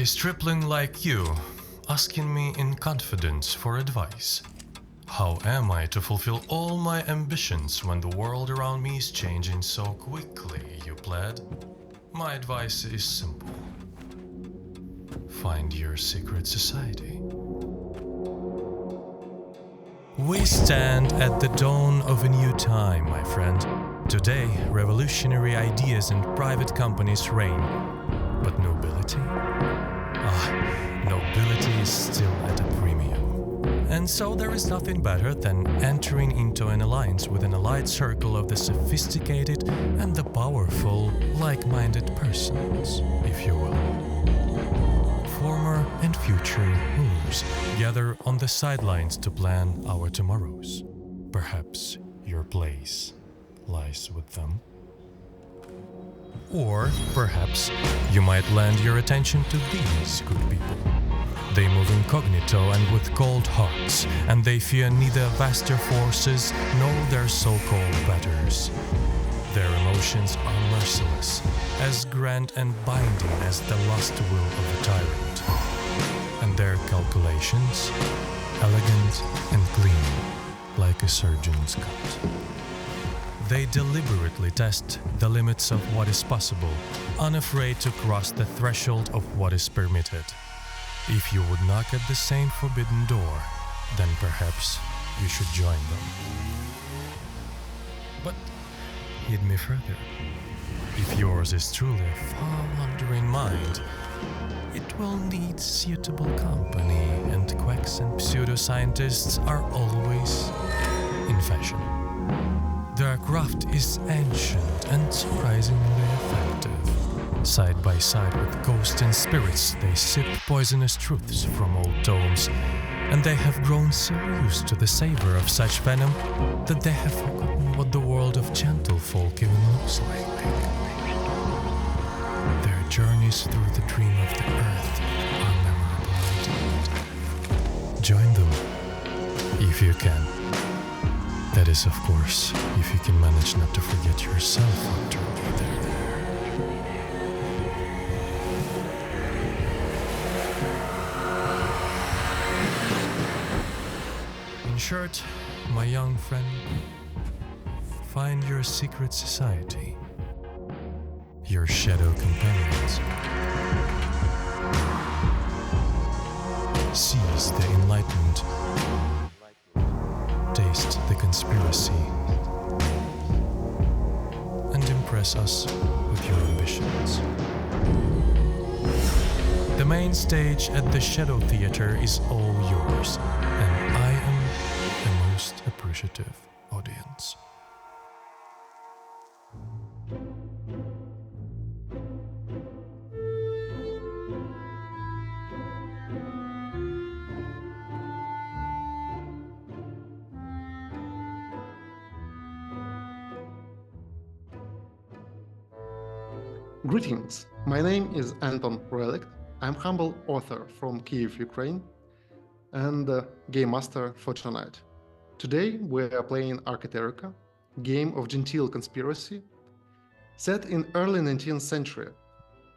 stripling like you, asking me in confidence for advice. How am I to fulfill all my ambitions when the world around me is changing so quickly, you pled? My advice is simple. Find your secret society. We stand at the dawn of a new time, my friend. Today, revolutionary ideas and private companies reign. But nobility? Nobility is still at a premium. And so there is nothing better than entering into an alliance with an allied circle of the sophisticated and the powerful, like-minded persons, if you will. Former and future rulers gather on the sidelines to plan our tomorrows. Perhaps your place lies with them. Or perhaps you might lend your attention to these good people. They move incognito and with cold hearts, and they fear neither vaster forces nor their so-called betters. Their emotions are merciless, as grand and binding as the lust will of a tyrant, and their calculations, elegant and clean, like a surgeon's cut. They deliberately test the limits of what is possible, unafraid to cross the threshold of what is permitted. If you would knock at the same forbidden door, then perhaps you should join them. But heed me further. If yours is truly a far-wandering mind, it will need suitable company, and quacks and pseudoscientists are always in fashion. Their craft is ancient and surprisingly effective. Side by side with ghosts and spirits, they sip poisonous truths from old tomes, and they have grown so used to the savor of such venom that they have forgotten what the world of gentlefolk even looks like. Their journeys through the dream of the earth are memorable indeed. Join them, if you can. That is, of course, if you can manage not to forget yourself after either. In short, my young friend, find your secret society, your shadow companions. Seize the enlightenment. Taste the conspiracy and impress us with your ambitions. The main stage at the Shadow Theater is all yours, and I am the most appreciative audience. Greetings, my name is Anton Relict. I'm humble author from Kyiv, Ukraine, and game master for tonight. Today we are playing Archeterica, game of genteel conspiracy, set in early 19th century,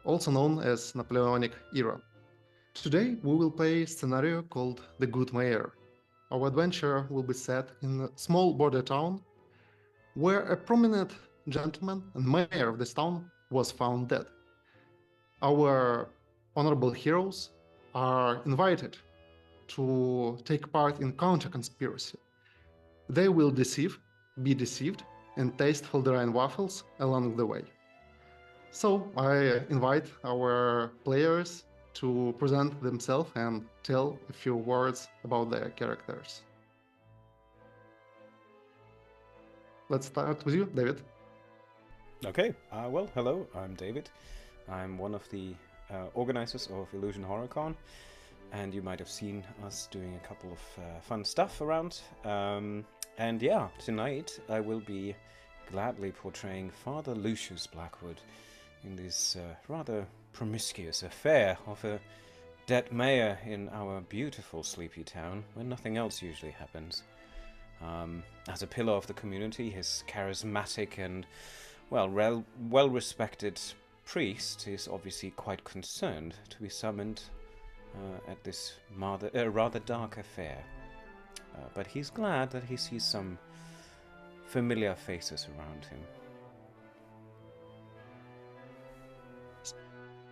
also known as Napoleonic era. Today we will play a scenario called The Good Mayor. Our adventure will be set in a small border town where a prominent gentleman and mayor of this town was found dead. Our honorable heroes are invited to take part in counter-conspiracy. They will deceive, be deceived, and taste Foldereinian waffles along the way. So I invite our players to present themselves and tell a few words about their characters. Let's start with you, David. Okay, well, hello, I'm David. I'm one of the organizers of Illusion HorrorCon, and you might have seen us doing a couple of fun stuff around. And yeah, tonight I will be gladly portraying Father Lucius Blackwood in this rather promiscuous affair of a dead mayor in our beautiful sleepy town, where nothing else usually happens. As a pillar of the community, his charismatic and well-respected priest is obviously quite concerned to be summoned at this rather dark affair. But he's glad that he sees some familiar faces around him.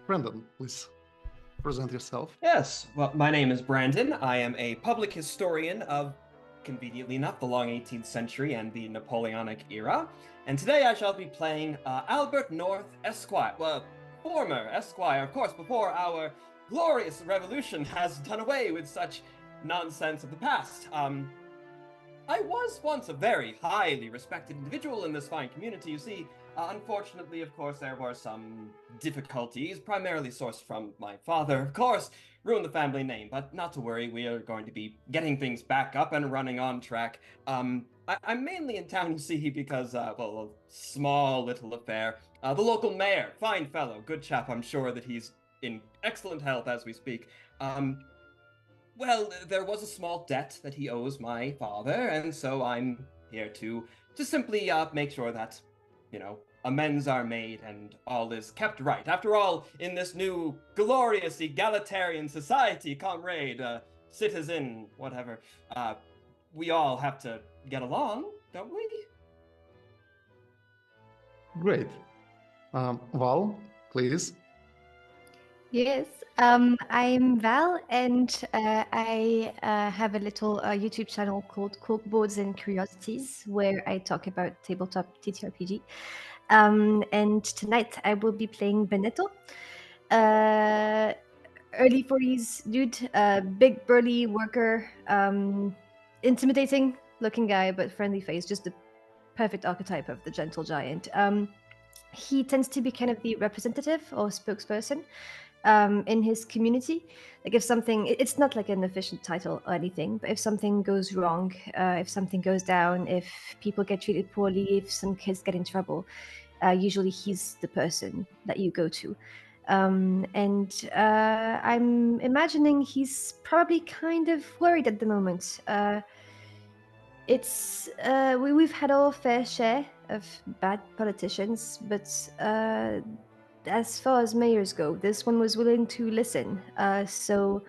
Brandon, please present yourself. Yes, well, my name is Brandon. I am a public historian of, conveniently enough, the long 18th century and the Napoleonic era. And today I shall be playing Albert North Esquire. Well, former Esquire, of course, before our glorious revolution has done away with such nonsense of the past. I was once a very highly respected individual in this fine community, you see. Unfortunately, of course, there were some difficulties, primarily sourced from my father, of course, ruined the family name, but not to worry, we are going to be getting things back up and running on track. I'm mainly in town, you see, because, well, a small little affair. The local mayor, fine fellow, good chap, I'm sure that he's in excellent health as we speak. Well, there was a small debt that he owes my father, and so I'm here to simply make sure that, you know, amends are made and all is kept right. After all, in this new glorious egalitarian society, comrade, citizen, whatever, we all have to get along, don't we? Great. Val, please. Yes, I'm Val, and I have a little YouTube channel called Corkboards and Curiosities, where I talk about tabletop TTRPG. And tonight I will be playing Benetto, early 40s dude, big burly worker, intimidating looking guy, but friendly face, just the perfect archetype of the gentle giant. He tends to be kind of the representative or spokesperson in his community. Like if something, it's not like an official title or anything, but if something goes wrong, if something goes down, if people get treated poorly, if some kids get in trouble, usually he's the person that you go to. I'm imagining he's probably kind of worried at the moment. We've had our fair share of bad politicians, but as far as mayors go, this one was willing to listen. So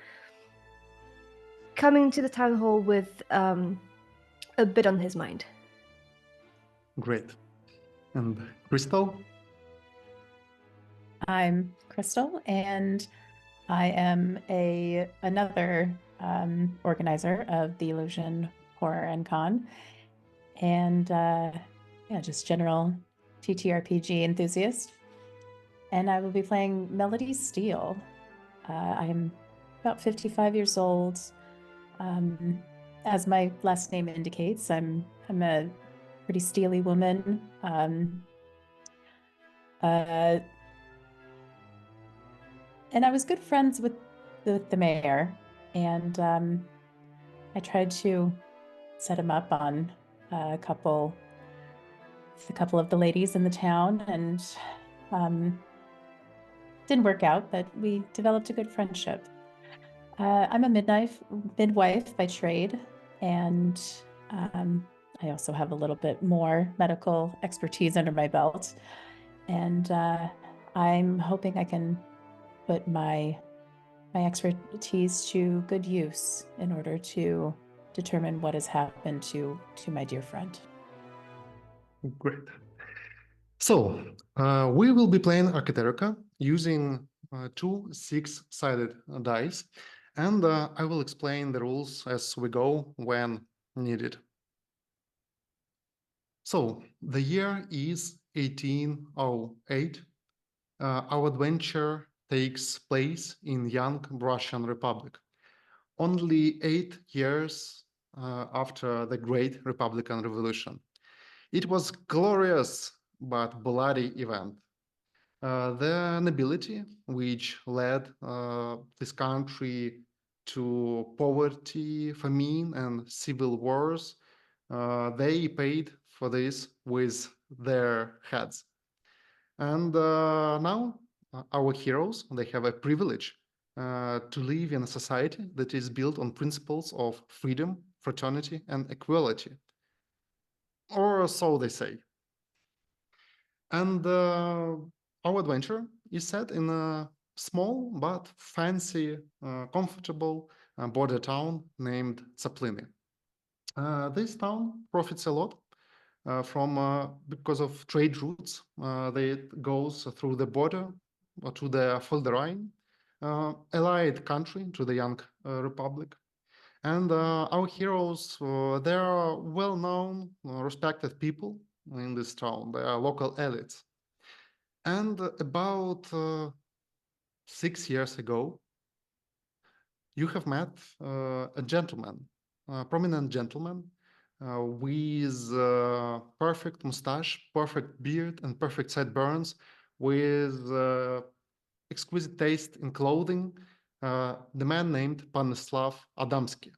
coming to the town hall with a bit on his mind. Great. And Crystal? I'm Crystal, and I am another organizer of the Illusion Horror and Con, and just general TTRPG enthusiast. And I will be playing Melody Steele. I'm about 55 years old. As my last name indicates, I'm a pretty steely woman. And I was good friends with the mayor, and I tried to set him up on a couple of the ladies in the town, and didn't work out, but we developed a good friendship. I'm a midwife by trade, and I also have a little bit more medical expertise under my belt, and I'm hoping I can put my expertise to good use in order to determine what has happened to my dear friend. Great. So, we will be playing Archeterica using two 6-sided dice, and I will explain the rules as we go when needed. So, the year is 1808. Our adventure takes place in young Russian Republic, only 8 years after the Great Republican Revolution. It was glorious but bloody event. The nobility, which led this country to poverty, famine, and civil wars, they paid for this with their heads. And now our heroes, they have a privilege to live in a society that is built on principles of freedom, fraternity, and equality. Or so they say. And our adventure is set in a small but fancy, comfortable border town named Tsaplyny. This town profits a lot because of trade routes. It goes through the border to the Foldereinian, allied country to the young republic. And our heroes, they are well-known, respected people in this town. They are local elites. And about 6 years ago, you have met a gentleman, a prominent gentleman with perfect mustache, perfect beard, and perfect sideburns, with exquisite taste in clothing, the man named Panyslav Adamski.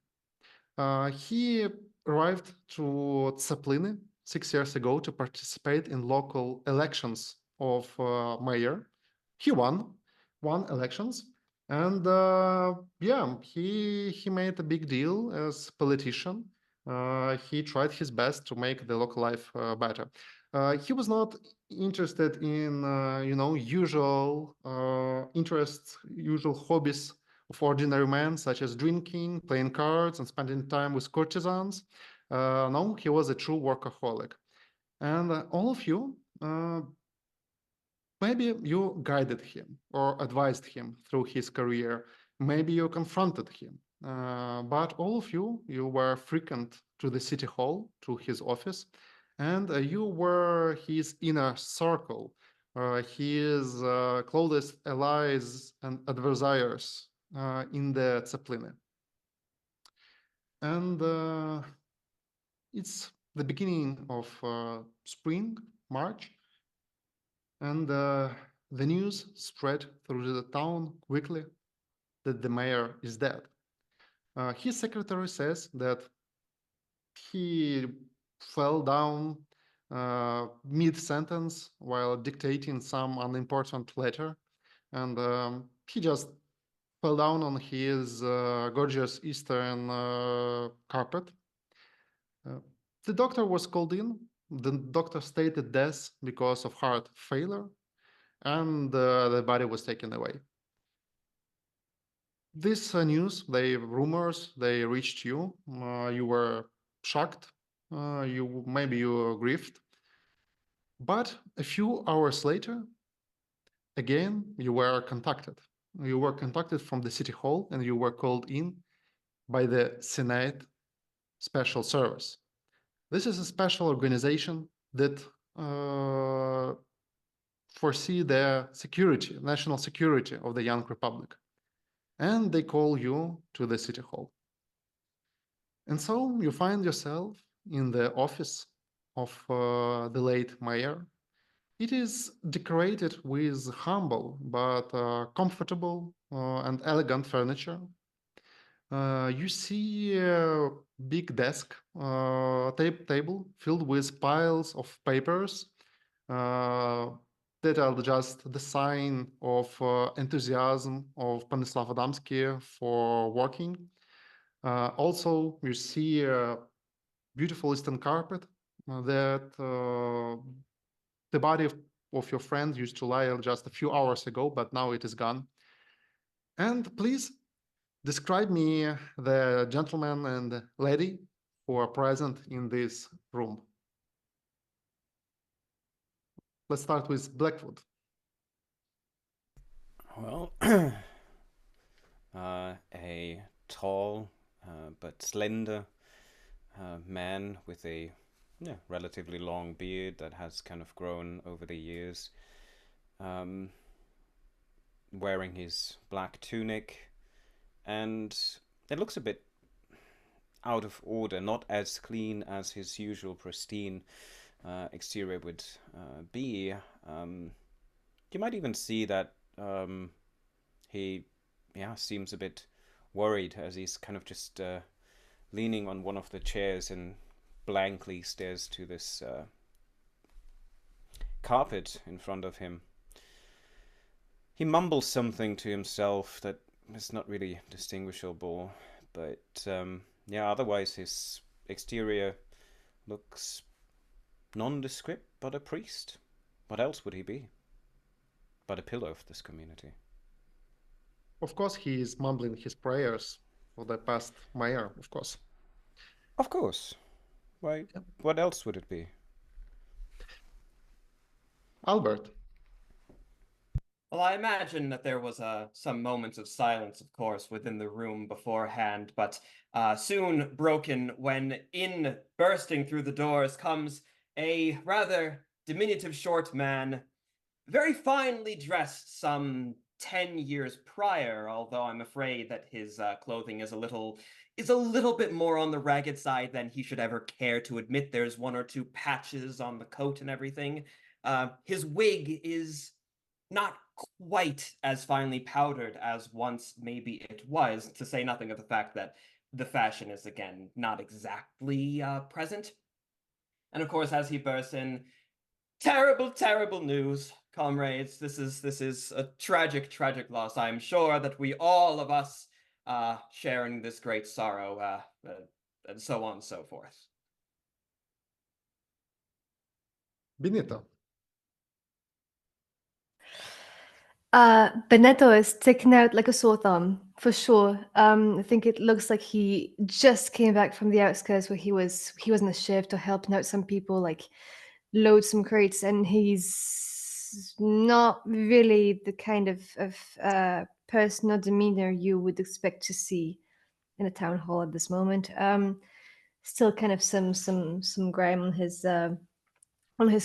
He arrived to Tsaplyny 6 years ago to participate in local elections of mayor. He won elections, and yeah, he made a big deal as politician. He tried his best to make the local life better. He was not interested in usual interests, usual hobbies of ordinary men, such as drinking, playing cards, and spending time with courtesans. No, he was a true workaholic. And all of you, maybe you guided him or advised him through his career. Maybe you confronted him. But all of you were frequent to the city hall, to his office, and you were his inner circle, his closest allies and adversaries in the Tsaplyny. And it's the beginning of spring, March, and the news spread through the town quickly that the mayor is dead. His secretary says that he fell down mid-sentence while dictating some unimportant letter, and he just fell down on his gorgeous Eastern carpet. The doctor was called in. The doctor stated death because of heart failure, and the body was taken away. This news, rumors, they reached you. You were shocked. Maybe you grieved. But a few hours later, again, you were contacted. You were contacted from the city hall, and you were called in by the Senate Special Service. This is a special organization that foresee the security, national security of the young republic. And they call you to the city hall. And so you find yourself in the office of the late mayor. It is decorated with humble but comfortable and elegant furniture. You see a big desk, table filled with piles of papers that are just the sign of enthusiasm of Panyslav Adamski for working. Also, you see a beautiful Eastern carpet that the body of your friend used to lie just a few hours ago, but now it is gone. And please describe me the gentleman and lady who are present in this room. Let's start with Blackwood. Well, a tall but slender man with a relatively long beard that has kind of grown over the years, wearing his black tunic, and it looks a bit out of order, not as clean as his usual pristine exterior would be. You might even see that he seems a bit worried as he's kind of just leaning on one of the chairs and blankly stares to this carpet in front of him. He mumbles something to himself that is not really distinguishable, but otherwise his exterior looks nondescript, but a priest. What else would he be? but a pillar of this community. Of course, he is mumbling his prayers for the past mayor, of course. Of course. Why? Yep. What else would it be? Albert, Well, I imagine that there was some moments of silence, of course, within the room beforehand, but soon broken when in bursting through the doors comes a rather diminutive short man, very finely dressed some 10 years prior, although I'm afraid that his clothing is a little bit more on the ragged side than he should ever care to admit. There's one or two patches on the coat and everything. His wig is not quite as finely powdered as once maybe it was, to say nothing of the fact that the fashion is, again, not exactly present. And of course, as he bursts in, terrible, terrible news, comrades. This is a tragic, tragic loss. I'm sure that we all of us sharing this great sorrow, and so on and so forth. Benito, Benetto is sticking out like a sore thumb, for sure. I think it looks like he just came back from the outskirts where he was on a shift or helping out some people, like load some crates, and he's not really the kind of person or demeanor you would expect to see in a town hall at this moment. Still kind of some grime on his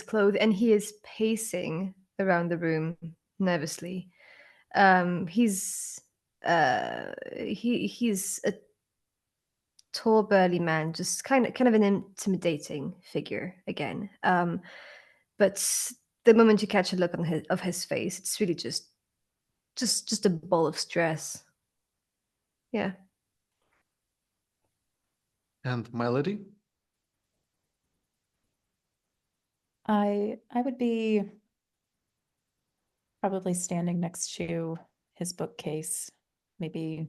clothes, and he is pacing around the room nervously. He's a tall, burly man, just kind of an intimidating figure again. But the moment you catch a look on his face, it's really just a ball of stress. Yeah. and Melody. I would be probably standing next to his bookcase, maybe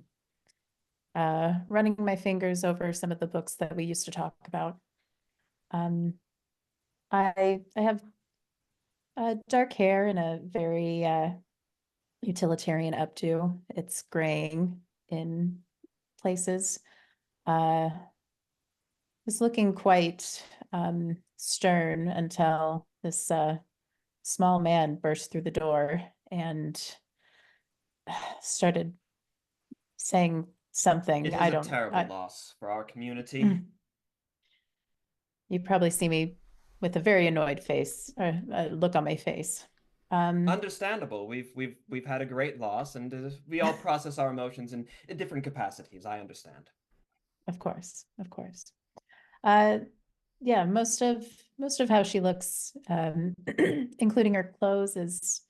running my fingers over some of the books that we used to talk about. I have dark hair and a very utilitarian updo. It's graying in places. Was looking quite stern until this small man burst through the door and started saying something. It is a terrible loss for our community. You probably see me with a very annoyed face, or look on my face. Understandable. We've had a great loss, and we all process our emotions in different capacities. I understand. Of course. Yeah, most of how she looks, including her clothes, is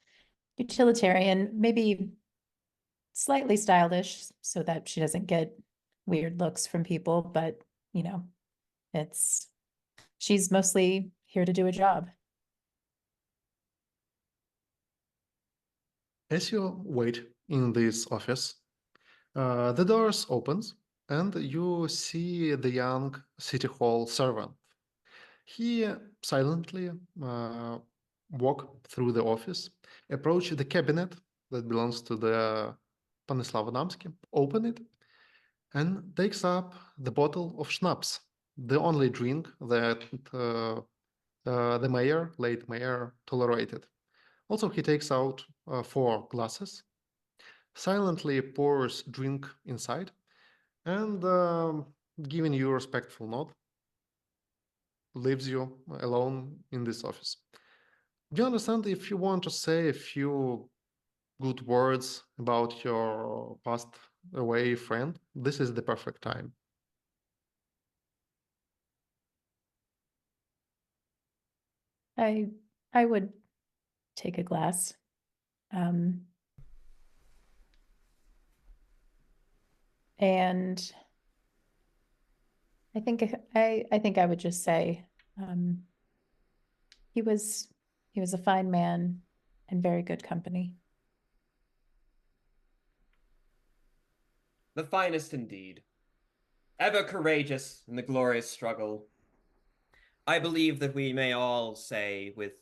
utilitarian, maybe slightly stylish so that she doesn't get weird looks from people, but you know, she's mostly here to do a job. As you wait in this office, the doors opens and you see the young city hall servant. He silently walk through the office, approach the cabinet that belongs to the Panyslav Adamski, open it, and takes up the bottle of schnapps, the only drink that the late mayor, tolerated. Also, he takes out 4 glasses, silently pours drink inside, and giving you a respectful nod, leaves you alone in this office. Do you understand? If you want to say a few good words about your passed away friend, this is the perfect time. I would take a glass. And I think I would just say he was a fine man and very good company. The finest indeed. Ever courageous in the glorious struggle. I believe that we may all say with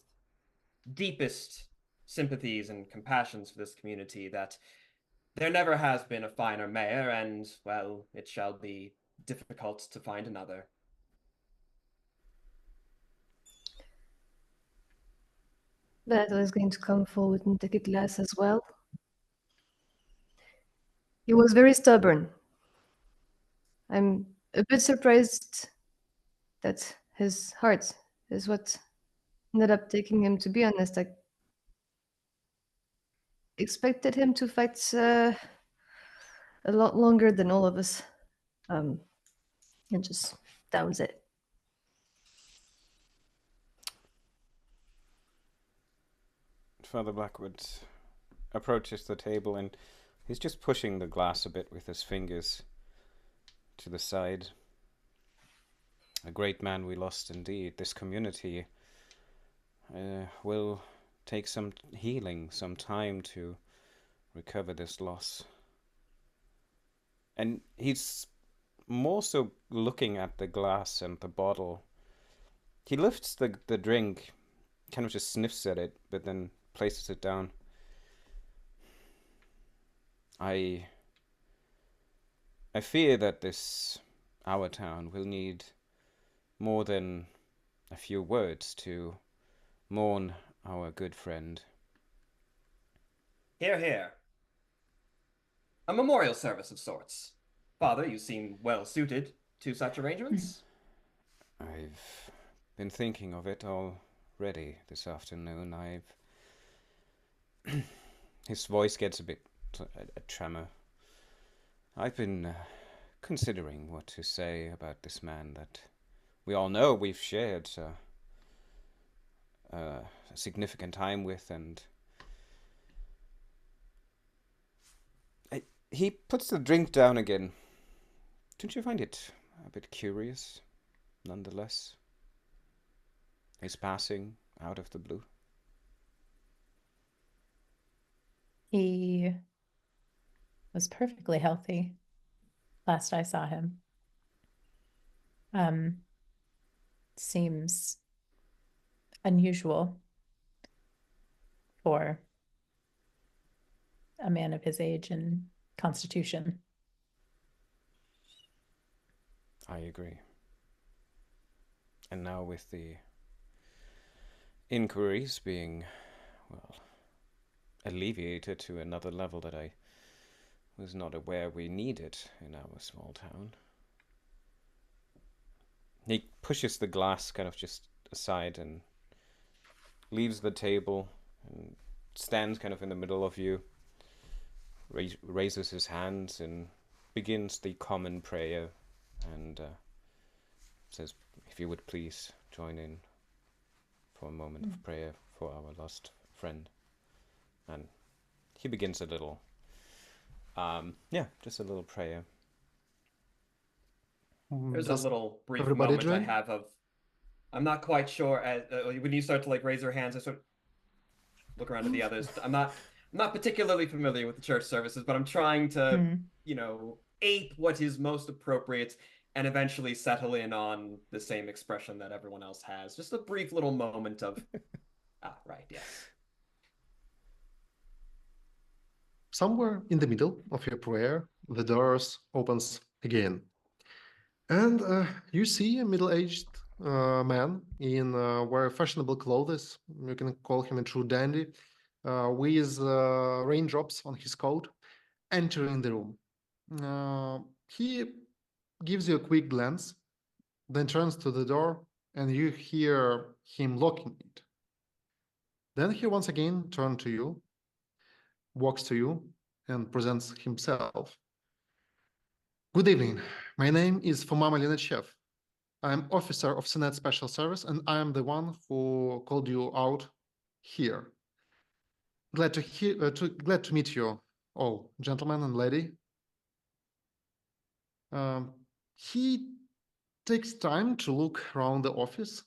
deepest sympathies and compassions for this community, that there never has been a finer mayor, and, well, it shall be difficult to find another. Benetto is going to come forward and take a glass as well. He was very stubborn. I'm a bit surprised that his heart is what ended up taking him, to be honest. I expected him to fight a lot longer than all of us. And just downs it. Father Blackwood approaches the table and he's just pushing the glass a bit with his fingers to the side. A great man we lost indeed. This community will take some healing, some time to recover this loss. And he's more so looking at the glass and the bottle. He lifts the drink, kind of just sniffs at it, but then places it down. I fear that our town will need more than a few words to mourn our good friend. Hear, hear. A memorial service of sorts. Father, you seem well suited to such arrangements. I've been thinking of it already this afternoon. His voice gets a bit a tremor. I've been considering what to say about this man that we all know we've shared a significant time with, and he puts the drink down again. Don't you find it a bit curious, nonetheless? His passing out of the blue. He was perfectly healthy last I saw him. Seems unusual for a man of his age and constitution. I agree. And now with the inquiries being, well, alleviated to another level that I was not aware we needed in our small town. He pushes the glass kind of just aside and leaves the table and stands kind of in the middle of you, raises his hands and begins the common prayer and says, if you would please join in for a moment of prayer for our lost friend. And he begins a little, just a little prayer. There's a little brief everybody moment I join? have of, I'm not quite sure, when you start to like raise your hands, I sort of look around at the others. I'm not particularly familiar with the church services, but I'm trying to, ape what is most appropriate and eventually settle in on the same expression that everyone else has. Just a brief little moment of, right, yes. Somewhere in the middle of your prayer, the doors opens again. And you see a middle-aged man in very fashionable clothes. You can call him a true dandy, with raindrops on his coat, entering the room. He gives you a quick glance, then turns to the door, and you hear him locking it. Then he once again turns to you, walks to you, and presents himself. Good evening. My name is Foma Malinachev. I'm officer of Senate Special Service, and I am the one who called you out here. Glad to meet you all, gentlemen and lady. He takes time to look around the office.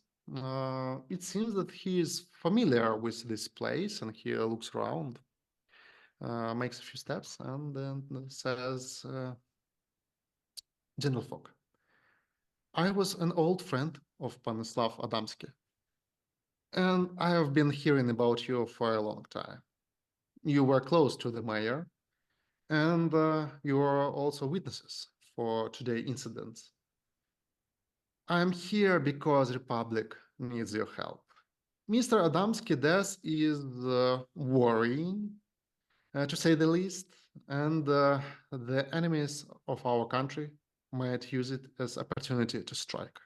It seems that he is familiar with this place, and he looks around, makes a few steps, and then says, Gentlefolk, I was an old friend of Panyslav Adamski. And I have been hearing about you for a long time. You were close to the mayor, and you are also witnesses for today's incidents. I'm here because Republic needs your help. Mr. Adamski's death is worrying, to say the least, and the enemies of our country might use it as opportunity to strike.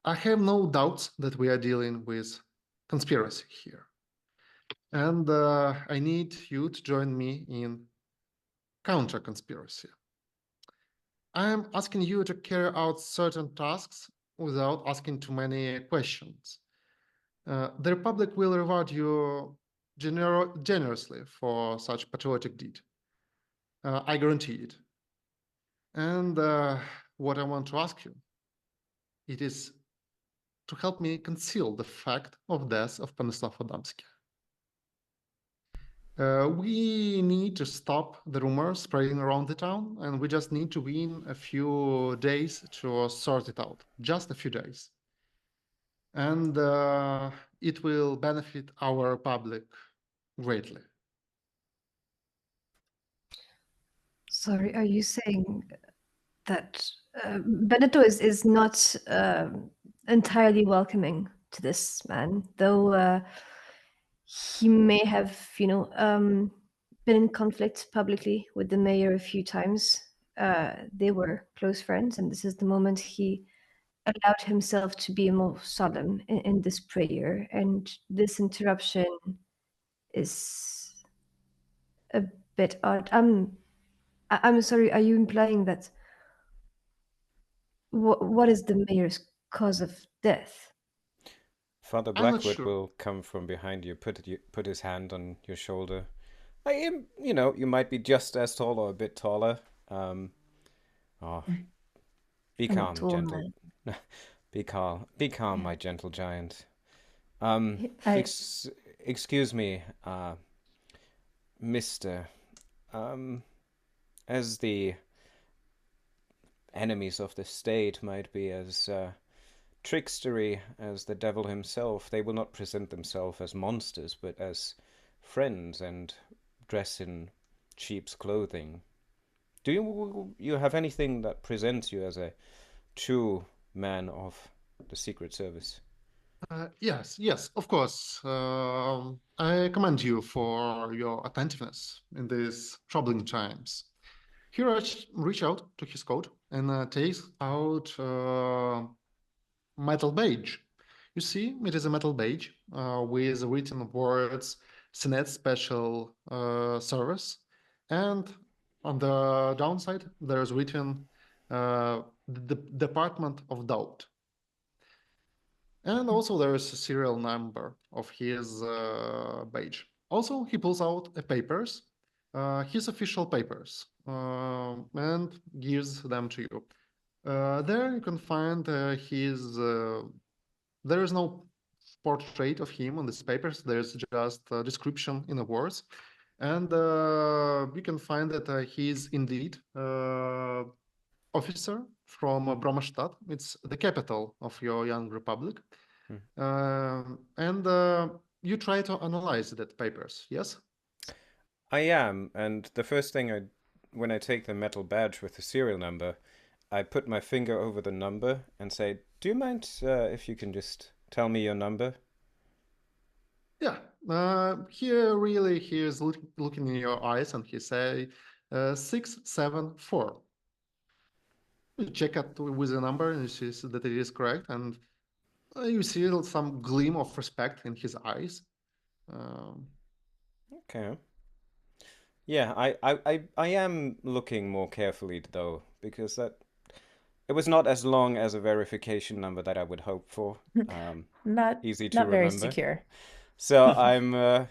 I have no doubts that we are dealing with conspiracy here. And I need you to join me in counter-conspiracy. I am asking you to carry out certain tasks without asking too many questions. The Republic will reward you generously for such patriotic deed. I guarantee it. And what I want to ask you, it is to help me conceal the fact of death of Panyslav Adamski. We need to stop the rumors spreading around the town, and we just need to win a few days to sort it out. Just a few days. And it will benefit our public greatly. Sorry, are you saying that Benetto is not entirely welcoming to this man, though he may have, been in conflict publicly with the mayor a few times. They were close friends, and this is the moment he allowed himself to be more solemn in this prayer. And this interruption is a bit odd. I'm sorry. Are you implying that what is the mayor's cause of death? Father I'm not Blackwood sure. will come from behind you, put his hand on your shoulder. I am, you might be just as tall or a bit taller. Oh, be I'm a calm, tall gentle. man. Be calm, my gentle giant. I Excuse me, Mister. As the enemies of the state might be as trickstery as the devil himself, they will not present themselves as monsters, but as friends and dress in sheep's clothing. Do you have anything that presents you as a true man of the Secret Service? Yes, of course. I commend you for your attentiveness in these troubling times. He reach out to his coat and takes out metal badge. You see, it is a metal badge with written words, Senate Special Service, and on the downside there is written the Department of Doubt. And also there is a serial number of his badge. Also, he pulls out papers, his official papers, and gives them to you. There you can find there is no portrait of him on these papers. There's just a description in the words. And you can find that he is indeed officer from Bromstadt. It's the capital of your young republic. And you try to analyze that papers, yes? I am, and the first thing when I take the metal badge with the serial number, I put my finger over the number and say, "Do you mind if you can just tell me your number?" Yeah. He is looking in your eyes and he say 674. You check it with the number and you see that it is correct, and you see some gleam of respect in his eyes. Okay. Yeah, I am looking more carefully though, because it was not as long as a verification number that I would hope for. not Easy to not very remember. secure. So I'm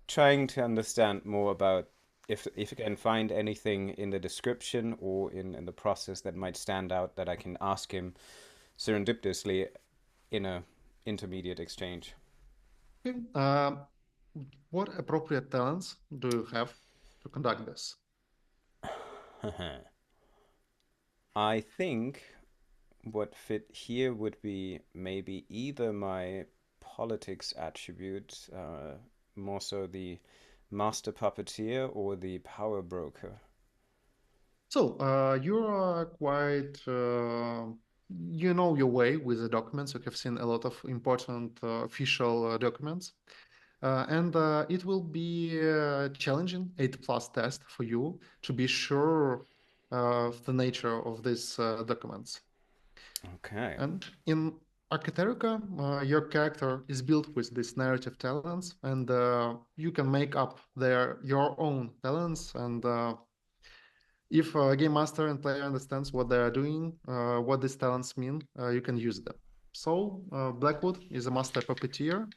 trying to understand more about if you can find anything in the description or in the process that might stand out that I can ask him serendipitously in a intermediate exchange. Okay. What appropriate talents do you have to conduct this? I think what fit here would be maybe either my politics attribute, more so the master puppeteer or the power broker? So, you are quite, you know your way with the documents. You have seen a lot of important official documents. And it will be a challenging 8+ test for you to be sure of the nature of these documents. Okay. And in Archeterica, your character is built with these narrative talents, and you can make up your own talents. And if a game master and player understands what they are doing, what these talents mean, you can use them. So Blackwood is a master puppeteer.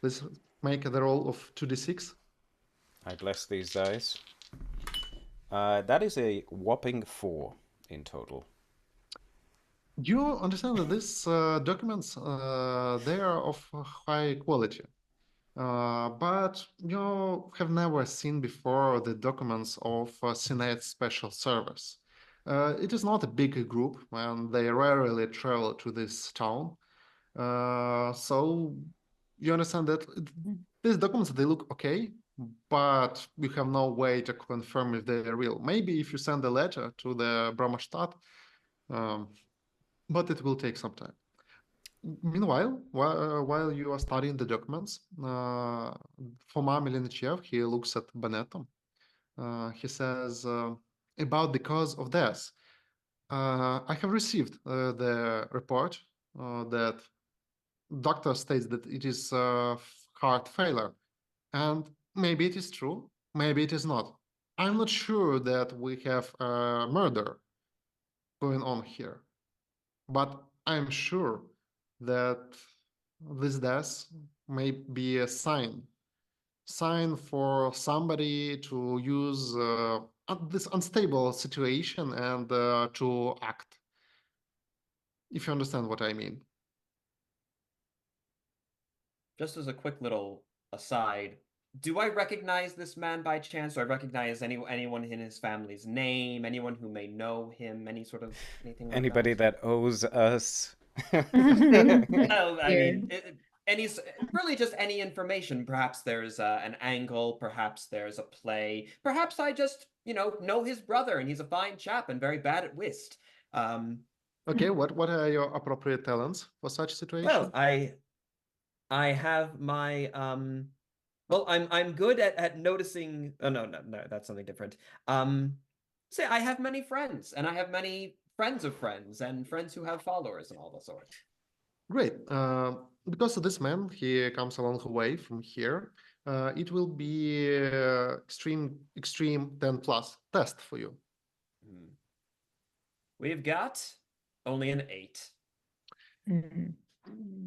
Let's make the roll of 2d6. I bless these dice. That is a whopping 4 in total. You understand that these documents, they are of high quality, but you have never seen before the documents of Senate Special Service. It is not a big group, and they rarely travel to this town. So you understand that these documents, they look okay, but you have no way to confirm if they are real. Maybe if you send a letter to the Brahmastad, but it will take some time. Meanwhile, while you are studying the documents, Foma Melinichev, he looks at Benetto. He says, about the cause of death. I have received the report that doctor states that it is heart failure. And maybe it is true, maybe it is not. I'm not sure that we have a murder going on here. But I'm sure that this death may be a sign for somebody to use this unstable situation and to act, if you understand what I mean. Just as a quick little aside, do I recognize this man by chance? Do I recognize anyone in his family's name? Anyone who may know him? Anything like Anybody that owes us? Well, I mean, really just any information. Perhaps there's an angle. Perhaps there's a play. Perhaps I just, know his brother, and he's a fine chap and very bad at whist. Okay, what are your appropriate talents for such situation? Well, I have my well, I'm good at noticing. Oh no, that's something different. Say I have many friends, and I have many friends of friends, and friends who have followers and all the sort. Great. Because of this man, he comes a long way from here. It will be extreme 10+ test for you. We've got only an 8.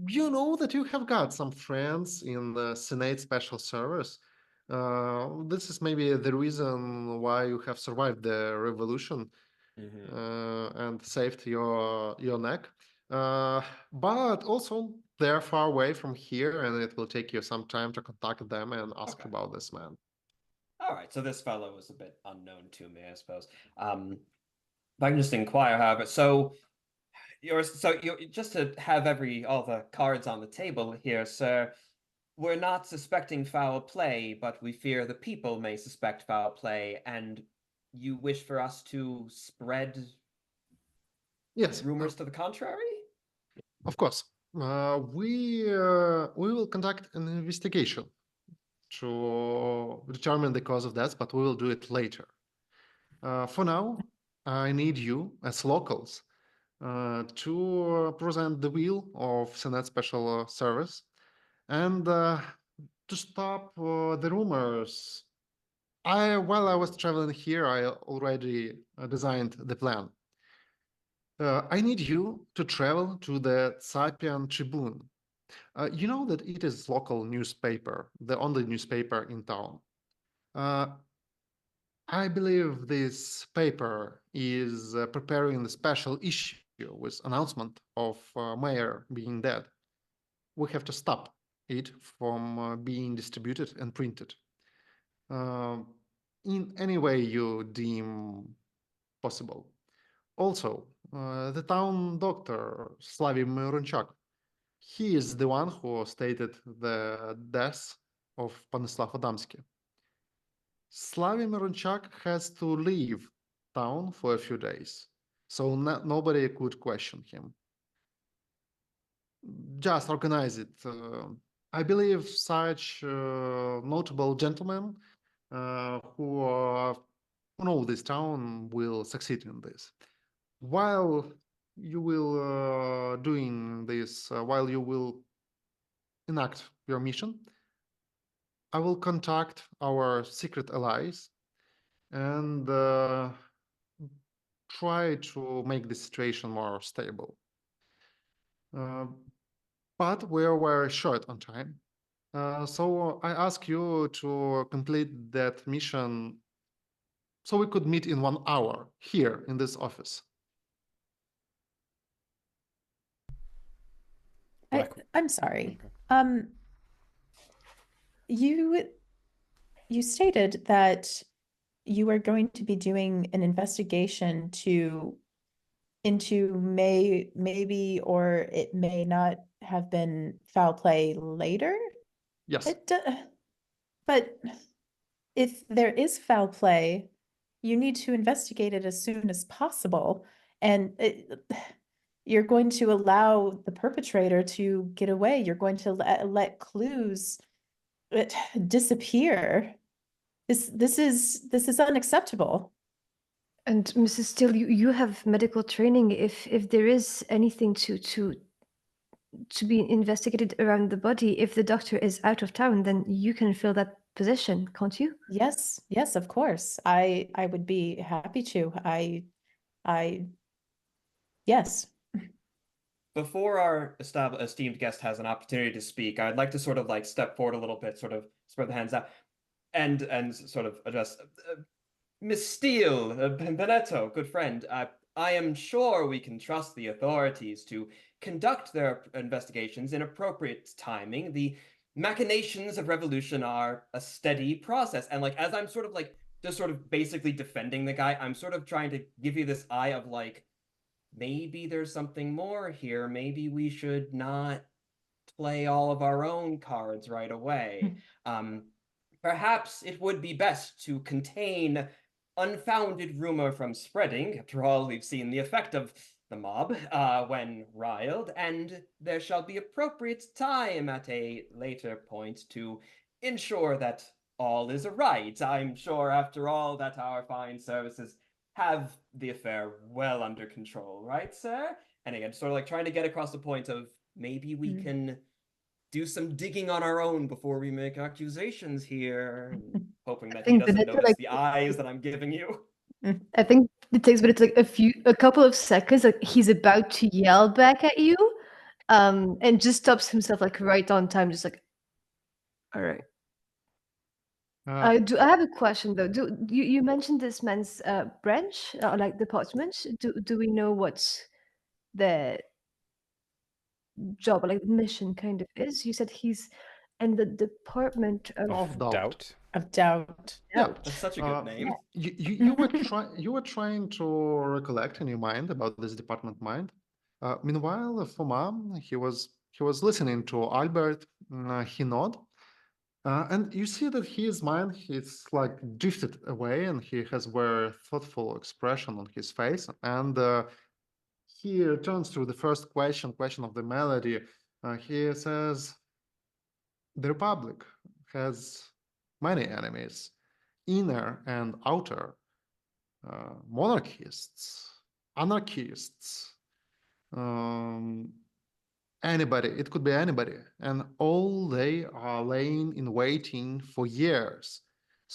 You know that you have got some friends in the Senate Special Service. This is maybe the reason why you have survived the revolution and saved your neck. But also, they're far away from here, and it will take you some time to contact them and ask about this man. All right, so this fellow was a bit unknown to me, I suppose. If I can just inquire, however, so you're just to have all the cards on the table here, sir. We're not suspecting foul play, but we fear the people may suspect foul play, and you wish for us to spread rumors to the contrary? Of course. We will conduct an investigation to determine the cause of death, but we will do it later. For now, I need you as locals to present the will of Senate Special Service and to stop the rumors. While I was traveling here, I already designed the plan. I need you to travel to the Tsaplyny Tribune. You know that it is local newspaper, the only newspaper in town. I believe this paper is preparing the special issue with announcement of mayor being dead. We have to stop it from being distributed and printed. In any way you deem possible. Also, the town doctor, Slavy Murunchak, he is the one who stated the death of Panyslav Adamski. Slavy Mironchak has to leave town for a few days, so nobody could question him. Just organize it. I believe such notable gentlemen who know this town will succeed in this. While you will doing this, while you will enact your mission, I will contact our secret allies and try to make the situation more stable. But we are very short on time. So I ask you to complete that mission so we could meet in 1 hour here in this office. I'm sorry. Okay. You stated that you are going to be doing an investigation into maybe or it may not have been foul play later. Yes. But if there is foul play, you need to investigate it as soon as possible, and you're going to allow the perpetrator to get away. You're going to let clues disappear. This is unacceptable. And Mrs. Steele, you have medical training. If there is anything to be investigated around the body, if the doctor is out of town, then you can fill that position, can't you? Yes, of course. I would be happy to. Yes. Before our esteemed guest has an opportunity to speak, I'd like to sort of like step forward a little bit, sort of spread the hands out, and sort of address Miss Steele, Benetto, good friend. I am sure we can trust the authorities to conduct their investigations in appropriate timing. The machinations of revolution are a steady process, and like as I'm sort of like just sort of basically defending the guy, I'm sort of trying to give you this eye of like, maybe there's something more here. Maybe we should not play all of our own cards right away. Perhaps it would be best to contain unfounded rumor from spreading. After all, we've seen the effect of the mob when riled, and there shall be appropriate time at a later point to ensure that all is right. I'm sure, after all, that our fine services have the affair well under control, right, sir? And again, sort of like trying to get across the point of maybe we can do some digging on our own before we make accusations here, hoping that he doesn't notice the eyes that I'm giving you. I think it takes, but it's like a couple of seconds, like he's about to yell back at you, and just stops himself like right on time, just like, all right. I have a question though. Do you mentioned this man's branch, like department? Do we know what the job, like mission, kind of is? You said he's in the department of doubt. Of doubt. Yeah, that's such a good name. You were trying to recollect in your mind about this department mind. Meanwhile, for Mom, he was listening to Albert. He nodded. And you see that his mind is like drifted away, and he has very thoughtful expression on his face. And he returns to the first question of the melody. He says, "The Republic has many enemies, inner and outer, monarchists, anarchists, anybody. It could be anybody, and all they are laying in waiting for years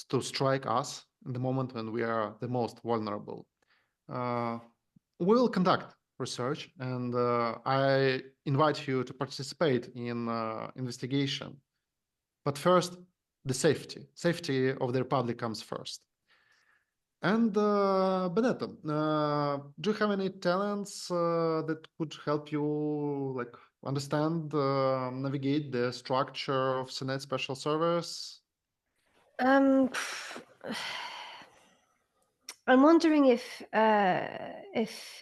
to strike us in the moment when we are the most vulnerable. We'll conduct research, and I invite you to participate in investigation. But first, the safety of the Republic comes first." And Benetto, do you have any talents that could help you like understand, navigate the structure of Senate Special Service? I'm wondering if if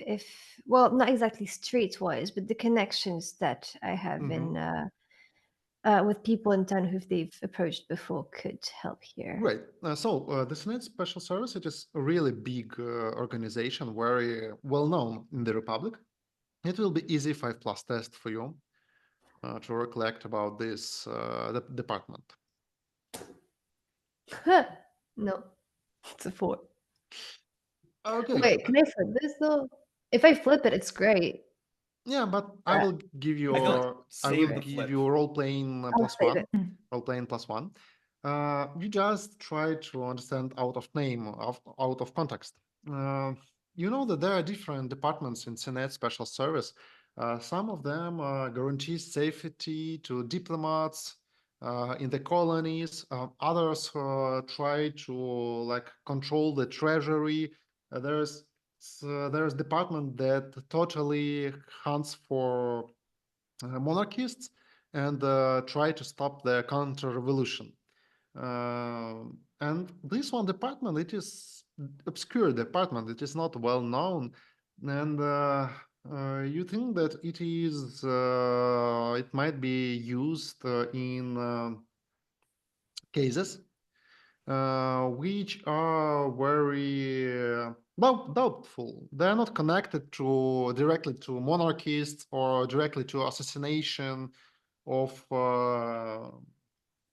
well, not exactly streetwise, but the connections that I have Mhm. with people in town who they've approached before could help here. Great. The Senate Special Service, it is a really big organization, very well known in the Republic. It will be easy 5+ test for you to recollect about this department. No, it's a 4. Okay. Wait, can I flip this though? If I flip it, it's great. Yeah, but I will give you I feel like I will save the give flip. you role-playing I'll plus save one. it. Role-playing plus one. You just try to understand out of name, out of context. You know that there are different departments in Senate Special Service. Some of them guarantee safety to diplomats in the colonies. Others try to like control the treasury. There's department that totally hunts for monarchists and try to stop the counter-revolution. And this one department, it is obscure department. It is not well known, and you think that it might be used in cases which are very doubtful. They are not connected directly to monarchists or directly to assassination of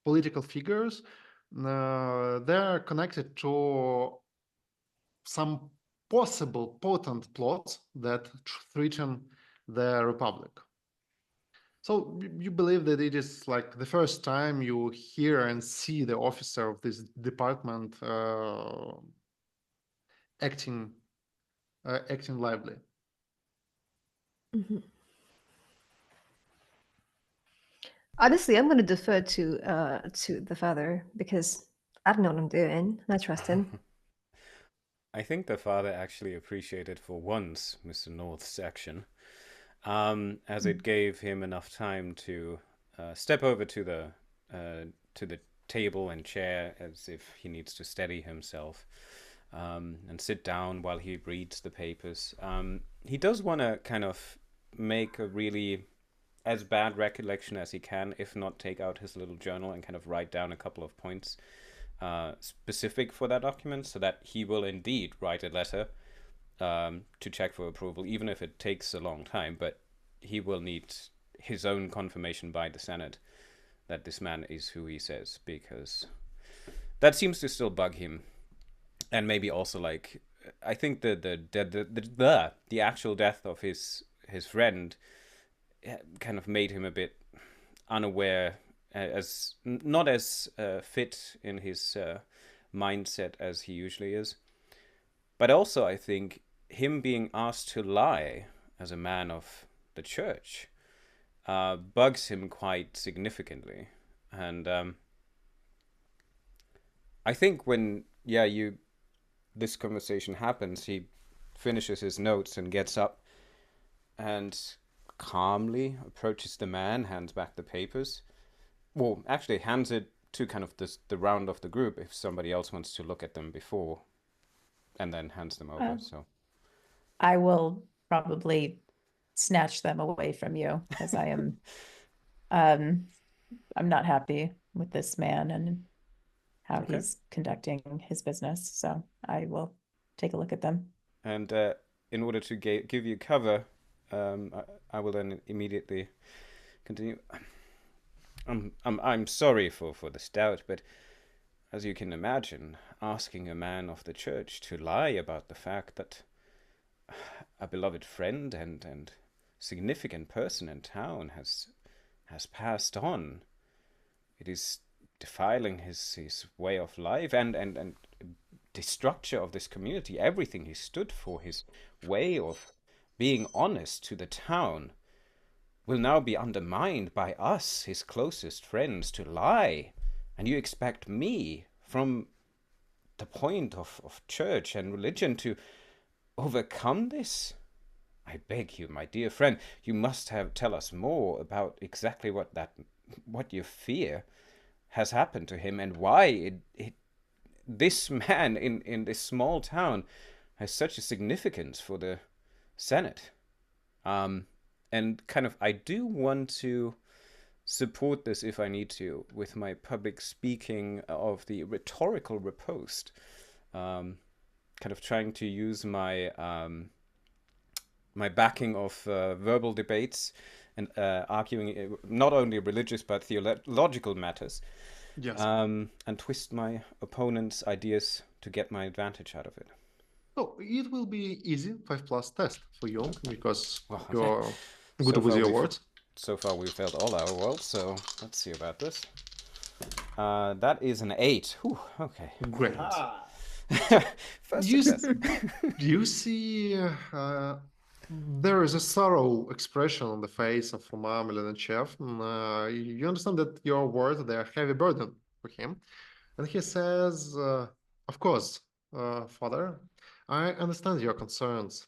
political figures. They are connected to some possible potent plots that threaten the republic. So you believe that it is like the first time you hear and see the officer of this department acting lively. Mhm. Honestly, I'm going to defer to the father because I don't know what I'm doing, and I trust him. I think the father actually appreciated for once Mr. North's action, as it gave him enough time to step over to the table and chair as if he needs to steady himself, and sit down while he reads the papers. He does want to kind of make a really as bad recollection as he can, if not take out his little journal and kind of write down a couple of points specific for that document, so that he will indeed write a letter to check for approval, even if it takes a long time. But he will need his own confirmation by the Senate that this man is who he says, because that seems to still bug him. And maybe also, like, I think the actual death of his friend kind of made him a bit unaware, as not as fit in his mindset as he usually is. But also, I think him being asked to lie as a man of the church bugs him quite significantly. And I think when this conversation happens, he finishes his notes and gets up and calmly approaches the man, hands back the papers. Well, actually hands it to kind of the round of the group if somebody else wants to look at them before, and then hands them over. So I will probably snatch them away from you, because I am I'm not happy with this man and how Okay. he's conducting his business. So I will take a look at them. And in order to give you cover, I will then immediately continue. I'm sorry for this doubt, but as you can imagine, asking a man of the church to lie about the fact that a beloved friend and significant person in town has passed on, it is defiling his way of life and the structure of this community, everything he stood for, his way of being honest to the town, will now be undermined by us, his closest friends, to lie. And you expect me, from the point of church and religion, to overcome this? I beg you, my dear friend, you must tell us more about exactly what you fear has happened to him, and why this man in this small town has such a significance for the Senate. And kind of, I do want to support this if I need to with my public speaking of the rhetorical riposte. Kind of trying to use my my backing of verbal debates and arguing not only religious but theological matters. Yes. And twist my opponent's ideas to get my advantage out of it. So it will be easy 5+ test for you because Well, okay. you're good So with far your we've- words. So far we've failed all our rolls, so let's see about this. That is an 8. Whew, okay. Great. First You, success. you see, there is a sorrow expression on the face of Mamel and Chef. You understand that your words, they are heavy burden for him. And he says, of course, Father, I understand your concerns,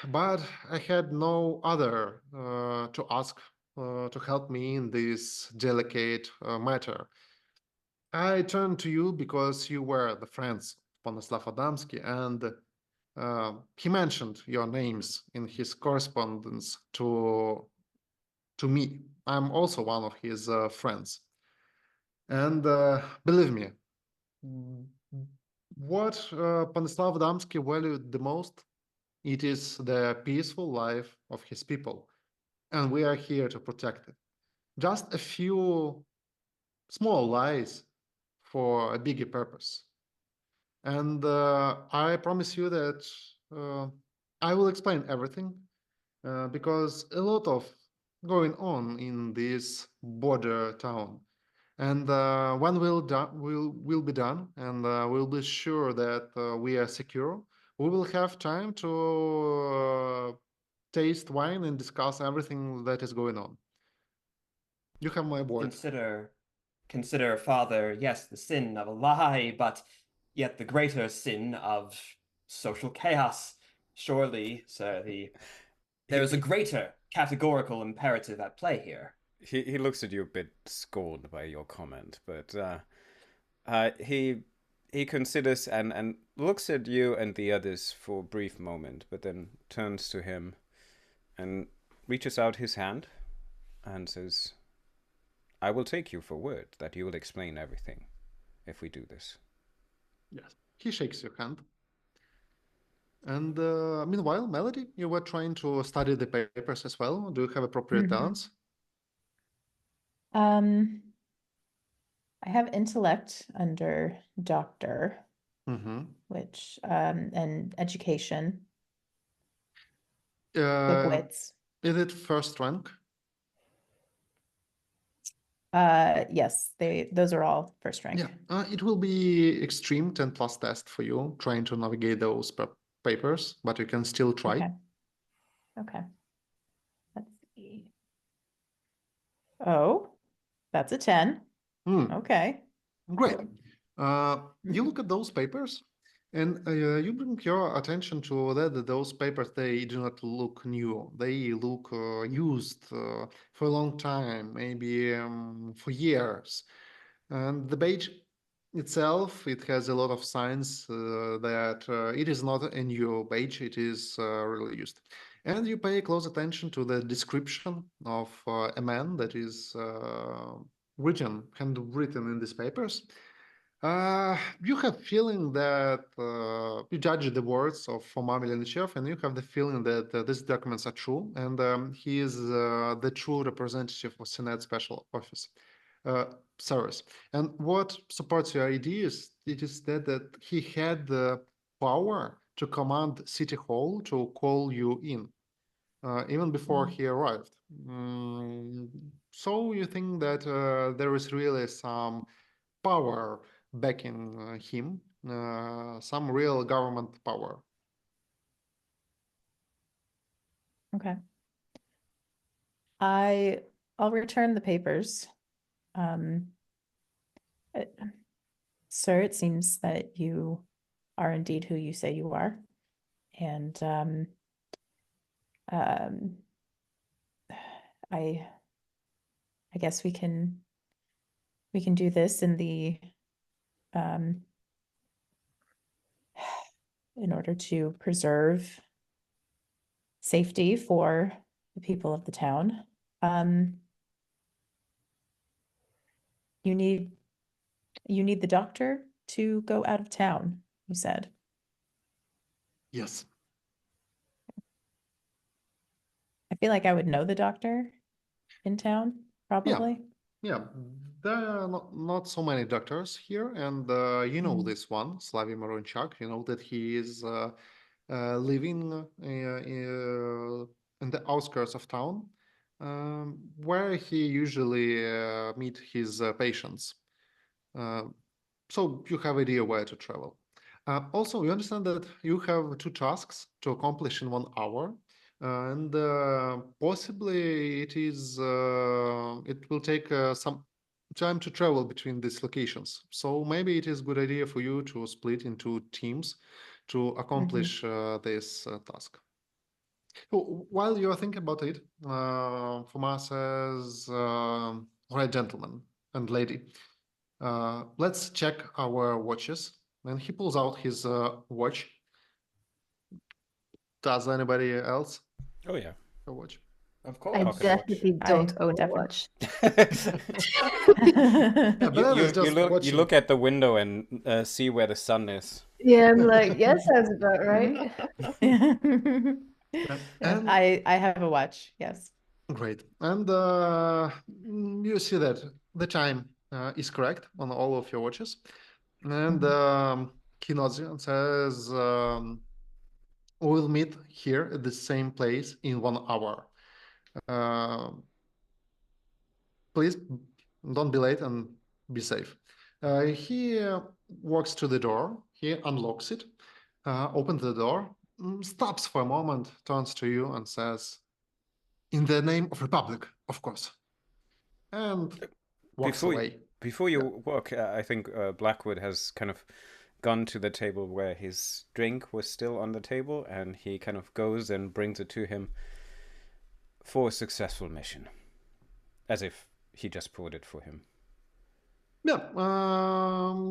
but I had no other to ask to help me in this delicate matter. I turned to you because you were the friends of Panyslav Adamski, and he mentioned your names in his correspondence to me. I'm also one of his friends. And believe me, what Panyslav Adamski valued the most, it is the peaceful life of his people. And we are here to protect it. Just a few small lies for a bigger purpose. And I promise you that I will explain everything because a lot of going on in this border town. And when we'll be done, and we'll be sure that we are secure, we will have time to taste wine and discuss everything that is going on. You have my word. Consider, Father, yes, the sin of a lie, but yet the greater sin of social chaos. Surely, sir, there is a greater categorical imperative at play here. He looks at you a bit scorned by your comment, but he considers and looks at you and the others for a brief moment, but then turns to him and reaches out his hand and says, I will take you for word that you will explain everything if we do this. Yes, he shakes your hand. And meanwhile, Melody, you were trying to study the papers as well. Do you have appropriate talents? I have intellect under doctor, which and education, like wits. Is it first rank? Yes, those are all first rank. Yeah, it will be extreme 10+ test for you trying to navigate those papers, but you can still try. Okay. Let's see. Oh, that's a 10. Okay. Great. You look at those papers, and you bring your attention to that those papers, they do not look new. They look used for a long time, maybe for years. And the page itself, it has a lot of signs that it is not a new page, it is really used. And you pay close attention to the description of a man that is handwritten in these papers. You have feeling that you judge the words of Mamel and Chef, and you have the feeling that these documents are true, and he is the true representative of Senate Special Office Service. And what supports your ideas, it is that he had the power to command City Hall to call you in, even before he arrived. So you think that there is really some power backing him, some real government power. Okay. I'll return the papers. Sir, it seems that you are indeed who you say you are. And I guess we can do this in the in order to preserve safety for the people of the town. You need the doctor to go out of town, you said. Yes. I feel like I would know the doctor in town, probably. Yeah, there are not so many doctors here, and you know this one, Slavy Moronchak. You know that he is living in the outskirts of town, where he usually meet his patients. So you have idea where to travel. Also, you understand that you have 2 tasks to accomplish in 1 hour, and possibly it will take some time to travel between these locations. So maybe it is a good idea for you to split into teams to accomplish this task. While you are thinking about it, Foma says, "All right, gentlemen and lady, let's check our watches." And he pulls out his watch. Does anybody else Oh yeah. have a watch? Of I course. definitely don't own a definitely- watch. Yeah, but that is just you watching. look at the window and see where the sun is. Yeah, I'm like, yeah, sounds about right. Yeah, And I have a watch, yes. great. And you see that the time is correct on all of your watches. And he nods you and says, we'll meet here at the same place in 1 hour. Please don't be late and be safe. He walks to the door. He unlocks it, opens the door, stops for a moment, turns to you and says, "In the name of Republic, of course," and walks away. Before you walk, I think Blackwood has kind of gone to the table where his drink was still on the table, and he kind of goes and brings it to him for a successful mission, as if he just poured it for him. Yeah,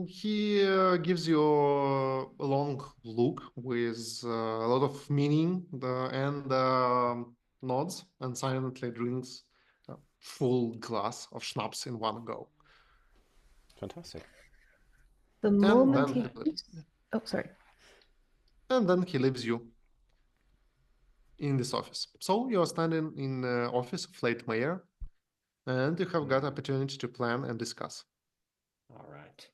he gives you a long look with a lot of meaning and nods and silently drinks a full glass of schnapps in one go. Fantastic. The And moment then he he leaves. leaves. Oh, sorry. And then he leaves you in this office. So you're standing in the office of late mayor, and you have got opportunity to plan and discuss. All right.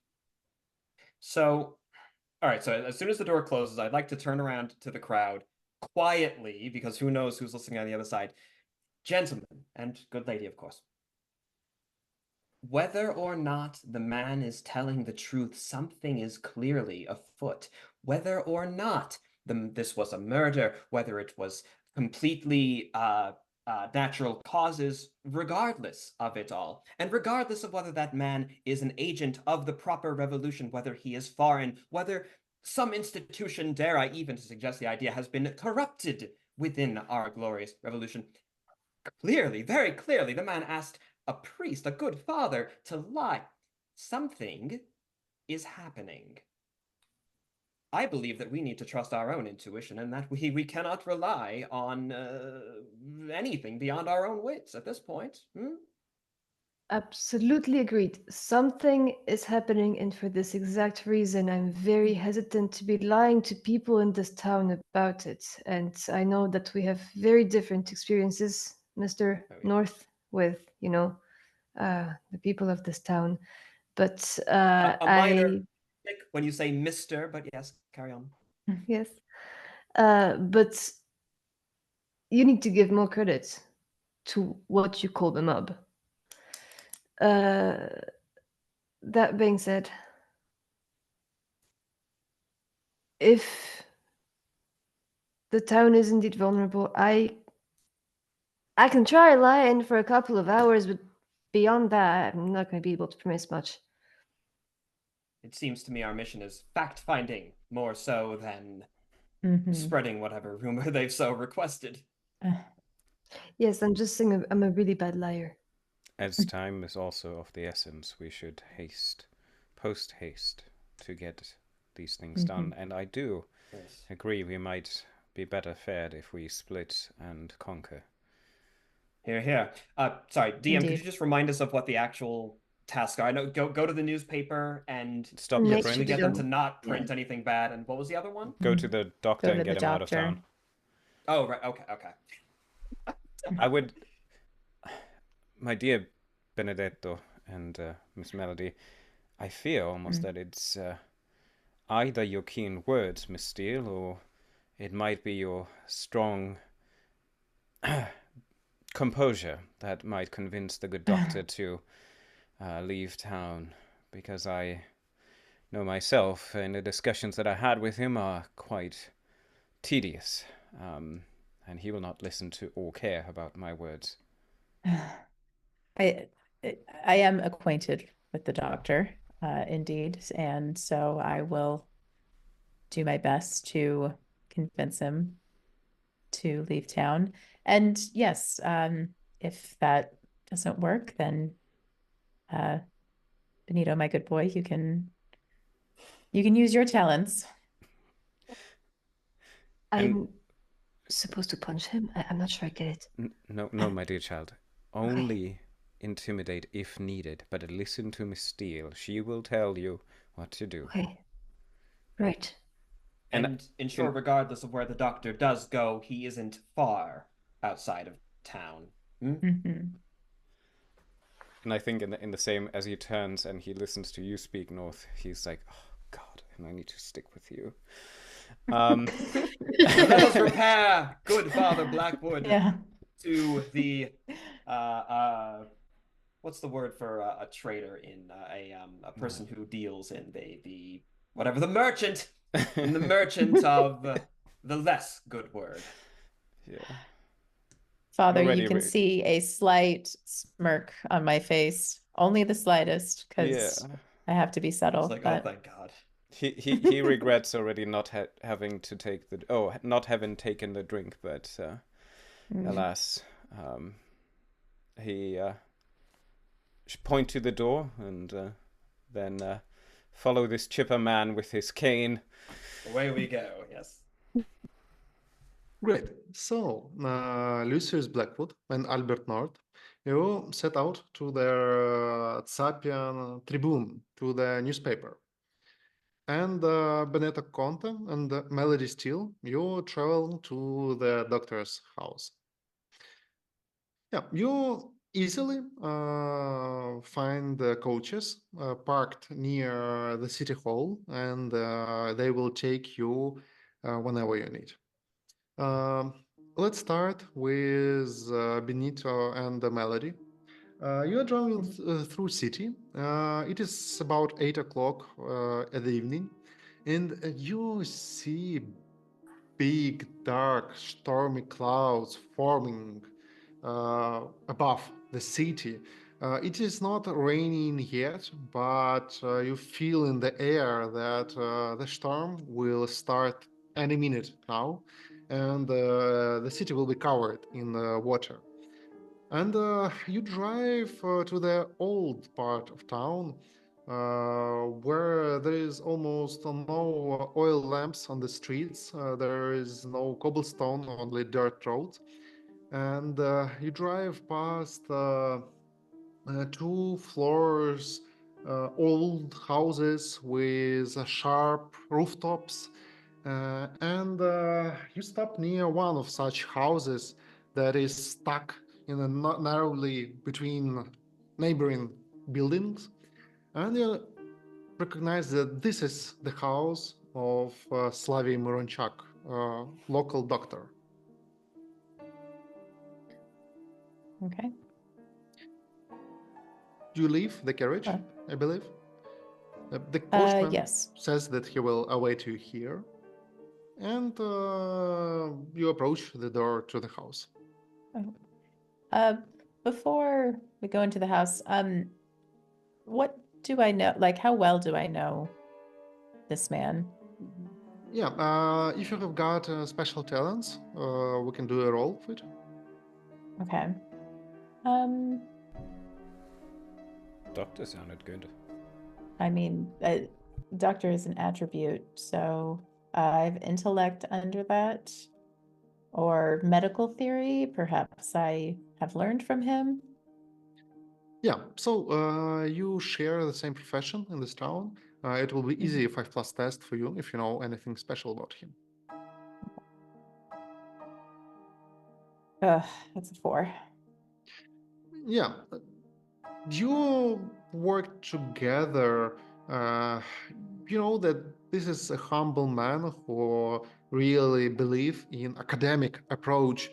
So, all right. So as soon as the door closes, I'd like to turn around to the crowd quietly, because who knows who's listening on the other side. Gentlemen, and good lady, of course. Whether or not the man is telling the truth, something is clearly afoot. Whether or not this was a murder, whether it was completely natural causes, regardless of it all, and regardless of whether that man is an agent of the proper revolution, whether he is foreign, whether some institution, dare I even to suggest the idea, has been corrupted within our glorious revolution. Clearly, very clearly, the man asked a priest, a good father, to lie. Something is happening. I believe that we need to trust our own intuition, and that we cannot rely on anything beyond our own wits at this point. Absolutely agreed. Something is happening, and for this exact reason, I'm very hesitant to be lying to people in this town about it. And I know that we have very different experiences, Mr. North, with, the people of this town. But A minor when you say Mr., but yes, carry on. Yes. But you need to give more credit to what you call the mob. That being said, if the town is indeed vulnerable, I can try lying for a couple of hours, but beyond that, I'm not going to be able to promise much. It seems to me our mission is fact-finding more so than spreading whatever rumor they've so requested. Yes, I'm just saying I'm a really bad liar. As time is also of the essence, we should post haste to get these things done. And I do agree, we might be better fared if we split and conquer. Here, here. Sorry, DM, could Indeed. you just remind us of what the actual tasks are? I know, go to the newspaper and Stop the Make print. sure get them to don't- not print anything bad. And what was the other one? Go to the doctor Go to and get the him out of doctor. town. Oh, right. Okay, okay. I would, my dear Benedetto and Miss Melody, I fear almost that it's either your keen words, Miss Steele, or it might be your strong composure that might convince the good doctor to leave town, because I know myself, in the discussions that I had with him, are quite tedious, and he will not listen to or care about my words. I am acquainted with the doctor, indeed, and so I will do my best to convince him to leave town. And yes, if that doesn't work, then Benito, my good boy, you can use your talents. I'm supposed to punch him? I'm not sure I get it. No, my dear child. Only intimidate if needed, but listen to Miss Steele. She will tell you what to do. Okay. Right. And ensure, regardless of where the doctor does go, he isn't far outside of town. Mm-hmm. And I think in the same, as he turns and he listens to you speak North, he's like, oh God, and I need to stick with you. Let us repair, good Father Blackwood, Yeah. to the what's the word for a trader in a person who deals in the whatever, the merchant, in the merchant of the less good word. Yeah. Father, Already you can see a slight smirk on my face, only the slightest, because I have to be subtle. It's like, but... oh, thank God. He regrets already not having to take not having taken the drink, but alas, he should point to the door and then follow this chipper man with his cane. Away we go. Yes. Great. So, Lucius Blackwood and Albert North, you set out to their Tsaplyn Tribune, to the newspaper. And Benetto Conte and Melody Steele, you travel to the doctor's house. Yeah, you easily find the coaches parked near the city hall, and they will take you whenever you need. Let's start with Benito and the Melody. You are driving through city. It is about 8 o'clock at the evening, and you see big, dark, stormy clouds forming above the city. It is not raining yet, but you feel in the air that the storm will start any minute now, and the city will be covered in water. And you drive to the old part of town, where there is almost no oil lamps on the streets. There is no cobblestone, only dirt roads. And you drive past 2 floors, old houses with sharp rooftops. And you stop near one of such houses that is stuck in a narrowly between neighboring buildings, and you recognize that this is the house of Slavy Mironchak, local doctor. Okay. Do you leave the carriage, I believe? The postman yes. says that he will await you here, and you approach the door to the house. Before we go into the house, what do I know? Like, how well do I know this man? Yeah, if you have got special talents, we can do a roll for it. Okay. Doctor sounded good. I mean, doctor is an attribute, so I have intellect under that. or medical theory. Perhaps I have learned from him. Yeah, so you share the same profession in this town. It will be easy 5+ test for you if you know anything special about him. That's a 4. Yeah, you work together. You know that this is a humble man who really believe in academic approach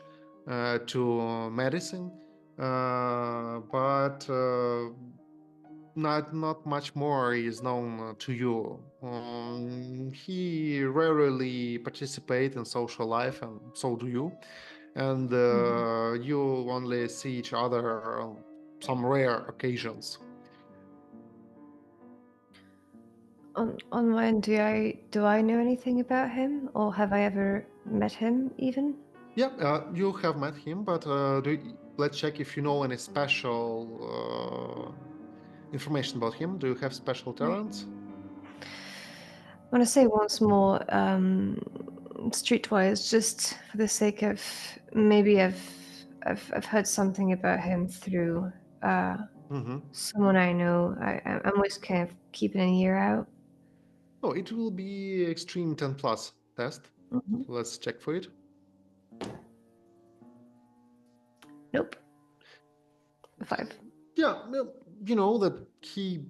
to medicine, but not much more is known to you. He rarely participate in social life, and so do you. And you only see each other on some rare occasions. On my end, do I know anything about him, or have I ever met him even? Yeah, you have met him, but let's check if you know any special information about him. Do you have special talents? I want to say once more, streetwise, just for the sake of maybe I've heard something about him through someone I know. I'm always kind of keeping an ear out. Oh, it will be extreme 10+ test. Let's check for it. Nope. 5. Yeah, well, you know that he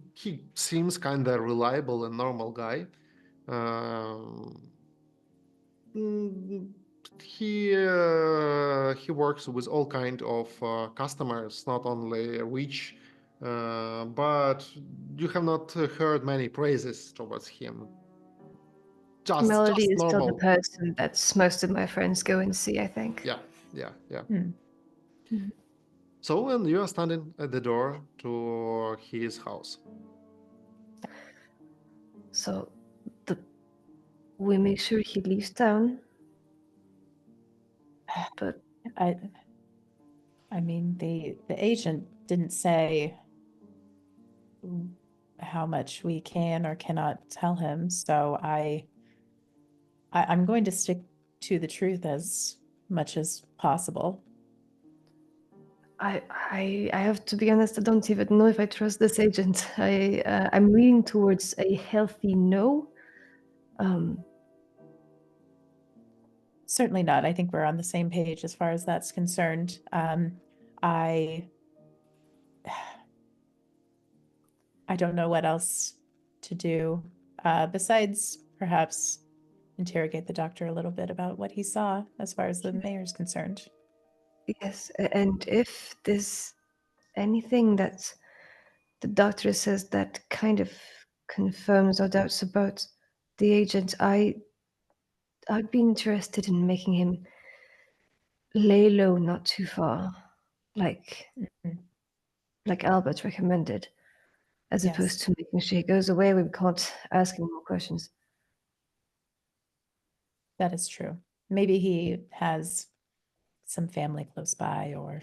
seems kind of reliable and normal guy. Mm, he works with all kind of customers, not only rich, but you have not heard many praises towards him. Melody Just is still the normal. person that's most of my friends go and see, I think. Yeah. Mhm. So, and you are standing at the door to his house. So we make sure he leaves town. But I mean, the agent didn't say how much we can or cannot tell him, so I'm going to stick to the truth as much as possible. I have to be honest, I don't even know if I trust this agent. I'm leaning towards a healthy no. Certainly not. I think we're on the same page as far as that's concerned. I don't know what else to do besides perhaps interrogate the doctor a little bit about what he saw as far as the mayor's concerned. Yes, and if there's anything that the doctor says that kind of confirms our doubts about the agent, I'd be interested in making him lay low not too far, like Albert recommended, as Yes. opposed to making sure he goes away. We can't ask him more questions. That is true. Maybe he has some family close by or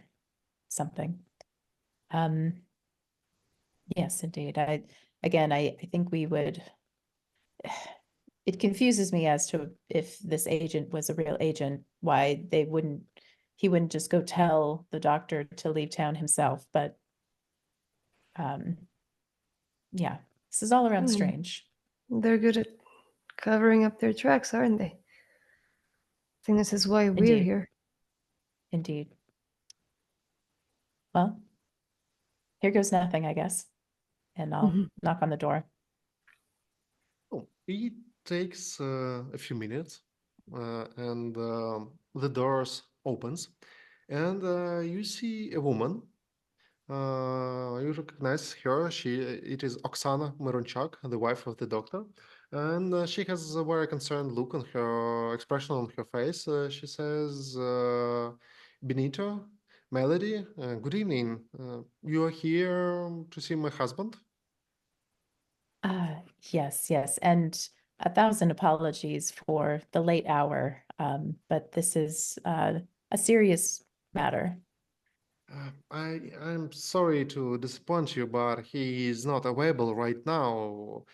something. Yes, indeed. I think we would. It confuses me as to if this agent was a real agent, why he wouldn't just go tell the doctor to leave town himself. But yeah, this is all around strange. They're good at covering up their tracks, aren't they? I think this is why we're here. Indeed. Well, here goes nothing, I guess. And I'll knock on the door. Oh, it takes a few minutes, and the doors opens, and you see a woman. You recognize her. It is Oksana Mironchak, the wife of the doctor, and she has a very concerned look on her expression on her face. She says, "Benito, Melody, good evening. You are here to see my husband?" Yes. And 1,000 apologies for the late hour. But this is a serious matter. I'm sorry to disappoint you, but he is not available right now.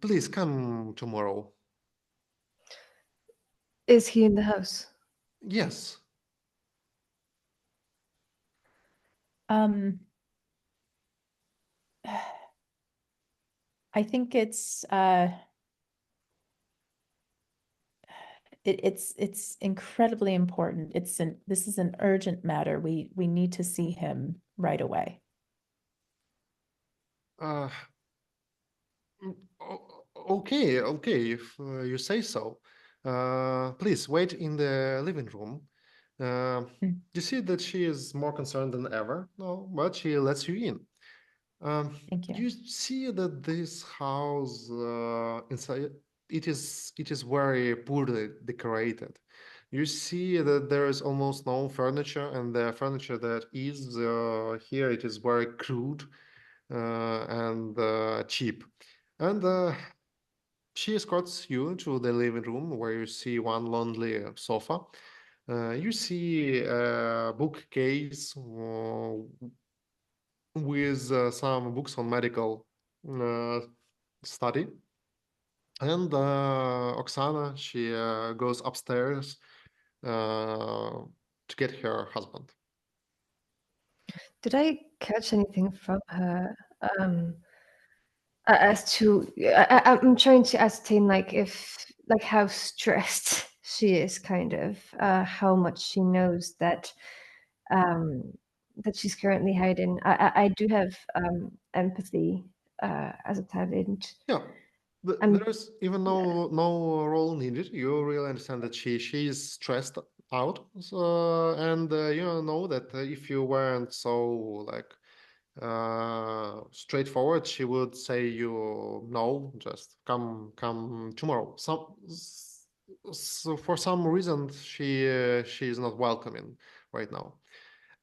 Please come tomorrow. Is he in the house? Yes. I think it's incredibly important. This is an urgent matter. We need to see him right away. Uh, okay, if you say so. Please wait in the living room. You see that she is more concerned than ever, no, but she lets you in. Thank you. You see that this house inside it is very poorly decorated. You see that there is almost no furniture, and the furniture that is here it is very crude and cheap. And she escorts you to the living room where you see one lonely sofa. You see a bookcase with some books on medical study. And Oksana, she goes upstairs to get her husband. Did I catch anything from her? As to, I'm trying to ascertain, like, like how stressed she is, kind of, how much she knows that she's currently hiding. I do have empathy as a talent. Yeah, I'm there's even no role needed. You really understand that she is stressed out, so, and you know that if you weren't so like straightforward, she would say you no, just come tomorrow. So for some reason she is not welcoming right now.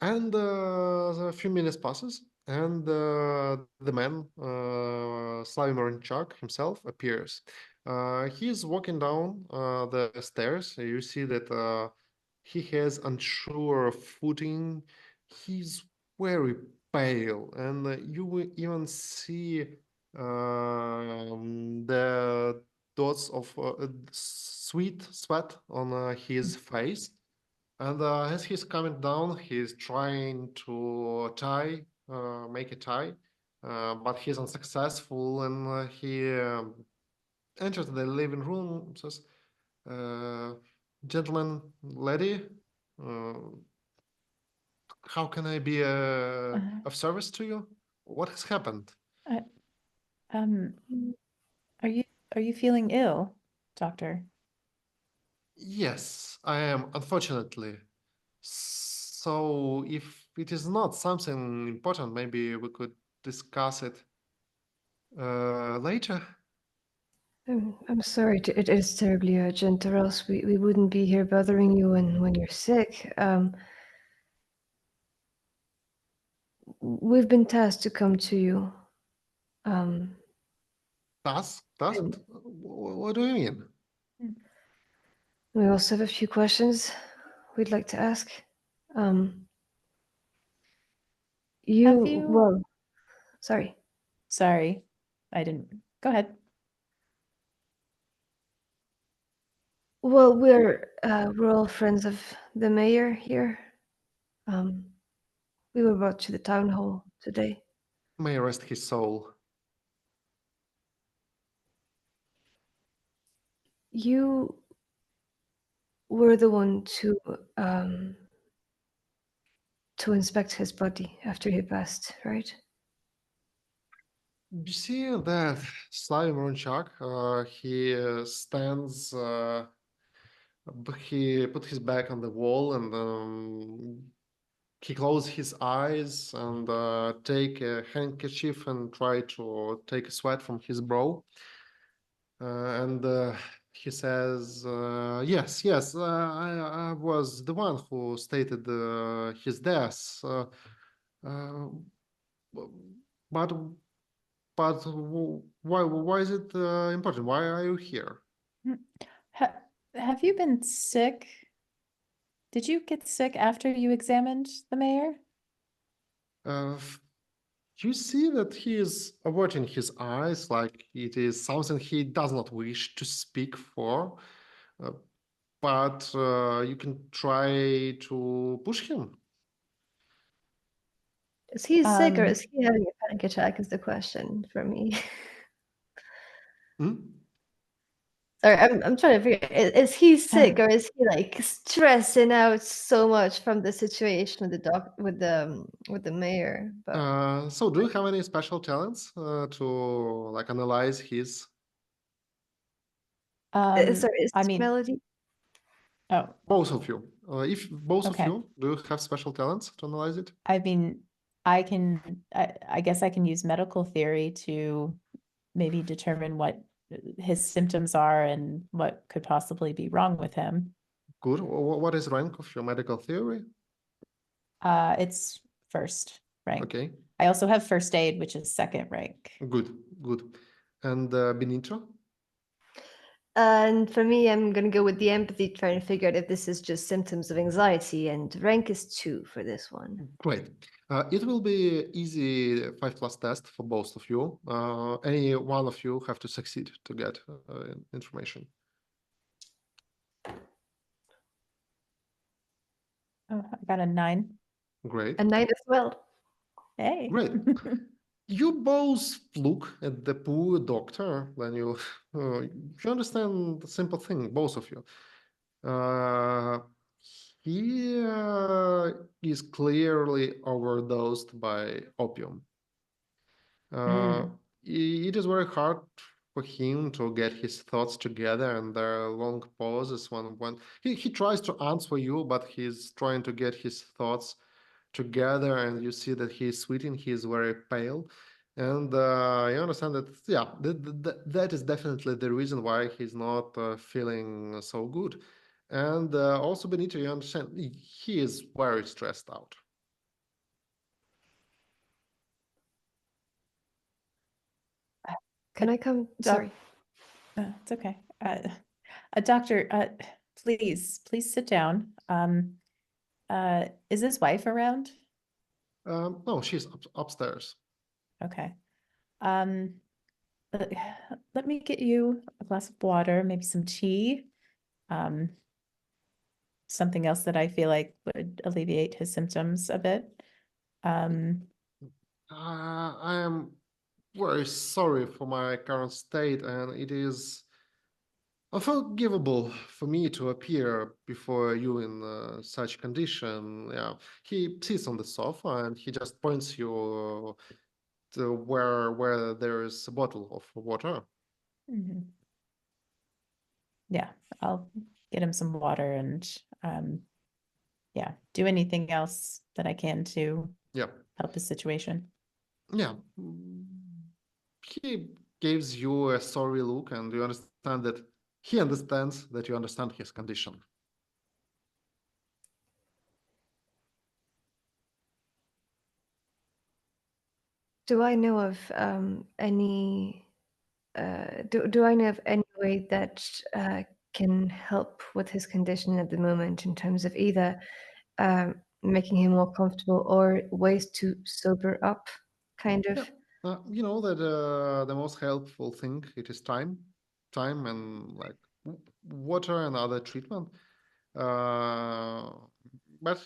And a few minutes passes, and the man, Slavomir himself, appears. He's walking down the stairs. You see that he has unsure footing. He's very pale, and you will even see the dots of sweet sweat on his face. And as he's coming down, he's trying to make a tie, but he's unsuccessful. And he enters the living room, says, "Gentlemen, lady, uh, how can I be of service to you? What has happened?" Um, are you feeling ill, doctor? Yes, I am, unfortunately. So if it is not something important, maybe we could discuss it later. I'm sorry. It is terribly urgent, or else we wouldn't be here bothering you when you're sick. We've been tasked to come to you. Task? And What do you mean? we also have a few questions we'd like to ask. Well, sorry. Sorry, I didn't. Go ahead. Well, we're all friends of the mayor here. We were brought to the town hall today. May rest his soul. You were the one to inspect his body after he passed, right? You see that Slavomir he stands, he put his back on the wall, and he closed his eyes and take a handkerchief and try to take a sweat from his brow. And he says, yes, I was the one who stated his death. Uh, but why is it important? Why are you here? Have you been sick? Did you get sick after you examined the mayor? You see that he is averting his eyes like it is something he does not wish to speak for. but you can try to push him. Is he sick or Um, is he having a panic attack? Is the question for me. Hmm? Sorry, I'm trying to figure. Is he sick Uh. or is he like stressing out so much from the situation with the mayor? But So do you have any special talents to like analyze his? sorry, is I this mean, Melody? oh, Both of you. If both of okay. you, do you have special talents to analyze it? I mean, I guess I can use medical theory to maybe determine what his symptoms are and what could possibly be wrong with him. Good. What is rank of your medical theory? It's first rank. Okay, I also have first aid, which is second rank. good, good. And Benito? And for me, I'm gonna go with the empathy, trying to figure out if this is just symptoms of anxiety, and rank is 2 for this one. Great. It will be easy 5+ test for both of you. Any one of you have to succeed to get information. Oh, I got a 9. Great. A 9 as well. Hey. Great. You both look at the poor doctor when you you understand the simple thing, both of you. He is clearly overdosed by opium. It is very hard for him to get his thoughts together, and there are long pauses when he tries to answer you, but he's trying to get his thoughts together, and you see that he's sweating, he's very pale. And you understand that, yeah, that is definitely the reason why he's not feeling so good. And also, Benito, you understand, he is very stressed out. Can I come? Sorry. It's okay. Doctor, please sit down. Is his wife around? No, she's upstairs. Okay. Let me get you a glass of water, maybe some tea. Something else that I feel like would alleviate his symptoms a bit. I am very sorry for my current state, and it is unforgivable for me to appear before you in such condition. Yeah, he sits on the sofa and he just points you to where there is a bottle of water. Yeah, I'll get him some water and yeah, do anything else that I can to Yeah, help his situation. yeah. He gives you a sorry look, and you understand that he understands that you understand his condition. Do I know of any? Do I know of any way that can help with his condition at the moment in terms of either making him more comfortable or ways to sober up, kind of? Yeah. You know that the most helpful thing, it is time and like water and other treatment. But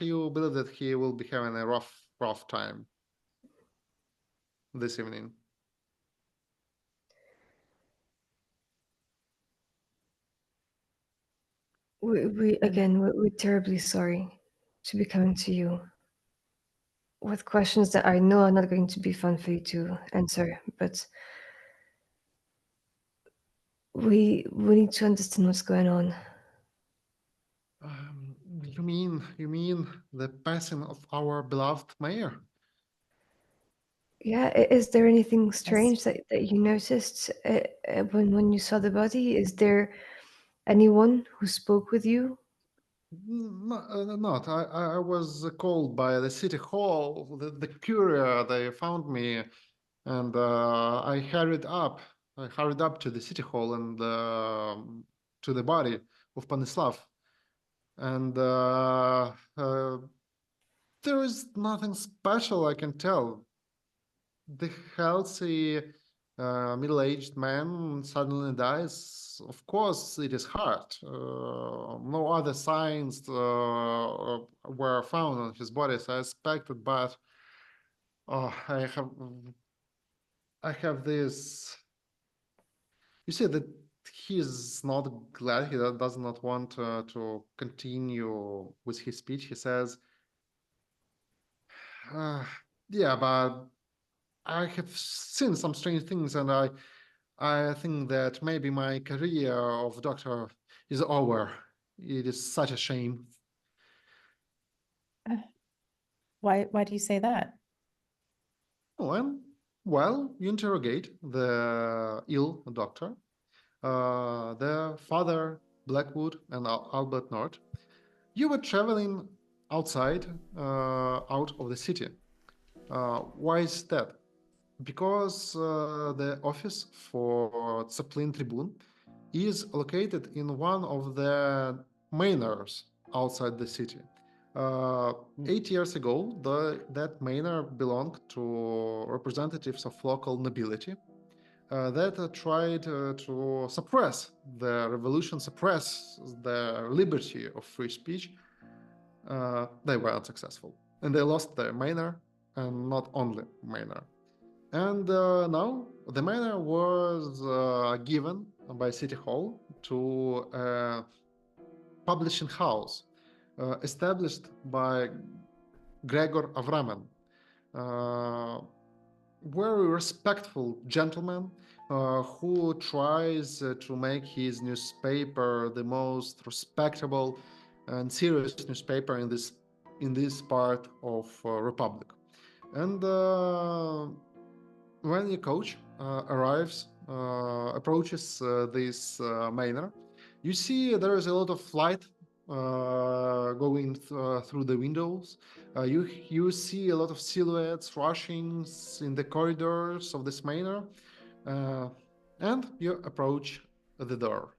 you believe that he will be having a rough time this evening. We're terribly sorry to be coming to you with questions that I know are not going to be fun for you to answer, but we need to understand what's going on. You mean the passing of our beloved mayor? Yeah, is there anything strange that you noticed when you saw the body? Is there anyone who spoke with you? Not. I was called by the city hall. The courier, they found me, and I hurried up. I hurried up to the city hall and to the body of Panyslav. And there is nothing special I can tell. The healthy middle-aged man suddenly dies, of course it is hard. No other signs were found on his body as I expected, but I have this. You see that he is not glad. He does not want to continue with his speech. He says, "Yeah, but I have seen some strange things, and I think that maybe my career of doctor is over. It is such a shame." Why do you say that? Well, you interrogate the ill doctor, their father, Blackwood and Albert North. You were traveling outside, out of the city. Why is that? Because the office for Tsaplyny Tribune is located in one of the manors outside the city. 8 years ago, that manor belonged to representatives of local nobility that tried to suppress the revolution, suppress the liberty of free speech. They were unsuccessful, and they lost their manor, and not only manor. And now the manor was given by City Hall to a publishing house established by Gregor Avramen, very respectful gentleman who tries to make his newspaper the most respectable and serious newspaper in this part of Republic. And when your coach approaches this manor, you see there is a lot of light going through the windows. You see a lot of silhouettes rushing in the corridors of this manor, and you approach the door.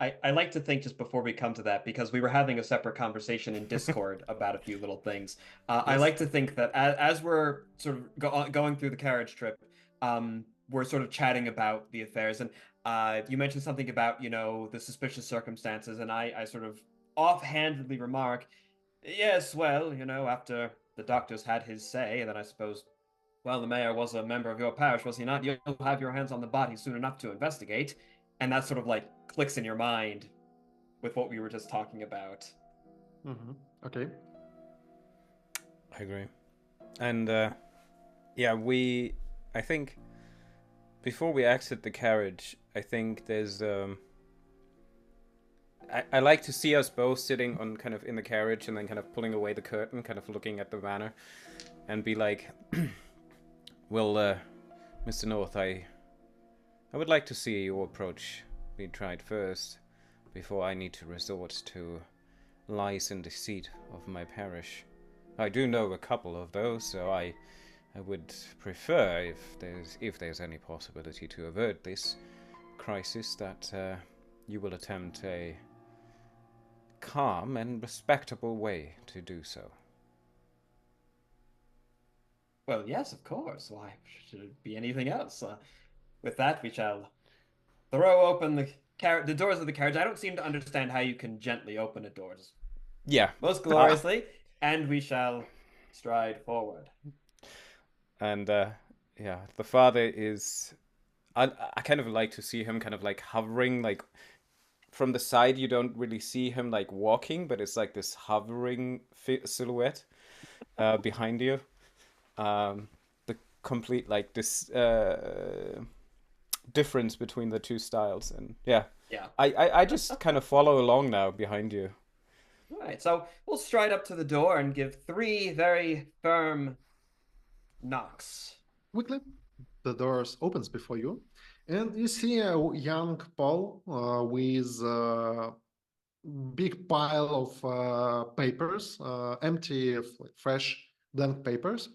I like to think, just before we come to that, because we were having a separate conversation in Discord about a few little things. Yes. I like to think that as we're sort of going through the carriage trip, we're sort of chatting about the affairs. And you mentioned something about, the suspicious circumstances. And I sort of offhandedly remark, yes, well, after the doctor's had his say, and then I suppose, well, the mayor was a member of your parish, was he not? You'll have your hands on the body soon enough to investigate. And that sort of like clicks in your mind with what we were just talking about. Mm-hmm. Okay. I agree. And I think before we exit the carriage, I think there's I like to see us both sitting on kind of in the carriage and then kind of pulling away the curtain, kind of looking at the manor, and be like, well, Mr. North, I would like to see your approach be tried first, before I need to resort to lies and deceit of my parish. I do know a couple of those, so I would prefer, if there's any possibility to avert this crisis, that you will attempt a calm and respectable way to do so. Well, yes, of course. Why should it be anything else? With that, we shall throw open the doors of the carriage. I don't seem to understand how you can gently open a door. Yeah. Most gloriously, and we shall stride forward. And the father is... I kind of like to see him kind of like hovering, like from the side you don't really see him like walking, but it's like this hovering silhouette behind you. The complete like this difference between the two styles, and I just kind of follow along now behind you. All right, so we'll stride up to the door and give 3 very firm knocks. Quickly, the door opens before you, and you see a young Paul with a big pile of papers, empty, fresh, blank papers.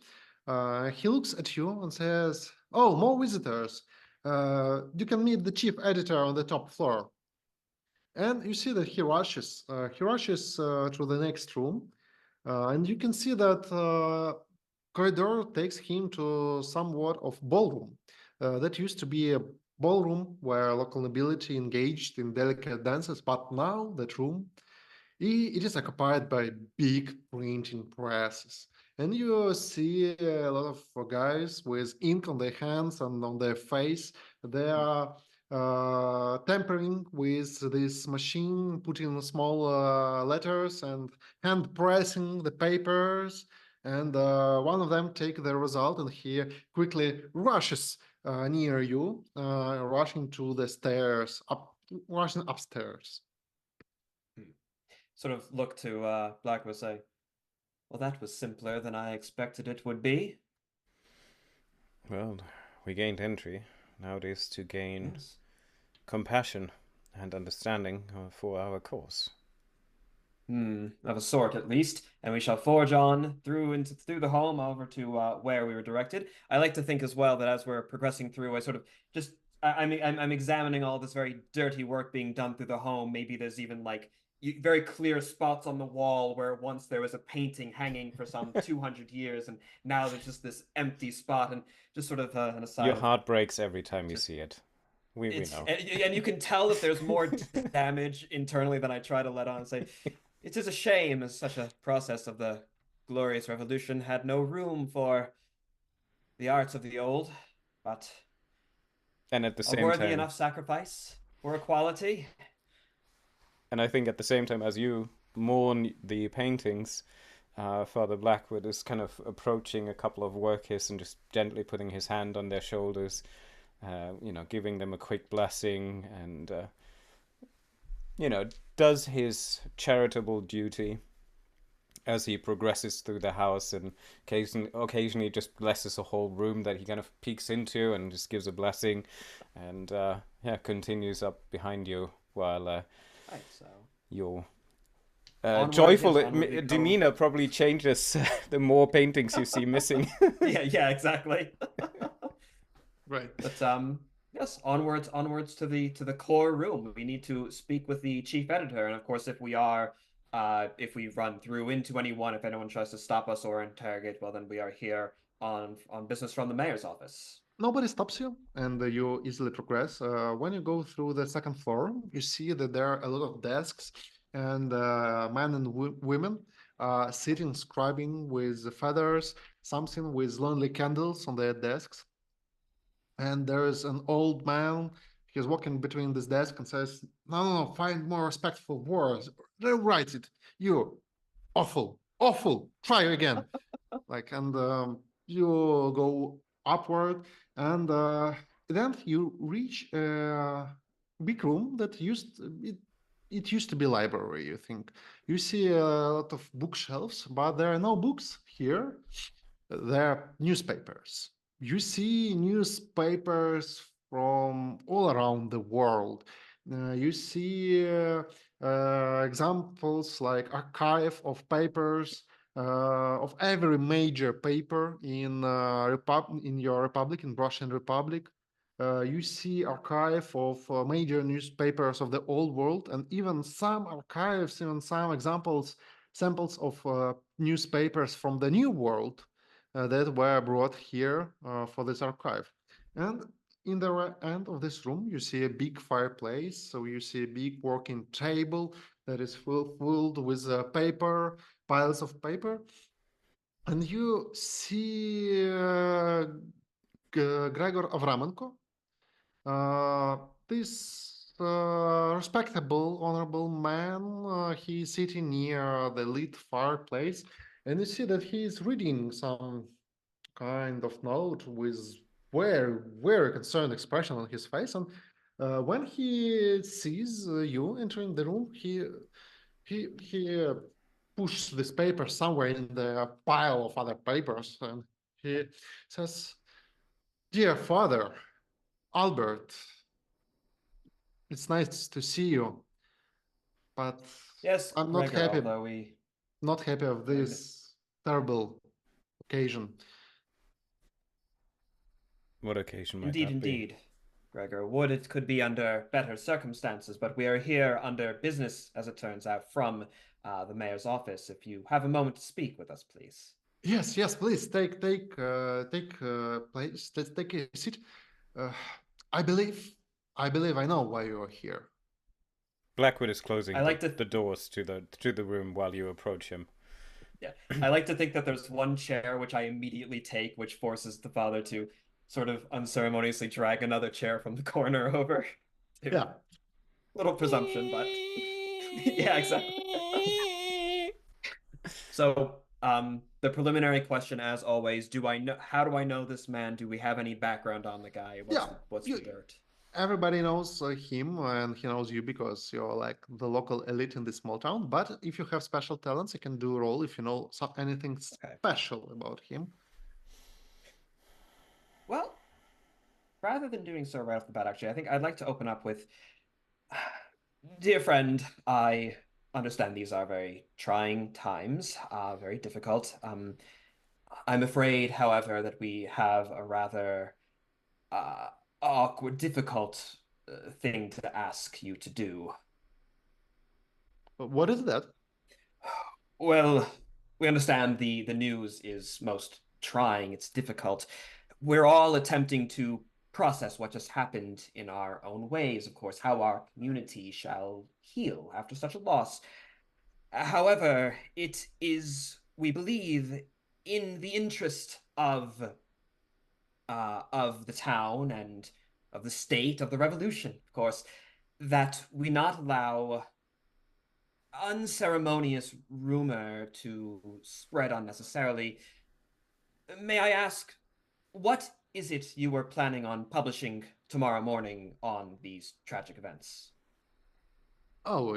He looks at you and says, "Oh, more visitors. You can meet the chief editor on the top floor." And you see that he rushes to the next room, and you can see that corridor takes him to somewhat of ballroom. That used to be a ballroom where local nobility engaged in delicate dances, but now that room it is occupied by big printing presses. And you see a lot of guys with ink on their hands and on their face. They are tampering with this machine, putting small letters and hand pressing the papers. And one of them take the result, and he quickly rushes near you, rushing to the stairs, rushing upstairs. Sort of look to Blackwood, say, well, that was simpler than I expected it would be. Well, we gained entry. Now it is to gain Yes. compassion and understanding for our cause. Of a sort, at least. And we shall forge on through the home over to where we were directed. I like to think as well that as we're progressing through, I sort of just I'm examining all this very dirty work being done through the home. Maybe there's even like very clear spots on the wall where once there was a painting hanging for some 200 years, and now there's just this empty spot, and just sort of an aside. Your heart breaks every time you see it. We know. And you can tell that there's more damage internally than I try to let on. Say, it is a shame as such a process of the glorious revolution had no room for the arts of the old, but and at the same a worthy time, enough sacrifice for equality. And I think at the same time as you mourn the paintings, Father Blackwood is kind of approaching a couple of workers and just gently putting his hand on their shoulders, giving them a quick blessing, and does his charitable duty as he progresses through the house, and occasionally just blesses a whole room that he kind of peeks into and just gives a blessing, and continues up behind you while Right, so your joyful demeanor probably changes the more paintings you see missing. yeah, exactly. Right. But yes, onwards to the core room. We need to speak with the chief editor, and of course, if we run through into anyone, if anyone tries to stop us or interrogate, well, then we are here on business from the mayor's office. Nobody stops you, and you easily progress. When you go through the second floor, you see that there are a lot of desks, and men and women sitting, scribing with feathers, something with lonely candles on their desks. And there is an old man. He's walking between this desk and says, "No, find more respectful words. Rewrite it. You, awful, awful. Try again." And you go upward, and then you reach a big room that it used to be library. You think you see a lot of bookshelves, but there are no books here. There are newspapers. You see newspapers from all around the world. You see examples like archive of papers of every major paper in your republic, in Russian Republic. You see archive of major newspapers of the old world, and even some archives, even some samples of newspapers from the new world that were brought here for this archive. And in the end of this room, you see a big fireplace. So you see a big working table that is filled with piles of paper. And you see Gregor Avramenko, this respectable, honorable man. He's sitting near the lit fireplace, and you see that he is reading some kind of note with very concerned expression on his face. And when he sees you entering the room, he pushes this paper somewhere in the pile of other papers, and he says, "Dear Father Albert, it's nice to see you, but Yes, I'm not Gregor, happy. although we Not happy of this terrible occasion." What occasion might that be? Indeed, Gregor. Would it could be under better circumstances, but we are here under business, as it turns out, from the mayor's office. If you have a moment to speak with us, please. Yes, yes, please take place. Let's take a seat. Uh, I believe I know why you are here. Blackwood is closing I like to the doors to the room while you approach him. Yeah, I like to think that there's one chair which I immediately take, which forces the father to sort of unceremoniously drag another chair from the corner over. Yeah. Little presumption, but yeah, exactly. So, the preliminary question, as always, do I know? How do I know this man? Do we have any background on the guy? Yeah, What's the dirt? everybody knows him and he knows you because you're like the local elite in this small town. But if you have special talents, you can do a roll if you know anything Okay. special about him. Well, rather than doing so right off the bat, actually, I think I'd like to open up with, dear friend, I understand these are very trying times, very difficult. I'm afraid, however, that we have a rather uh, awkward, difficult thing to ask you to do. What is that? Well, we understand the news is most trying, it's difficult. We're all attempting to process what just happened in our own ways, of course, how our community shall heal after such a loss. However, it is, we believe, in the interest of the town and of the state, of the revolution, of course, that we not allow unceremonious rumor to spread unnecessarily. May I ask, what is it you were planning on publishing tomorrow morning on these tragic events? Oh,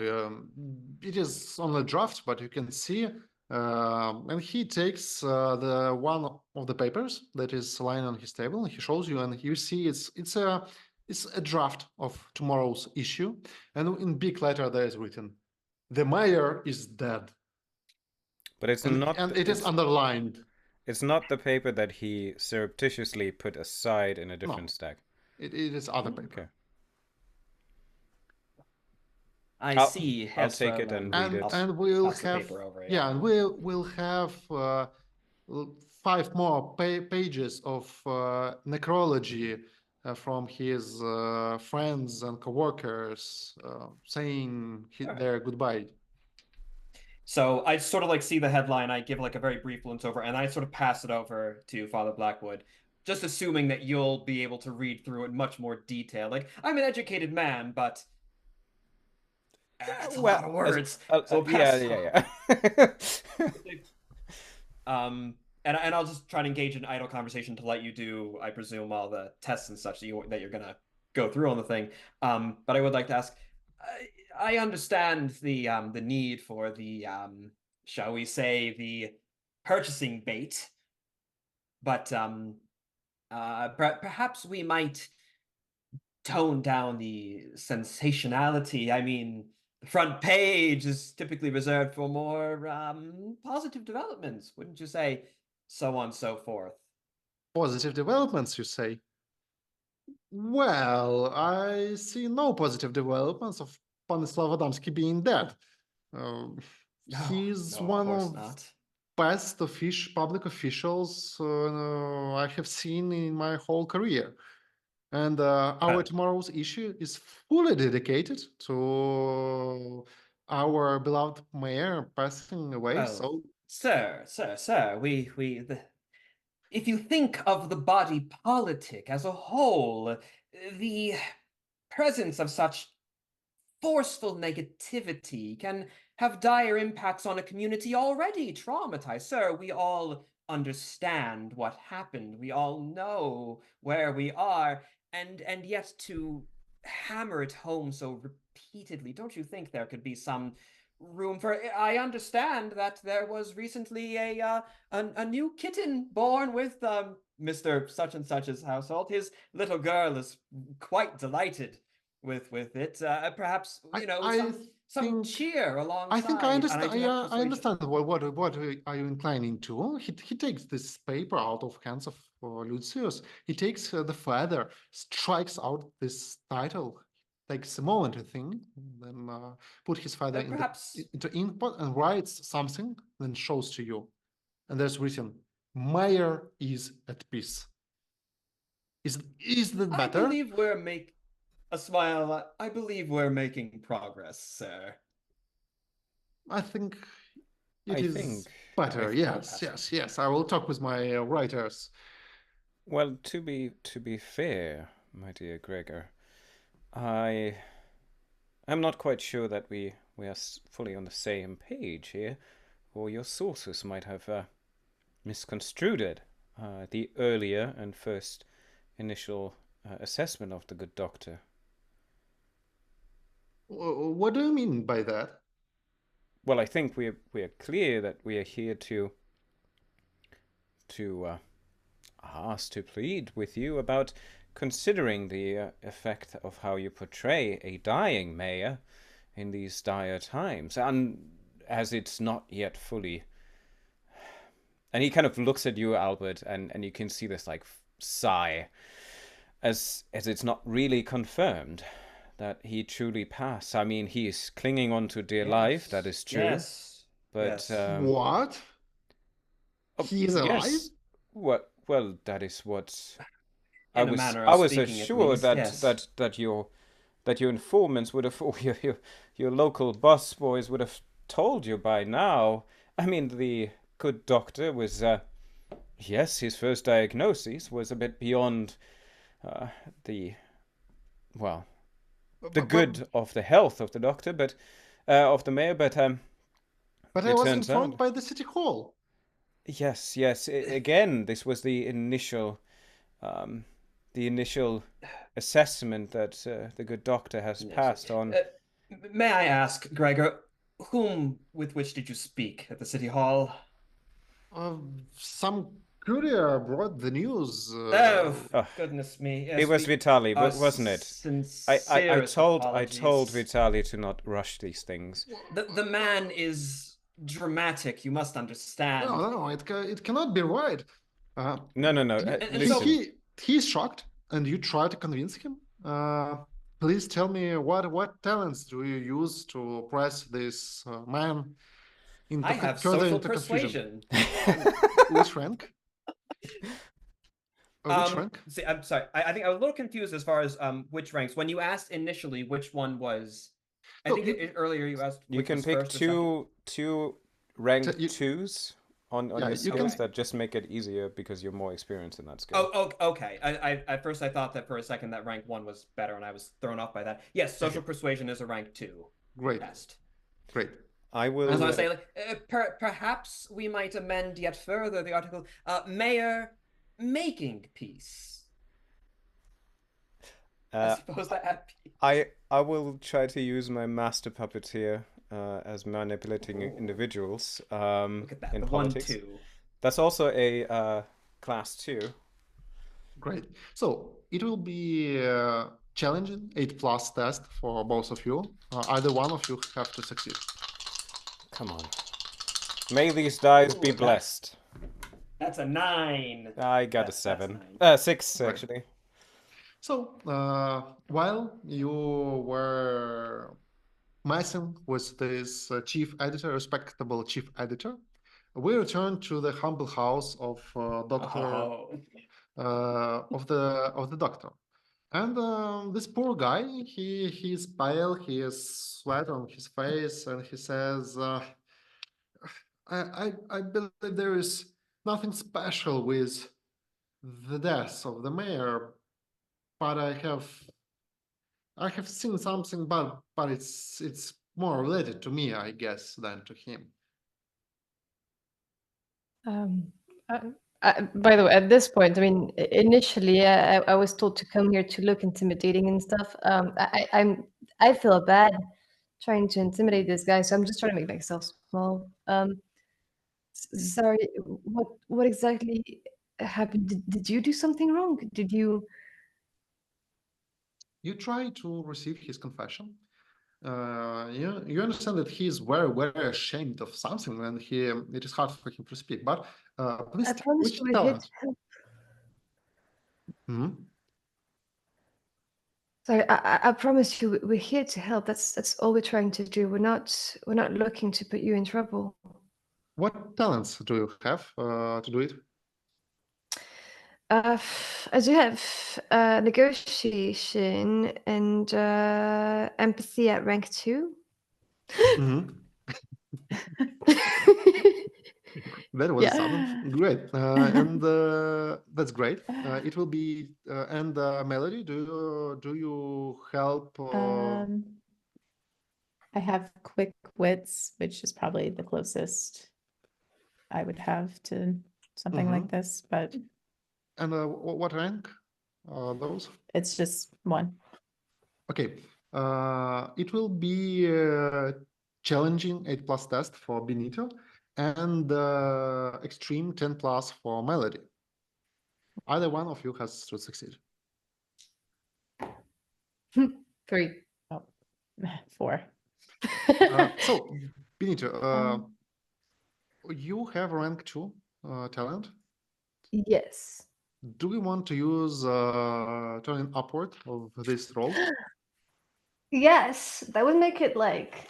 it is on a draft, but you can see. And he takes the one of the papers that is lying on his table. And he shows you, and you see it's a draft of tomorrow's issue, and in big letter there is written, "The mayor is dead," But it's and not. it is underlined. It's not the paper that he surreptitiously put aside in a No, different stack. it is other paper. Okay. I I'll- see. I'll Yes, take it and read it. And we'll pass the have paper over, yeah, and we'll have 5 more pages of necrology from his friends and coworkers saying All right. their goodbye. So I sort of like see the headline, I give like a very brief once over, and I sort of pass it over to Father Blackwood, just assuming that you'll be able to read through it in much more detail. Like, I'm an educated man, but it's a lot of words. So yeah. And I'll just try to engage in idle conversation to let you do, I presume, all the tests and such that you're gonna go through on the thing. But I would like to ask, I understand the need for the shall we say, the purchasing bait, but perhaps we might tone down the sensationality. I mean, the front page is typically reserved for more positive developments, wouldn't you say? So on and so forth. Positive developments, you say? Well, I see no positive developments of Panyslav Adamski being dead. No, He's no, of one course of not. best public officials I have seen in my whole career. And our tomorrow's issue is fully dedicated to our beloved mayor passing away. Well, So, sir, if you think of the body politic as a whole, the presence of such forceful negativity can have dire impacts on a community already traumatized. Sir, we all understand what happened. We all know where we are. And yet to hammer it home so repeatedly, don't you think there could be some room for... I understand that there was recently a new kitten born with Mr. Such and Such's household. His little girl is quite delighted with it. Perhaps some cheer alongside. I think I understand. And Yeah, I understand. What are you inclining to? He takes this paper out of hands of Lucius. He takes the feather, strikes out this title, takes a moment to think, then put his feather perhaps into ink pot and writes something, then shows to you. and there's written, "Mayor is at peace." Is that I better? believe we're making a smile. I believe we're making progress, sir. I think I it is think better. I- Yes. I will talk with my writers. Well, to be fair, my dear Gregor, I am not quite sure that we are fully on the same page here, or your sources might have misconstrued it. The earlier and first initial assessment of the good doctor. What do you mean by that? Well, I think we are clear that we are here to ask to plead with you about considering the effect of how you portray a dying mayor in these dire times, and as it's not yet fully. And he kind of looks at you, Albert, and you can see this like sigh, as it's not really confirmed that he truly passed. I mean, he's clinging on to dear life. That is true. Yes. But Yes. What? He is alive? yes. What? Well, that is what In a manner of was speaking, at assured least, that yes. that your informants would have, or your local bus boys would have told you by now. I mean, the good doctor was, yes, his first diagnosis was a bit beyond the, well, the good of the health of the doctor, but of the mayor, but But I it was turns informed out, by the city hall. yes, again, this was the initial assessment that the good doctor has Yes. passed on. May I ask, Gregor, with which did you speak at the city hall? Some courier brought the news. Oh, goodness me! Yes, It was Vitali, wasn't it? I Sincerest told apologies. Vitali to not rush these things. The man is dramatic. You must understand. No, it cannot be right. No. And Listen, He's shocked, and you try to convince him. Please tell me what talents do you use to press this man into I have further social into confusion? persuasion. Which rank? Which rank? See, I'm sorry. I think I was a little confused as far as which ranks. When you asked initially which one was, I No, think earlier you asked. you which can was pick first or second. two rank You- twos on Yeah, your you skills can- that just make it easier because you're more experienced in that skill. Oh, okay. I at first I thought that for a second that rank 1 was better, and I was thrown off by that. Yes, social persuasion is a rank 2 Great. test. Great. I will. I was going to say, like, perhaps we might amend yet further the article. Mayor making peace. I suppose that. I will try to use my master puppeteer as manipulating individuals Look at that. in The politics. 1-2. That's also a class 2. Great. So it will be a challenging 8+ test for both of you. Either one of you have to succeed. Come on. May these dice be Ooh, blessed. That's a 9. I got a That's 7. 9. 6 Right. actually. So while you were messing with this chief editor, respectable chief editor, we return to the humble house of doctor of the doctor. And this poor guy, he's pale, he has sweat on his face, and he says, I believe there is nothing special with the death of the mayor, but I have seen something, but it's more related to me, I guess, than to him. By the way, at this point, I mean, initially, I was told to come here to look intimidating and stuff. I feel bad trying to intimidate this guy, so I'm just trying to make myself small. Sorry, what exactly happened? Did you do something wrong? Did you? You try to receive his confession. You understand that he is very, very ashamed of something, and it is hard for him to speak. But please, I promise you, we're tell here us. to help. Hmm? Sorry, I promise you, we're here to help. That's all we're trying to do. We're not looking to put you in trouble. What talents do you have to do it? I do have negotiation and empathy at rank 2. Mhm. That was sudden. Yeah. Great. And that's great. It will be and Melody, do you help? I have quick wits, which is probably the closest I would have to something like this, but And what rank are those? it's just one. Okay. It will be challenging 8+ test for Benito and extreme 10+ for Melody. Either one of you has to succeed. 3. Oh, 4. So, Benito, you have rank 2 talent. Yes. Do we want to use turning upward of this roll? Yes, that would make it like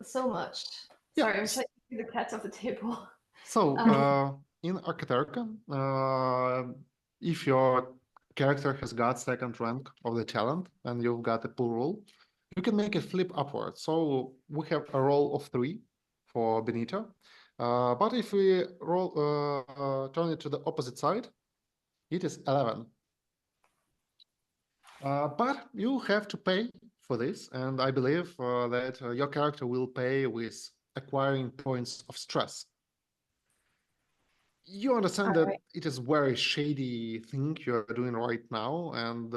so much. Yeah. Sorry, I'm trying to see the cats off the table. So, in Archeterica, if your character has got second rank of the talent and you've got a pull roll, you can make a flip upward. So we have a roll of 3 for Benito. But if we roll, turn it to the opposite side, it is 11. But you have to pay for this, and I believe that your character will pay with acquiring points of stress. You understand that it is very shady thing you're doing right now, and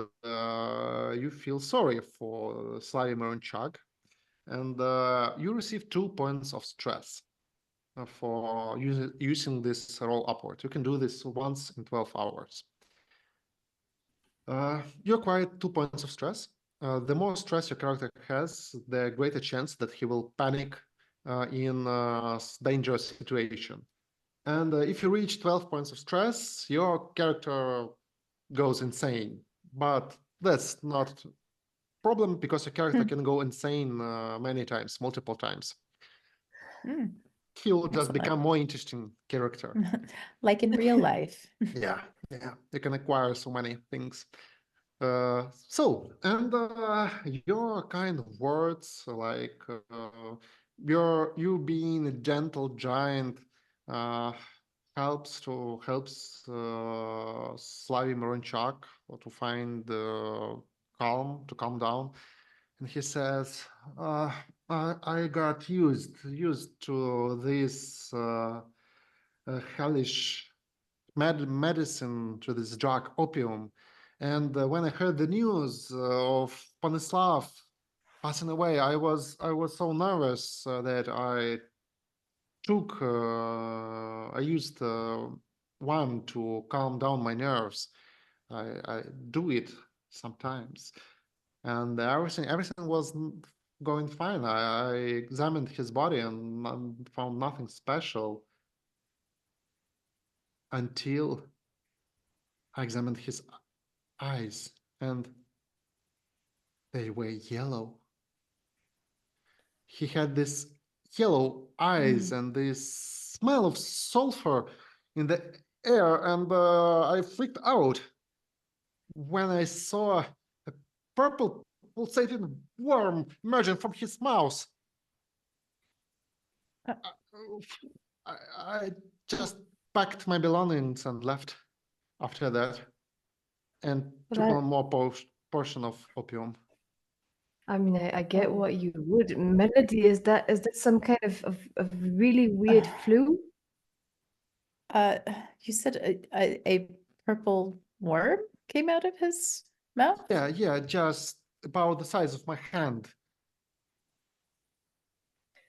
you feel sorry for Slavy Maronchak, and you receive 2 points of stress for using this roll upward. You can do this once in 12 hours. You acquire 2 points of stress. The more stress your character has, the greater chance that he will panic in a dangerous situation. And if you reach 12 points of stress, your character goes insane. But that's not a problem because your character can go insane many times, multiple times. He will just become more interesting character. Like in real life. Yeah. You can acquire so many things. And your kind of words like you being a gentle giant helps Slavy Maronchak to find to calm down, and he says, I got used to this hellish medicine, to this drug opium. And when I heard the news of Panyslav passing away, I was so nervous that I used one to calm down my nerves. I do it sometimes, and everything was going fine. I examined his body and found nothing special until I examined his eyes, and they were yellow. He had this yellow eyes and this smell of sulfur in the air, and I freaked out when I saw a purple pulsating worm emerging from his mouth. I just packed my belongings and left after that, and took one more portion of opium. I mean, I get what you would. Melody, is that some kind of really weird flu? You said a purple worm came out of his mouth? Yeah, just about the size of my hand.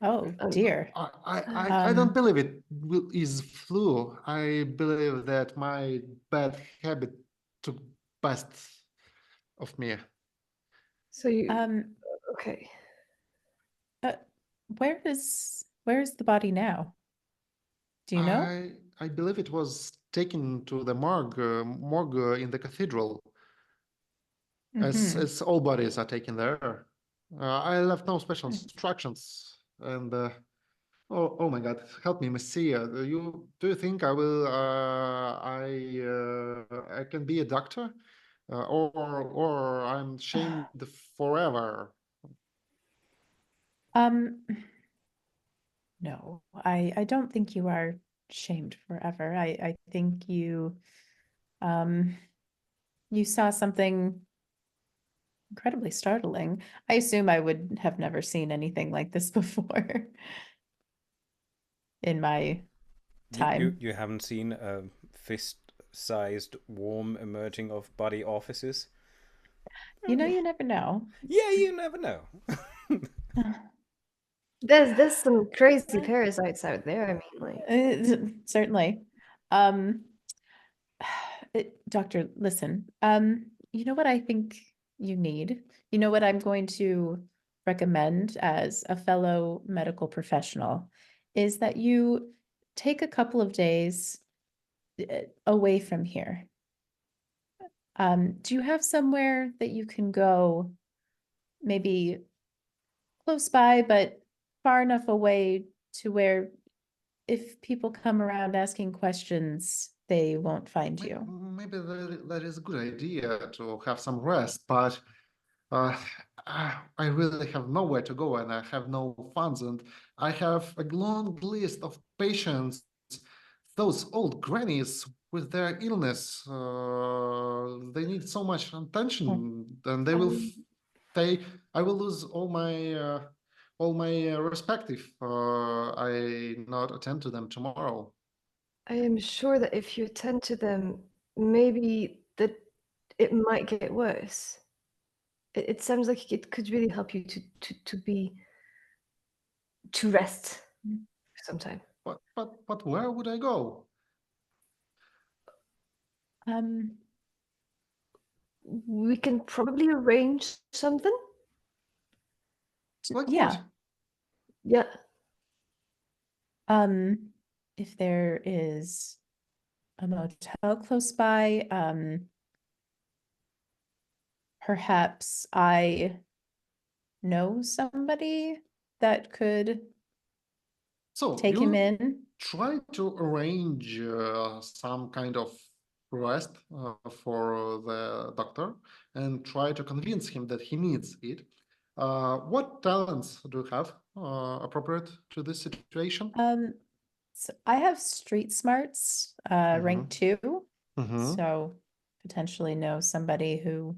Oh dear. I don't believe it is flu. I believe that my bad habit took best of me. So you okay. Where is the body now? Do you know? I believe it was taken to the morgue in the cathedral. As all bodies are taken there. I left no special instructions, and Oh my God! Help me, Messiah. Do you think I can be a doctor, or I'm shamed forever? Um, no, I don't think you are shamed forever. I think you saw something incredibly startling. I assume I would have never seen anything like this before in my time. You haven't seen a fist-sized worm emerging of body orifices? You know, you never know. Yeah, you never know. There's some crazy parasites out there. I mean, like, Certainly. Doctor, listen. You know what I think you need? You know what I'm going to recommend as a fellow medical professional is that you take a couple of days away from here. Do you have somewhere that you can go, maybe close by, but far enough away to where if people come around asking questions, they won't find you? Maybe that is a good idea to have some rest, but uh, I really have nowhere to go and I have no funds, and I have a long list of patients, those old grannies with their illness. They need so much attention, and they will they I will lose all my respect if I not attend to them tomorrow. I am sure that if you attend to them, maybe that it might get worse. It sounds like it could really help you to rest for some time. But where would I go? Um, We can probably arrange something. Like yeah. what? Yeah. If there is a motel close by, perhaps I know somebody that could So take him you in. try to arrange some kind of rest for the doctor and try to convince him that he needs it. What talents do you have appropriate to this situation? So I have street smarts, rank 2, Mm-hmm. so potentially know somebody who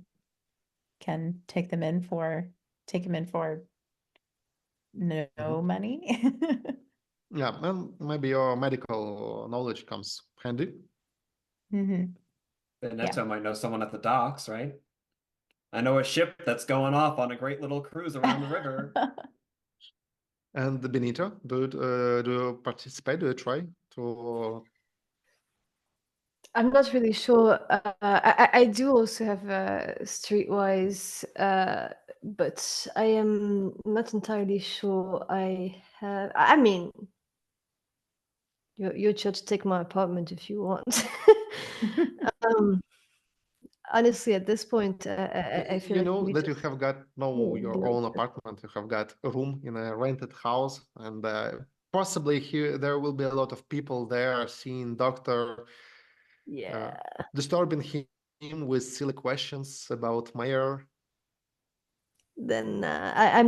can take him in for no money. Yeah, and maybe your medical knowledge comes handy. Mhm. Benetto might know someone at the docks, right? I know a ship that's going off on a great little cruise around the river. And Benito, do you participate? Do you try to? I'm not really sure. I do also have Streetwise, but I am not entirely sure I have. I mean, you're sure to take my apartment if you want. um, honestly, at this point, I feel You like know we that you just have got no your own apartment. You have got a room in a rented house, and possibly here there will be a lot of people there seeing doctor, yeah. disturbing him with silly questions about Mayor. Then I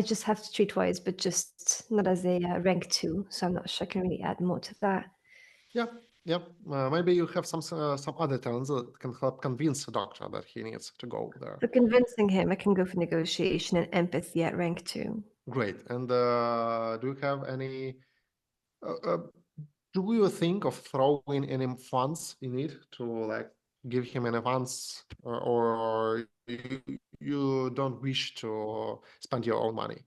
just have Streetwise, but just not as a rank 2, so I'm not sure I can really add more to that. Yeah, yeah. Maybe you have some other talents that can help convince the doctor that he needs to go there. For convincing him, I can go for negotiation and empathy at rank 2. Great. And do you have any? Do you think of throwing any funds in it to like give him an advance, or you don't wish to spend your own money?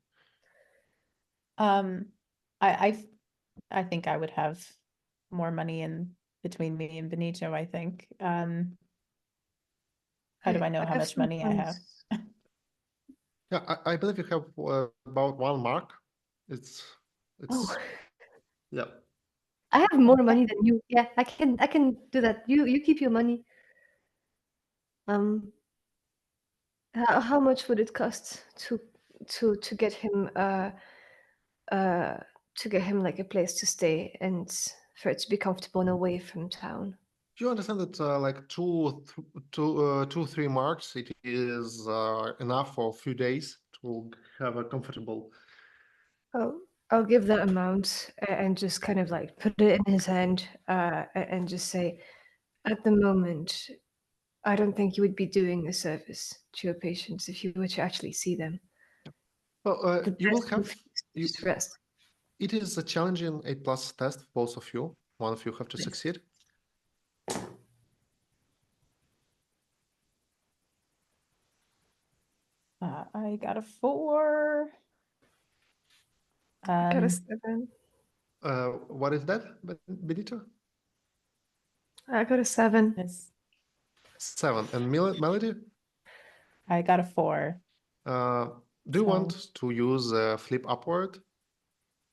I think I would have more money in between me and Benito, I think. How do I know how have much some money I have? funds. Yeah, I believe you have about 1 mark. It's Oh, yeah. I have more money than you. Yeah, I can do that. You keep your money. How much would it cost to get him to get him like a place to stay and for it to be comfortable and away from town. You understand that like 3 marks, it is enough for a few days to have a comfortable. Oh, I'll give that amount and just kind of like put it in his hand and just say, at the moment, I don't think you would be doing a service to your patients if you were to actually see them. Well, The you will best have. thing is just rest. It is a challenging 8+ test for both of you. One of you have to Yes. succeed. I got a 4. I got a Um, 7. What is that, Benito? I got a 7. it's- 7. And Melody? I got a 4. Do you want to use flip upward?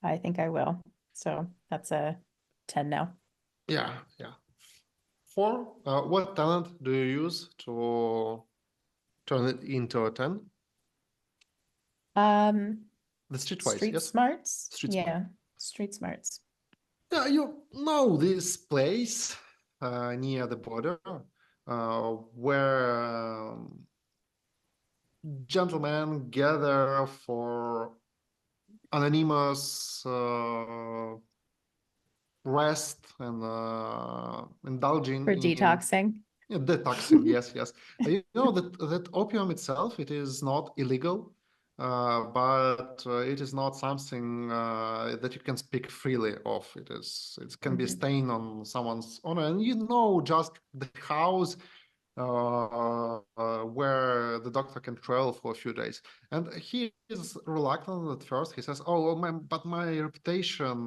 I think I will. So that's a 10 now. Yeah. 4. What talent do you use to turn it into a 10? The streetwise, Street yes? smarts. Street smart. Yeah, street smarts. Yeah, you know this place near the border where gentlemen gather for anonymous rest and indulging For detoxing. detoxing. Yes. You know that opium itself, it is not illegal, but it is not something that you can speak freely of. It can be a stain on someone's honor, and you know just the house where the doctor can travel for a few days. And he is reluctant at first. He says, "Oh, but my reputation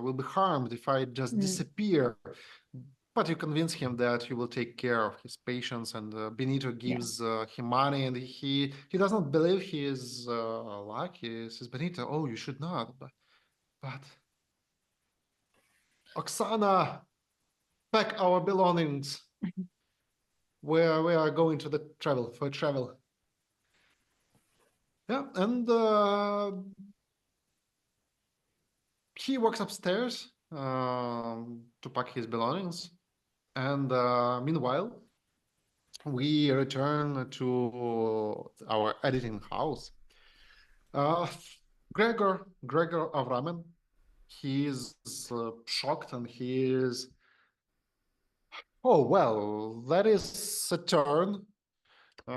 will be harmed if I just disappear." But you convince him that you will take care of his patients, and Benito gives him money, and he does not believe he is lucky. He says, "Benito, oh, you should not, but Oksana, pack our belongings. We are going to the travel. Yeah, and he walks upstairs to pack his belongings. And meanwhile, we return to our editing house. Gregor Avramen, he is shocked, and he is. Oh well, that is a turn. We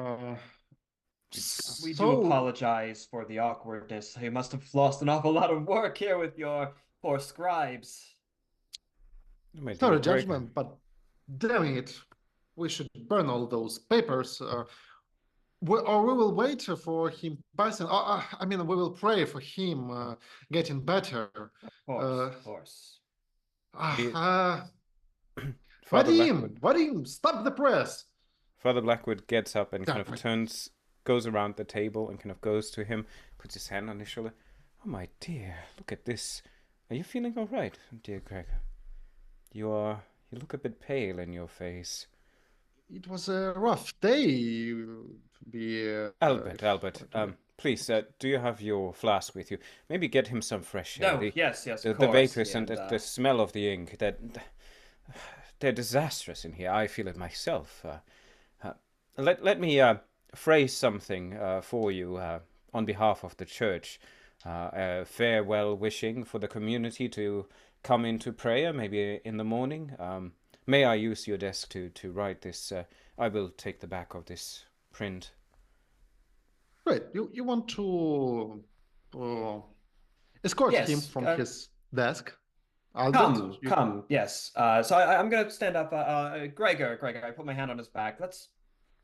do So apologize for the awkwardness. You must have lost an awful lot of work here with your poor scribes. sorry, gentlemen, but damn it, we should burn all those papers. Or we will wait for him passing. I mean, we will pray for him getting better. Of course. Vadim, stop the press. Father Blackwood gets up and kind of goes around the table and kind of goes to him, puts his hand on his shoulder. Oh, my dear, look at this. Are you feeling all right, dear Gregor? You look a bit pale in your face. It was a rough day. Albert, please, do you have your flask with you? Maybe get him some fresh air. No, yes, of course. The vapors and the smell of the ink, they're disastrous in here. I feel it myself. Let me phrase something for you on behalf of the church. A farewell wishing for the community to come into prayer, maybe in the morning. May I use your desk to write this? I will take the back of this print. Right. You want to escort him from his desk? Albert, come. Yes. So I'm going to stand up. Gregor, I put my hand on his back. Let's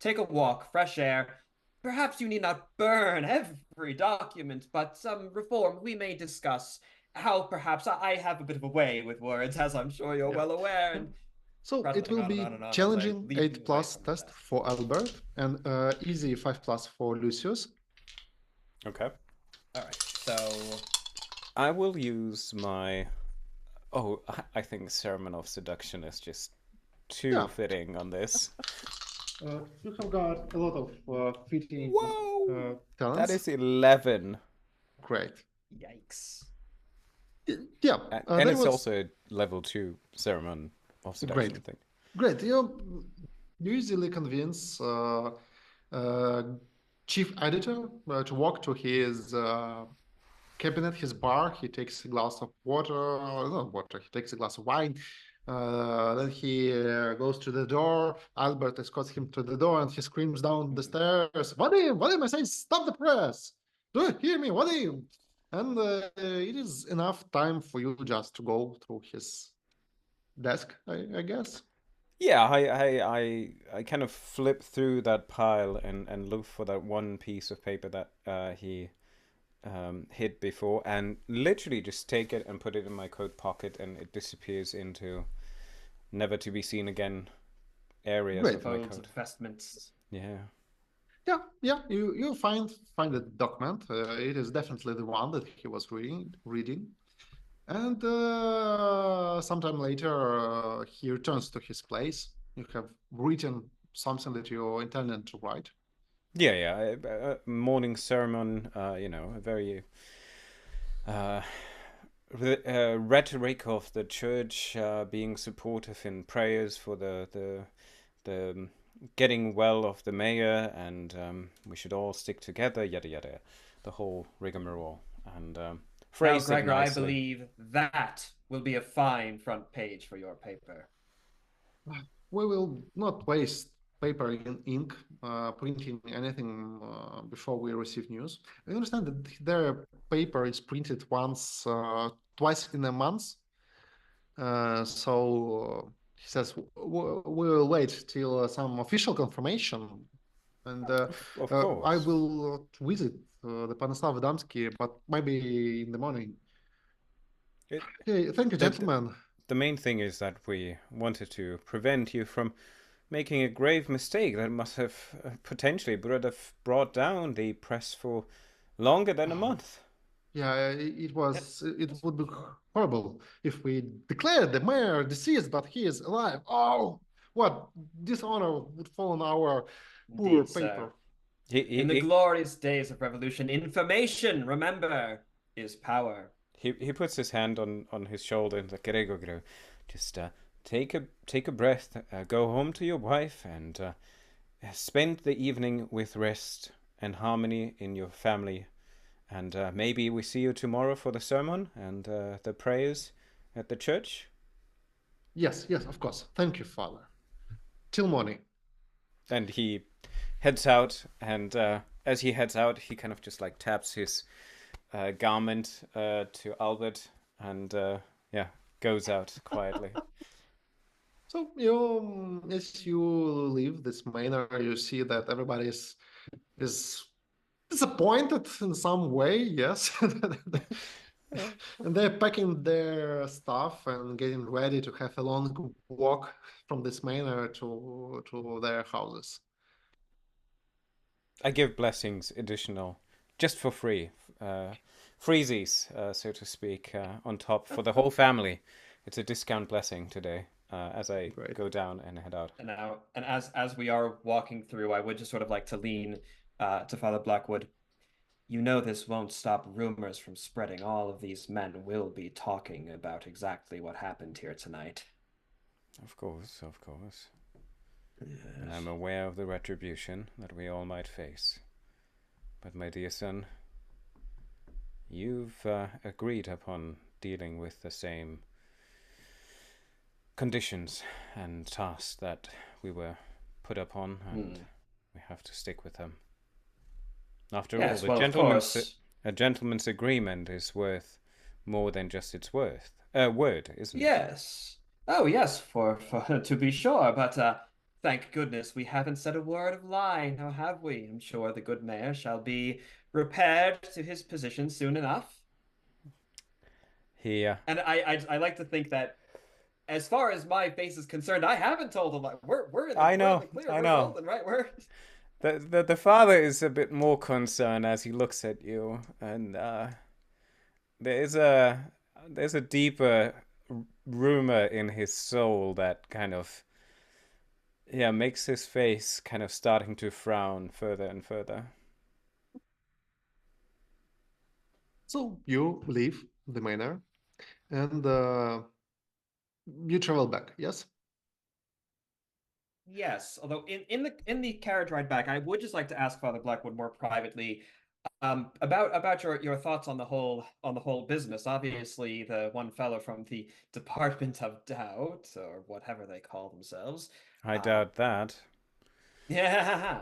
take a walk, fresh air. Perhaps you need not burn every document, but some reform we may discuss. How perhaps I have a bit of a way with words, as I'm sure you're well aware. And so it will be challenging 8+ test for Albert and easy 5+ for Lucius. Okay. All right. So I will use my. Oh, I think Sermon of Seduction is just too fitting on this. You have got a lot of fitting talents. That is 11. Great. Yikes. Yeah, And that it's was also a level 2 sermon of seduction great. thing. Great. You easily convince uh, chief editor to walk to his cabinet, his bar. He takes a glass of water, not water, he takes a glass of wine. Then he goes to the door. Albert escorts him to the door and he screams down the stairs, Vadim, I say, stop the press! Do you hear me, Vadim? And it is enough time for you just to go through his desk, I guess. Yeah, I kind of flip through that pile and look for that one piece of paper that he hid before, and literally just take it and put it in my coat pocket, and it disappears into never to be seen again areas Great. of my Folds coat. of vestments. Yeah. Yeah. You find the document. It is definitely the one that he was reading. And sometime later, he returns to his place. You have written something that you intended to write. Yeah. Morning sermon. A very rhetoric of the church, being supportive in prayers for the getting well of the mayor, and we should all stick together. Yada yada, the whole rigmarole, and Now, phrase it Gregor, I nicely. believe that will be a fine front page for your paper. We will not waste paper and ink printing anything before we receive news. I understand that their paper is printed twice in a month. So he says we'll wait till some official confirmation, and Of I course. will visit the Panyslav Adamski, but maybe in the morning. Okay, thank you, gentlemen. The main thing is that we wanted to prevent you from making a grave mistake that must have potentially brought down the press for longer than a month. Yeah, it would be horrible if we declared the mayor deceased, but he is alive. Oh, what dishonor would fall on our poor Indeed, paper. sir. In the glorious days of revolution, information, remember, is power. He puts his hand on his shoulder and like, Gregor, just take a breath, go home to your wife, and spend the evening with rest and harmony in your family. And maybe we see you tomorrow for the sermon and the prayers at the church. Yes, of course. Thank you, Father. Till morning. And he heads out, and as he heads out, he kind of just like taps his garment to Albert, and goes out quietly. So as you leave this manor, you see that everybody is disappointed in some way. Yes, and they're packing their stuff and getting ready to have a long walk from this manor to their houses. I give blessings additional, just for free, freezies, so to speak, on top for the whole family. It's a discount blessing today as I go down and head out. And now, and as we are walking through, I would just sort of like to lean to Father Blackwood. You know this won't stop rumors from spreading. All of these men will be talking about exactly what happened here tonight. Of course. Yes. And I'm aware of the retribution that we all might face. But my dear son, you've agreed upon dealing with the same conditions and tasks that we were put upon, and we have to stick with them. After all, a gentleman's agreement is worth more than just its word, isn't it? Yes. Oh, yes, for to be sure. But thank goodness we haven't said a word of lie, now have we? I'm sure the good mayor shall be repaired to his position soon enough. And I like to think that, as far as my face is concerned, I haven't told a lie. We're in the clear. I know. Golden, right? The father is a bit more concerned as he looks at you, and there's a deeper rumor in his soul that kind of makes his face kind of starting to frown further and further. So you leave the manor, and you travel back. Yes. Yes, although in the carriage ride back, I would just like to ask Father Blackwood more privately about your thoughts on the whole business. Obviously, the one fellow from the Department of Doubt, or whatever they call themselves. I uh, doubt that. Yeah.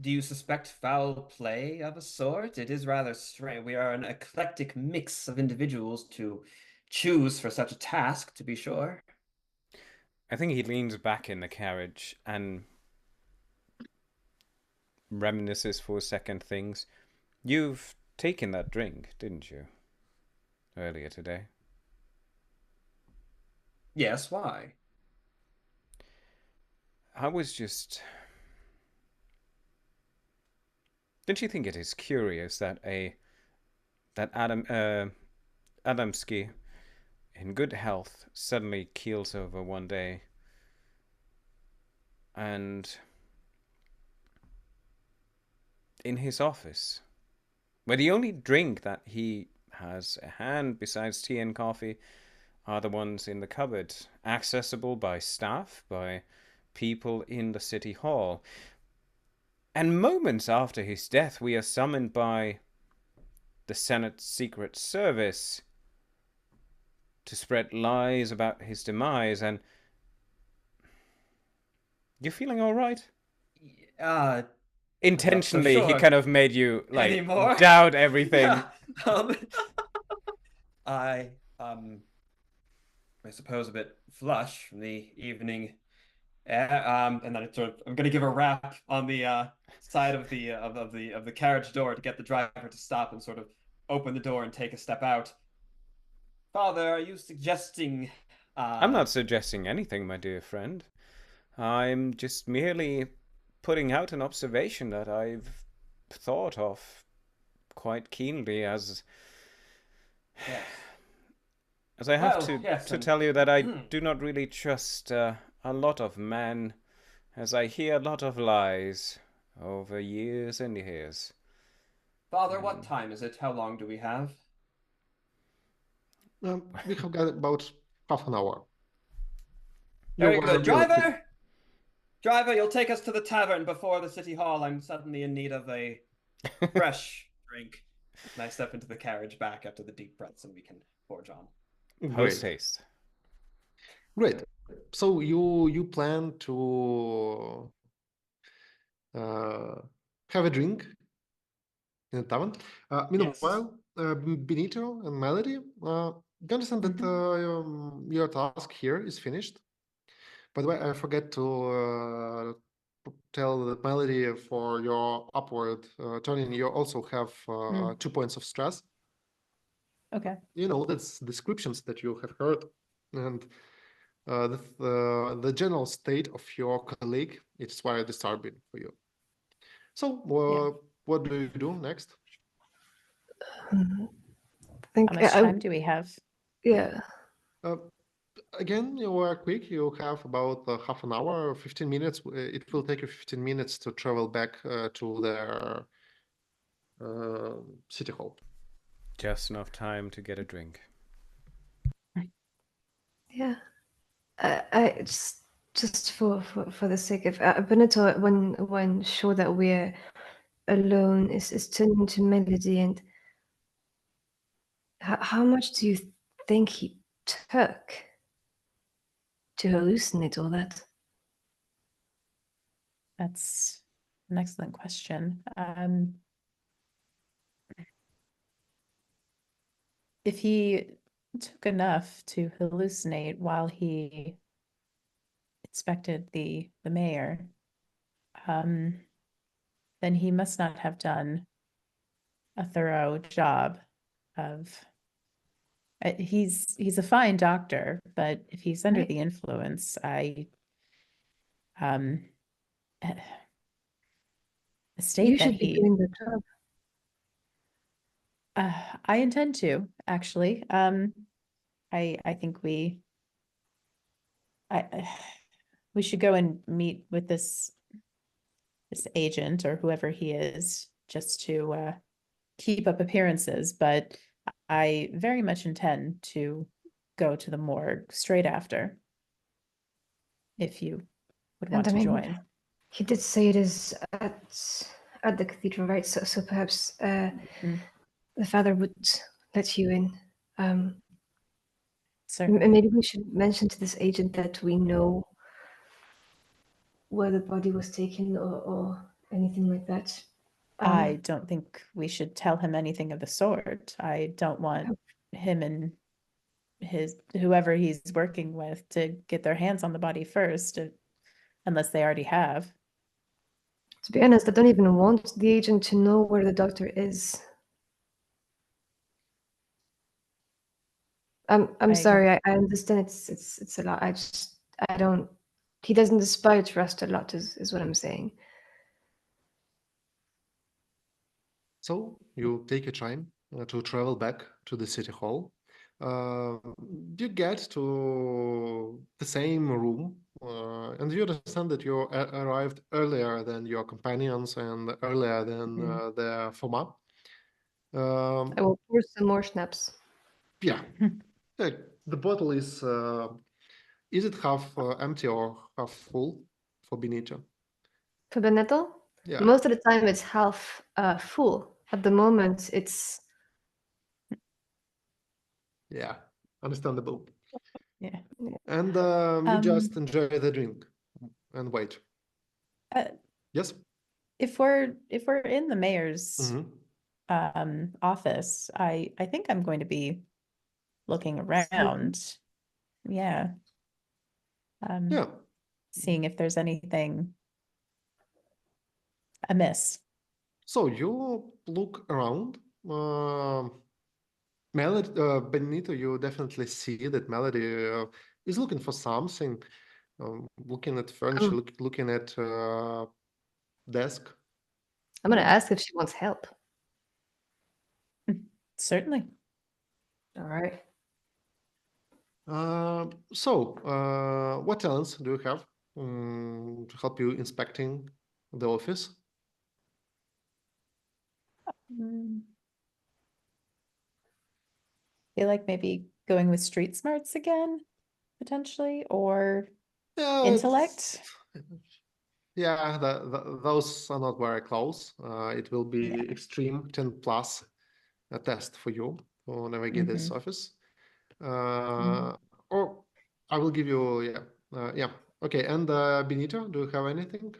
Do you suspect foul play of a sort? It is rather strange. We are an eclectic mix of individuals to choose for such a task, to be sure. I think he leans back in the carriage and reminisces for a second things. You've taken that drink, didn't you? Earlier today. Yes, why? I was just... Don't you think it is curious that Adamski, in good health, suddenly keels over one day, and in his office, where the only drink that he has at hand besides tea and coffee are the ones in the cupboard, accessible by staff, by people in the city hall. And moments after his death, we are summoned by the Senate Secret Service to spread lies about his demise. And you're feeling all right? Uh, Intentionally, not so he sure kind of made you like anymore. doubt everything. Yeah. I I suppose a bit flush from the evening air. And then I'm gonna give a rap on the side of the carriage door to get the driver to stop and sort of open the door and take a step out. Father, are you suggesting? I'm not suggesting anything, my dear friend. I'm just merely putting out an observation that I've thought of quite keenly as Yes. I have Well, yes, to and tell you that I do not really trust a lot of men, as I hear a lot of lies over years and years. Father, what time is it? How long do we have? We have got about half an hour. You Very are good. really quick. Driver, you'll take us to the tavern before the city hall. I'm suddenly in need of a fresh drink. And I step into the carriage back after the deep breaths, and we can forge on. Post Great. haste. Great. So you plan to have a drink in a tavern. Meanwhile, Benito and Melody, you understand that your task here is finished. By the way, I forget to tell that Melody for your upward turning, you also have 2 points of stress. Okay. You know, that's descriptions that you have heard, and the general state of your colleague, it's why disturbing for you. So, what do you do next? How much time do we have? Yeah. Again, you are quick. You have about half an hour, 15 minutes. It will take you 15 minutes to travel back to their city hall. Just enough time to get a drink. Yeah. I just for the sake of Benetto, when sure that we're alone, is turning to Melody, and how much do you think he took to hallucinate all that? That's an excellent question. If he took enough to hallucinate while he inspected the mayor, then he must not have done a thorough job of. He's a fine doctor, but if he's under the influence, I state You that should be doing the job. I intend to, actually. I think we should go and meet with this agent or whoever he is, just to keep up appearances. But I very much intend to go to the morgue straight after, if you would want And I to mean, join. he did say it is at the cathedral, right? So perhaps Mm, the father would let you in. certainly. Maybe we should mention to this agent that we know where the body was taken or anything like that. I don't think we should tell him anything of the sort. I don't want him and whoever he's working with to get their hands on the body first, unless they already have. To be honest, I don't even want the agent to know where the doctor is. I'm sorry. I understand it's a lot. I don't. He doesn't aspire to trust a lot. Is what I'm saying. So you take a time to travel back to the city hall. You get to the same room, and you understand that you arrived earlier than your companions and earlier than the Foma. I will pour some more schnapps. Yeah, the bottle is it half empty or half full for Benito? For Benetto, Yeah, most of the time it's half full. At the moment, it's yeah, understandable. Yeah. And you just enjoy the drink and wait. Yes. If we're in the mayor's Mhm. office, I think I'm going to be looking around. Yeah. Yeah. Seeing if there's anything amiss. So you look around. Melody, Benito, you definitely see that Melody is looking for something, looking at furniture, looking at desk. I'm gonna ask if she wants help. Certainly. All right. So, what talents do you have to help you inspecting the office? Feel like maybe going with street smarts again, potentially, or Yeah, intellect. Yeah, those are not very close. It will be extreme 10 plus a test for you to navigate this office. Or I will give you, yeah. Okay, and Benito, do you have anything?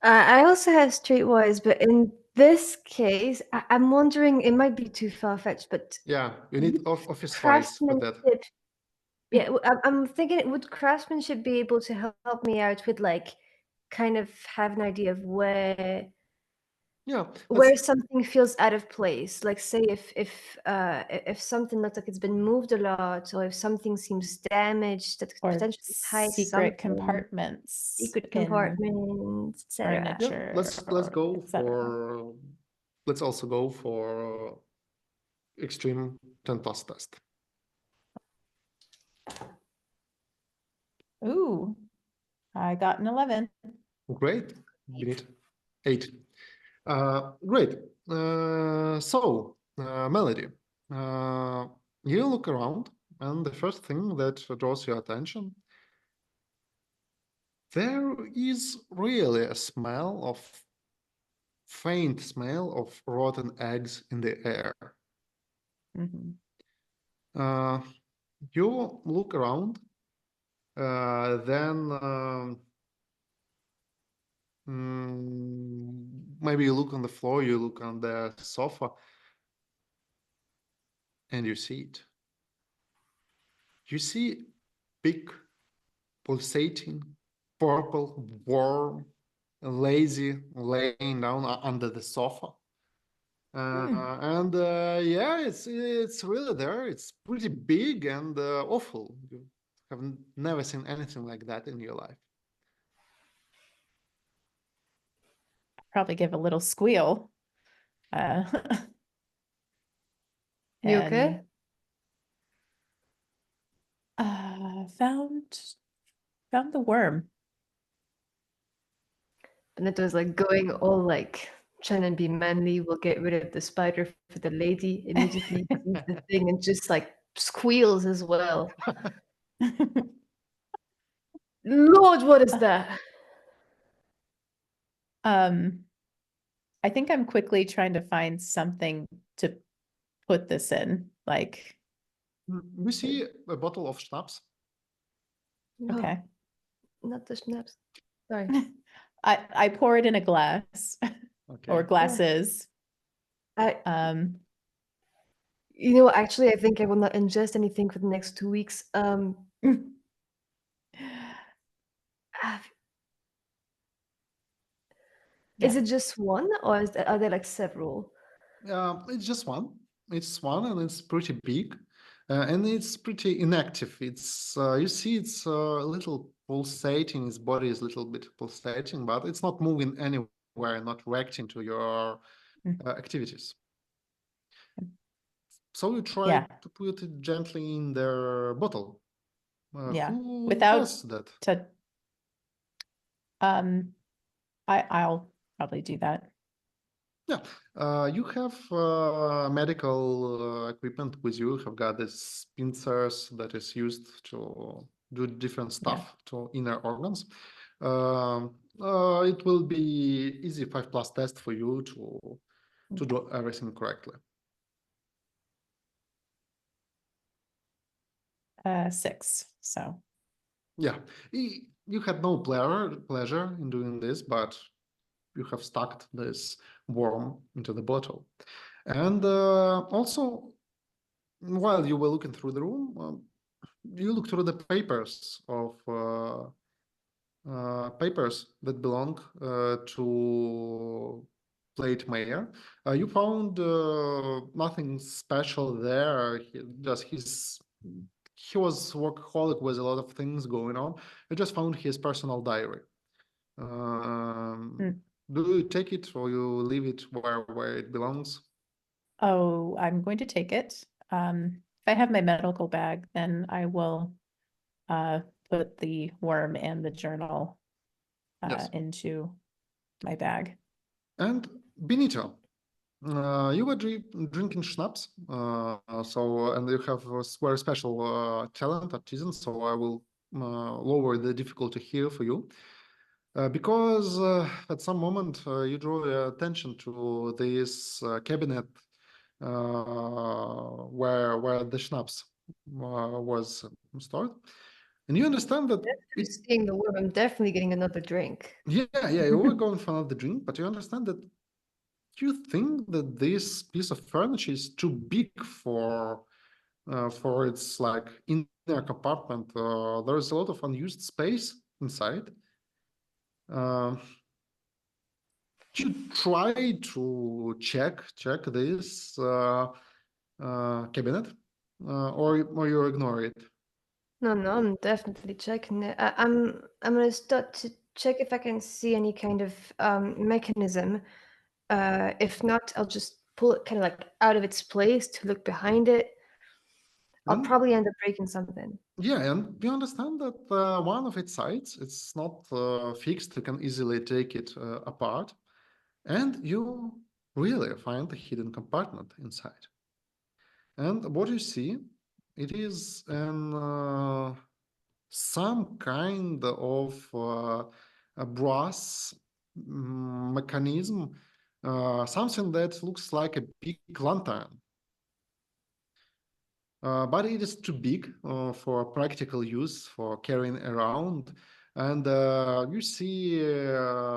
I also have streetwise, but in this case, I'm wondering, it might be too far-fetched, but Yeah, you need office wise for that. craftsmanship. Yeah, I'm thinking, would craftsmanship be able to help me out with, like, kind of have an idea of where Yeah, something feels out of place? Like, say if something looks like it's been moved a lot, or if something seems damaged, that could Or potentially hide secret something. compartments. Secret in compartments, etc. yeah. furniture. Let's go et cetera. for. Let's also go for extreme 10 plus test. Ooh, I got an 11. Great. Benito. 8. Great. Melody, you look around, and the first thing that draws your attention, there is really a faint smell of rotten eggs in the air. You look around, then maybe you look on the floor, you look on the sofa, and you see it. You see big, pulsating, purple worm, lazy, laying down under the sofa. And yeah, it's really there. It's pretty big and awful. You have never seen anything like that in your life. Probably give a little squeal. You okay? Found the worm. Benito is like going all like trying to be manly, will get rid of the spider for the lady, immediately sees the thing and just like squeals as well. Lord, what is that? I think I'm quickly trying to find something to put this in, like, We see a bottle of schnapps. No, okay. not the schnapps. Sorry. I pour it in a glass Okay. or glasses. You know, actually, I think I will not ingest anything for the next 2 weeks. Is it just one, or are there like several? It's just one. It's one, and it's pretty big, and it's pretty inactive. It's you see, it's a little pulsating. Its body is a little bit pulsating, but it's not moving anywhere, not reacting to your activities. So you try to put it gently in their bottle. Who without does that? I'll probably do that. Yeah, you have medical equipment with you. You have got these pincers that is used to do different stuff to inner organs. It will be easy 5+ test for you to do everything correctly. 6. So yeah, you had no pleasure in doing this, but you have stuck this worm into the bottle. And also, while you were looking through the room, you look through the papers of papers that belong to Plate Mayor. You found nothing special there. He was workaholic with a lot of things going on. You just found his personal diary. Do you take it or you leave it where it belongs? Oh, I'm going to take it. If I have my medical bag, then I will put the worm and the journal into my bag. And Benito, you were drinking schnapps, and you have a very special talent, artisan, so I will lower the difficulty here for you. Because at some moment you draw attention to this cabinet where the schnapps was stored, and you understand that seeing the worm, I'm definitely getting another drink. Yeah, you were going for another drink, but you understand that you think that this piece of furniture is too big for its like inner compartment. There is a lot of unused space inside. You try to check this cabinet, or you ignore it. No, I'm definitely checking it. I'm gonna start to check if I can see any kind of mechanism. If not, I'll just pull it kind of like out of its place to look behind it. I'll probably end up breaking something. Yeah, and you understand that one of its sides, it's not fixed. You can easily take it apart, and you really find a hidden compartment inside. And what you see, it is some kind of a brass mechanism, something that looks like a big lantern. But it is too big for practical use, for carrying around. And you see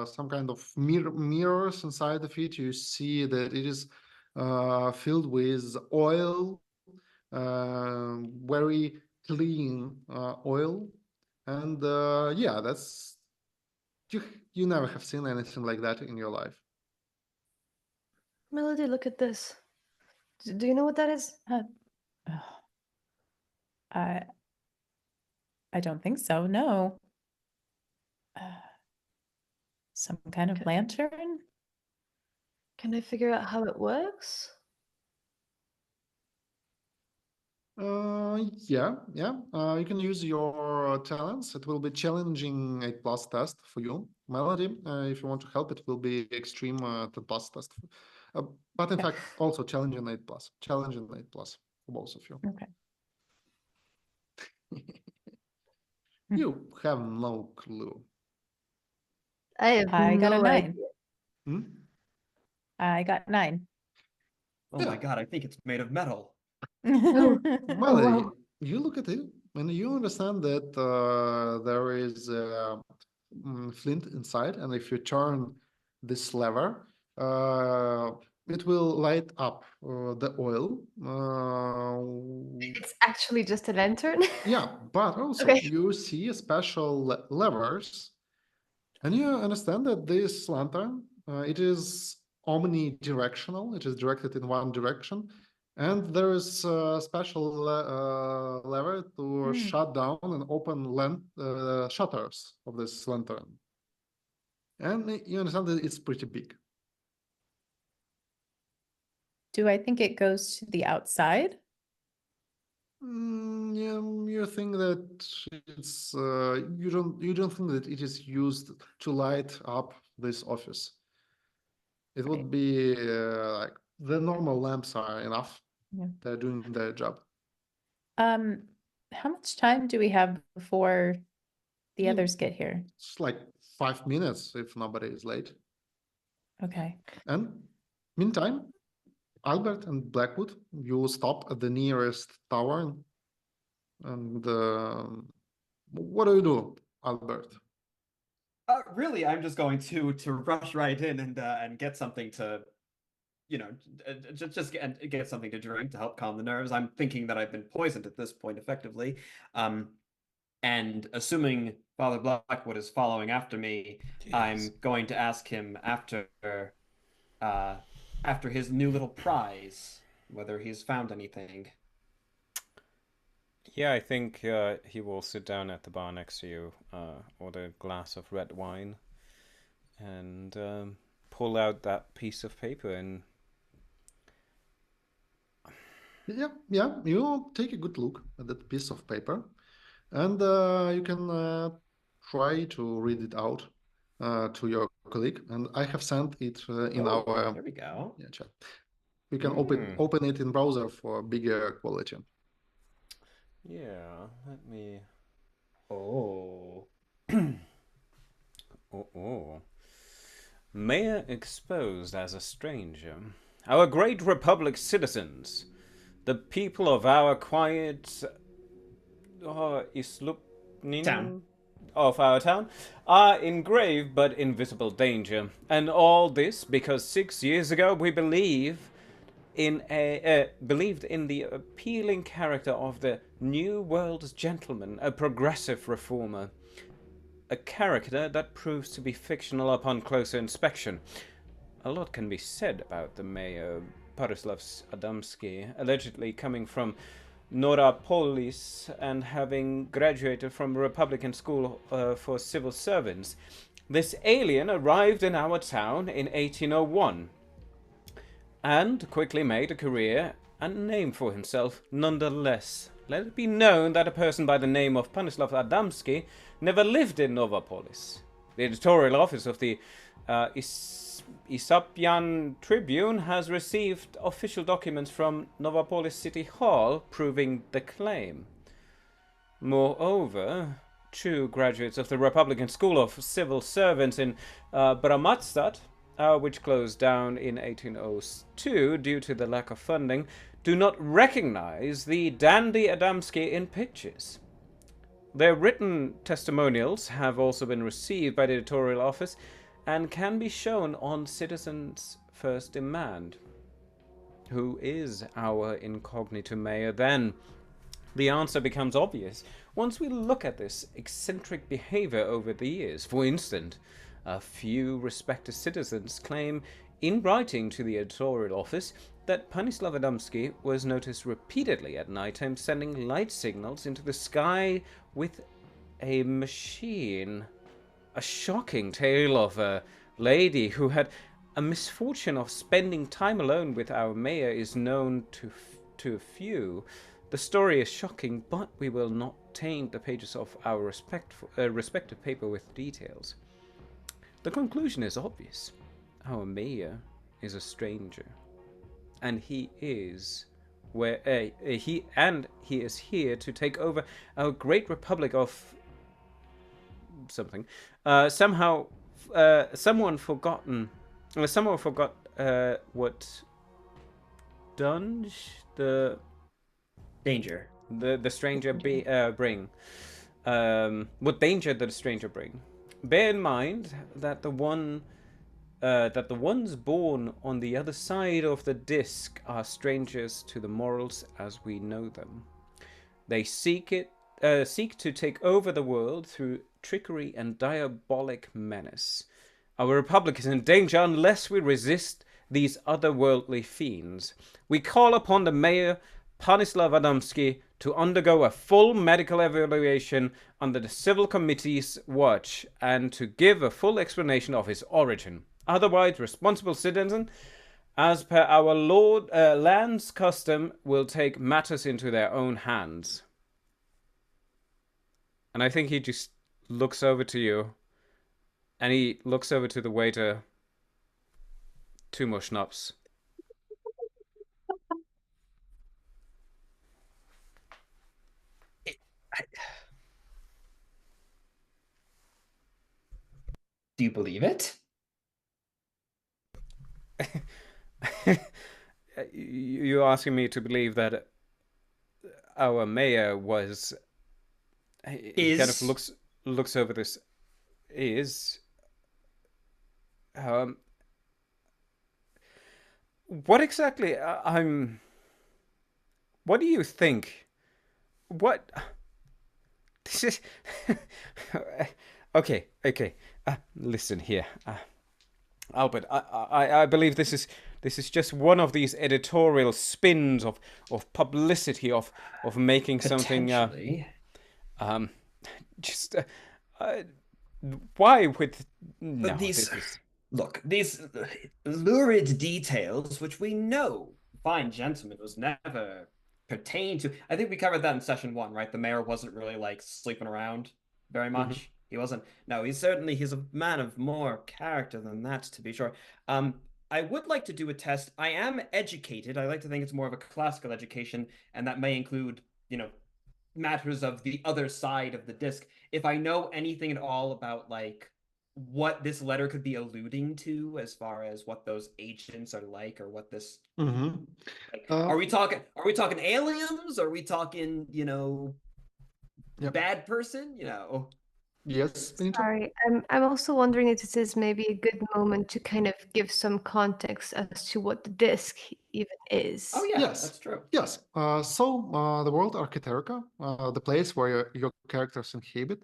some kind of mirrors inside of it. You see that it is filled with oil, very clean oil. And yeah, that's you never have seen anything like that in your life. Melody, look at this. Do you know what that is? I don't think so. No. Some kind of lantern? Can I figure out how it works? Yeah. You can use your talents. It will be challenging 8+ test for you. Melody, if you want to help, it will be extreme 10 plus test. But in fact, also challenging 8 plus. Challenging 8 plus for both of you. Okay. You have no clue. I have I got no a 9. idea. Hmm? I got 9. Oh Yeah. my god, I think it's made of metal. Oh, Melody, wow. you look at it and you understand that there is flint inside, and if you turn this lever, it will light up the oil. It's actually just a lantern. Yeah, but also Okay. you see special levers, and you understand that this lantern, it is omnidirectional. It is directed in one direction, and there is a special lever to shut down and open shutters of this lantern. And you understand that it's pretty big. Do I think it goes to the outside? Yeah, you think that it's you don't think that it is used to light up this office. It would be like the normal lamps are enough. Yeah. They're doing their job. How much time do we have before the others get here? It's like 5 minutes if nobody is late. Okay. And meantime, Albert and Blackwood, you stop at the nearest tower. And what do, Albert? Really, I'm just going to rush right in and get something to, just get something to drink to help calm the nerves. I'm thinking that I've been poisoned at this point, effectively. And assuming Father Blackwood is following after me, yes. I'm going to ask him after his new little prize, whether he's found anything. Yeah, I think he will sit down at the bar next to you, order a glass of red wine, and pull out that piece of paper and... Yeah, you take a good look at that piece of paper, and you can try to read it out to your colleague, and I have sent it in our... There we go. Yeah, chat. You can open it in browser for bigger quality. Yeah, let me... Oh. Oh. Mayor exposed as a stranger. Our great republic citizens, the people of our quiet town of our town, are in grave but invisible danger. And all this because 6 years ago we believed in the appealing character of the New World's gentleman, a progressive reformer. A character that proves to be fictional upon closer inspection. A lot can be said about the mayor, Panyslav Adamski, allegedly coming from Norapolis and having graduated from a Republican school for civil servants. This alien arrived in our town in 1801 and quickly made a career and a name for himself nonetheless. Let it be known that a person by the name of Panyslav Adamski never lived in Novapolis. The editorial office of the Isapian Tribune has received official documents from Novapolis City Hall proving the claim. Moreover, 2 graduates of the Republican School of Civil Servants in Bramatstat, which closed down in 1802 due to the lack of funding, do not recognize the dandy Adamski in pictures. Their written testimonials have also been received by the editorial office and can be shown on citizens' first demand. Who is our incognito mayor then? The answer becomes obvious once we look at this eccentric behavior over the years. For instance, a few respected citizens claim in writing to the editorial office that Panyslav Adamski was noticed repeatedly at nighttime sending light signals into the sky with a machine. A shocking tale of a lady who had a misfortune of spending time alone with our mayor is known to a few. The story is shocking, but we will not taint the pages of our respective paper with details. The conclusion is obvious. Our mayor is a stranger, and he is he is here to take over our great republic of something. Somehow, someone forgot what dunge the Danger. the stranger bring. What danger did the stranger bring? Bear in mind that the ones born on the other side of the disc are strangers to the morals as we know them. They seek to take over the world through trickery and diabolic menace. Our republic is in danger unless we resist these otherworldly fiends. We call upon the mayor, Panyslav Adamski, to undergo a full medical evaluation under the civil committee's watch and to give a full explanation of his origin. Otherwise, responsible citizen, as per our land's custom, will take matters into their own hands. And I think he just looks over to you, and he looks over to the waiter. 2 more schnapps. Do you believe it? You're asking me to believe that our mayor was... He kind of looks over this... Is... What exactly... What do you think? What... This is... Okay. Listen here. Albert, I believe this is just one of these editorial spins of publicity of making something just why with no, but these this is... Look, these lurid details which we know fine gentlemen was never pertained to. I think we covered that in session 1, right? The mayor wasn't really like sleeping around very much. Mm-hmm. He wasn't. No, he's a man of more character than that, to be sure. I would like to do a test. I am educated. I like to think it's more of a classical education, and that may include, matters of the other side of the disc. If I know anything at all about like what this letter could be alluding to, as far as what those agents are like, or what this. Mm-hmm. Like, are we talking aliens? Are we talking, Yep. bad person? Yes, Benito? Sorry, I'm also wondering if this is maybe a good moment to kind of give some context as to what the disc even is. Oh yeah, yes, that's true. Yes. So the world Archeterica, the place where your characters inhabit,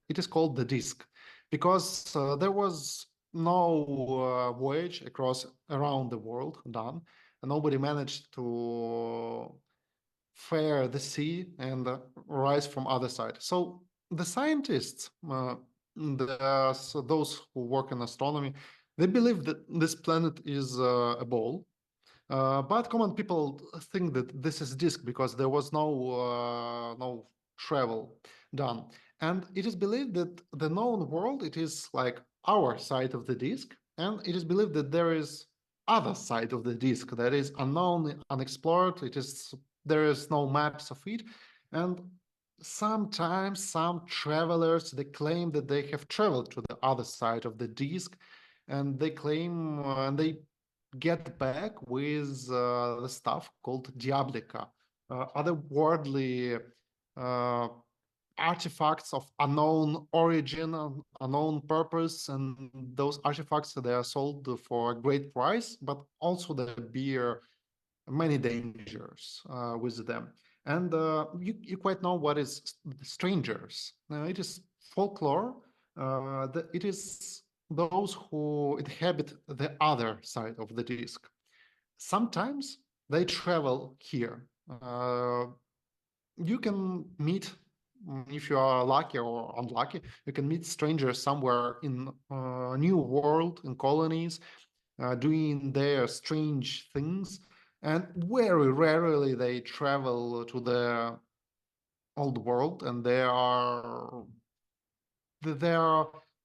it is called the disc, because there was no voyage around the world done, and nobody managed to fare the sea and rise from other side. So the scientists, those who work in astronomy, they believe that this planet is a ball. But common people think that this is disk because there was no travel done. And it is believed that the known world, it is like our side of the disk, and it is believed that there is other side of the disk that is unknown, unexplored. There is no maps of it. And sometimes some travelers, they claim that they have traveled to the other side of the disk, and they claim and they get back with the stuff called Diablica, otherworldly artifacts of unknown origin, unknown purpose, and those artifacts, they are sold for a great price, but also they bear many dangers with them. And you quite know what is strangers. It is folklore. It is those who inhabit the other side of the disk. Sometimes they travel here. You can meet, if you are lucky or unlucky, you can meet strangers somewhere in a new world, in colonies, doing their strange things. And very rarely they travel to the old world, and they are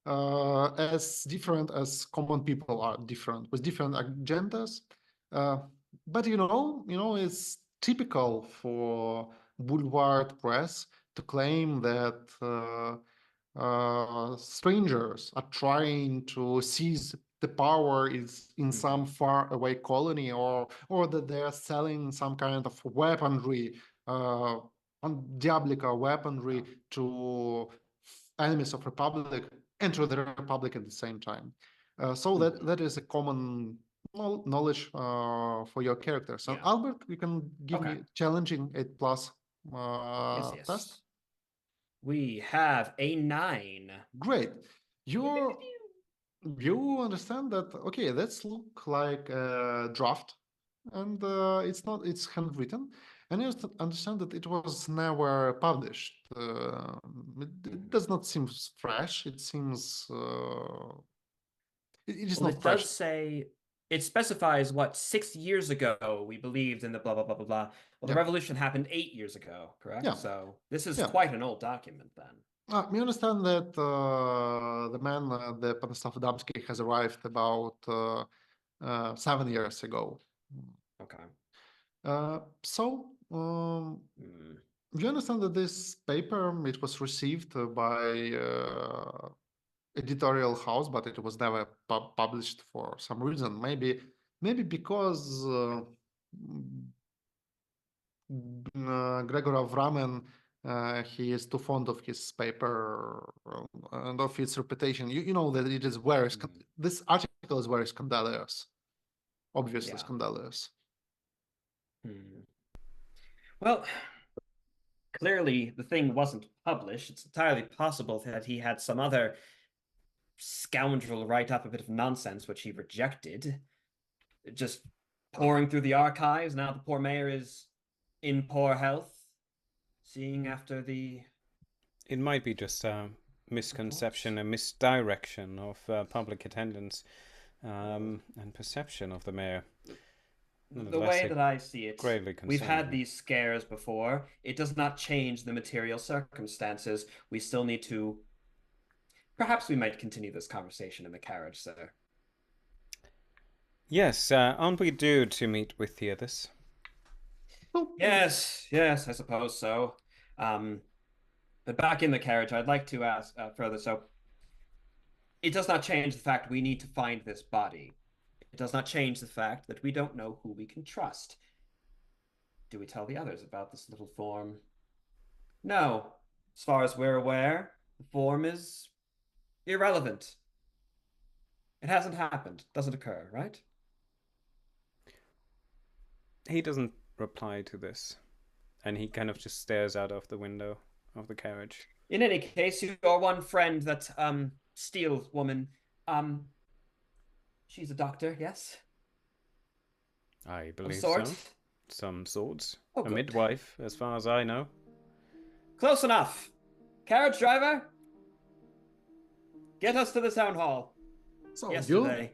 as different as common people are different, with different agendas. But it's typical for boulevard press to claim that strangers are trying to seize the power is in some far away colony, or that they are selling some kind of weaponry, diabolical weaponry to enemies of Republic and to the Republic at the same time. So that is a common knowledge for your characters. So Yeah. Albert, you can give Okay. me challenging 8+ Yes, yes. test. We have a 9. Great. You understand that, okay, that's look like a draft, and it's handwritten, and you understand that it was never published. It does not seem fresh. It seems it is Well, not it fresh. does say, it specifies what 6 years ago we believed in the blah blah blah blah blah. Well, the Yeah. revolution happened 8 years ago, correct? Yeah. So this is Yeah. quite an old document then. We understand that the man, the Panyslav Adamski, has arrived about 7 years ago. Okay. So you understand that this paper, it was received by editorial house, but it was never published for some reason. Maybe because Gregorov Ramen, he is too fond of his paper and of its reputation. You know that it is very this article is very scandalous, obviously scandalous. Well, clearly the thing wasn't published. It's entirely possible that he had some other scoundrel write up a bit of nonsense which he rejected, just pouring through the archives. Now the poor mayor is in poor health, seeing after the... It might be just a misconception, a misdirection of public attendance and perception of the mayor. The way that I see it, we've had concerning. these scares before. It does not change the material circumstances. We still need to... Perhaps we might continue this conversation in the carriage, sir. Yes, aren't we due to meet with the others? Yes, I suppose so. But back in the carriage, I'd like to ask further. So, it does not change the fact we need to find this body. It does not change the fact that we don't know who we can trust. Do we tell the others about this little form? No. As far as we're aware, the form is irrelevant. It hasn't happened. Doesn't occur, right? He doesn't reply to this, and he kind of just stares out of the window of the carriage. In any case, your one friend, that Steele woman, she's a doctor, yes? I believe so. Some sorts. Oh, a midwife, as far as I know. Close enough. Carriage driver, get us to the town hall. So yesterday.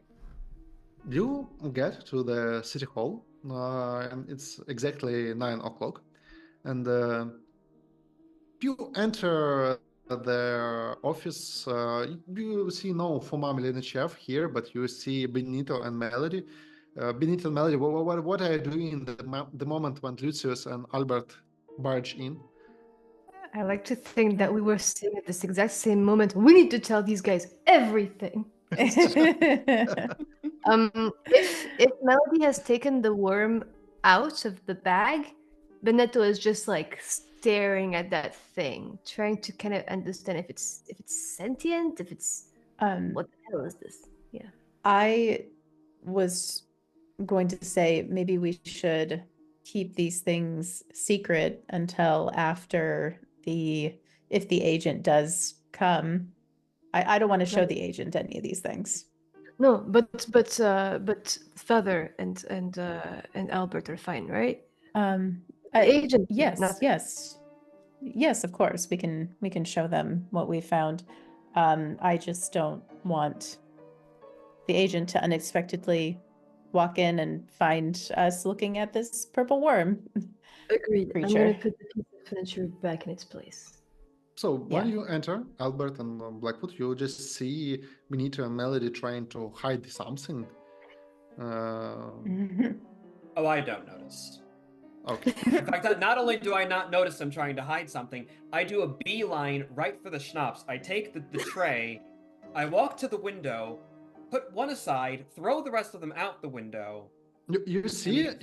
You get to the city hall, and it's exactly 9 o'clock, and you enter their office. You see no former chef here, but you see Benetto and Melody. Benetto and Melody, what are you doing in the moment when Lucius and Albert barge in? I like to think that we were sitting at this exact same moment. We need to tell these guys everything. If Melody has taken the worm out of the bag, Benetto is just like staring at that thing, trying to kind of understand if it's sentient, if it's what the hell is this? Yeah. I was going to say maybe we should keep these things secret until after if the agent does come. I don't want to show the agent any of these things. No, but Feather and Albert are fine, right? Agent, yes, of course. We can show them what we found. I just don't want the agent to unexpectedly walk in and find us looking at this purple worm. Agreed. Creature. I'm gonna put the piece of furniture back in its place. So when Yeah. you enter Albert and Blackwood, you just see Benetto and Melody trying to hide something. Oh, I don't notice. Okay. In fact, not only do I not notice them trying to hide something, I do a beeline right for the schnapps. I take the tray, I walk to the window, put one aside, throw the rest of them out the window. You see that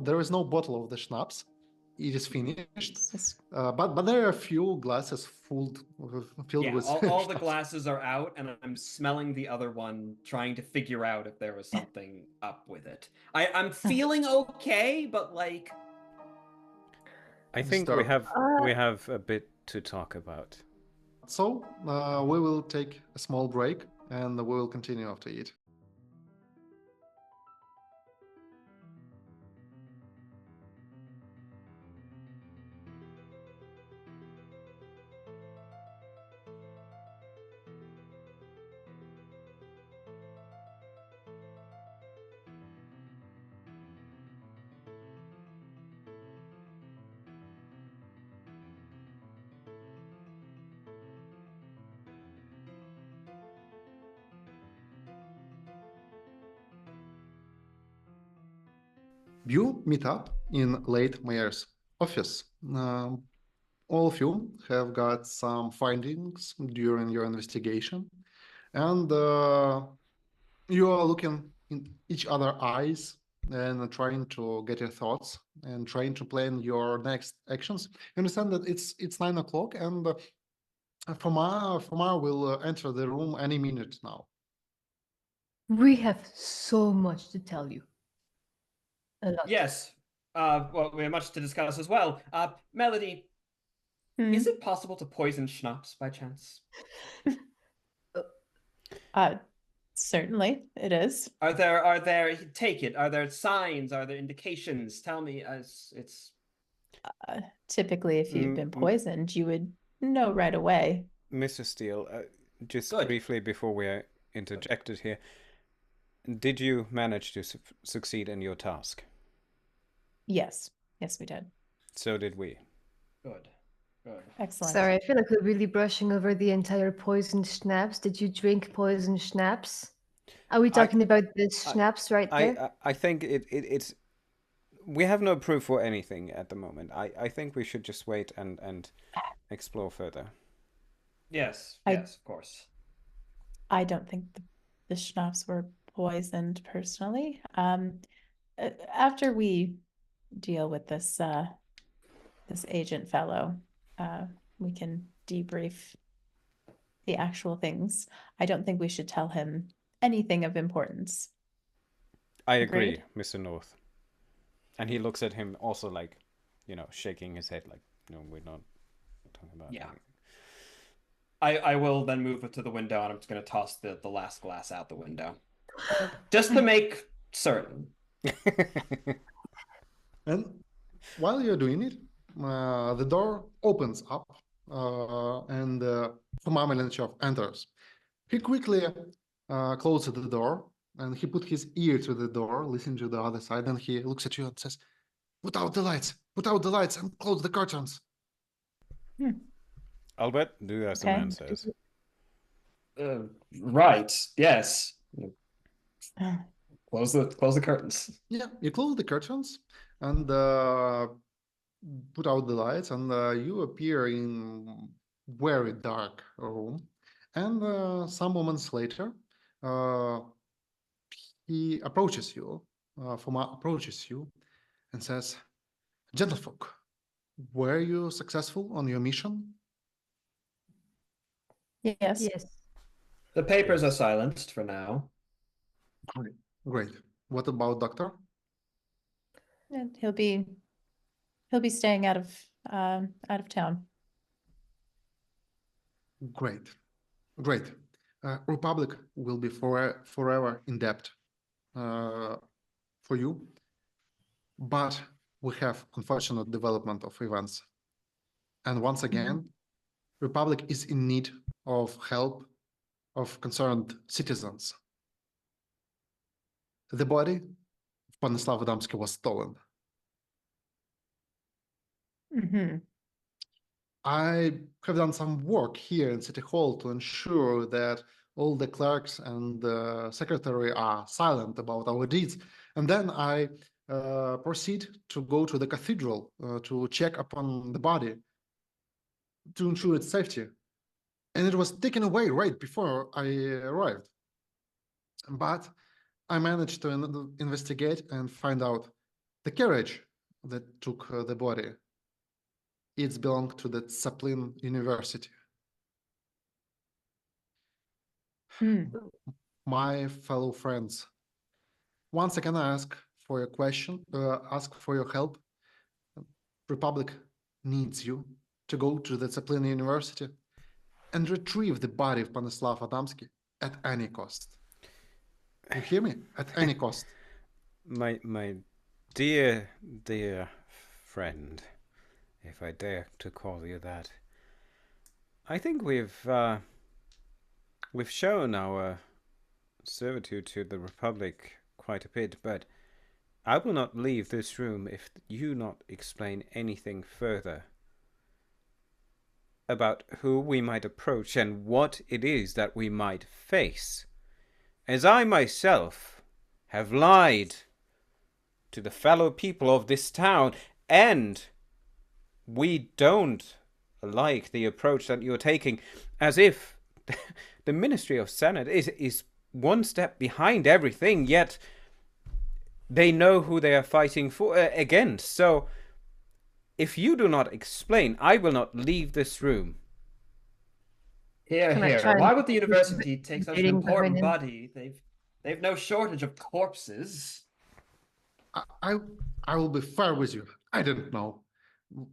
there is no bottle of the schnapps. It is finished, but there are a few glasses filled with. All the schnapps. glasses are out, and I'm smelling the other one, trying to figure out if there was something up with it. I'm feeling okay, but like, I think we have a bit to talk about. So we will take a small break, and we will continue after it. You meet up in late mayor's office. All of you have got some findings during your investigation, and you are looking in each other's eyes and trying to get your thoughts and trying to plan your next actions. You understand that it's 9 o'clock, and Famar will enter the room any minute now. We have so much to tell you. A lot. yes. Well, we have much to discuss as well. Melody, is it possible to poison schnapps by chance? Certainly it is. Are there take it? Are there signs? Are there indications? Tell me, as it's Typically, if you've been poisoned, you would know right away. Mr. Steele, just Good. briefly before we are interjected here, did you manage to succeed in your task? Yes, we did. So did we. Good. Excellent. Sorry, I feel like we're really brushing over the entire poisoned schnapps. Did you drink poisoned schnapps? Are we talking about the schnapps right there? I think it's... We have no proof for anything at the moment. I think we should just wait and explore further. Yes, of course. I don't think the schnapps were poisoned personally. After we deal with this this agent fellow, we can debrief the actual things. I don't think we should tell him anything of importance. I agree, Agreed? Mr. North. And he looks at him also like, shaking his head like, we're not talking about anything. I will then move it to the window, and I'm just going to toss the last glass out the window. Just to make certain. And while you're doing it, the door opens up, and Foma Melenchov enters. He quickly closes the door, and he put his ear to the door, listening to the other side, and he looks at you and says, put out the lights, and close the curtains. Albert, do as the man says. Right, yes. Close the curtains. Yeah, you close the curtains and put out the lights, and you appear in very dark room. And some moments later, he approaches you, Foma approaches you, and says, "Gentlefolk, were you successful on your mission?" Yes. Yes. The papers are silenced for now. Great. What about Doctor? And he'll be staying out of town. Great. Republic will be forever in debt for you, but we have unfortunate development of events, and once again, Republic is in need of help of concerned citizens. The body of Panyslav Adamski was stolen. I have done some work here in City Hall to ensure that all the clerks and the secretary are silent about our deeds. And then I proceed to go to the cathedral to check upon the body to ensure its safety. And it was taken away right before I arrived. But I managed to investigate and find out the carriage that took the body. It belonged to the Tsaplyny University. My fellow friends, once again I ask for your question, ask for your help. Republic needs you to go to the Tsaplyny University and retrieve the body of Panyslav Adamski at any cost. You hear me? At any cost. My dear friend, if I dare to call you that, I think we've shown our servitude to the Republic quite a bit, but I will not leave this room if you not explain anything further about who we might approach and what it is that we might face, as I myself have lied to the fellow people of this town, and we don't like the approach that you're taking, as if the Ministry of Senate is one step behind everything, yet they know who they are fighting for against. So if you do not explain, I will not leave this room. Here, Can I here. try and Why would the keep university take such an reading important behind him? body? They've no shortage of corpses. I will be fair with you. I don't know.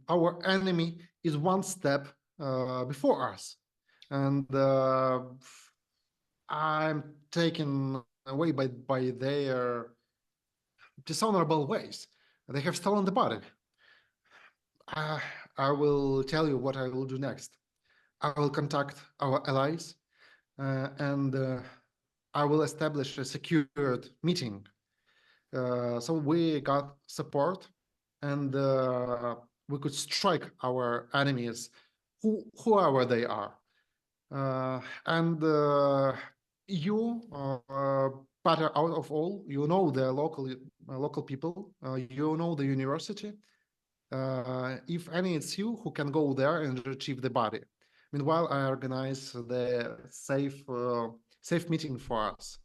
Our enemy is one step before us, and I'm taken away by their dishonorable ways. They have stolen the body. I will tell you what I will do next. I will contact our allies and I will establish a secured meeting. So we got support and we could strike our enemies, whoever they are. And you, better out of all, you know the local people, you know the university. If any, it's you who can go there and retrieve the body. Meanwhile, I organize the safe meeting for us.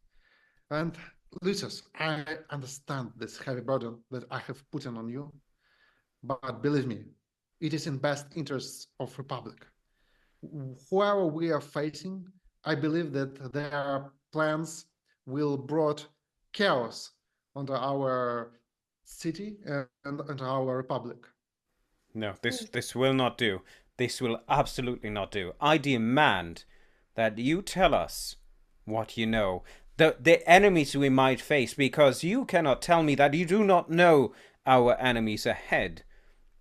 And Lucius, I understand this heavy burden that I have put on you, but believe me, it is in best interests of Republic. Whoever we are facing, I believe that their plans will brought chaos onto our city and onto our Republic. No, this will not do. This will absolutely not do. I demand that you tell us what you know, the enemies we might face, because you cannot tell me that you do not know our enemies ahead.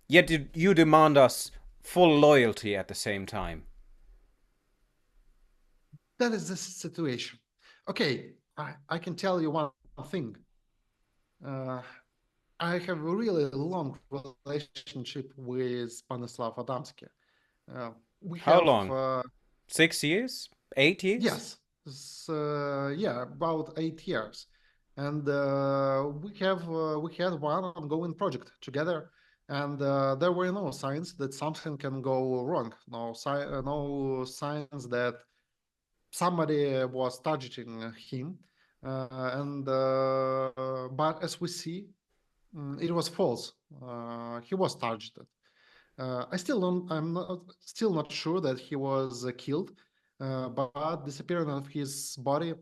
Yet you demand us full loyalty at the same time. That is the situation. Okay, I can tell you one thing. I have a really long relationship with Panyslav Adamski. How long? 6 years? 8 years? Yes. Yeah, about 8 years. And we had one ongoing project together, and there were no signs that something can go wrong. No signs that somebody was targeting him. But as we see, it was false. He was targeted. I'm still not sure that he was killed, but disappearance of his body,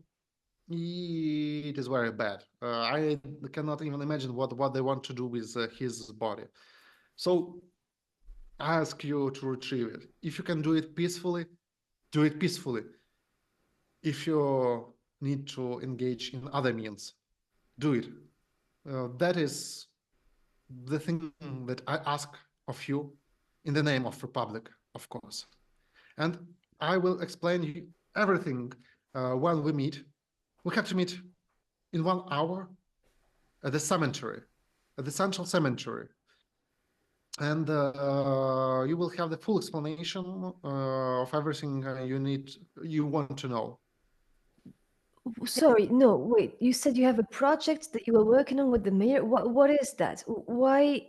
it is very bad. I cannot even imagine what they want to do with his body. So I ask you to retrieve it. If you can do it peacefully, do it peacefully. If you need to engage in other means, do it. That is the thing that I ask of you in the name of Republic, of course. And I will explain you everything when we meet. We have to meet in 1 hour at the cemetery, at the central cemetery. and you will have the full explanation of everything you want to know. Sorry, no, wait. You said you have a project that you were working on with the mayor. What is that? Why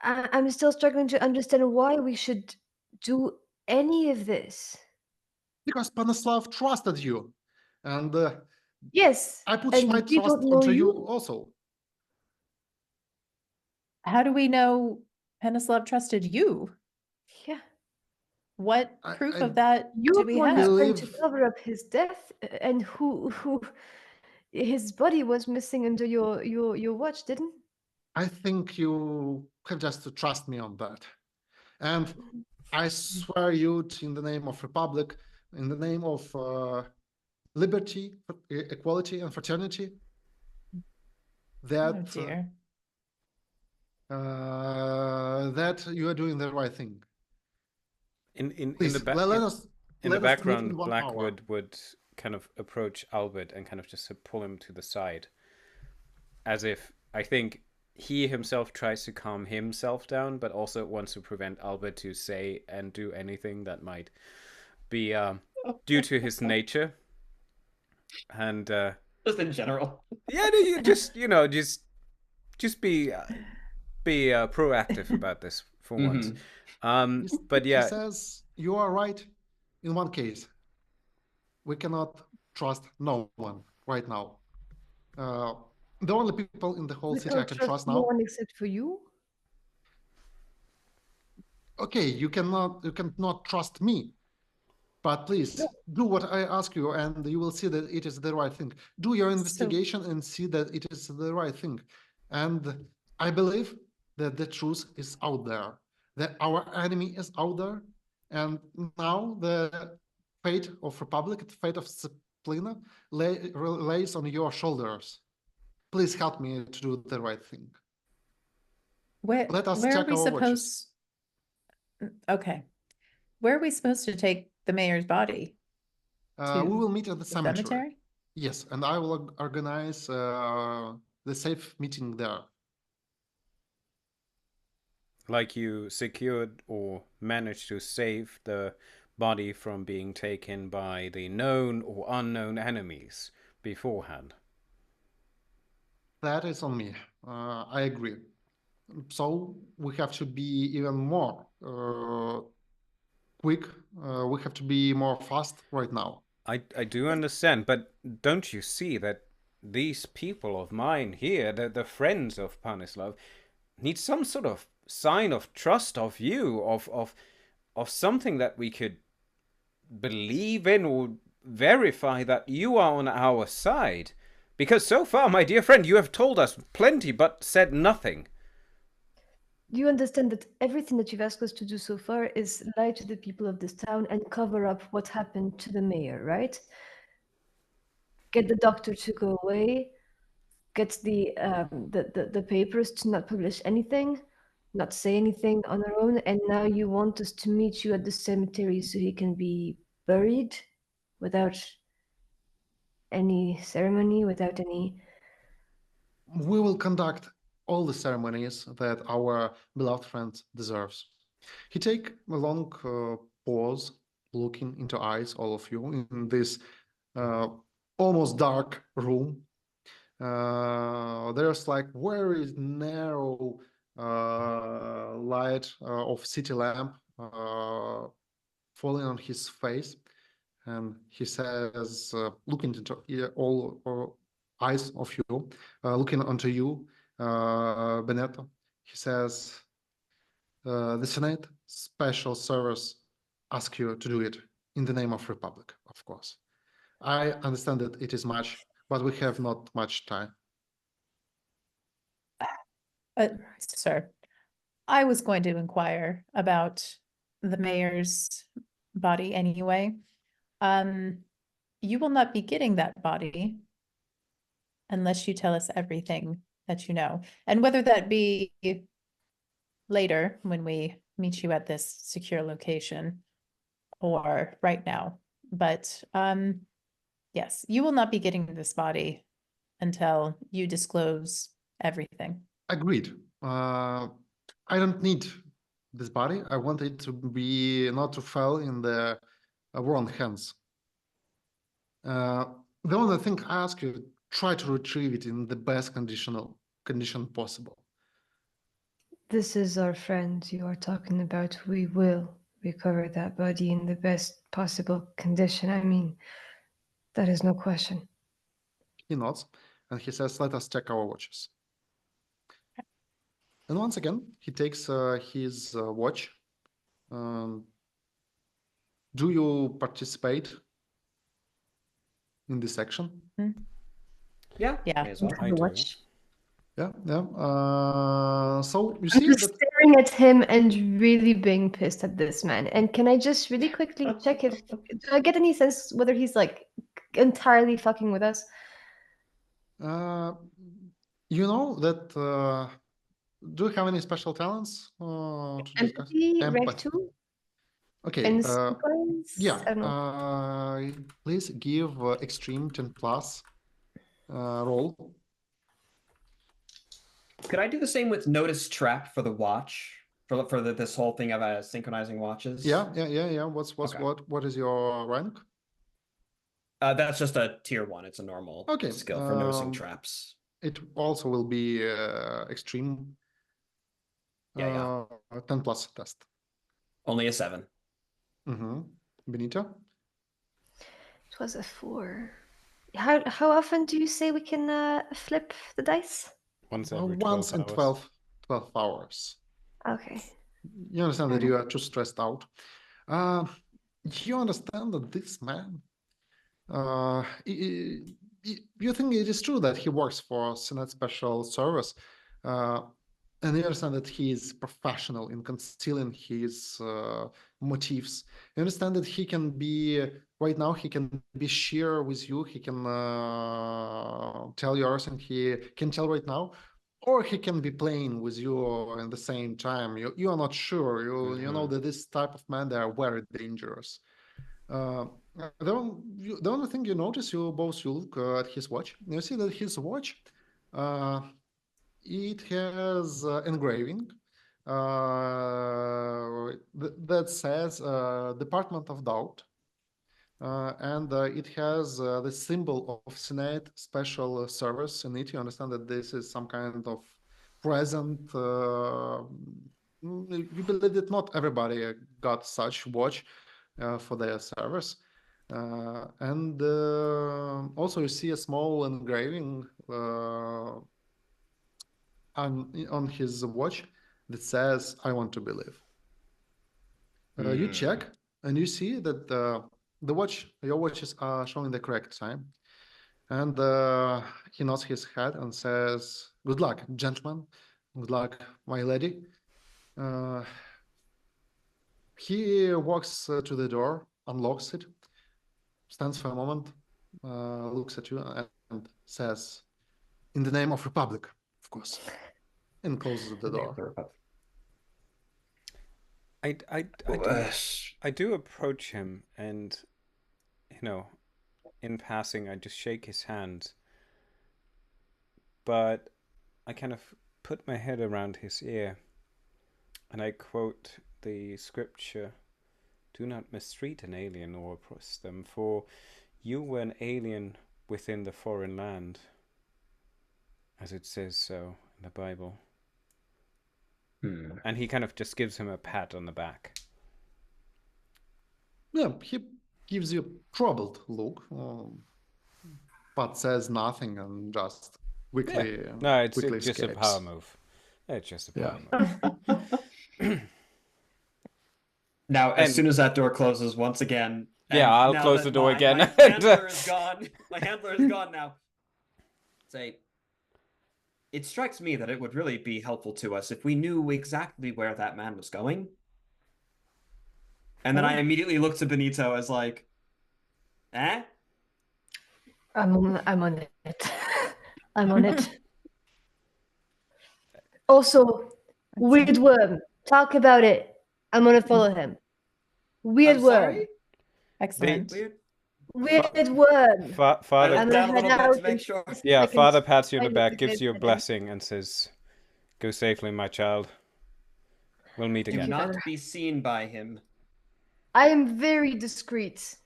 I'm still struggling to understand why we should do any of this. Because Panyslav trusted you, and Yes, I put and my we trust don't know onto you you. also. How do we know Penislav trusted you? Yeah, What I- proof I of that you're do the we one who's have? trying to believe- cover up his death, and who his body was missing under your watch, didn't? I think you have just to trust me on that. And I swear you in the name of Republic, in the name of liberty, equality, and fraternity, Oh that dear. that you are doing the right thing. In Please, the let us in the let us meet background, in 1 Blackwood hour. would kind of approach Albert and kind of just pull him to the side, as if I think he himself tries to calm himself down, but also wants to prevent Albert to say and do anything that might be due to his nature. And Just in general. yeah, you just just be proactive about this for once. But He yeah, says you are right in one case. We cannot trust no one right now. The only people in the whole We city I can't can trust trust no now. one except for you. Okay, you cannot trust me, but please do what I ask you, and you will see that it is the right thing. Do your investigation and see that it is the right thing. And I believe that the truth is out there, that our enemy is out there, and now the fate of Republic, the fate of Tsaplyny lays on your shoulders. Please help me to do the right thing. Let us Where are check we our watches. supposed? Okay. Where are we supposed to take the mayor's body? We will meet at the The cemetery. cemetery? Yes, and I will organize the safe meeting there. like you secured or managed to save the body from being taken by the known or unknown enemies beforehand. That is on me. I agree. So we have to be even more quick. We have to be more fast right now. I do understand, but don't you see that these people of mine here, the friends of Panyslav, need some sort of sign of trust of you, of something that we could believe in or verify that you are on our side? Because so far, my dear friend, you have told us plenty but said nothing. You understand that everything that you've asked us to do so far is lie to the people of this town and cover up what happened to the mayor, right? Get the doctor to go away, get the papers to not publish anything, not say anything on our own, and now you want us to meet you at the cemetery so he can be buried without any ceremony, without any... We will conduct all the ceremonies that our beloved friend deserves. He take a long pause, looking into eyes, all of you, in this almost dark room. There's like very narrow light of city lamp falling on his face, and he says, looking into all eyes of you, looking onto you, Benetto, he says, the Senate Special Service ask you to do it in the name of Republic, of course. I understand that it is much, but we have not much time. Sir, I was going to inquire about the mayor's body anyway. You will not be getting that body unless you tell us everything that you know. And whether that be later when we meet you at this secure location or right now. But yes, you will not be getting this body until you disclose everything. Agreed. I don't need this body. I want it to be not to fall in the wrong hands. The only thing I ask you, try to retrieve it in the best condition possible. This is our friend you are talking about. We will recover that body in the best possible condition. I mean, that is no question. He nods and he says, let us check our watches. And once again, he takes his watch. Do you participate in this section? Yeah. Yeah. May as well. I do. Watch. Yeah. So you I'm see just that. staring at him and really being pissed at this man. And can I just really quickly check if do I get any sense whether he's like entirely fucking with us? You know that. Do you have any special talents to discuss? Empathy, Reg Empathy. 2? Okay. And sequence? Yeah. I don't know. Please give extreme 10 plus roll. Could I do the same with notice trap for the watch? For this whole thing of synchronizing watches? Yeah. Okay. What is your rank? That's just a tier 1. It's a normal skill for noticing traps. It also will be extreme. 10 plus test. Only a 7. Benito? It was a 4. How often do you say we can flip the dice? Once every 12 Once in hours. 12 hours. Okay. You understand that you are too stressed out. You understand that this man, you think it is true that he works for Senate Special Service, and you understand that he is professional in concealing his motives. You understand that he can be, right now, he can be sheer with you. He can tell you everything he can tell right now, or he can be playing with you at the same time. You are not sure. You know that this type of man, they are very dangerous. The only thing you notice, you look at his watch. You see that his watch, it has engraving that says Department of Doubt, and it has the symbol of Senate Special Service in it. You understand that this is some kind of present. You believe that not everybody got such watch for their service. And also you see a small engraving on his watch that says, I want to believe. You check and you see that your watches are showing the correct time. And he nods his head and says, good luck, gentlemen. Good luck, my lady. He walks to the door, unlocks it, stands for a moment, looks at you and says, in the name of Republic, of course, and closes the door. I do approach him, and in passing I just shake his hand, but I kind of put my head around his ear and I quote the scripture, do not mistreat an alien or oppress them, for you were an alien within the foreign land, as it says so in the Bible. And he kind of just gives him a pat on the back. Yeah, he gives you a troubled look, but says nothing and just quickly. Yeah. No, it's quickly just escapes. a power move. It's just a power move. Now, as soon as that door closes once again. Yeah, I'll close the door again. My handler is gone. My handler is gone now. It strikes me that it would really be helpful to us if we knew exactly where that man was going. And then I immediately look to Benito as like, eh? I'm on it. I'm on it. Also, weird worm. Talk about it. I'm gonna follow him. Weird I'm worm. sorry? Excellent. Weird worm. Father, I look down a little bit to make sure. yeah, Father pats you on the back, gives you a blessing, and says, "Go safely, my child." We'll meet Do again. not be seen by him. I am very discreet.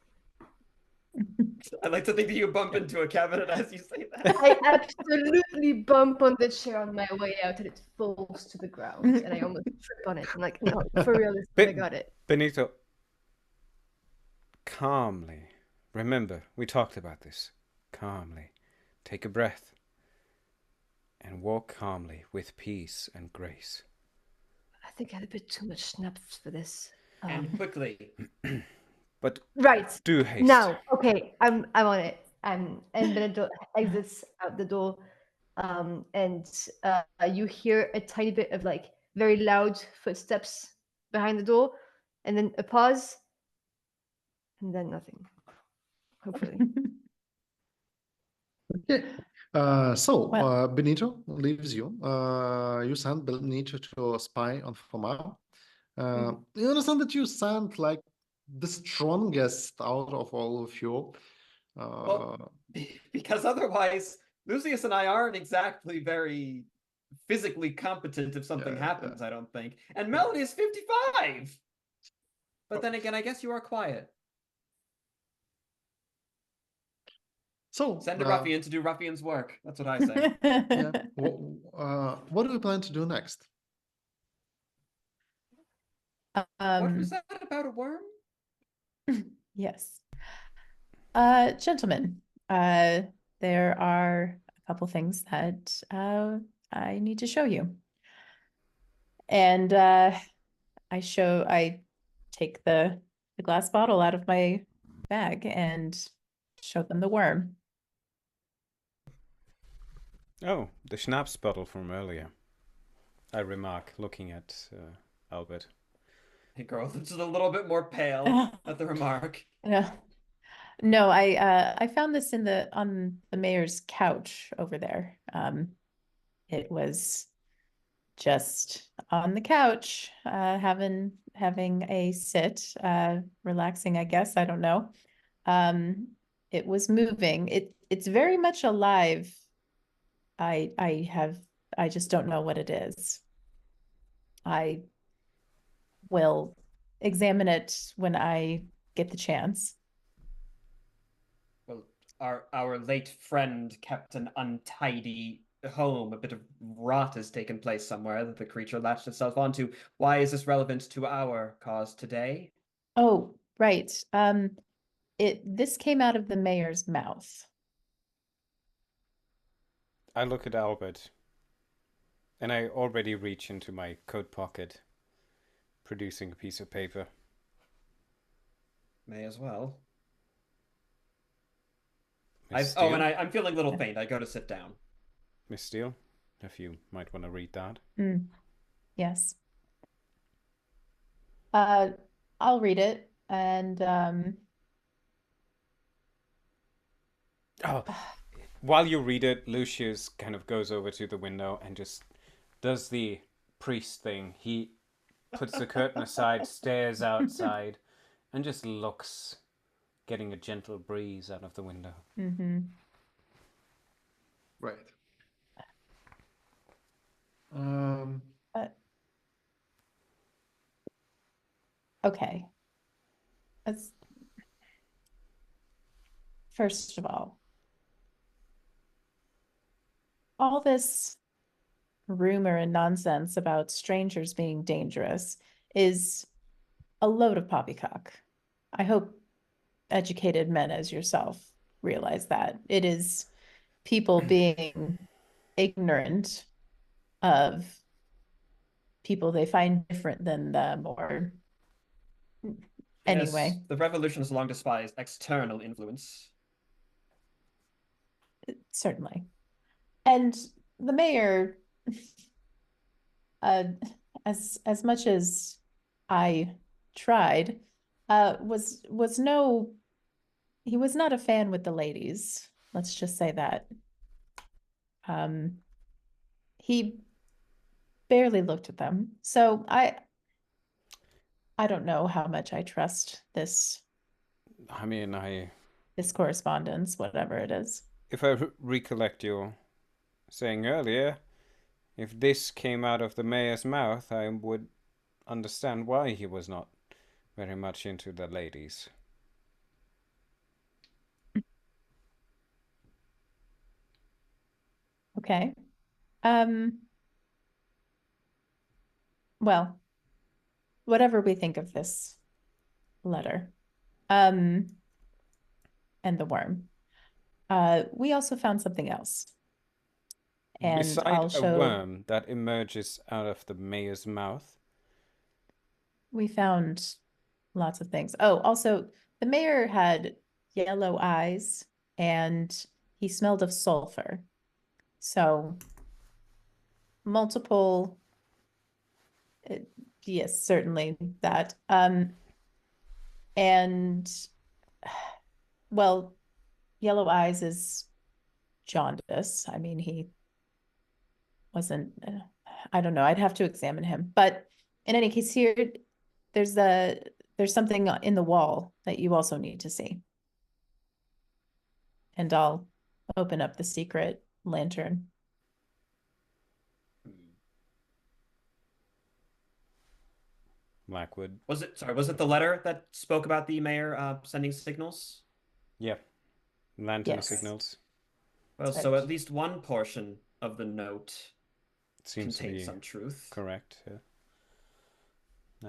I like to think that you bump into a cabinet as you say that. I absolutely bump on the chair on my way out and it falls to the ground and I almost trip on it. I'm like, no, for real, I got it. Benito, calmly. Remember, we talked about this. Calmly. Take a breath. And walk calmly with peace and grace. I think I had a bit too much schnapps for this. And quickly. But right. do haste. Now, okay, I'm on it. And Benetto exits out the door, and you hear a tiny bit of like very loud footsteps behind the door, and then a pause, and then nothing. Hopefully. Okay. Benito leaves you. You send Benito to spy on Fomar. You understand that you sound like the strongest out of all of you. Well, because otherwise, Lucius and I aren't exactly very physically competent if something happens, I don't think. And Melody is 55! But then again, I guess you are quiet. So send a ruffian to do ruffian's work. That's what I say. What do we plan to do next? What was that about a worm? Yes. Gentlemen, there are a couple things that I need to show you. And I take the glass bottle out of my bag and show them the worm. Oh, the schnapps bottle from earlier. I remark, looking at Albert. Hey, girl, this is a little bit more pale at the remark. Yeah. No, I found this on the mayor's couch over there. It was just on the couch, having a sit, relaxing, I guess. I don't know. It was moving. It's very much alive. I just don't know what it is. I will examine it when I get the chance. Well, our late friend kept an untidy home. A bit of rot has taken place somewhere that the creature latched itself onto. Why is this relevant to our cause today? Oh, right. This came out of the mayor's mouth. I look at Albert, and I already reach into my coat pocket, producing a piece of paper. May as well. Miss I'm Steele? feeling a little faint. I go to sit down. Miss Steele, if you might want to read that. Yes. I'll read it, and while you read it, Lucius kind of goes over to the window and just does the priest thing. He puts the curtain aside, stares outside, and just looks, getting a gentle breeze out of the window. Mm-hmm. Right. Okay. First of all this rumor and nonsense about strangers being dangerous is a load of poppycock. I hope educated men as yourself realize that. It is people being ignorant of people they find different than them, or anyway. Yes, the revolution has long despised external influence. Certainly. And the mayor, as much as I tried, he was not a fan with the ladies. Let's just say that. He barely looked at them. So I don't know how much I trust this. I mean, this correspondence, whatever it is. If I recollect your saying earlier, if this came out of the mayor's mouth, I would understand why he was not very much into the ladies. Okay. Well, whatever we think of this letter, and the worm, we also found something else. And Beside I'll a show. worm that emerges out of the mayor's mouth. We found lots of things. Oh, also, the mayor had yellow eyes and he smelled of sulfur. So, multiple, yes, certainly that. And, well, yellow eyes is jaundice. I mean, he wasn't, I don't know, I'd have to examine him. But in any case, here, there's something in the wall that you also need to see. And I'll open up the secret lantern. Blackwood. Was it the letter that spoke about the mayor sending signals? Yeah. Lantern Yes. signals. Well, That's so right. at least one portion of the note Seems to contains be some truth. correct. Yeah.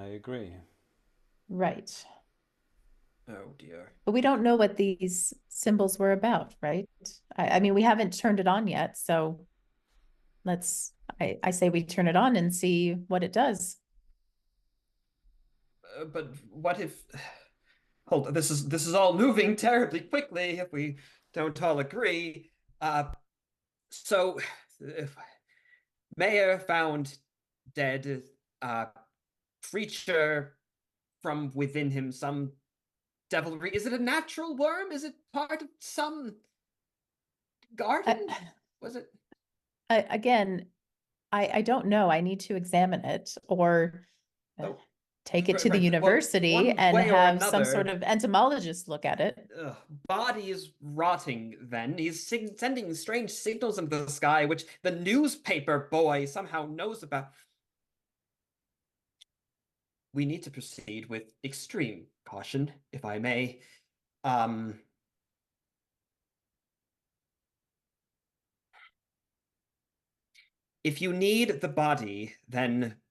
I agree. Right. Oh dear. But we don't know what these symbols were about, right? I mean, we haven't turned it on yet, so I say we turn it on and see what it does. But what if? Hold on, this is all moving terribly quickly if we don't all agree. So, if Mayor found dead, creature from within him, some devilry. Is it a natural worm? Is it part of some garden? Was it? Again, I don't know. I need to examine it or take it to the Right. university One and way or have some another- sort of entomologist look at it. Body is rotting then. He's sending strange signals into the sky, which the newspaper boy somehow knows about. We need to proceed with extreme caution, if I may. If you need the body, then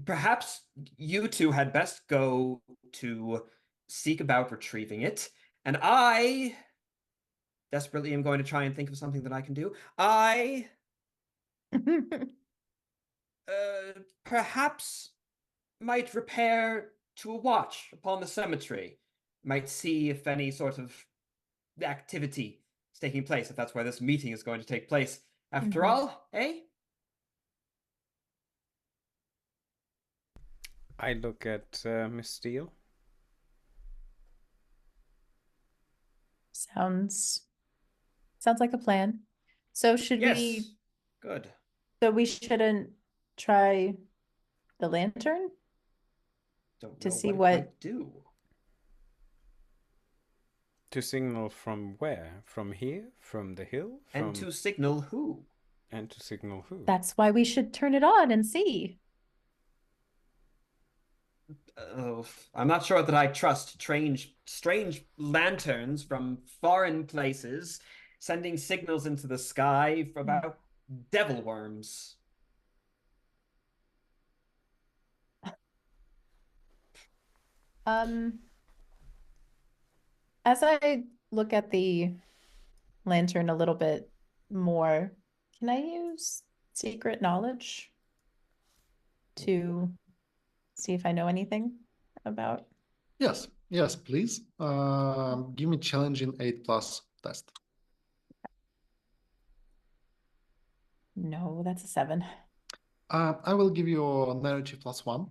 perhaps you two had best go to seek about retrieving it, and I desperately am going to try and think of something that I can do. I perhaps might repair to a watch upon the cemetery, might see if any sort of activity is taking place, if that's where this meeting is going to take place. After all, eh? I look at Miss Steele. Sounds like a plan. So should we? Good. So we shouldn't try the lantern? Don't to know see what it what might do. To signal from where? From here? From the hill? And to signal who? And to signal who? That's why we should turn it on and see. I'm not sure that I trust strange lanterns from foreign places sending signals into the sky about devil worms. As I look at the lantern a little bit more, can I use secret knowledge to see if I know anything about? Yes, please. Give me challenging 8+ test. No, that's a 7. I will give you a narrative +1.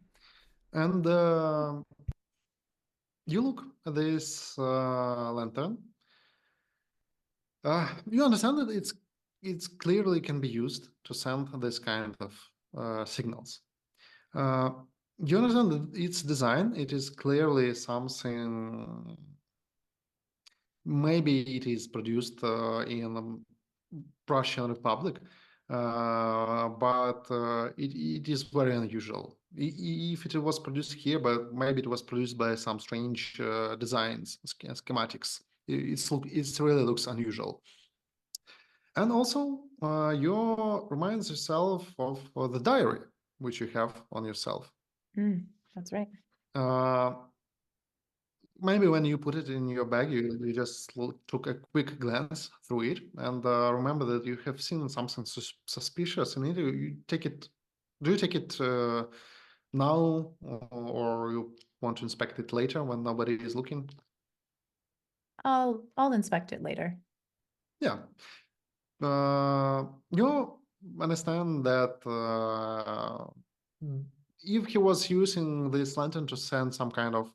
And you look at this lantern. You understand that it's clearly can be used to send this kind of signals. You understand that its design, it is clearly something, maybe it is produced in the Prussian Republic, but it is very unusual. If it was produced here, but maybe it was produced by some strange designs, schematics. It really looks unusual. And also, you remind yourself of the diary which you have on yourself. That's right. Maybe when you put it in your bag, you just took a quick glance through it and remember that you have seen something suspicious in it. You take it. Do you take it now, or you want to inspect it later when nobody is looking? I'll inspect it later. Yeah. You understand that if he was using this lantern to send some kind of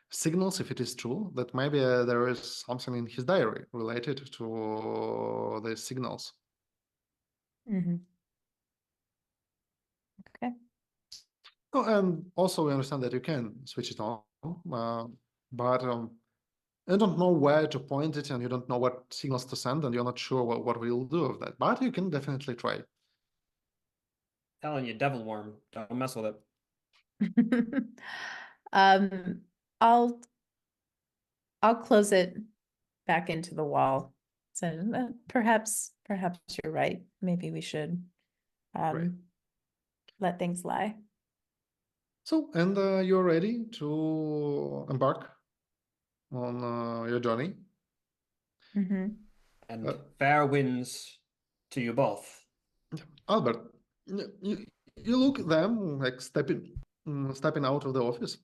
signals, if it is true, that maybe there is something in his diary related to the signals. Okay. Oh, and also we understand that you can switch it on, but you don't know where to point it, and you don't know what signals to send, and you're not sure what we'll do with that. But you can definitely try. Telling you, devil worm, don't mess with it. I'll close it back into the wall. So perhaps you're right. Maybe we should let things lie. So, and you're ready to embark on your journey. And fair winds to you both. Albert, you look at them like stepping out of the office.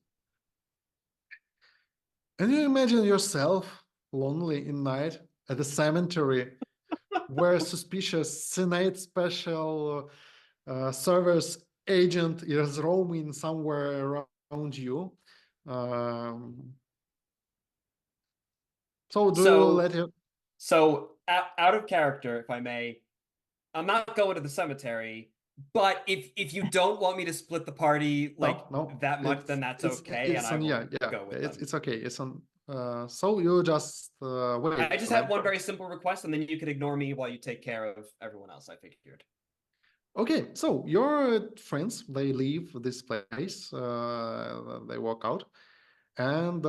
And you imagine yourself lonely in night at the cemetery where suspicious Senate special service agent is roaming somewhere around you. So out of character, if I may, I'm not going to the cemetery, but if you don't want me to split the party that much, then that's okay, and I will go with them. It's okay. It's on. So you just wait. I just have one very simple request, and then you can ignore me while you take care of everyone else, I figured. Okay, so your friends, they leave this place, they walk out, and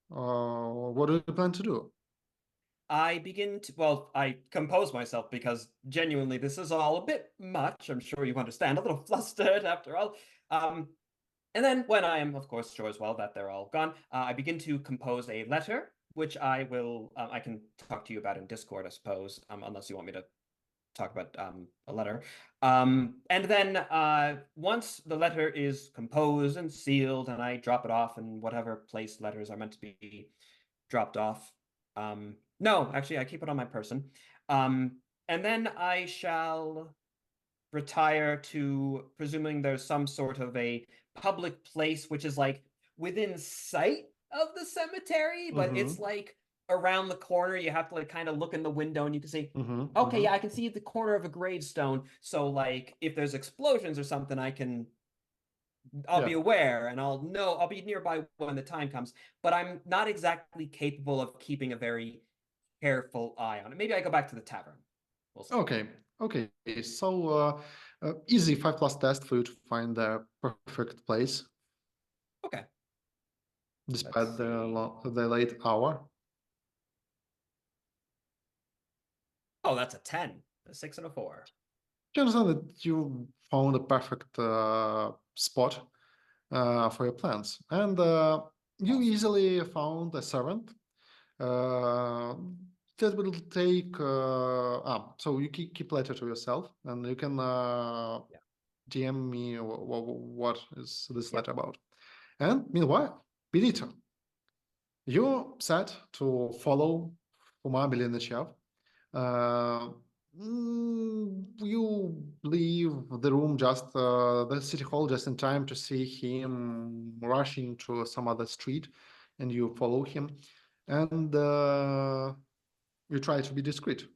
what do you plan to do? I I compose myself because genuinely this is all a bit much. I'm sure you understand, a little flustered after all. And then when I am, of course, sure as well that they're all gone, I begin to compose a letter, which I can talk to you about in Discord, I suppose, unless you want me to talk about a letter. And then once the letter is composed and sealed and I drop it off in whatever place letters are meant to be dropped off. No, actually, I keep it on my person. And then I shall retire to, presuming there's some sort of a public place which is like within sight of the cemetery, but it's like around the corner. You have to like kind of look in the window and you can see, okay, yeah, I can see the corner of a gravestone. So like if there's explosions or something, I'll be aware and I'll be nearby when the time comes, but I'm not exactly capable of keeping a very careful eye on it. Maybe I go back to the tavern. We'll see. Okay. So easy 5+ test for you to find the perfect place. Okay. Despite the late hour. Oh, that's a 10, a 6 and a 4. You understand that you found a perfect spot for your plans, and you easily found a servant that will take. So you keep letter to yourself, and you can DM me what is this letter about. And meanwhile, Benito, you set to follow Fuma Belenichev. You leave the room the city hall just in time to see him rushing to some other street, and you follow him, and you try to be discreet.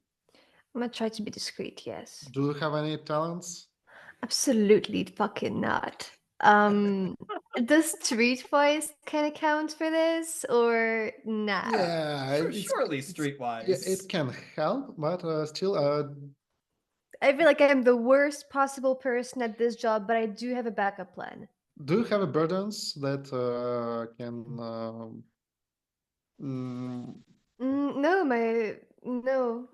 I'm gonna try to be discreet, yes. Do you have any talents? Absolutely fucking not. Does street voice kind of count for this or not? Yeah, surely streetwise. Yeah, it can help, but still. I feel like I'm the worst possible person at this job, but I do have a backup plan. Do you have a burdens that can No, no, not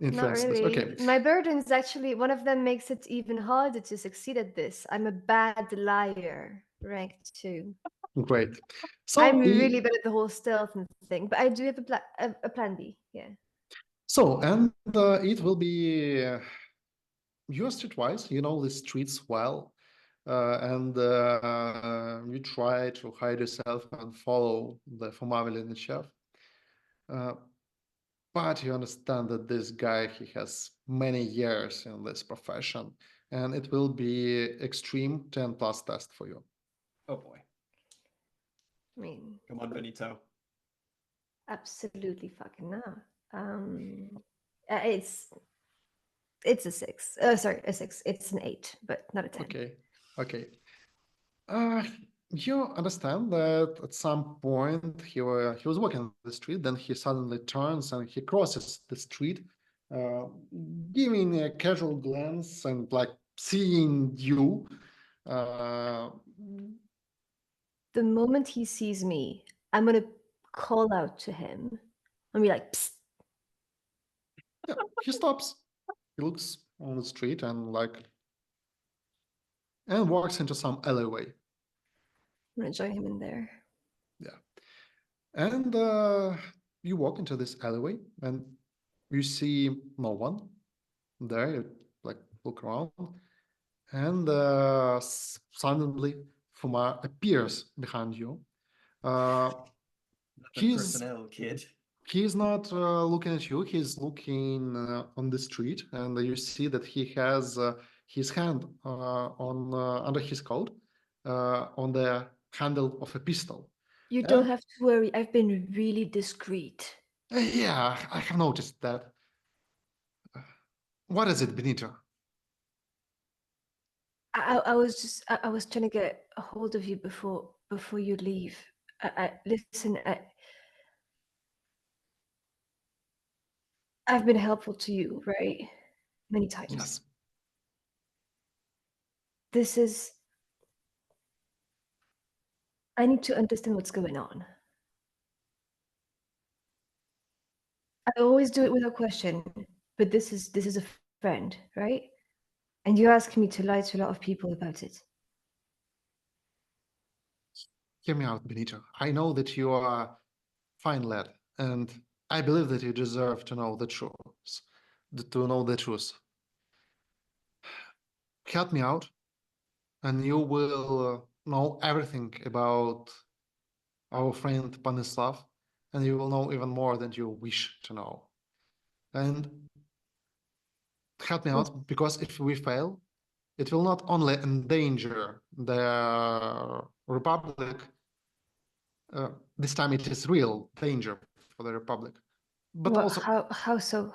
influence this? really. Okay. My burdens actually, one of them makes it even harder to succeed at this. I'm a bad liar, ranked 2. Great. So I'm really bad at the whole stealth thing, but I do have a plan B. Yeah. and it will be you're streetwise. You know the streets well, and you try to hide yourself and follow the family and the chef. But you understand that this guy, he has many years in this profession, and it will be extreme 10 plus test for you. Oh boy. I mean, Come on, Benito. absolutely fucking not. It's a 6. Sorry, a 6. It's an 8, but not a 10. Okay. You understand that at some point he was walking the street, then he suddenly turns and he crosses the street, giving a casual glance and like seeing you. The moment he sees me, I'm gonna call out to him and be like, "Psst." Yeah, he stops. He looks on the street and walks into some alleyway. I'm gonna join him in there. Yeah. And you walk into this alleyway and you see no one there. You look around, and suddenly Fuma appears behind you. Personnel kid. He's not looking at you. He's looking on the street, and you see that he has his hand on under his coat on the handle of a pistol. You don't have to worry. I've been really discreet. Yeah, I have noticed that. What is it, Benito? I was trying to get a hold of you before you leave. Listen. I've been helpful to you, right? Many times. Yes. I need to understand what's going on. I always do it without question, but this is a friend, right? And you're asking me to lie to a lot of people about it. Hear me out, Benito. I know that you are a fine lad, and I believe that you deserve to know the truth. Help me out, and you will know everything about our friend Panyslav, and you will know even more than you wish to know. And help me out, because if we fail, it will not only endanger the Republic, this time it is real danger for the Republic. But also, how so?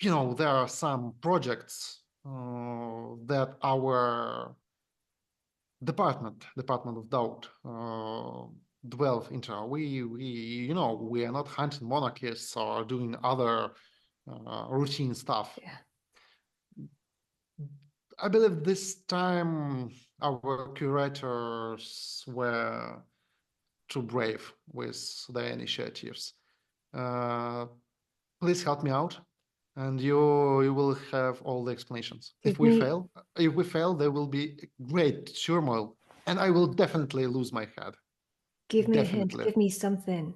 You know, there are some projects that our Department of Doubt delve into. We are not hunting monarchists or doing other routine stuff. Yeah. I believe this time our curators were too brave with their initiatives. Please help me out, and you will have all the explanations. If we fail, there will be great turmoil, and I will definitely lose my head. Give me a hint. Give me something.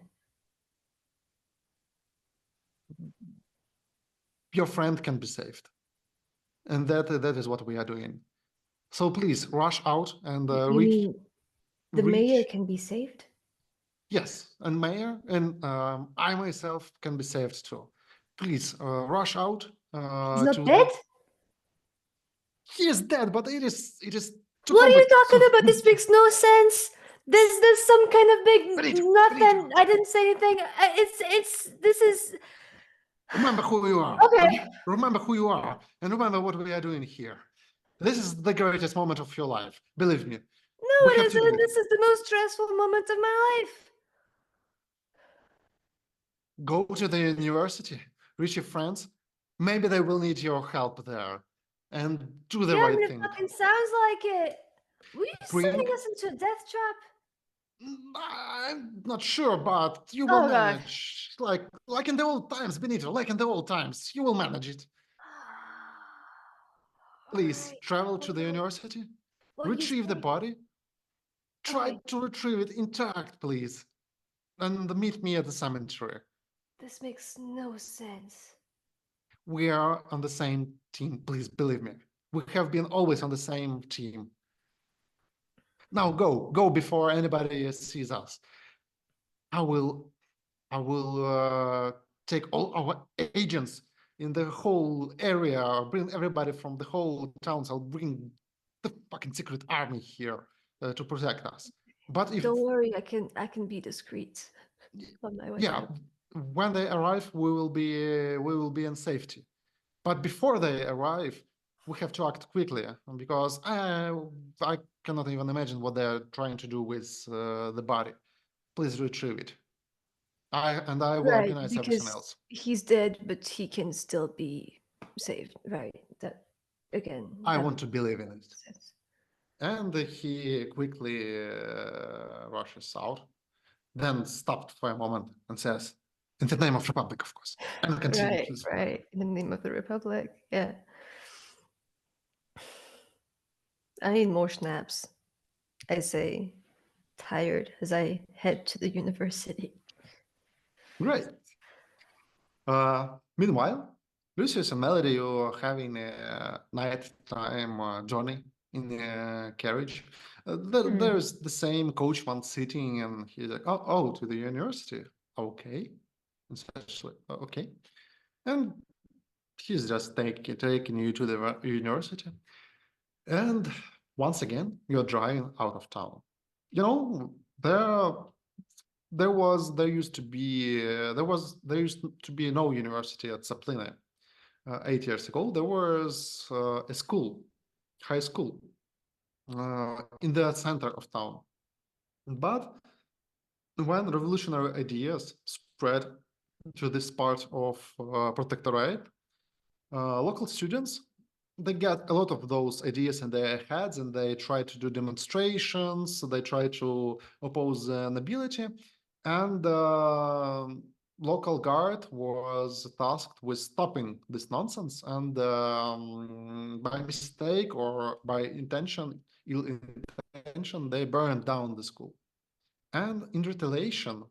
Your friend can be saved, and that is what we are doing. So please rush out and reach. The mayor can be saved? Yes, and mayor and I myself can be saved too. Please rush out. He's not dead? He is dead, but it is too What are you talking about? This makes no sense. There's some kind of big nothing. I didn't say anything. This is. Remember who you are. Okay. Remember who you are, and remember what we are doing here. This is the greatest moment of your life. Believe me. No, it isn't. This is the most stressful moment of my life. Go to the university, reach your friends, Maybe they will need your help there. And do the Yeah, right it thing. fucking sounds like it. Were you sending us into a death trap? I'm not sure, but you will Oh, God. manage. Like in the old times, Benito, like in the old times. You will manage it. Please, Alright. travel to the university. What you Retrieve the say? body. Try Okay. to retrieve it intact, please. And meet me at the cemetery. This makes no sense. We are on the same team, please believe me. We have been always on the same team. Now go before anybody sees us. I will take all our agents in the whole area, bring everybody from the whole towns. I'll bring the fucking secret army here to protect us. But if Don't worry, I can be discreet on my way yeah, out. when they arrive, we will be in safety. But before they arrive, we have to act quickly because I cannot even imagine what they're trying to do with the body. Please retrieve it. I will Right, organize everything because else. he's dead, but he can still be saved. Right. That again. I that want to believe in it. makes sense. And he quickly rushes out, then stopped for a moment and says, "In the name of Republic, of course," and continues his flight. Right. In the name of the Republic. Yeah. I need more snaps. I say, tired as I head to the university. Great. Meanwhile, Lucius and Melody are having a nighttime journey in a carriage. There's the same coachman sitting, and he's like, "Oh, to the university. Okay." Essentially, okay. And he's just taking you to the university. And once again, you're driving out of town. You know, there used to be no university at Tsaplyny 8 years ago. There was a school, high school, in the center of town. But when revolutionary ideas spread to this part of protectorate, local students, they got a lot of those ideas in their heads, and they try to do demonstrations. They try to oppose the nobility, and local guard was tasked with stopping this nonsense. And by mistake or by intention, ill intention, they burned down the school. And in retaliation,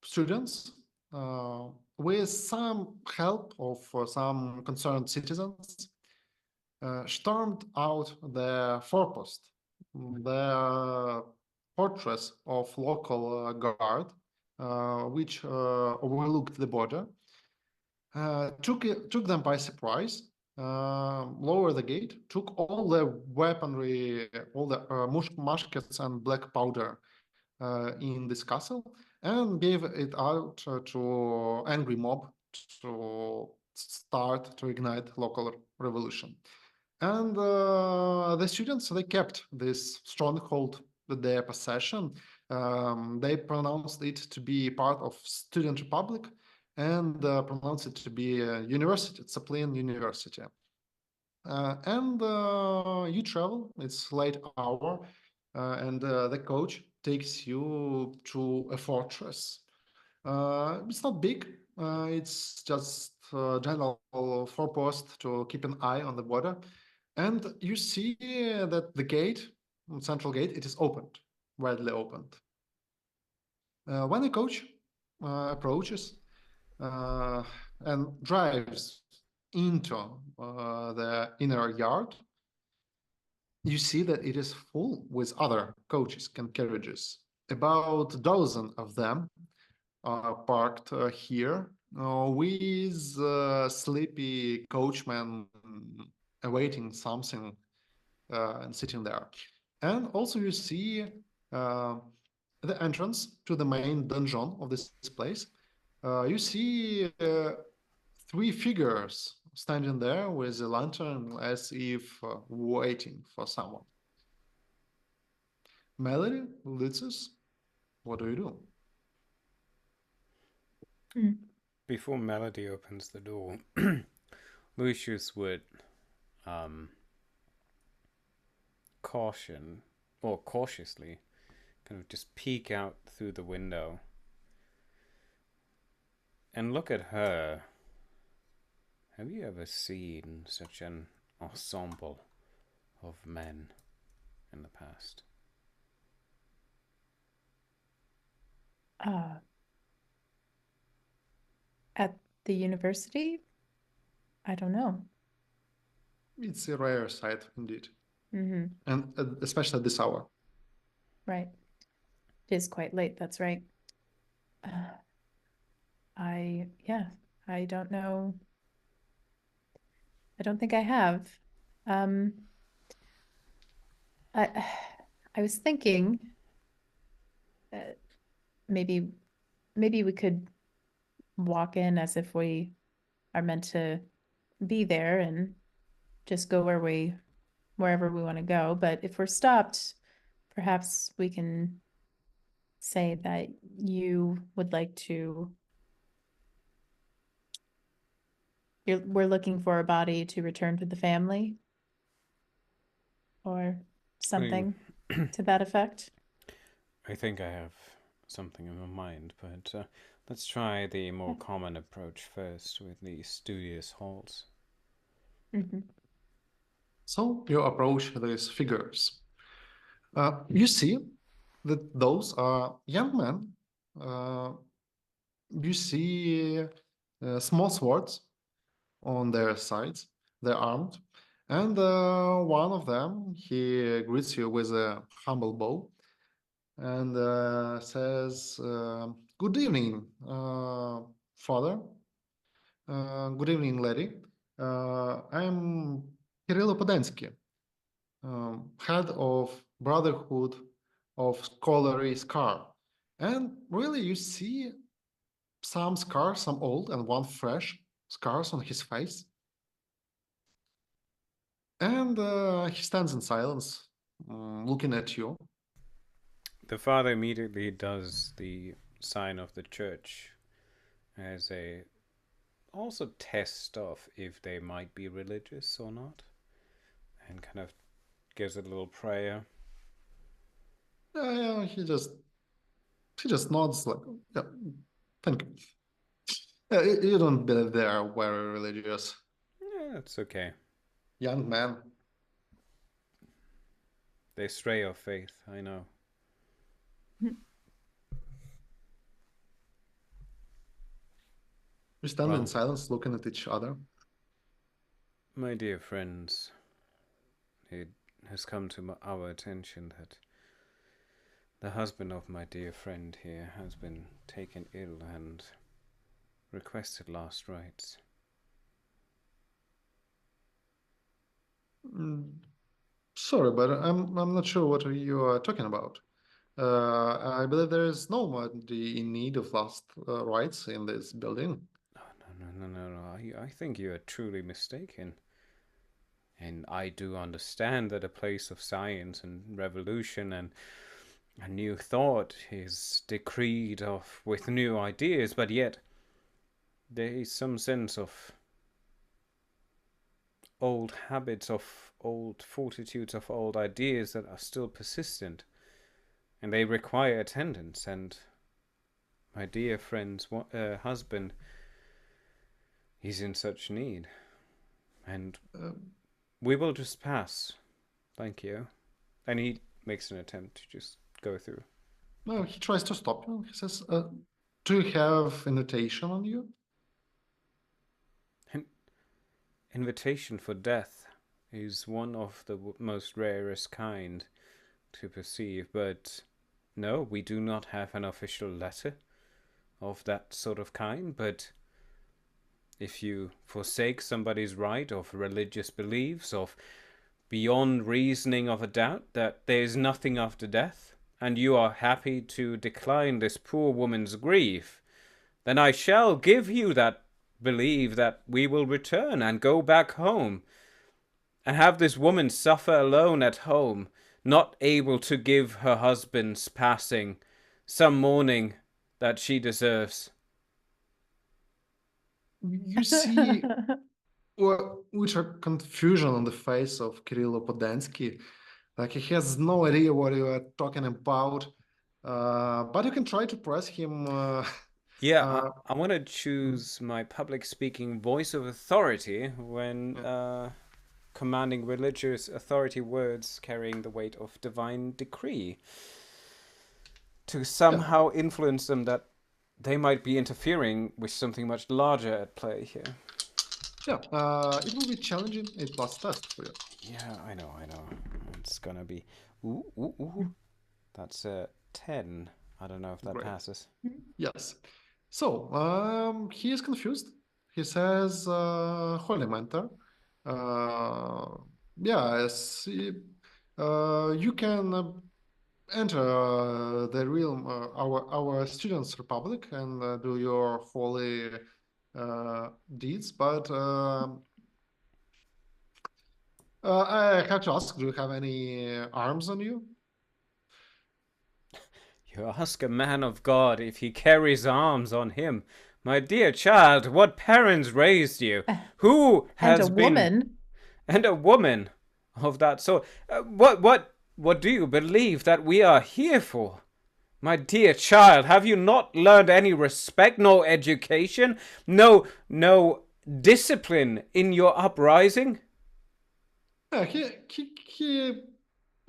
students, with some help of some concerned citizens, stormed out the forepost, the fortress of local guard, which overlooked the border, took them by surprise, lowered the gate, took all the weaponry, all the muskets and black powder in this castle, and gave it out to angry mob to start to ignite local revolution. And the students, they kept this stronghold with their possession. They pronounced it to be part of student republic, and pronounced it to be a university, Tsaplyny University. And you travel, it's late hour, and the coach takes you to a fortress. It's not big, it's just a general forepost to keep an eye on the border. And you see that the gate, central gate, it is opened, widely opened. When the coach approaches and drives into the inner yard, you see that it is full with other coaches and carriages. About a dozen of them are parked here with sleepy coachmen awaiting something and sitting there. And also you see the entrance to the main dungeon of this place. You see three figures standing there with a lantern as if waiting for someone. Melody, Lucius, what do you do? before Melody opens the door, Lucius would cautiously kind of just peek out through the window and look at her. Have you ever seen such an ensemble of men in the past? At the university? I don't know. It's a rare sight indeed, Mm-hmm. and especially at this hour. Right. It is quite late, that's right. I don't know. I don't think I have. I was thinking that maybe we could walk in as if we are meant to be there and just go wherever we want to go. But if we're stopped, perhaps we can say that you would like to. We're looking for a body to return to the family, or something to that effect. I think I have something in my mind, but let's try the more common approach first with the studious halls. Mm-hmm. So you approach these figures. You see that those are young men. You see small swords on their sides. They're armed. And one of them, he greets you with a humble bow and says, good evening, father. Good evening, lady. I'm Kirill Podansky, head of Brotherhood of Scholarly Scar. And really, you see some scars, some old and one fresh scars on his face. And he stands in silence, looking at you. The father immediately does the sign of the church as a also test of if they might be religious or not, and kind of gives a little prayer. Yeah, he just nods like, yeah, thank you. You don't believe they are very religious. Yeah, it's okay. Young man. They stray off faith, I know. We stand in silence, looking at each other. My dear friends, it has come to our attention that the husband of my dear friend here has been taken ill and requested last rites. Sorry, but I'm not sure what you are talking about. I believe there is nobody in need of last rites in this building. No. I think you are truly mistaken. And I do understand that a place of science and revolution and a new thought is decreed of with new ideas, but yet there is some sense of old habits, of old fortitudes, of old ideas that are still persistent, and they require attendance. And my dear friend's husband is in such need, and we will just pass. Thank you. And he makes an attempt to just go through. No, he tries to stop you. He says, do you have invitation on you? Invitation for death is one of the most rarest kind to perceive, but no, we do not have an official letter of that sort of kind. But if you forsake somebody's right of religious beliefs, of beyond reasoning of a doubt that there is nothing after death, and you are happy to decline this poor woman's grief, then I shall give you that belief that we will return and go back home, and have this woman suffer alone at home, not able to give her husband's passing some mourning that she deserves. you see utter confusion on the face of Kirill Podansky. Like, he has no idea what you are talking about. But you can try to press him. Yeah, I want to choose my public speaking voice of authority when commanding religious authority words carrying the weight of divine decree to somehow influence them that they might be interfering with something much larger at play here. Yeah, it will be challenging. It plus test for you. Yeah, I know. It's gonna be... Ooh. That's a 10. I don't know if that passes. Yes. So, he is confused. He says, Holy Mentor, yes, you can enter the realm, our students' republic, and do your holy deeds, but I have to ask, do you have any arms on you? You ask a man of God if he carries arms on him. My dear child, what parents raised you? Who has and a been... woman. And a woman of that sort. What do you believe that we are here for? My dear child, have you not learned any respect, no education, no discipline in your uprising? Yeah, he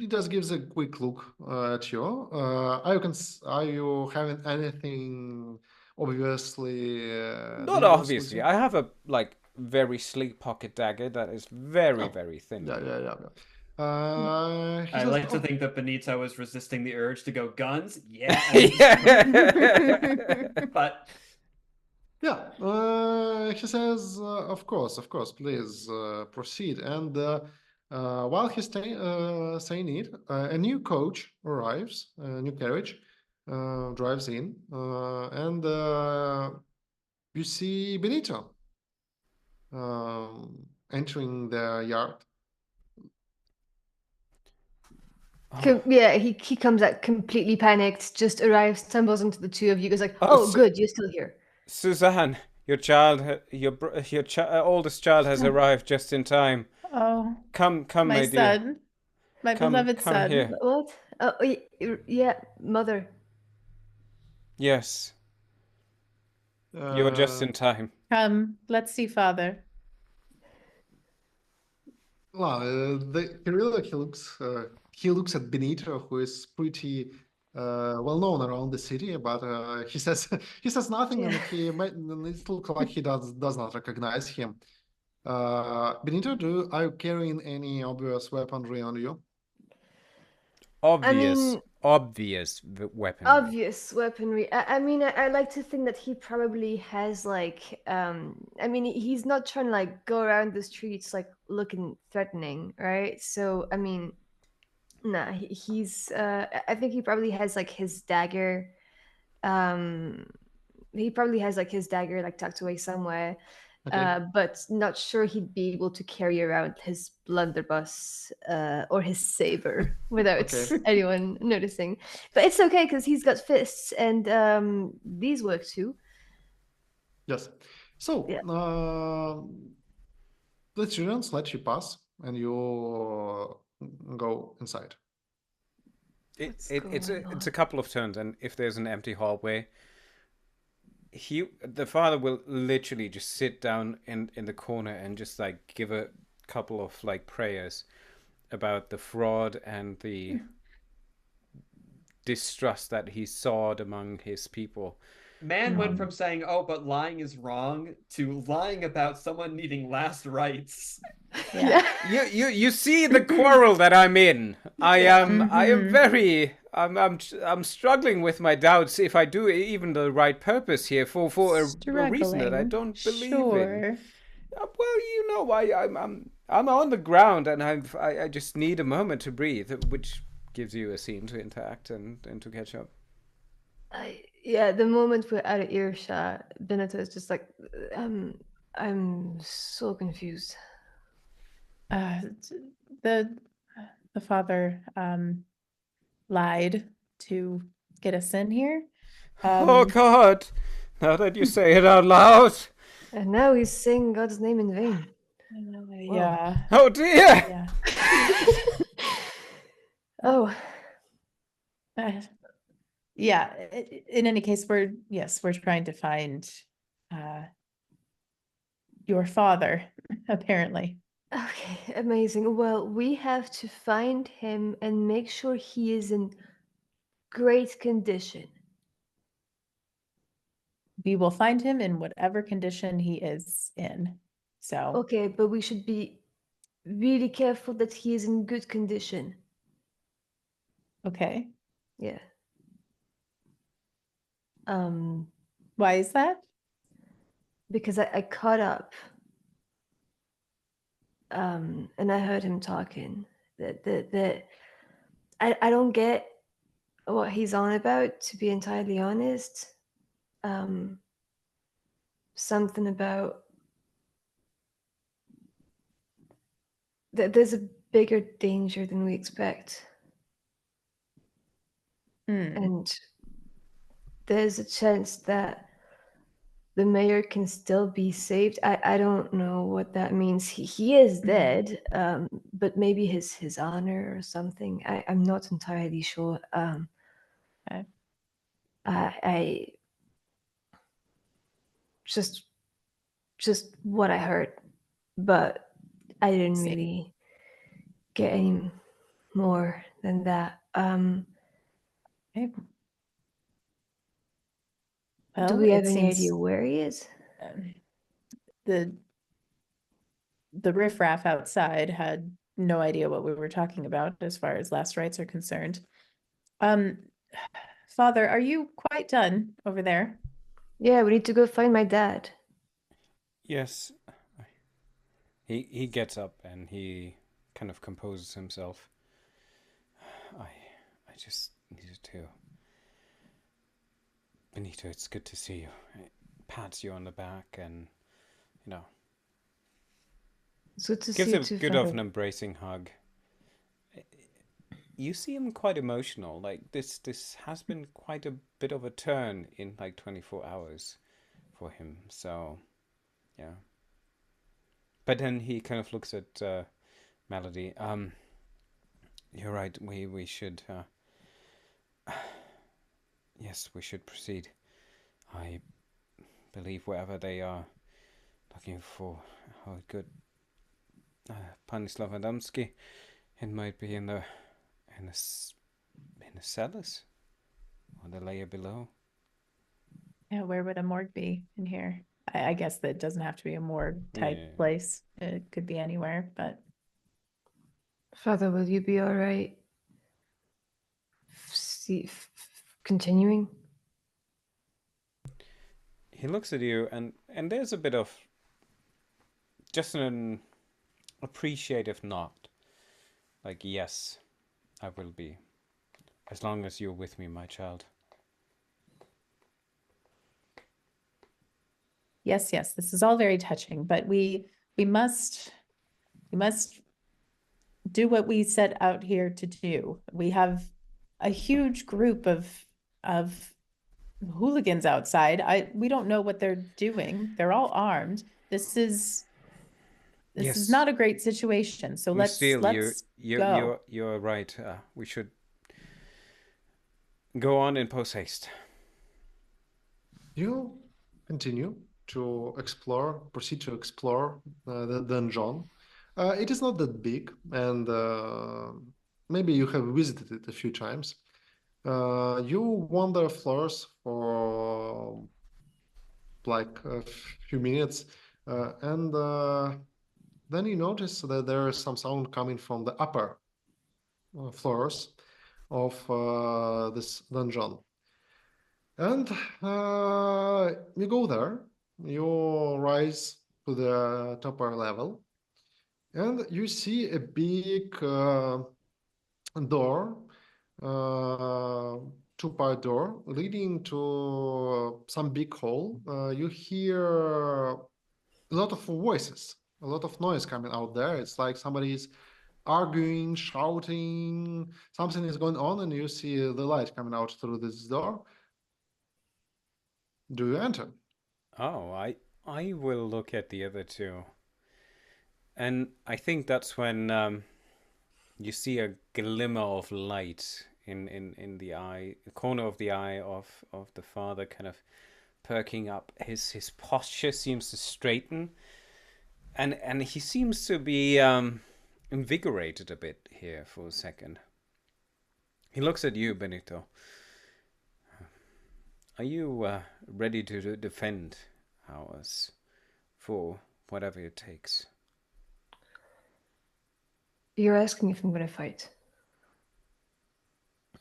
just gives a quick look at you. Are you having anything obviously? Not obviously. I have a very sleek pocket dagger that is very thin. Yeah. I like to think that Benito is resisting the urge to go guns. Yeah. But yeah, he says, of course, please proceed. And while he's saying it, a new coach arrives, a new carriage drives in, and you see Benito entering the yard. Yeah, he comes out completely panicked, just arrives, stumbles into the two of you, goes like, "Oh, good, you're still here." Suzanne, your oldest child has arrived just in time. Oh, come, my my son, dear. my beloved come son. Here. What? Oh, yeah, mother. Yes. You are just in time. Come, let's see father. Well, he looks at Benito, who is pretty well known around the city, but he says nothing, and it looks like he does not recognize him. Benito, are you carrying any obvious weaponry on you? Obvious weaponry. Obvious weaponry. I like to think that he probably has he's not trying to go around the streets looking threatening, right? So he's I think he probably has his dagger. He probably has his dagger tucked away somewhere. Okay. But not sure he'd be able to carry around his blunderbuss or his saber without anyone noticing. But it's okay because he's got fists, and these work too. Yes. So the students let you pass, and you go inside. It's a couple of turns, and if there's an empty hallway, the father will literally just sit down in the corner and just give a couple of prayers about the fraud and the distrust that he sawed among his people. Man went from saying, "Oh, but lying is wrong," to lying about someone needing last rites. Yeah. You see the quarrel that I'm in. I'm struggling with my doubts if I do even the right purpose here for a reason that I don't believe in. Well, I'm on the ground, and I just need a moment to breathe, which gives you a scene to interact and to catch up. The moment we're out of earshot, Benito is just I'm so confused. The father lied to get us in here. Oh God! Now that you say it out loud, And now he's saying God's name in vain. Yeah. Oh dear! Yeah. Oh, Yeah. In any case, we're trying to find your father, apparently. okay, amazing. Well, we have to find him and make sure he is in great condition. We will find him in whatever condition he is in. So, Okay, but we should be really careful that he is in good condition. okay. Yeah. Why is that? Because I caught up. And I heard him talking. That I don't get what he's on about, to be entirely honest. Something about there's a bigger danger than we expect. And there's a chance that the mayor can still be saved. I don't know what that means. He is dead, but maybe his honor or something. I'm not entirely sure. Okay. I just what I heard, but I didn't See. really get any more than that. Okay. Do Well, we have it any seems idea where he is? the riffraff outside had no idea what we were talking about as far as last rites are concerned. Father, are you quite done over there? Yeah, we need to go find my dad. Yes. He gets up and he kind of composes himself. I just needed to. Benito, it's good to see you. He pats you on the back and, It's good to gives see a you too, good of Father. an embracing hug. You seem quite emotional. Like this has been quite a bit of a turn in like 24 hours for him. So, yeah. But then he kind of looks at Melody. You're right. We should. Yes, we should proceed. I believe wherever they are looking for our good Panyslav Adamski, it might be in the cellars or the layer below. Yeah, where would a morgue be in here? I guess that doesn't have to be a morgue type Yeah. place. It could be anywhere, but Father, will you be all right? Continuing? He looks at you, and there's a bit of just an appreciative nod. Like, yes, I will be. As long as you're with me, my child. yes, this is all very touching, but we must do what we set out here to do. We have a huge group of hooligans outside. We don't know what they're doing. They're all armed. This is not a great situation. So let's go. You're right. We should go on in post haste. You continue to proceed to explore the dungeon. It is not that big, and maybe you have visited it a few times. You wander floors for like a few minutes, and then you notice that there is some sound coming from the upper floors of this dungeon. And you go there, you rise to the upper level, and you see a big door, two-part door leading to some big hall. You hear a lot of voices, a lot of noise coming out there. It's like somebody is arguing, shouting, something is going on, and you see the light coming out through this door. Do you enter? Oh, I will look at the other two. And I think that's when you see a glimmer of light in the eye, the corner of the eye of the father, kind of perking up. His posture seems to straighten, and he seems to be invigorated a bit here for a second. He looks at you, Benito. Are you ready to defend ours for whatever it takes? You're asking if I'm going to fight.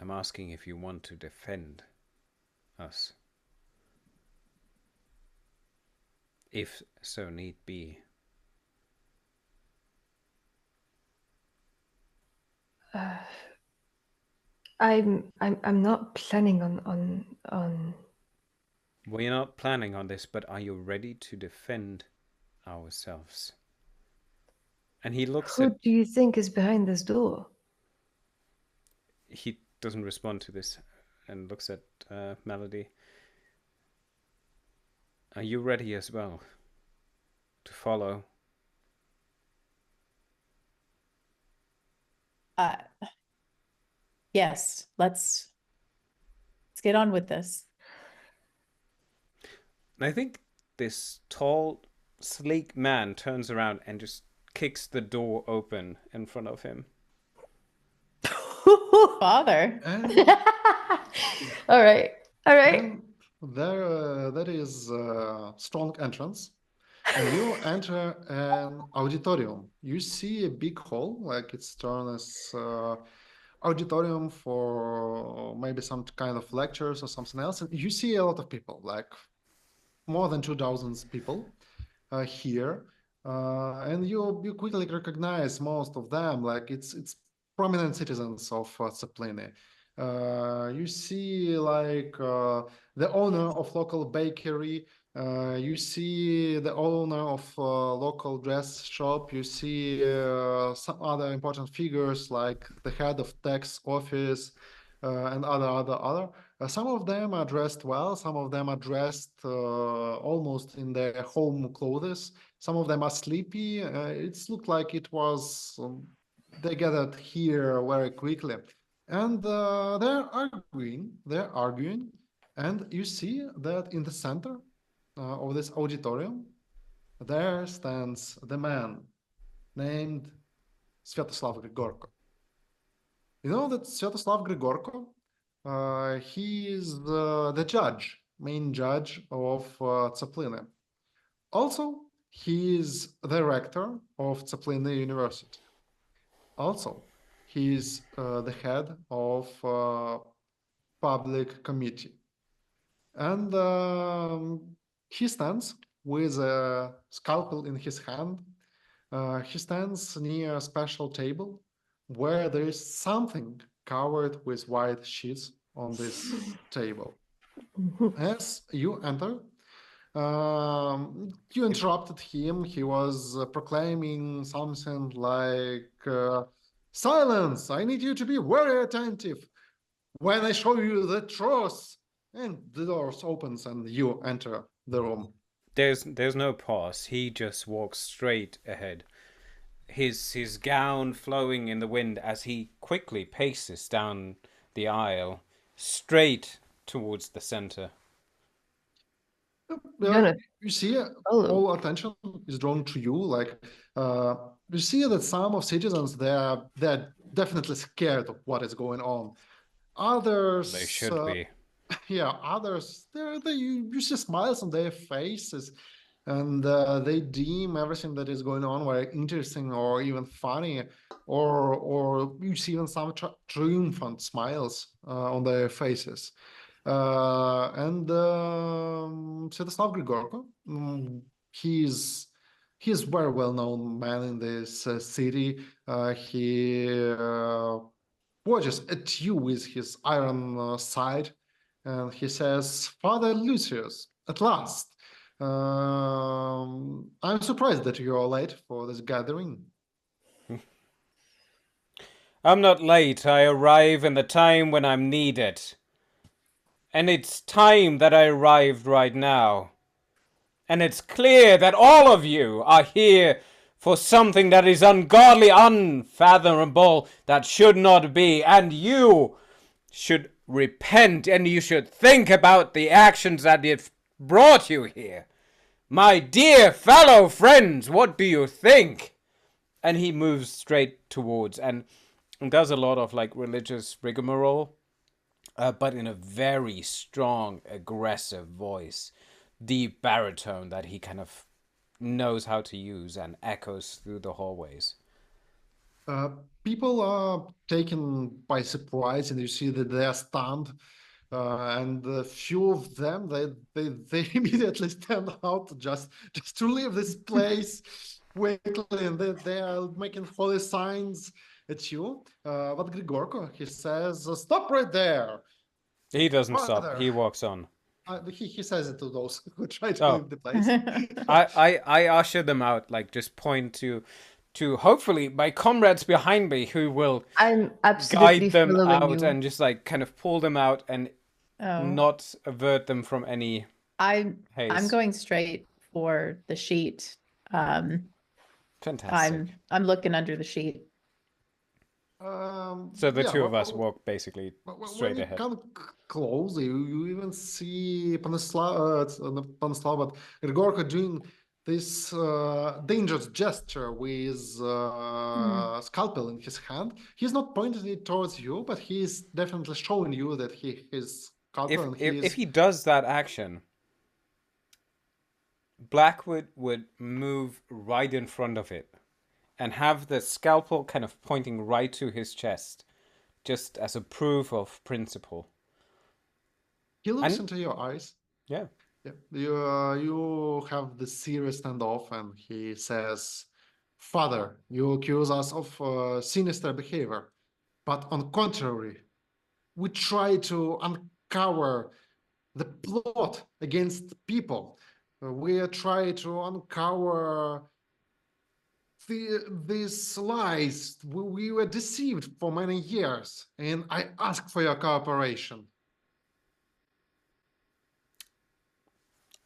I'm asking if you want to defend us. If so need be. I'm not planning on. We're not planning on this, but are you ready to defend ourselves? And he looks Who at... do you think is behind this door? He doesn't respond to this and looks at Melody. Are you ready as well to follow? Yes, let's get on with this. I think this tall, sleek man turns around and just kicks the door open in front of him. Father. All right. And there is a strong entrance, and you enter an auditorium. You see a big hall, like it's turned as auditorium for maybe some kind of lectures or something else. And you see a lot of people, like more than 2,000 people here, and you quickly recognize most of them, like it's prominent citizens of Tsaplyny. You see like the owner of local bakery, you see the owner of local dress shop, you see some other important figures like the head of tax office and other. Some of them are dressed well, some of them are dressed almost in their home clothes, some of them are sleepy. It's looked like it was they gathered here very quickly, and they're arguing, and you see that in the center of this auditorium there stands the man named Sviatoslav Grigorko. You know that Sviatoslav Grigorko, he is the judge, main judge of Tsaplyny. Also, he is the rector of Tsaplyny University. Also, he is the head of public committee. And he stands with a scalpel in his hand. He stands near a special table where there is something covered with white sheets on this table. As you enter, you interrupted him. He was proclaiming something like, silence, I need you to be very attentive when I show you the truth. And the doors opens and you enter the room. There's no pause. He just walks straight ahead. His gown flowing in the wind as he quickly paces down the aisle, straight towards the center. You see, all attention is drawn to you. Like you see that some of citizens they're definitely scared of what is going on. Others, they should be. Yeah, others you see smiles on their faces, and they deem everything that is going on very interesting or even funny, or you see even some triumphant smiles on their faces. And Sviatoslav Grigorko, he's very well-known man in this city. He watches at you with his iron sight, and he says, Father Lucius, at last. I'm surprised that you're late for this gathering. I'm not late. I arrive in the time when I'm needed. And it's time that I arrived right now. And it's clear that all of you are here for something that is ungodly, unfathomable, that should not be. And you should repent, and you should think about the actions that have brought you here. My dear fellow friends, what do you think? And he moves straight towards and does a lot of like religious rigmarole, but in a very strong, aggressive voice. Deep baritone that he kind of knows how to use and echoes through the hallways. People are taken by surprise, and you see that they are stunned. And a few of them, they immediately stand out just to leave this place quickly, and they are making holy signs at you. But Grigorko, he says, "Stop right there." He doesn't Father. stop. He walks on. He says it to those who try to leave the place. I usher them out, like just point to hopefully my comrades behind me who will I'm absolutely guide them following out you. and just like kind of pull them out and not avert them from any I'm haze. going straight for the sheet. Fantastic. I'm looking under the sheet. So the two of us walk basically straight ahead. When you come close, you even see Panyslav, but Grigorko doing this dangerous gesture with scalpel in his hand. He's not pointing it towards you, but he's definitely showing you that he is scalpel. If he does that action, Blackwood would move right in front of it and have the scalpel kind of pointing right to his chest, just as a proof of principle. He looks into your eyes. Yeah. Yeah. You have the serious standoff, and he says, "Father, you accuse us of sinister behavior, but on contrary, we try to uncover the plot against people. We try to uncover these lies. We were deceived for many years, and I ask for your cooperation."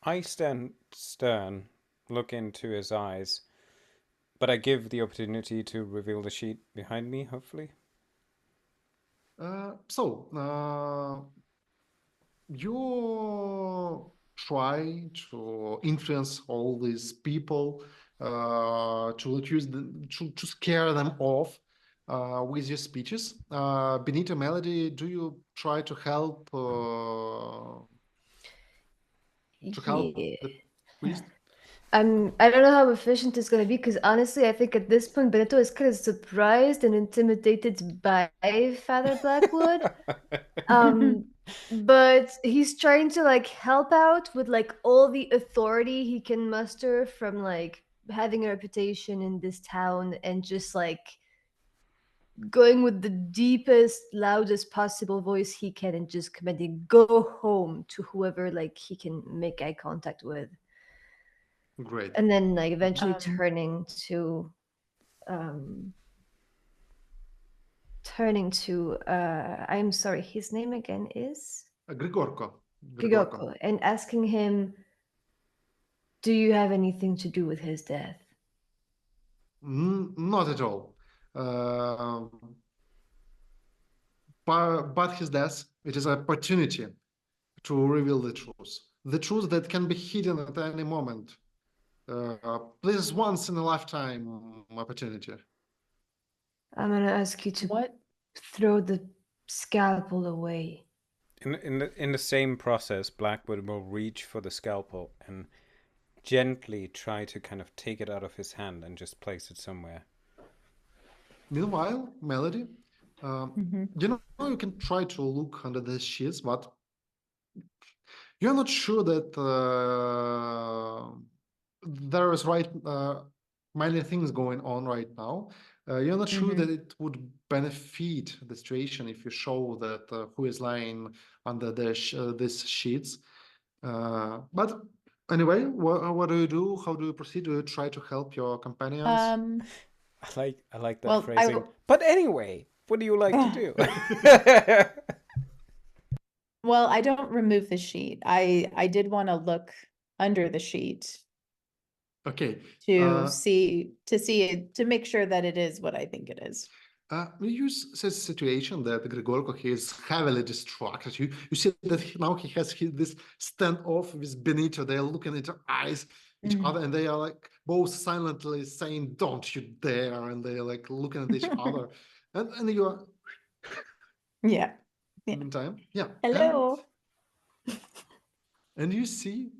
I stand stern, look into his eyes, but I give the opportunity to reveal the sheet behind me, hopefully. You try to influence all these people, to accuse them, to scare them off with your speeches. Benetto and Melody, do you try to help the priest? I don't know how efficient it's going to be, because honestly, I think at this point, Benetto is kind of surprised and intimidated by Father Blackwood. But he's trying to like help out with like all the authority he can muster from like having a reputation in this town, and just like going with the deepest, loudest possible voice he can, and just commanding, "Go home," to whoever like he can make eye contact with. Great. And then like eventually turning to I'm sorry, his name again is Grigorko, and asking him, "Do you have anything to do with his death?" Not at all. But his death, it is an opportunity to reveal the truth that can be hidden at any moment. This is once in a lifetime opportunity. I'm gonna ask you to throw the scalpel away. In the same process, Blackwood will reach for the scalpel and gently try to kind of take it out of his hand and just place it somewhere. Meanwhile, Melody, you can try to look under the sheets, but you're not sure that there is many things going on right now. You're not sure that it would benefit the situation if you show that who is lying under these sheets. But anyway, what do you do? How do you proceed? Do you try to help your companions? I like that phrasing. But anyway, what do you like to do? Well, I don't remove the sheet. I did want to look under the sheet Okay. to make sure that it is what I think it is. We use this situation that Grigorko, he is heavily distracted. You see that now he has this standoff with Benito. They are looking into each other, and they are like both silently saying, "Don't you dare!" And they are like looking at each other, and you are Yeah. in time. Yeah. Hello. And you see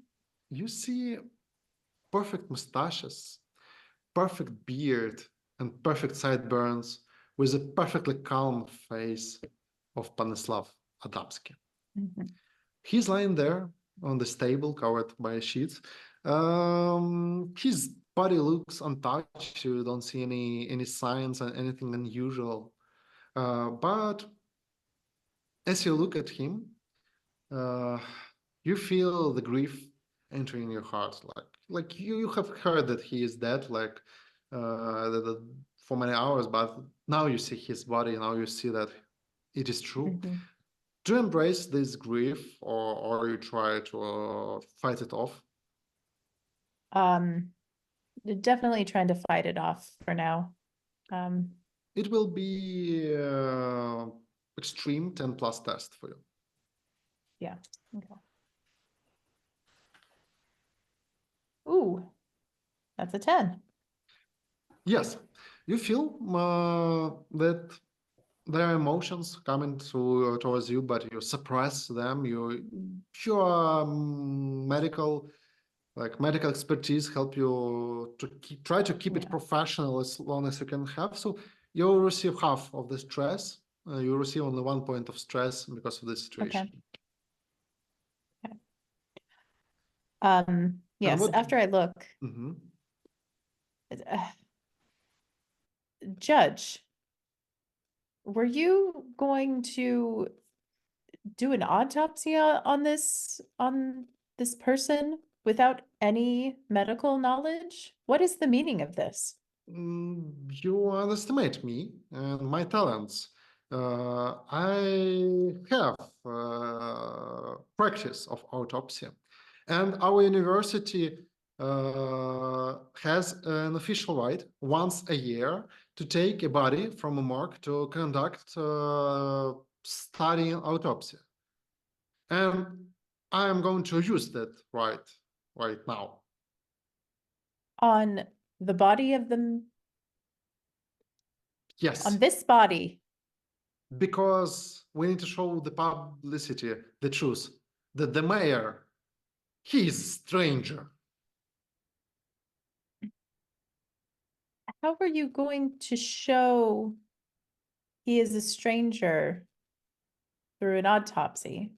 perfect mustaches, perfect beard, and perfect sideburns, with a perfectly calm face of Panyslav Adamski. He's lying there on this table covered by sheets. His body looks untouched. You don't see any signs and anything unusual. But as you look at him, you feel the grief entering your heart. Like you have heard that he is dead, like for many hours, but now you see his body. Now you see that it is true. Do you embrace this grief, or you try to fight it off? Definitely trying to fight it off for now. It will be extreme 10+ test for you. Yeah. Okay. Ooh, that's a 10. Yes, you feel that there are emotions coming towards you, but you suppress them. Your medical expertise help you to try to keep it professional as long as you can have. So you receive half of the stress. You receive only 1 point of stress because of this situation. Okay. Yes. After I look, Judge, were you going to do an autopsy on this person without any medical knowledge? What is the meaning of this? You underestimate me and my talents. I have practice of autopsy, and our university has an official right once a year to take a body from a morgue to conduct study autopsy. And I am going to use that right now. On the body of the... Yes. On this body. Because we need to show the publicity, the truth, that the mayor, he is a stranger. How are you going to show he is a stranger through an autopsy?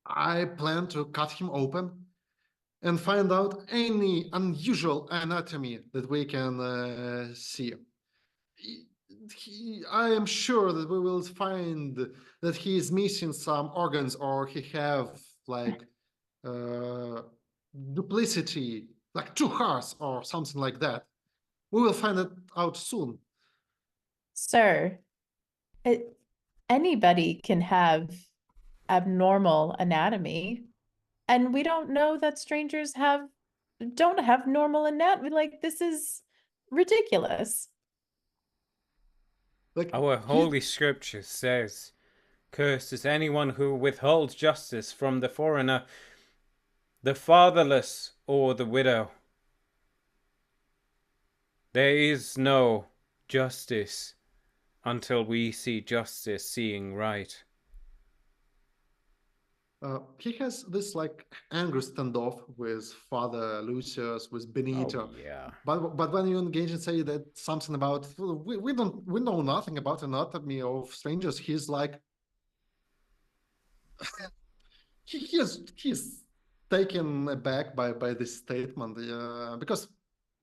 I plan to cut him open and find out any unusual anatomy that we can see. I am sure that we will find that he is missing some organs, or he have like duplicity, like 2 hearts or something like that. We will find it out soon. Sir, anybody can have abnormal anatomy, and we don't know that strangers don't have normal anatomy. Like, this is ridiculous. Like, our holy scripture says, "Cursed is anyone who withholds justice from the foreigner, the fatherless, or the widow." There is no justice until we see justice seeing right. He has this like angry standoff with Father Lucius, with Benito. Oh, yeah. But when you engage and say that something about we know nothing about anatomy of strangers, he's like he's taken aback by this statement, because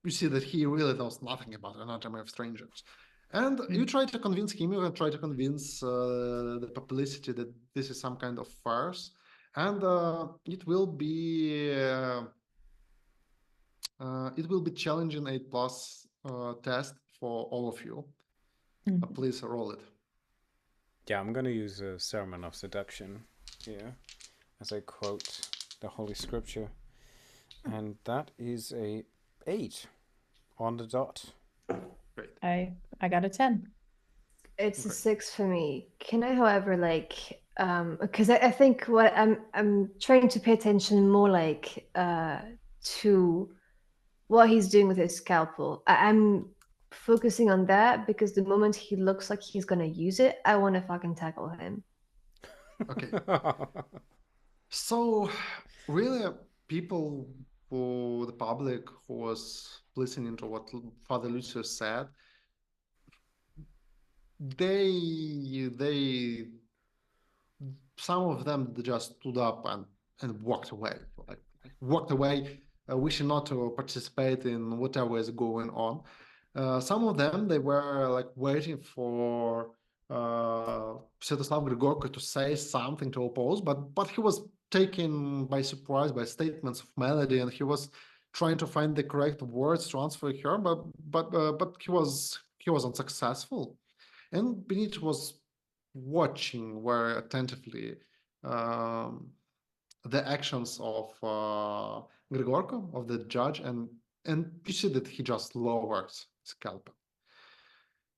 you see that he really knows nothing about anatomy of strangers. And you try to convince him, you try to convince the publicity that this is some kind of farce, and it will be challenging 8+ test for all of you. Please roll it. Yeah, I'm gonna use a sermon of seduction here as I quote the Holy Scripture. And that is a 8 on the dot. Great. I got a 10. It's a Okay. 6 for me. Can I, however, like, because I think what I'm trying to pay attention more like to what he's doing with his scalpel. I'm focusing on that because the moment he looks like he's gonna use it, I want to fucking tackle him. Okay. So, really, people who the public who was listening to what Father Lucius said, they some of them just stood up and walked away, like walked away, wishing not to participate in whatever is going on. Some of them they were like waiting for Svetoslav Grigorko to say something to oppose, but he was taken by surprise by statements of Melody, and he was trying to find the correct words to answer her, but he was unsuccessful. And Benito was watching very attentively um, the actions of Grigorko, of the judge, and you see that he just lowers scalpel.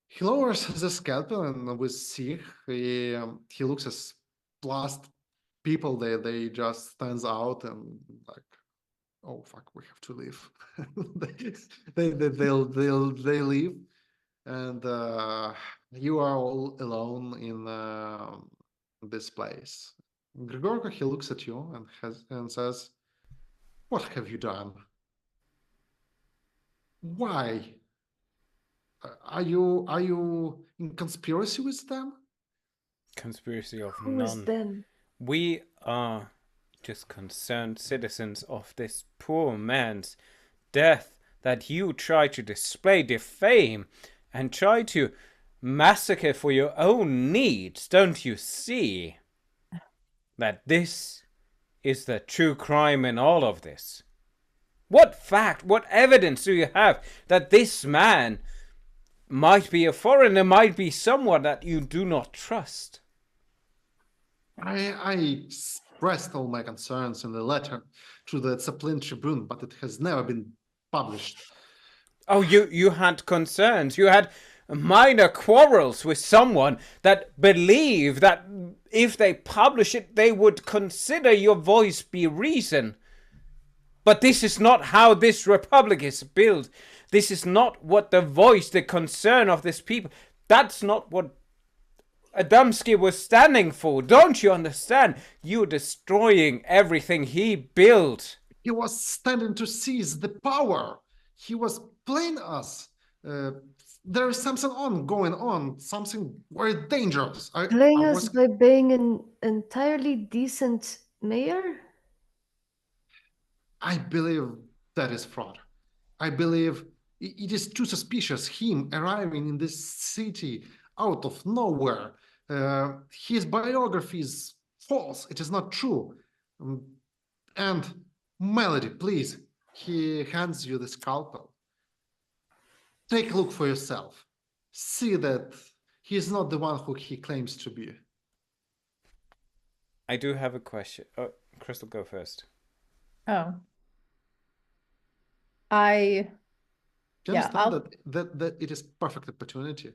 He lowers the scalpel, and with Sikh, he looks as last people. They just stands out and like, oh fuck, we have to leave. They leave, and you are all alone in this place. Grigorko, he looks at you and says, "What have you done? Why? Are you in conspiracy with them?" Conspiracy of Who is none. them? We are just concerned citizens of this poor man's death that you try to display, defame, and try to massacre for your own needs. Don't you see that this is the true crime in all of this? What fact, what evidence do you have that this man might be a foreigner, might be someone that you do not trust? I expressed all my concerns in the letter to the Tsaplyny Tribune, but it has never been published. Oh, you had concerns. You had minor quarrels with someone that believed that if they publish it, they would consider your voice be reason. But this is not how this republic is built. This is not what the voice, the concern of this people. That's not what Adamski was standing for. Don't you understand? You're destroying everything he built. He was standing to seize the power. He was playing us. There is something going on, something very dangerous. Playing us by being an entirely decent mayor? I believe that is fraud. I believe it is too suspicious, him arriving in this city out of nowhere. His biography is false. It is not true. And Melody, please, he hands you the scalpel. Take a look for yourself. See that he is not the one who he claims to be. I do have a question. Oh, Crystal, go first. Oh. Do you Yeah, understand that it is perfect opportunity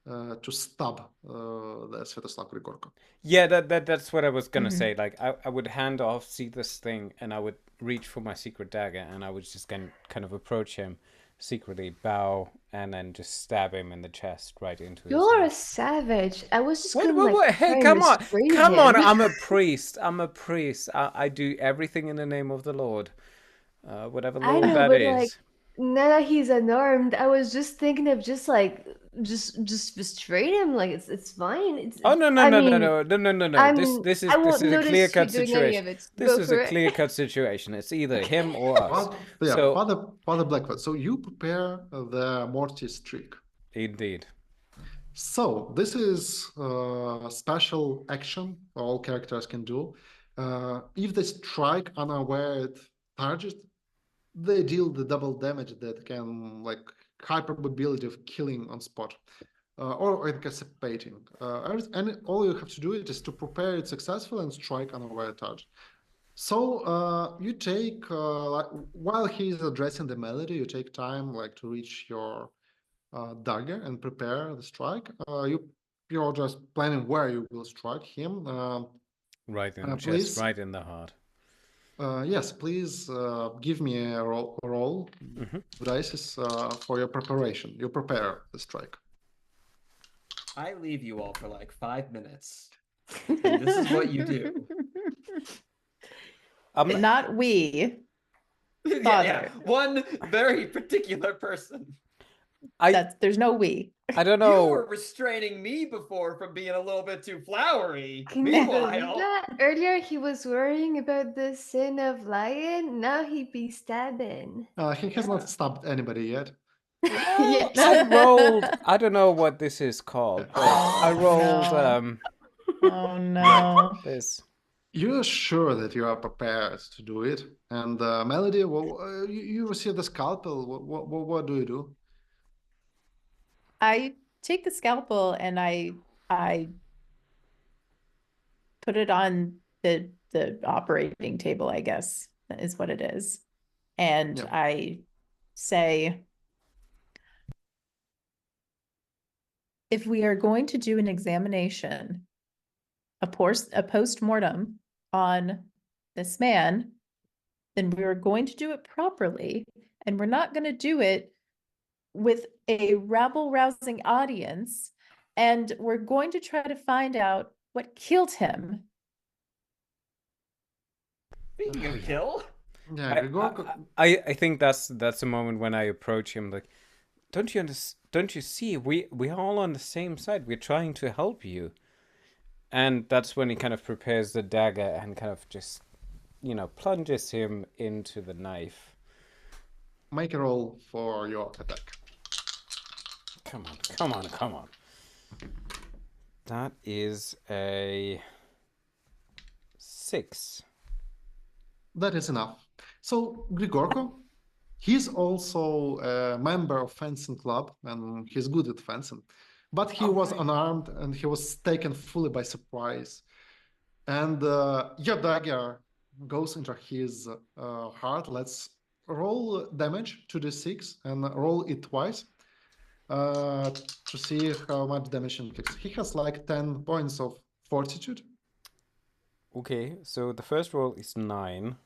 to stab the Svetoslav Grigorko? Yeah, that's what I was gonna say. Like, I would hand off, see this thing, and I would reach for my secret dagger, and I would just kind of approach him, secretly bow, and then just stab him in the chest right into his You're a head. savage. I was just What? gonna like Hey, try come and on, restrain come on! him. I'm a priest. I'm a priest. I do everything in the name of the Lord, whatever I Lord know, that but is. like now that he's unarmed, I was just thinking of just like just restrain him. Like it's fine. It's Oh no! I mean, This I won't is a notice clear you cut doing any situation. of it. This Go is for a it. clear cut situation. It's either him or us. Yeah, So Father Blackwood. So you prepare the Mortis trick. indeed. So this is a special action all characters can do. If they strike unaware target, they deal the double damage that can like high probability of killing on spot or incapacitating. And all you have to do is to prepare it successfully and strike unaware target. So you take while he's addressing the melody, you take time to reach your dagger and prepare the strike. You're just planning where you will strike him. Right in the chest, please, right in the heart. yes, please give me a roll dice for your preparation. You prepare the strike. I leave you all for like 5 minutes. And this is what you do. Not we. Yeah, one very particular person. There's no we. I don't know. You were restraining me before from being a little bit too flowery. Can you believe Meanwhile, that? Earlier he was worrying about the sin of lying. Now he be stabbing. He has not stabbed anybody yet. Yes. I rolled. I don't know what this is called, but I rolled. No. Oh no. This. You're sure that you are prepared to do it, and Melody. Well, you receive the scalpel. What do you do? I take the scalpel and I put it on the operating table, I guess, is what it is. And Yeah. I say, if we are going to do an examination, a post-mortem on this man, then we are going to do it properly, and we're not going to do it with a rabble-rousing audience, and we're going to try to find out what killed him. speaking of kill, Yeah, I think that's a moment when I approach him like, don't you see we all on the same side. We're trying to help you. And that's when he kind of prepares the dagger and kind of just, plunges him into the knife. Make a roll for your attack. Come on. That is a 6. That is enough. So Grigorko, he's also a member of fencing club, and he's good at fencing. But he was unarmed, and he was taken fully by surprise. And your dagger goes into his heart. Let's roll damage to the 6 and roll it twice to see how much damage inflicts. He has like 10 points of fortitude. Okay, so the first roll is 9.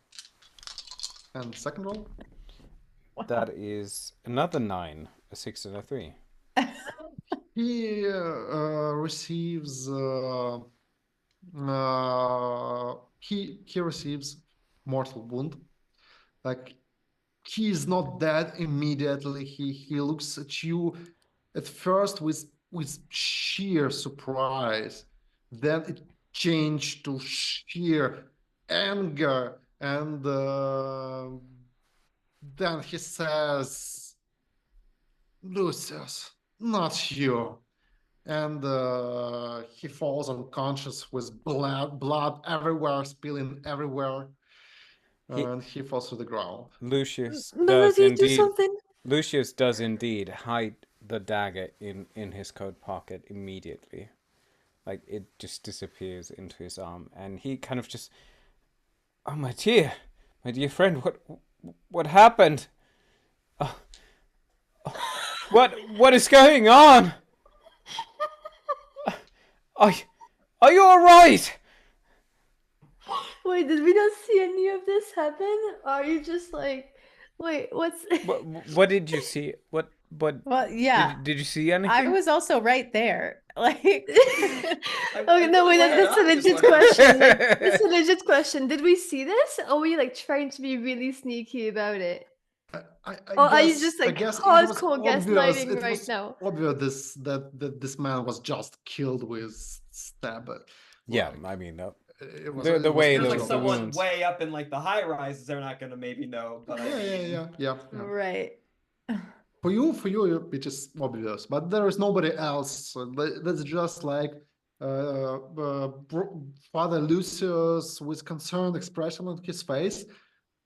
And second roll? That is another 9, a 6 and a 3. He receives he receives mortal wound. Like, he is not dead immediately. He looks at you at first with sheer surprise. Then it changed to sheer anger, and then he says, "Lucius, not you." And he falls unconscious with blood everywhere, spilling everywhere. And he falls to the ground. Lucius Melody, do something. Lucius does indeed hide the dagger in his coat pocket immediately. Like, it just disappears into his arm, and he kind of just, "Oh, my dear friend, what happened? What is going on? Are you all right?" Wait, did we not see any of this happen? Or are you just like, wait, what's... What did you see? What Well, yeah. did you see anything? I was also right there. Like, Okay, no, wait, that's a legit question. That's a legit question. Did we see this? Or were you like trying to be really sneaky about it? Or are you just like hardcore gaslighting right now? Obvious that this man was just killed with stab. Yeah, I mean, no. The way there's the like someone wounds. way up in like the high rises, they're not gonna maybe know. But Yeah. right. For you, it is obvious, but there is nobody else. So that's just like Father Lucius with concerned expression on his face,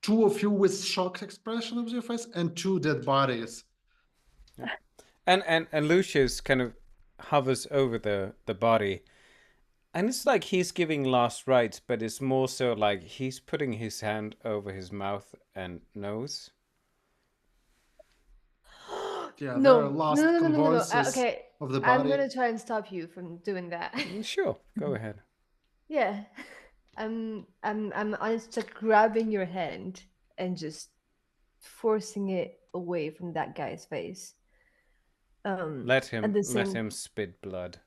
2 of you with shocked expression on your face, and 2 dead bodies. And Lucius kind of hovers over the body, And it's like he's giving last rites, but it's more so like he's putting his hand over his mouth and nose. Yeah, there No, are no, last no, no, no, no, no. convulses Okay, of the I'm body. gonna try and stop you from doing that. Sure, go ahead. Yeah, I'm just like grabbing your hand and just forcing it away from that guy's face. Let At the him spit blood.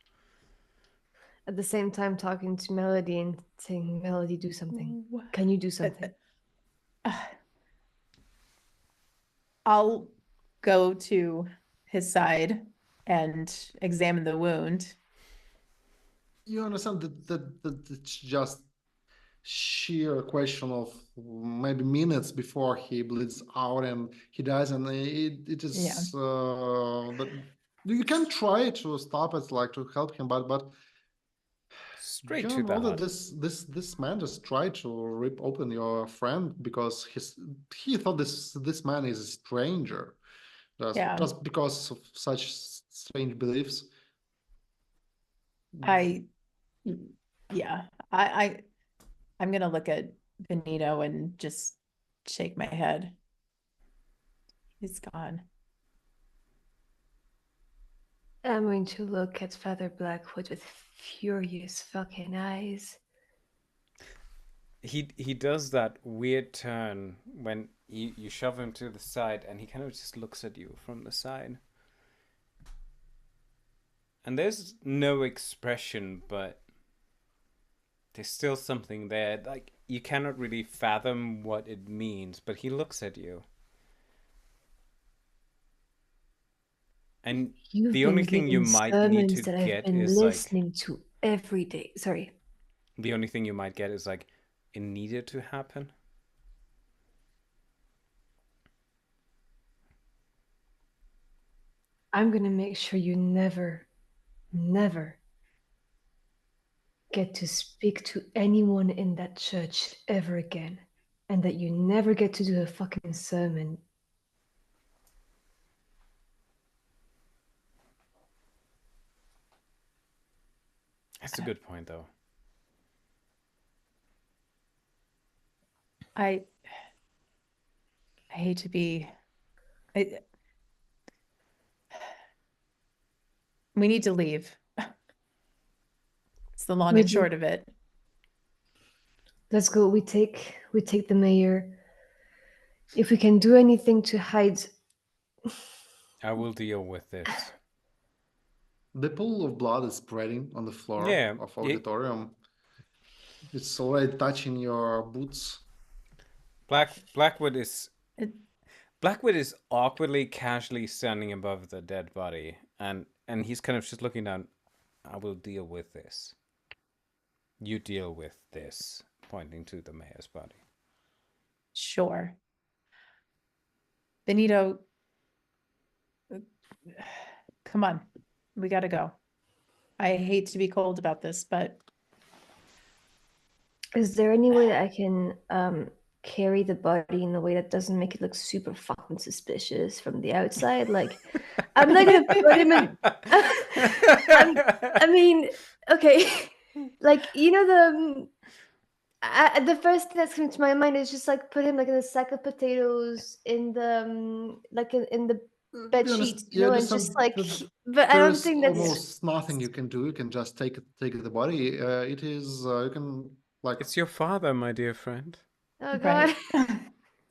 at the same time talking to Melody and saying, Melody, do something. Can you do something? I'll go to his side and examine the wound. You understand that it's just sheer question of maybe minutes before he bleeds out and he dies, and it is but you can try to stop it, like to help him, but Straight you to the know that heart. this man just tried to rip open your friend because he thought this man is a stranger, just because of such strange beliefs. I'm gonna look at Benito and just shake my head. He's gone. I'm going to look at Father Blackwood with furious fucking eyes. He does that weird turn when you shove him to the side, and he kind of just looks at you from the side. And there's no expression, but there's still something there. Like, you cannot really fathom what it means, but he looks at you. And the only thing you might need to get is listening to every day. Sorry. The only thing you might get is like, it needed to happen. I'm gonna make sure you never get to speak to anyone in that church ever again, and that you never get to do a fucking sermon. That's a good point, though. I hate to be... we need to leave. It's the long and short of it. Let's go. We take the mayor. If we can do anything to hide... I will deal with this. The pool of blood is spreading on the floor of auditorium. It's already touching your boots. Blackwood is awkwardly, casually standing above the dead body, and he's kind of just looking down. I will deal with this. You deal with this, pointing to the mayor's body. Sure. Benito, come on. We gotta go. I hate to be cold about this, but... Is there any way that I can carry the body in a way that doesn't make it look super fucking suspicious from the outside? Like, I'm not gonna put him in... I mean, okay. Like, you know, the first thing that's coming to my mind is just like put him like in a sack of potatoes in the like in the bed sheets, you know, and just like. But I don't think that's almost nothing you can do. You can just take the body. It is you can like. It's your father, my dear friend. Oh God. Right.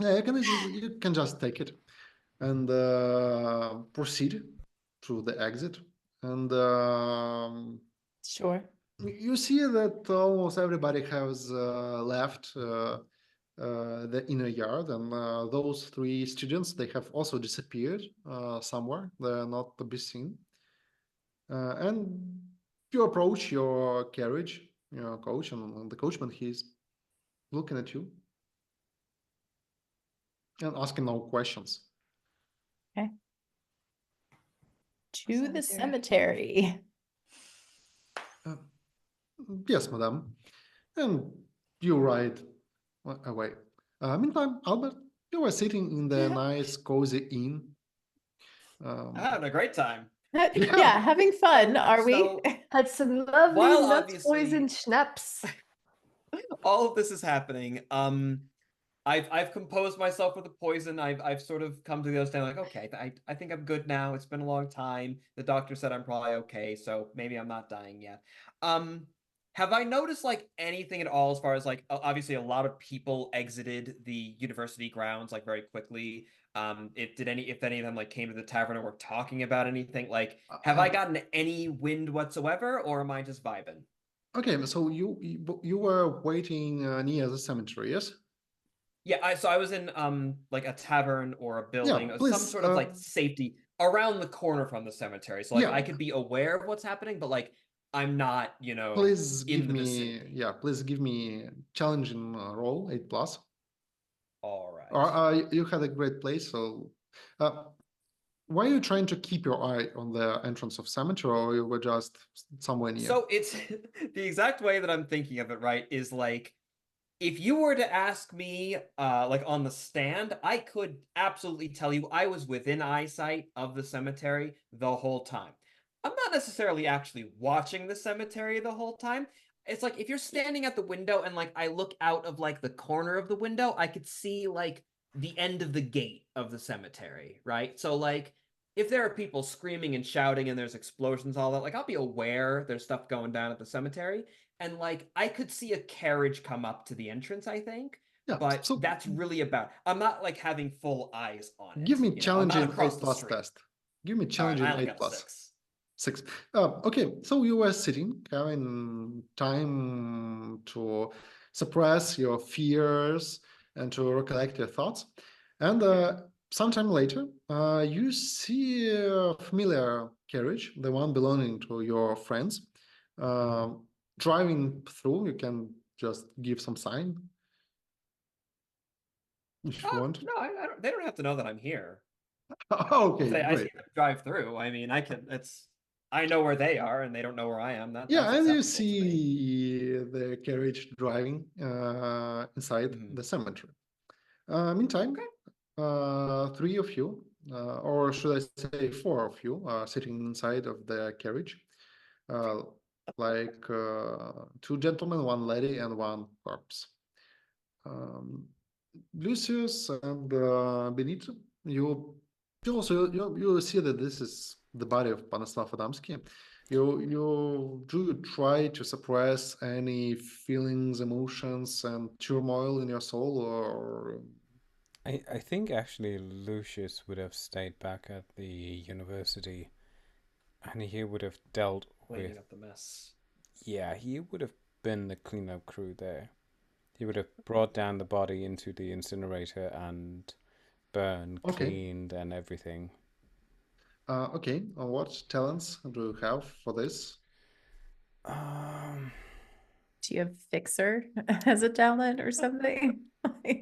Yeah, you can just take it and proceed through the exit, and sure. You see that almost everybody has left the inner yard, and those 3 students, they have also disappeared somewhere. They're not to be seen. And you approach your carriage, your coach, and the coachman, he's looking at you and asking no questions. Okay. To the cemetery. Yes, madam. And you ride away. Meantime, Albert, you were sitting in the nice, cozy inn. I'm having a great time. Yeah, having fun, are we? So, Had some lovely While nut obviously- poison schnapps. all of this is happening. I've composed myself with the poison. I've sort of come to the understanding, like, okay, I think I'm good now. It's been a long time. The doctor said I'm probably okay, so maybe I'm not dying yet. Have I noticed like anything at all as far as like obviously a lot of people exited the university grounds like very quickly. If any of them like came to the tavern and were talking about anything, like have I gotten any wind whatsoever, or am I just vibing? Okay, so you were waiting near the cemetery, yes? Yeah, so I was in like a tavern or a building, or some please, sort of like safety around the corner from the cemetery. So like Yeah. I could be aware of what's happening, but like I'm not, Please in give the me, vicinity. please give me challenging roll 8+. All right. You had a great play, so why are you trying to keep your eye on the entrance of cemetery, or you were just somewhere near? So it's the exact way that I'm thinking of it, right? Is like if you were to ask me, like on the stand, I could absolutely tell you I was within eyesight of the cemetery the whole time. I'm not necessarily actually watching the cemetery the whole time. It's like if you're standing at the window and like I look out of like the corner of the window, I could see like the end of the gate of the cemetery, right? So like if there are people screaming and shouting and there's explosions, all that, like I'll be aware there's stuff going down at the cemetery. And like I could see a carriage come up to the entrance, I think. Yeah, But so that's really about. I'm not like having full eyes on it. give me I'm not challenging across 8+ the street. test. Give me All right, challenging I only 8+. got a 6. 6. Okay, so you were sitting, having time to suppress your fears and to recollect your thoughts. And sometime later, you see a familiar carriage, the one belonging to your friends, driving through. You can just give some sign if you want. No, I don't. They don't have to know that I'm here. Okay, I great. see them drive through. I mean, I know where they are, and they don't know where I am. Yeah, That's and you acceptable to me. see the carriage driving inside the cemetery. Meantime, three of you, or should I say 4 of you, are sitting inside of the carriage, like 2 gentlemen, 1 lady, and 1 corpse. Lucius and Benito, you see that this is the body of Panyslav Adamski. Do you try to suppress any feelings, emotions, and turmoil in your soul, or? I think actually Lucius would have stayed back at the university, and he would have dealt Cleaning with. up the mess. Yeah, he would have been the cleanup crew there. He would have brought down the body into the incinerator and burned, cleaned, and everything. Okay. What talents do you have for this? Do you have Fixer as a talent or something?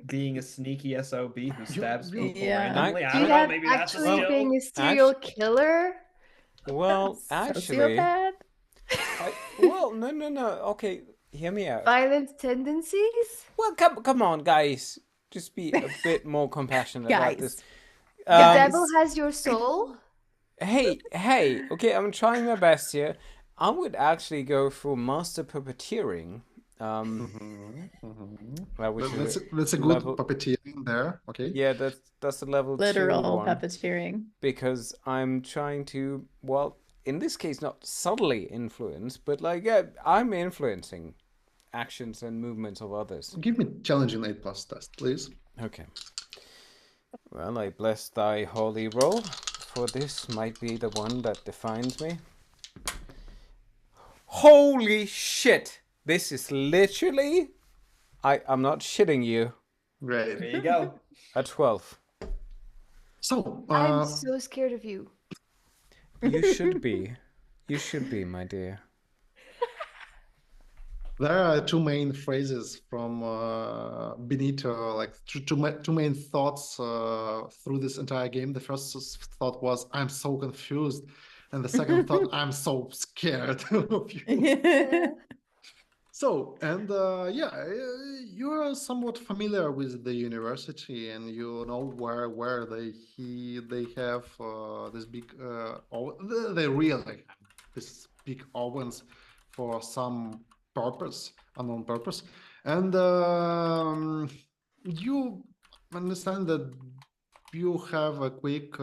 Being a sneaky SOB who stabs people Yeah. randomly. I Do you don't know. have Maybe that's a actually skill. being a serial killer? Well, actually, Sociopath? well, no. Okay, hear me out. Violent tendencies? Well, come on, guys. Just be a bit more compassionate about this. The devil has your soul? Hey, okay, I'm trying my best here. I would actually go for master puppeteering. That's a good puppeteering there. Okay. Yeah, that's a level Literal 2 one. puppeteering. Because I'm trying to, well, in this case, not subtly influence, but like, yeah, I'm influencing actions and movements of others. Give me challenging 8+ test, please. Okay. Well, I bless thy holy roll, for this might be the one that defines me. Holy shit! This is literally... I'm not shitting you. Great. There you go. A 12. So, I'm so scared of you. You should be. You should be, my dear. there are 2 main phrases from Benito, like two main thoughts through this entire game. The first thought was, I'm so confused. And the second thought, I'm so scared of you. So, and you are somewhat familiar with the university, and you know where they have this big they really have this big ovens for some purpose, unknown purpose, and you understand that you have a quick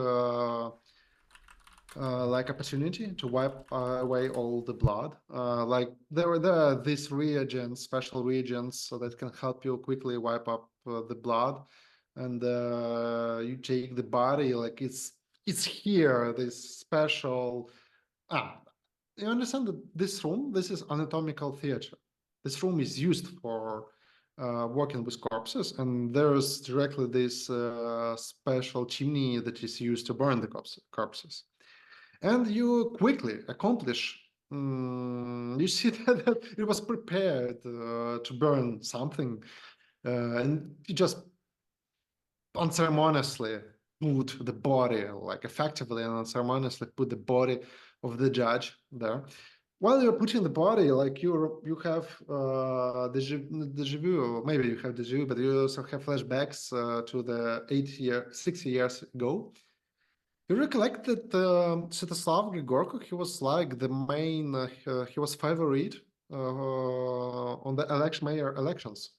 like opportunity to wipe away all the blood. Like there are these reagents, special reagents, so that can help you quickly wipe up the blood, and you take the body like it's here. This special you understand that this room, this is anatomical theater. This room is used for working with corpses, and there's directly this special chimney that is used to burn the corpses. And you quickly accomplish. You see that it was prepared to burn something, and you just unceremoniously put the body, like effectively and unceremoniously put the body of the judge there. While you're putting the body, like you have deja vu, or maybe you have deja vu, but you also have flashbacks to the 6 years ago. You recollect that Svetoslav Grigorko, he was like the main, he was favorite on the mayor elections.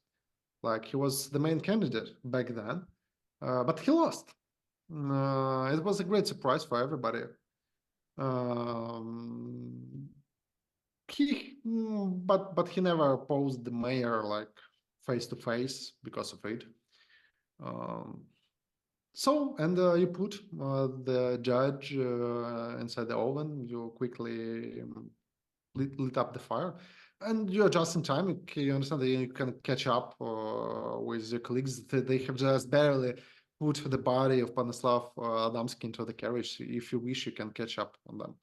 Like he was the main candidate back then, but he lost. It was a great surprise for everybody. But he never opposed the mayor like face to face because of it. So, and you put the judge inside the oven, you quickly lit up the fire, and you're just in time. You understand that you can catch up with your colleagues. They have just barely put the body of Panyslav Adamski into the carriage. If you wish, you can catch up on them.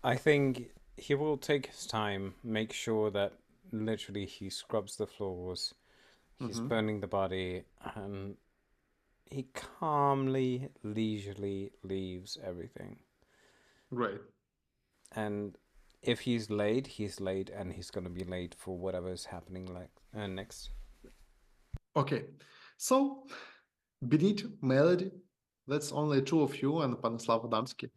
I think he will take his time, make sure that literally he scrubs the floors, he's burning the body, and he calmly, leisurely leaves everything. Right. And if he's late, and he's going to be late for whatever is happening next. Okay. So, Benetto, Melody, that's only two of you and Panyslav Adamski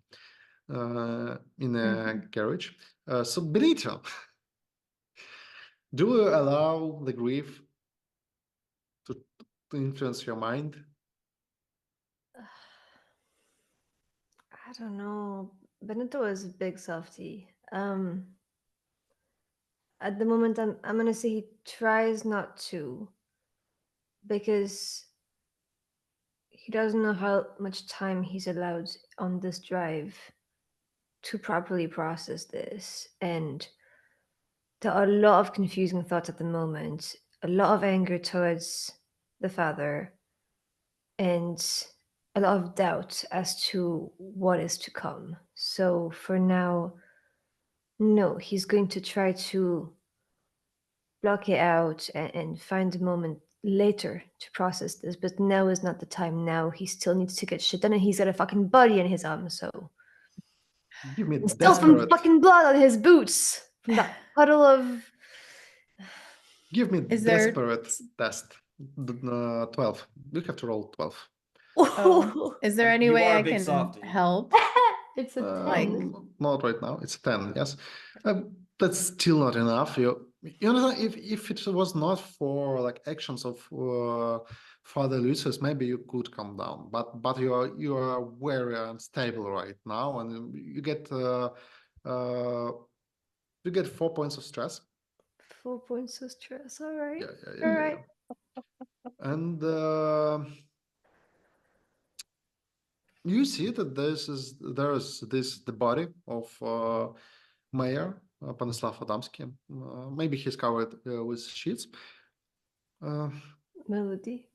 in a carriage. So, Benetto, do you allow the grief to influence your mind? I don't know. Benetto is a big softie. At the moment, I'm gonna say he tries not to, because he doesn't know how much time he's allowed on this drive to properly process this, and there are a lot of confusing thoughts at the moment, a lot of anger towards the father, and a lot of doubt as to what is to come. So for now, no, he's going to try to block it out and find a moment later to process this, but now is not the time. Now he still needs to get shit done, and he's got a fucking body in his arm, so give me still some fucking blood on his boots from that puddle of. Give me desperate test. 12. You have to roll 12. Oh, is there any You way are a I big can softie. help? It's a 10. Not right now. It's a 10. Yes, that's still not enough. You understand? If it was not for like actions of Father Lucius, maybe you could come down. But you are very unstable right now, and you get 4 points of stress. 4 points of stress. All right. Yeah. All right. And you see that there is the body of Mayor Panyslav Adamski. Maybe he's covered with sheets. Melody,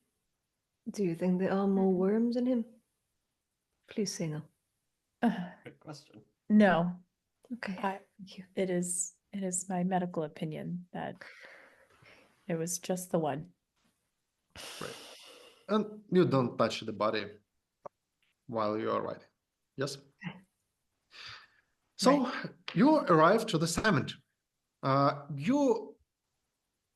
do you think there are more worms in him? Please say no. Good question. No. Okay. Thank you. It is my medical opinion that it was just the one. Right. And you don't touch the body while you are writing. Yes? Okay. So you arrive to the cemetery. You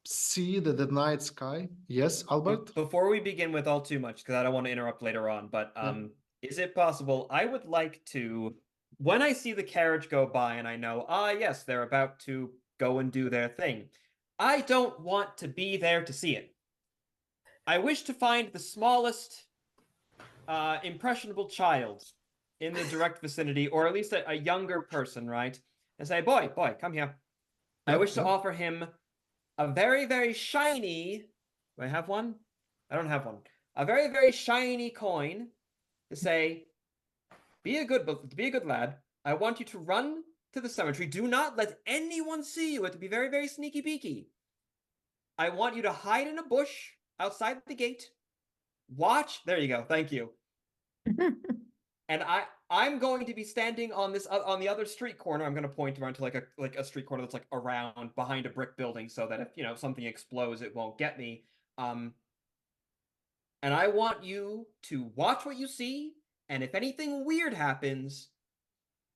see the night sky. Yes, Albert? Before we begin with all too much, because I don't want to interrupt later on, but is it possible I would like to, when I see the carriage go by and I know, yes, they're about to go and do their thing, I don't want to be there to see it. I wish to find the smallest impressionable child in the direct vicinity, or at least a younger person, right? And say, boy, come here. I wish to offer him a very, very shiny. Do I have one? I don't have one. A very, very shiny coin to say, be a good lad. I want you to run to the cemetery. Do not let anyone see you. It to be very, very sneaky beaky. I want you to hide in a bush outside the gate. Watch. There you go. Thank you. And I'm going to be standing on this on the other street corner. I'm going to point around to like a street corner that's like around behind a brick building, so that if something explodes, it won't get me. And I want you to watch what you see, and if anything weird happens,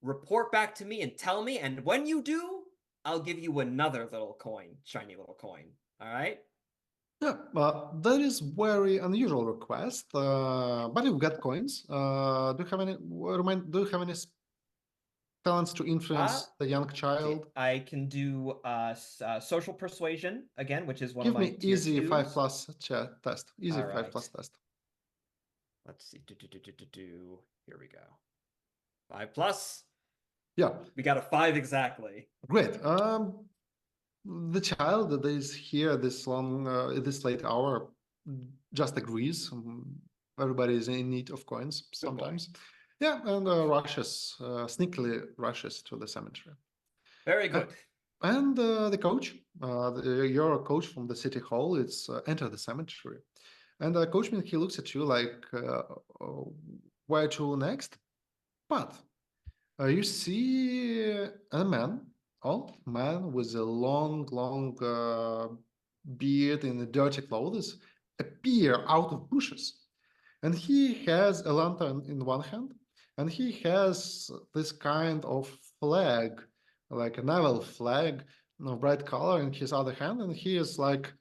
report back to me and tell me. And when you do, I'll give you another little coin, shiny little coin. All right? Yeah, that is very unusual request. But you've got coins. Do you have any talents to influence the young child? I can do social persuasion again, which is one Give of my me easy tier 5+ test. Easy All right. 5+ test. Let's see. Here we go. 5+. Yeah. We got a 5 exactly. Great. The child that is here this late hour just agrees. Everybody is in need of coins sometimes. Yeah, and sneakily rushes to the cemetery. Very good. And the coach, your coach from the city hall, it's enter the cemetery. And the coachman, he looks at you like, where to next? But you see a man, old man with a long beard and dirty clothes appear out of bushes. And he has a lantern in one hand, and he has this kind of flag, like a naval flag of bright color in his other hand, and he is like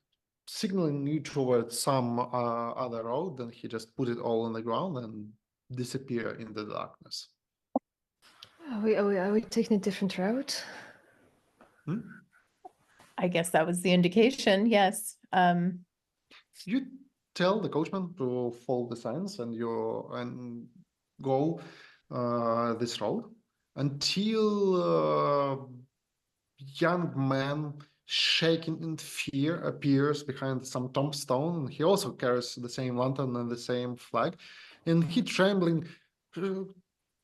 signaling you towards some other road, and he just put it all on the ground and disappear in the darkness. Are we taking a different route? I guess that was the indication, yes. You tell the coachman to follow the signs and go this road until young man shaking in fear appears behind some tombstone. He also carries the same lantern and the same flag, and he trembling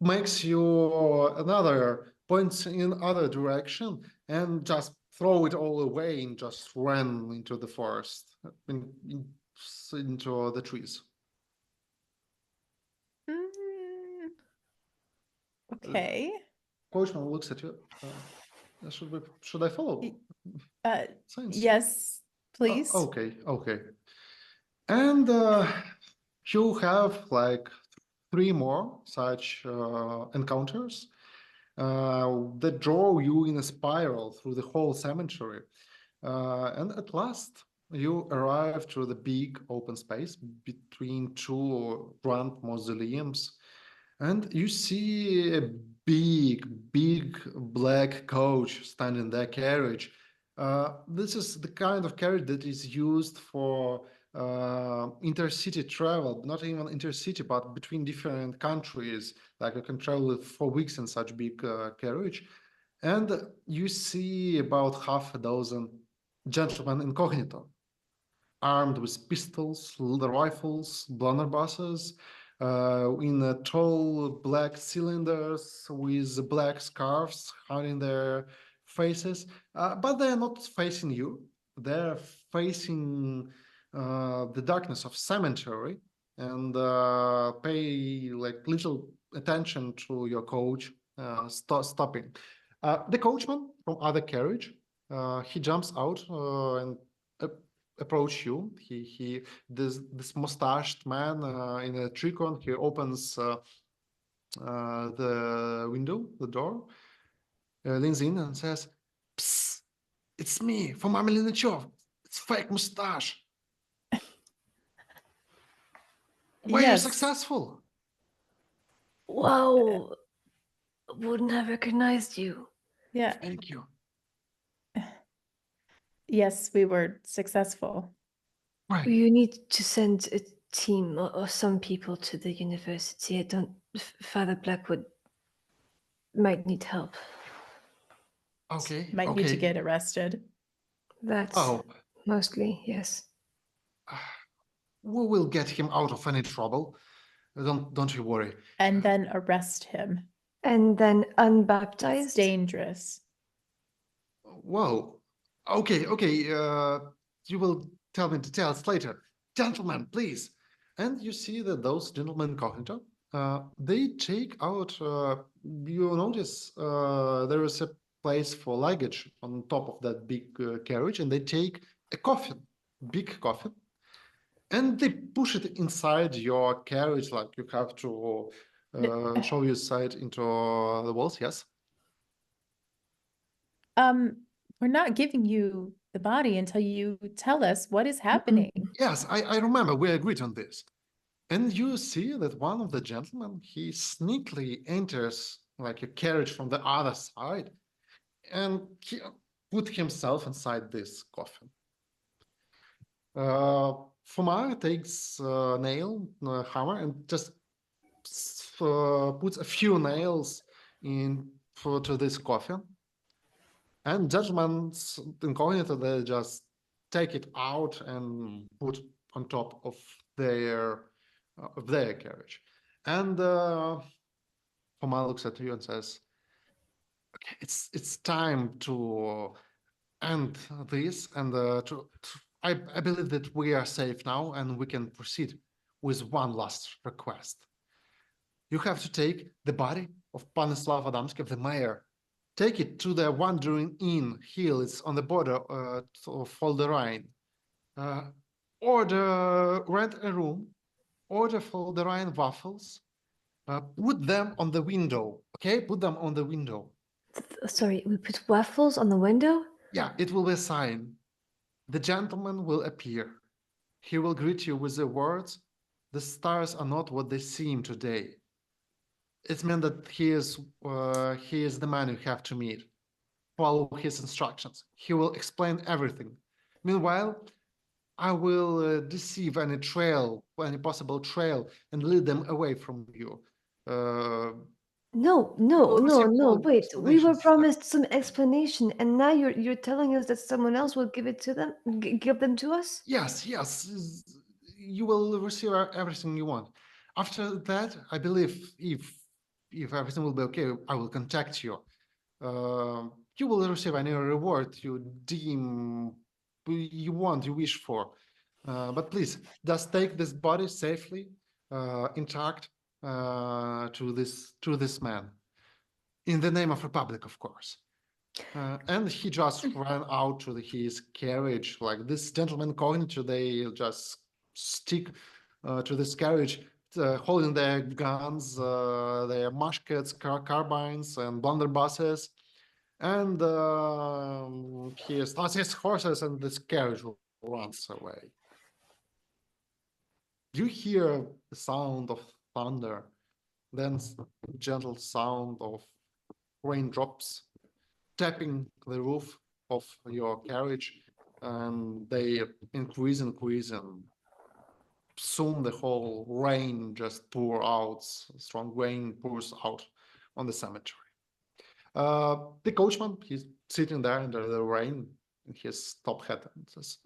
makes you another points in other direction and just throw it all away and just run into the forest, into the trees. Okay. Coachman looks at you. Should I follow? Yes, please. Okay. And you have like 3 more such encounters that draw you in a spiral through the whole cemetery. And at last, you arrive to the big open space between 2 grand mausoleums, and you see a big black coach standing there, carriage. This is the kind of carriage that is used for intercity travel, not even intercity, but between different countries. Like you can travel for weeks in such big carriage. And you see about half a dozen gentlemen incognito, armed with pistols, rifles, blunderbusses, in tall black cylinders with black scarves hiding their faces. But they're not facing you. They're facing the darkness of cemetery and pay like little attention to your coach stopping. The coachman from other carriage, he jumps out and approach you. This mustached man in a tricon, he opens the window, the door, leans in and says, "Psst, It's me from Amelinichov. It's fake mustache. Were you Yes. successful? Wow. Wouldn't have recognized you. Yeah. Thank you. Yes, we were successful. Right. You need to send a team or some people to the university. I don't. Father Blackwood might need help. Okay. Might need to Okay. get arrested. That's Oh, mostly, yes. we will get him out of any trouble. Don't you worry. And then arrest him. And then It's unbaptized? dangerous. Whoa. Okay. You will tell me details later. Gentlemen, please. And you see that those gentlemen incognito, they take out, you notice there is a place for luggage on top of that big carriage, and they take a coffin, big coffin, and they push it inside your carriage, like you have to show your side into the walls, yes? We're not giving you the body until you tell us what is happening. Yes, I remember we agreed on this. And you see that one of the gentlemen, he sneakily enters like a carriage from the other side, and he put himself inside this coffin. Fuma takes a nail, a hammer, and just puts a few nails to this coffin. And judgments incognito, they just take it out and put on top of their carriage. And Foma looks at you and says, "Okay, it's time to end this, and I believe that we are safe now, and we can proceed with one last request. You have to take the body of Panyslav Adamski, of the mayor. Take it to the Wandering Inn Hill. It's on the border of Foldereinian. Rent a room, order Foldereinian waffles, put them on the window, okay? Put them on the window. Sorry, we put waffles on the window? Yeah, it will be a sign. The gentleman will appear. He will greet you with the words, "The stars are not what they seem today." It meant that he is the man you have to meet. Follow his instructions. He will explain everything. Meanwhile, I will deceive any possible trail, and lead them away from you. No, wait. We were promised some explanation, and now you're telling us that someone else will give it to them, give them to us? Yes. You will receive everything you want. After that, I believe if everything will be okay, I will contact you. You will receive any reward you deem you wish for. But please, just take this body safely, intact, to this man, in the name of Republic, of course. And he just ran out to his carriage. Like this gentleman incognito, they just stick to this carriage, holding their guns, their muskets, carbines, and blunderbusses. And he starts his horses, and this carriage runs away. You hear the sound of thunder, then gentle sound of raindrops tapping the roof of your carriage, and they increase, and soon the whole rain just strong rain pours out on the cemetery. The coachman, he's sitting there under the rain in his top hat and says,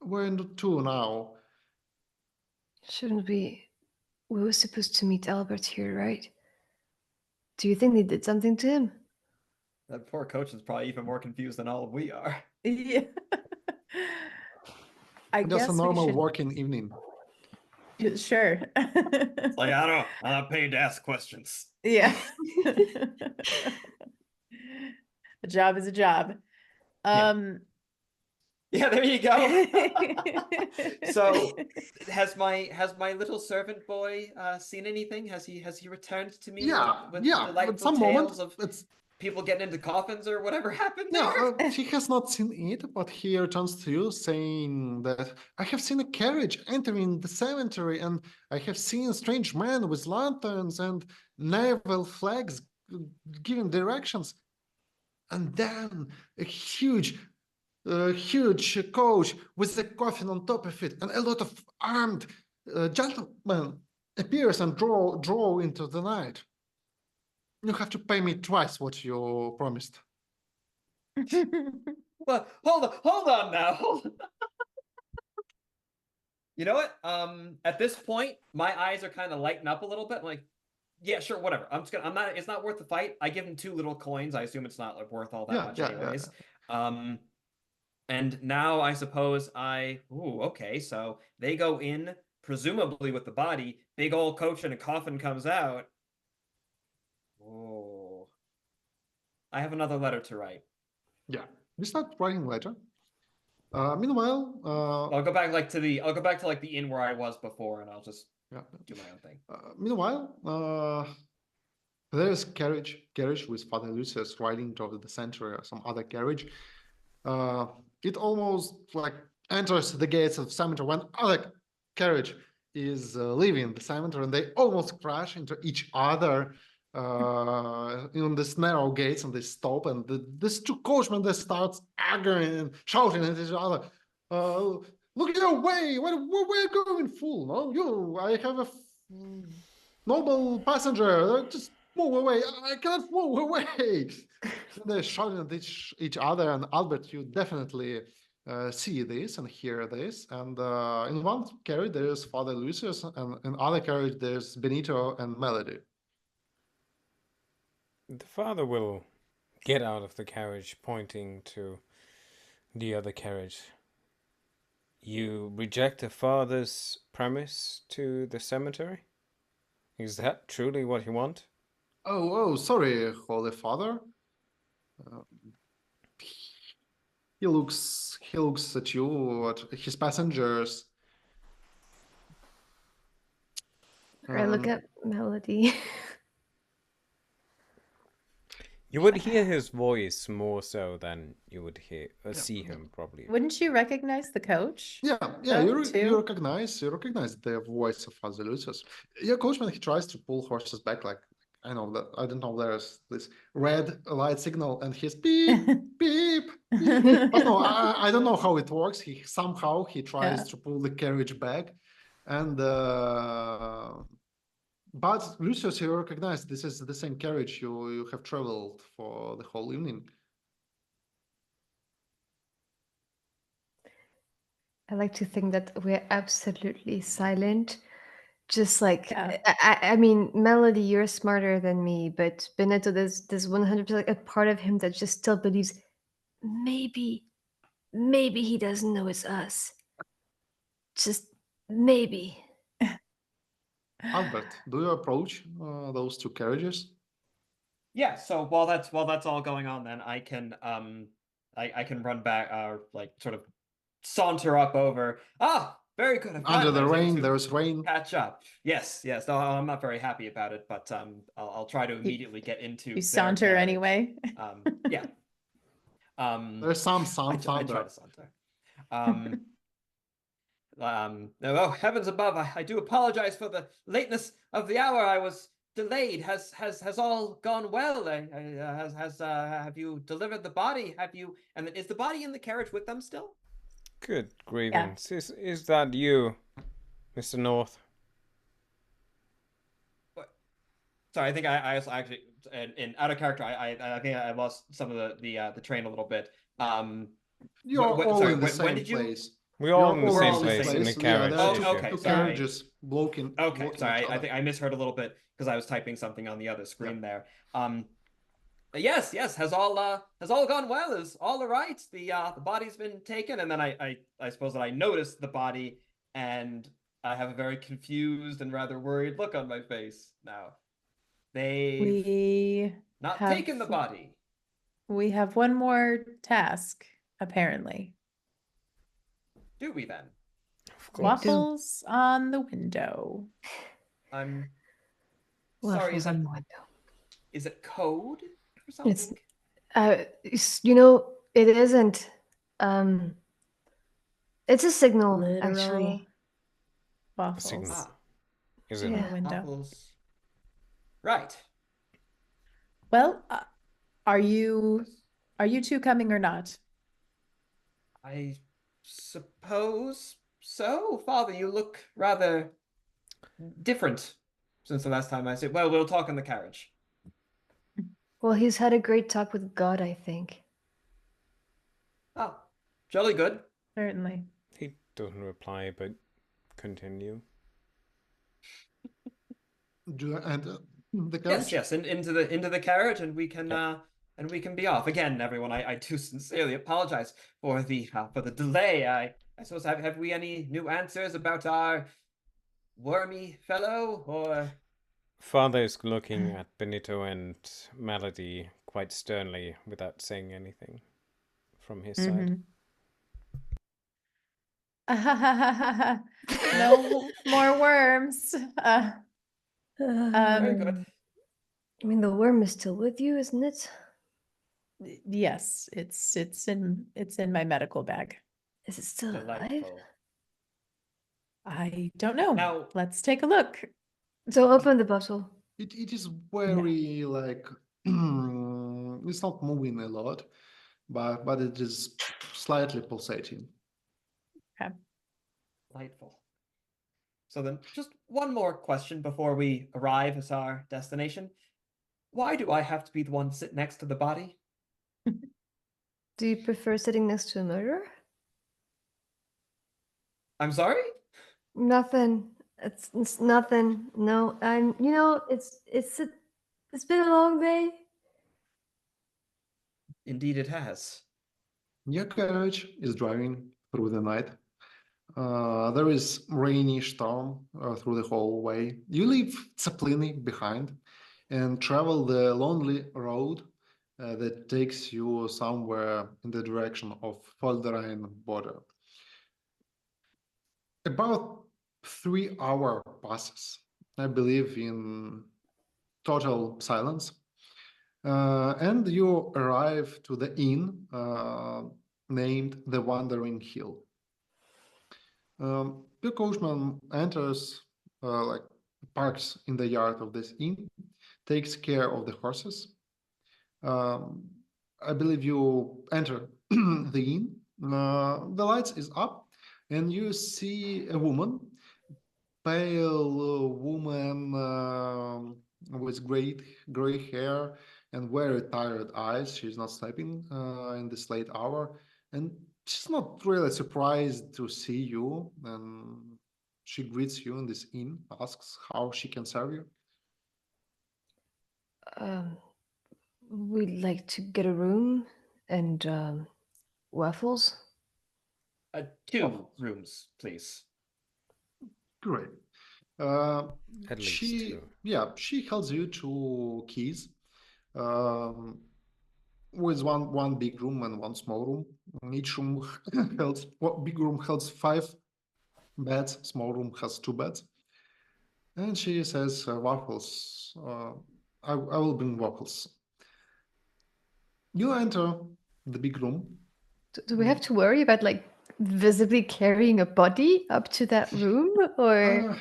"We're in the two now." Shouldn't we? We were supposed to meet Albert here, right? Do you think they did something to him? That poor coach is probably even more confused than all we are. Yeah. I Just guess a we normal should... working evening. Sure. It's like, I don't know. I'm not paid to ask questions. Yeah. A job is a job. Yeah, there you go. So, has my little servant boy seen anything? Has he returned to me? Yeah. with At delightful some moment, tales of... people getting into coffins or whatever happened No, there? he has not seen it, but he returns to you saying that I have seen a carriage entering the cemetery, and I have seen a strange man with lanterns and naval flags giving directions. And then a huge coach with a coffin on top of it, and a lot of armed gentlemen appears and draw into the night. You have to pay me twice what you promised. Well, hold on now. You know what? At this point, my eyes are kind of lighting up a little bit. I'm like, yeah, sure, whatever. It's not worth the fight. I give him 2 little coins. I assume it's not like worth all that much anyways. Yeah. And now I suppose okay, so they go in, presumably with the body, big old coach and a coffin comes out. Oh. I have another letter to write. Yeah, we start writing letter. Meanwhile, I'll go back to the inn where I was before, and I'll just do my own thing. Meanwhile, there's carriage with Father Lucius riding toward the center, or some other carriage. It almost like enters the gates of the cemetery when other carriage is leaving the cemetery, and they almost crash into each other in this narrow gates, and they stop, and these 2 coachmen, they start arguing and shouting at each other. Look your way! Where are you going, fool? No, I have a noble passenger. Just move away! I cannot move away! They're shouting at each other, and Albert, you definitely see this and hear this. And in one carriage there's Father Lucius, and in other carriage there's Benetto and Melody. The father will get out of the carriage, pointing to the other carriage. You reject the father's premise to the cemetery? Is that truly what you want? Oh, sorry, Holy Father. He looks at you, at his passengers. I look at Melody. You would hear his voice more so than you would see him, probably. Wouldn't you recognize the coach? Yeah. Oh, You recognize the voice of Father Lucius. Your coachman, he tries to pull horses back, like I don't know. There's this red light signal, and he's beep beep. Beep. But no, I don't know how it works. He tries to pull the carriage back, and but Lucius, you recognize this is the same carriage you have traveled for the whole evening. I like to think that we're absolutely silent. Just like, I mean, Melody, you're smarter than me, but Benetto, there's 100% a part of him that just still believes maybe he doesn't know it's us. Just maybe. Albert, do you approach those 2 carriages? Yeah. So while that's all going on, then I can I can run back, like sort of saunter up over. Very good. Under the rain, there's rain. Catch up. Yes. No, I'm not very happy about it, but I'll try to immediately get into. You saunter anyway. Yeah. There's some sound. I try to saunter. Oh, heavens above! I do apologize for the lateness of the hour. I was delayed. Has all gone well? Have you delivered the body? Have you? And is the body in the carriage with them still? Good grievance. Yeah. Is that you, Mr. North? What? Sorry, I think I actually in out of character. I think I lost some of the train a little bit. You're all in the same place. We're all in the same place in the carriage. Okay, carriages blocking. Okay, sorry. I think I misheard a little bit because I was typing something on the other screen there. Yes. Has all gone well? Is all right? The body's been taken, and then I suppose that I noticed the body, and I have a very confused and rather worried look on my face now. They've not taken the body. We have one more task, apparently. Do we then? Of course. Waffles on the window. I'm Waffles sorry. on the window. Is it code or something? You know, it isn't. It's a signal, Literal actually. waffles Signal. Ah, Is in it? Yeah. the window. waffles. Right. Well, are you two coming or not? I suppose so. Father, you look rather different since the last time I said. Well, we'll talk in the carriage. Well, he's had a great talk with God, I think. Oh, jolly good. Certainly. He doesn't reply, but continue. Do I enter the Yes, carriage? yes, and into the carriage, and we can be off again. Everyone, I do sincerely apologize for the delay. I suppose have we any new answers about our wormy fellow or? Father is looking at Benetto and Melody quite sternly without saying anything from his side. No more worms. Very good. I mean, the worm is still with you, isn't it? Yes, it's in my medical bag. Is it still alive? Delightful. I don't know. Now, Let's take a look. So open the bottle. It is very like it's not moving a lot, but it is slightly pulsating. Okay. delightful. So then, just one more question before we arrive at our destination. Why do I have to be the one to sit next to the body? Do you prefer sitting next to a murderer? I'm sorry? Nothing. It's nothing. No, you know, it's been a long day. Indeed, it has. Your carriage is driving through the night. There is rainy storm through the whole way. You leave Tsaplyny behind and travel the lonely road that takes you somewhere in the direction of Foldereinian border. About 3 hours passes, I believe, in total silence. And you arrive to the inn named the Wandering Hill. The coachman enters, like parks in the yard of this inn, takes care of the horses. I believe you enter the inn. The lights is up, and you see a woman, pale woman with gray hair and very tired eyes. She's not sleeping in this late hour, and she's not really surprised to see you. And she greets you in this inn, asks how she can serve you. We'd like to get a room and waffles. 2 rooms, please. Great. At least She, 2. yeah, she holds you 2 keys. With one big room and one small room. Each room holds, big room holds 5 beds, small room has 2 beds. And she says, waffles. I will bring waffles. You enter the big room. Do we have to worry about like visibly carrying a body up to that room, or?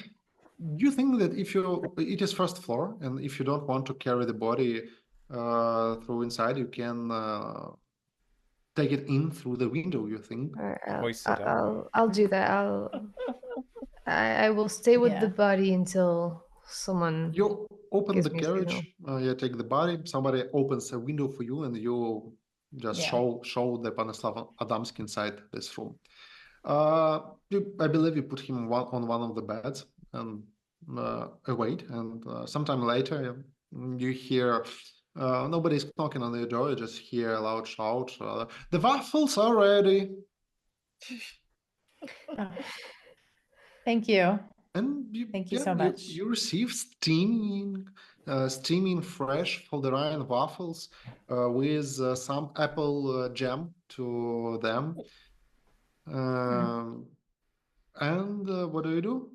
You think that it is first floor, and if you don't want to carry the body through inside, you can take it in through the window, you think? Hoist it up. I'll do that. I will stay with the Yeah. body until someone. You open Gives the me a carriage, you take the body, somebody opens a window for you, and you just Yeah. show the Panyslav Adamski inside this room. I believe you put him on one of the beds and await, and sometime later you hear nobody's knocking on the door, you just hear a loud shout, the waffles are ready. Oh. Thank you. And Thank you so much. You receive steaming fresh Foldereinian waffles with some apple jam to them. And what do you do?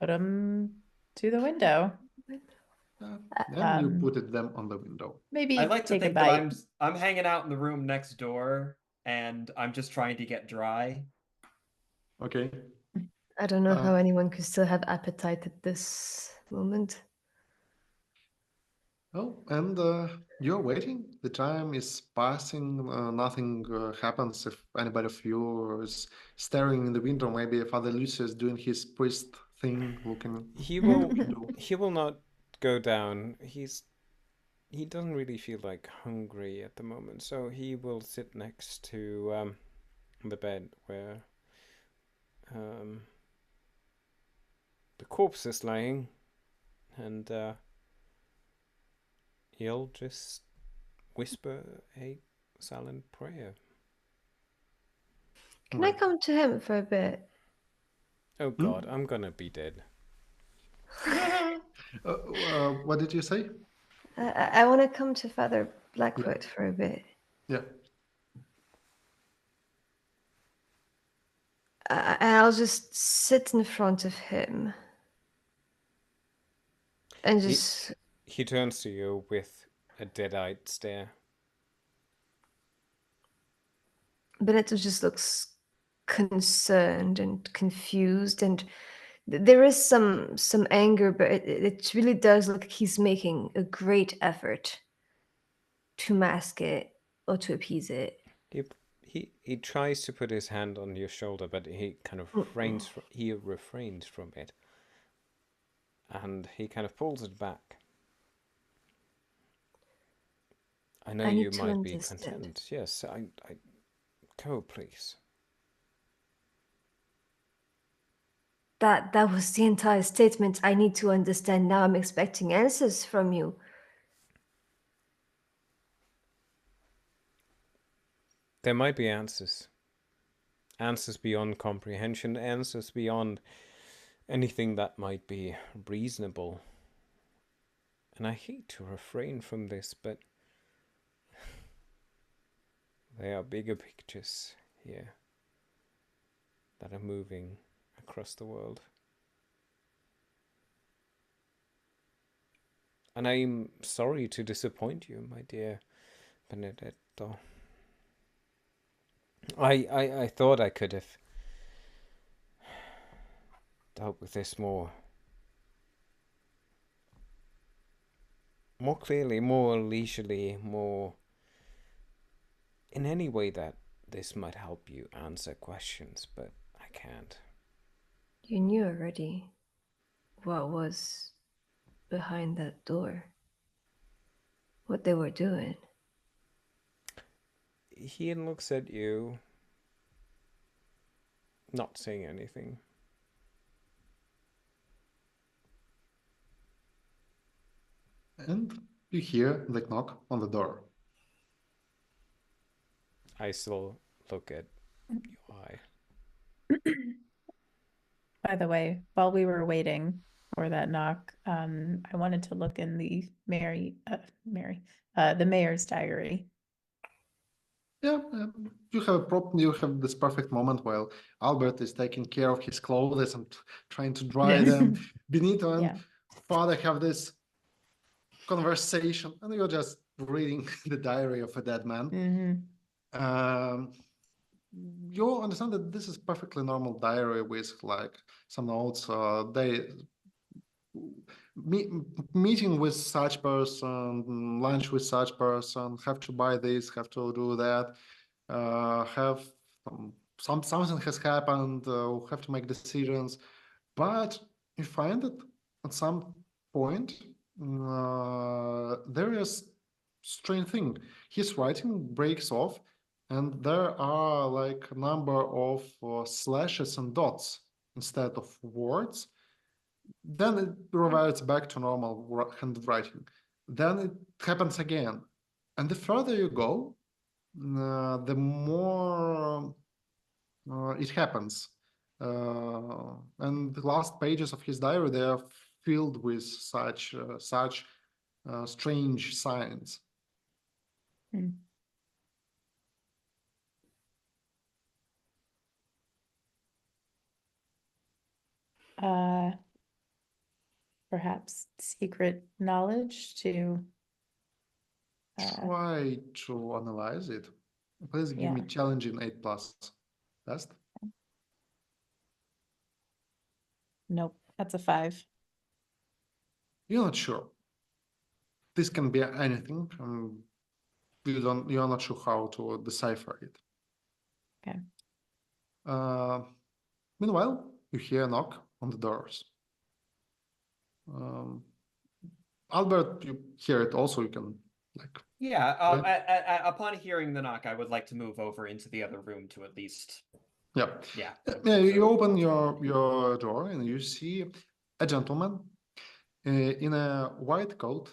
Put them to the window. And you put them on the window. Maybe I'd like to take a think that bite. I'm hanging out in the room next door and I'm just trying to get dry. Okay. I don't know how anyone could still have appetite at this moment. Oh, and you're waiting. The time is passing. Nothing happens. If anybody of you is staring in the window, maybe Father Lucius is doing his priest thing, looking. He will not go down. He doesn't really feel like hungry at the moment, so he will sit next to the bed where the corpse is lying, and he'll just whisper a silent prayer. Can I come to him for a bit? Oh God, I'm gonna be dead. What did you say? I want to come to Father Blackwood for a bit. Yeah. I'll just sit in front of him and just. He turns to you with a dead-eyed stare. Benetto just looks concerned and confused, and there is some anger, but it really does look like he's making a great effort to mask it or to appease it. He tries to put his hand on your shoulder, but he kind of refrains from it, and he kind of pulls it back. I know you might be content. Yes, I go, please. That was the entire statement. I need to understand now. I'm expecting answers from you. There might be answers. Answers beyond comprehension, answers beyond anything that might be reasonable. And I hate to refrain from this, but there are bigger pictures here that are moving across the world. And I'm sorry to disappoint you, my dear Benedetto. I thought I could have dealt with this more clearly, more leisurely, more in any way that this might help you answer questions, but I can't. You knew already what was behind that door, what they were doing. He looks at you, not saying anything. And you hear the knock on the door. I still look at your eye. By the way, while we were waiting for that knock, I wanted to look in the the mayor's diary. Yeah, you have this perfect moment while Albert is taking care of his clothes and trying to dry them. Benito and Father have this conversation, and you're just reading the diary of a dead man. You understand that this is perfectly normal diary with like some notes. Meeting with such person, lunch with such person, have to buy this, have to do that, have something has happened, have to make decisions. But you find that at some point there is strange thing. His writing breaks off, and there are like a number of slashes and dots instead of words. Then it reverts back to normal handwriting. Then it happens again. And the further you go, the more it happens. And the last pages of his diary, they are filled with such strange signs. perhaps secret knowledge to Try to analyze it. Please give me Yeah. challenging 8+ test. Nope, that's a 5. You're not sure. This can be anything. You're not sure how to decipher it. Okay. Meanwhile, you hear a knock on the doors. Albert, you hear it also. You can Yeah, Right. upon hearing the knock, I would like to move over into the other room to at least. Yeah. Yeah. You open your door and you see a gentleman in a white coat,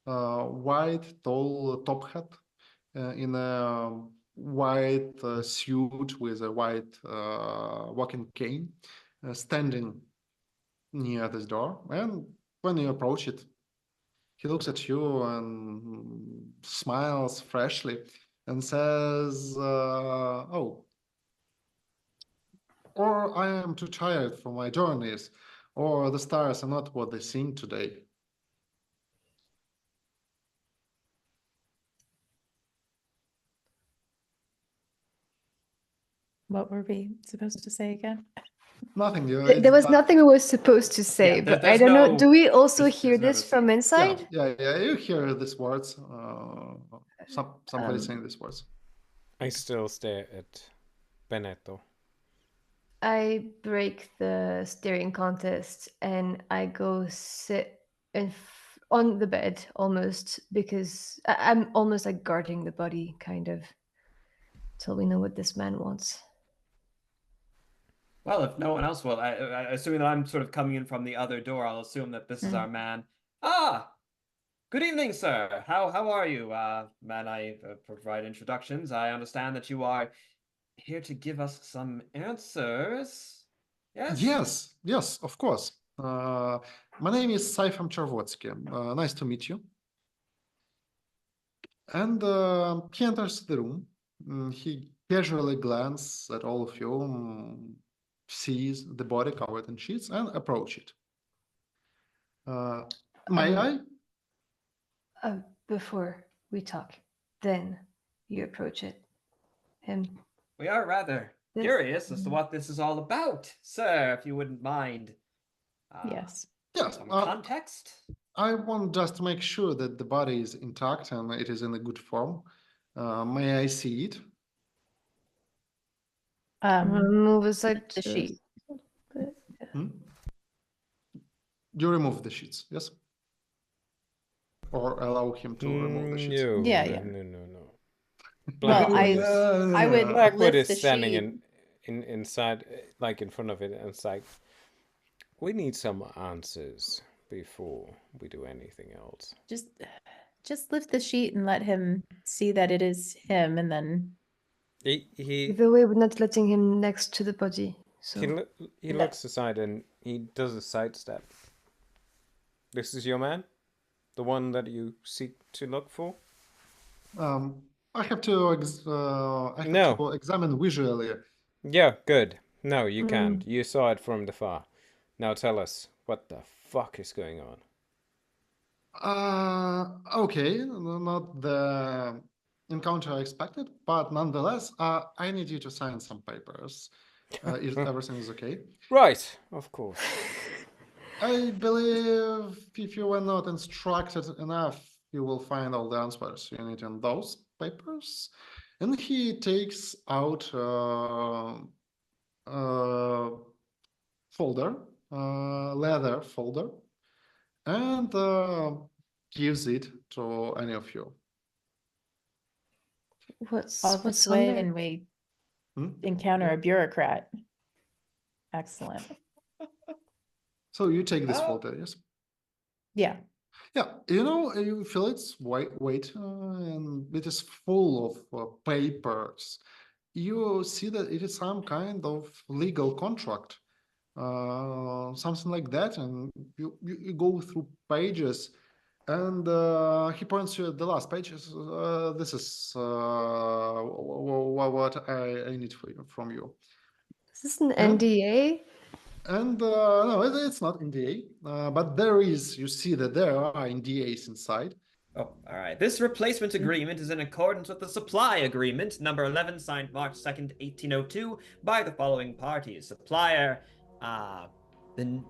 white tall top hat, in a white suit with a white walking cane, standing near this door. And when you approach it, he looks at you and smiles freshly and says, "Oh, or I am too tired for my journeys, or the stars are not what they seem today." What were we supposed to say again? Nothing. There was nothing we were supposed to say, Yeah, but I there's don't know. no- Do we also there's hear no this from deceit. inside? Yeah. You hear these words. Somebody saying these words. I still stare at Benetto. I break the staring contest and I go sit on the bed almost, because I'm almost like guarding the body, kind of, till we know what this man wants. Well, if no one else will, assuming that I'm sort of coming in from the other door, I'll assume that this is our man. Ah, good evening, sir. How are you? Man, I provide introductions. I understand that you are here to give us some answers. Yes? Yes, of course. My name is Saifam Chervotsky. Nice to meet you. And he enters the room. He casually glances at all of you, sees the body covered in sheets, and approach it. May I? Before we talk, then you approach it. Him. We are rather This- curious as to what this is all about, sir, if you wouldn't mind. Yes. Yes. Some context? I want just to make sure that the body is intact and it is in a good form. May I see it? Move aside The sheet. You remove the sheets, yes? Or allow him to remove the sheets? No. Yeah. No. Well, I would Blackwood lift the is standing sheet. inside, like in front of it, and it's like, we need some answers before we do anything else. Just lift the sheet and let him see that it is him, and then Either way, we're not letting him next to the body. So he looks aside and he does a sidestep. This is your man? The one that you seek to look for? I have to examine visually. Yeah, good. No, you can't. You saw it from the far. Now tell us, what the fuck is going on? Okay, not the encounter I expected, but nonetheless, I need you to sign some papers. If everything is okay. Right, of course. I believe if you were not instructed enough, you will find all the answers you need in those papers. And he takes out folder, leather folder, and gives it to any of you. what's all this on way, there? and we Hmm? encounter a bureaucrat. Excellent. So you take this folder, yes? Yeah. Yeah, you feel its weight, and it is full of papers. You see that it is some kind of legal contract, something like that, and you go through pages, and he points to the last page. This is what I need from you. Is this an NDA? And no, it's not NDA, but there is, you see that there are NDAs inside. Oh, all right. This replacement agreement is in accordance with the supply agreement, number 11, signed March 2nd, 1802, by the following parties. Supplier, the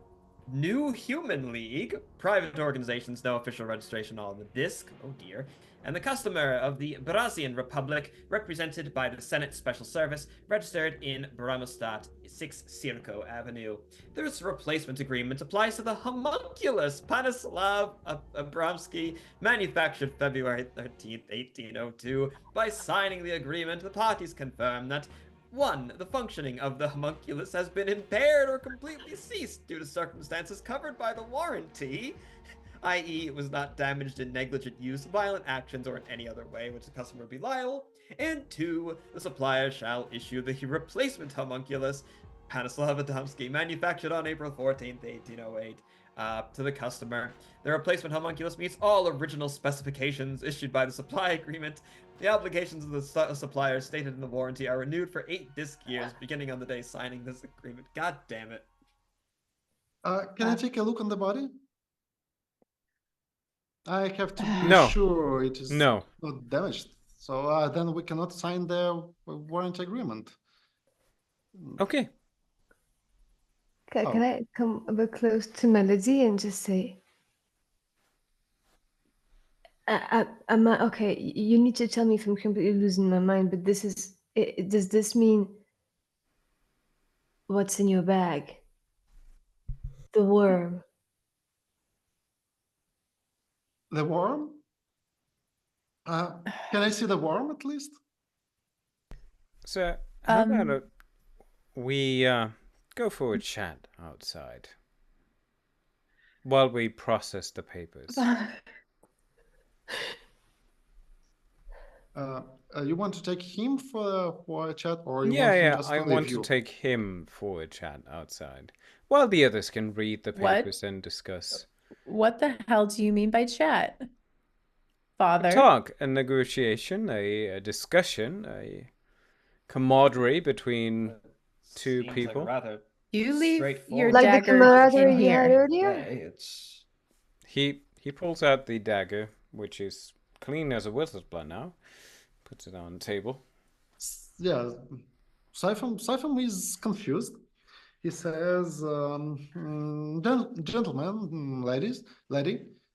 New Human League, private organizations, no official registration on the disc. Oh dear. And the customer of the Brazilian Republic, represented by the Senate Special Service, registered in Bramstadt, 6 Circo Avenue. This replacement agreement applies to the homunculus Panyslav Adamski, manufactured February 13th, 1802. By signing the agreement, the parties confirm that 1. The functioning of the homunculus has been impaired or completely ceased due to circumstances covered by the warranty, i.e. it was not damaged in negligent use, violent actions, or in any other way which the customer would be liable. And 2. The supplier shall issue the replacement homunculus, Panyslav Adamski, manufactured on April 14th, 1808, to the customer. The replacement homunculus meets all original specifications issued by the supply agreement. The obligations of the supplier stated in the warranty are renewed for 8 disc years, beginning on the day signing this agreement. God damn it. Can I take a look on the body? I have to be sure it is not damaged. So then we cannot sign the warranty agreement. Okay. Can I come a bit close to Melody and just say, okay, you need to tell me if I'm completely losing my mind, but this is, does this mean what's in your bag? The worm. The worm? Can I see the worm at least? So, how about we go for a chat outside while we process the papers? You want to take him for a chat, or you Yeah, want him yeah, just I to want leave to you? take him for a chat outside while the others can read the papers and discuss. What the hell do you mean by chat, Father? Talk, a negotiation, a discussion, a camaraderie between two Seems people. Like rather You leave your straightforward. Like the dagger camaraderie in you had here. earlier? It's He pulls out the dagger, which is clean as a wizard's blood now, puts it on the table. Yeah, Syphon is confused. He says, gentlemen, lady,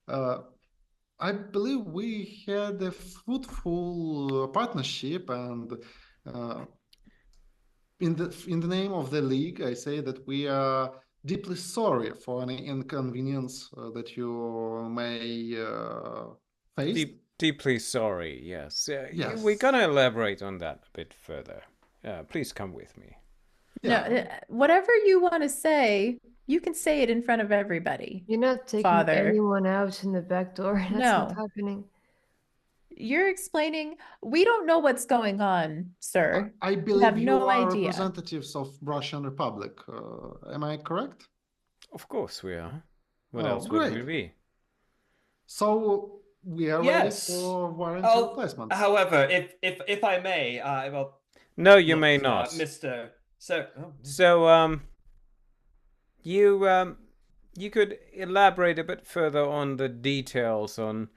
I believe we had a fruitful partnership, and in the name of the league, I say that we are deeply sorry for any inconvenience that you may face. Deeply sorry, yes. Yes. We're going to elaborate on that a bit further. Please come with me. Yeah. No, whatever you want to say, you can say it in front of everybody. You're not taking Father. anyone out in the back door. That's not No. happening. You're explaining, we don't know what's going on, sir. I believe have you no are idea. representatives of Russian Republic. Am I correct? Of course we are. What Oh, else would we great. be? So we are Yes. ready for warranty Oh, replacement. however, if I may, well, No, you look, may not. Mr. So, So, you could elaborate a bit further on the details on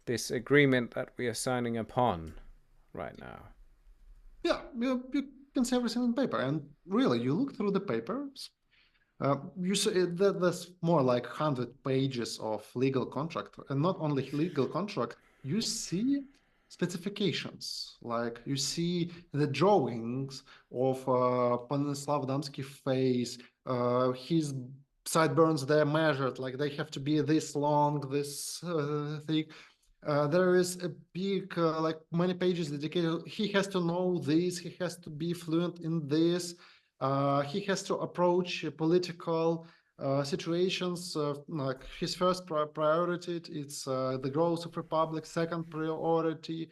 this agreement that we are signing upon right now. Yeah, you can see everything on paper, and really, you look through the papers. You see that there's more like 100 pages of legal contract, and not only legal contract. You see specifications, like you see the drawings of Panyslav Adamski face. His sideburns, they're measured, like they have to be this long, this thick. There is a big, like many pages dedicated. He has to know this. He has to be fluent in this. He has to approach political situations. Like his first priority, it's the growth of Republic. Second priority,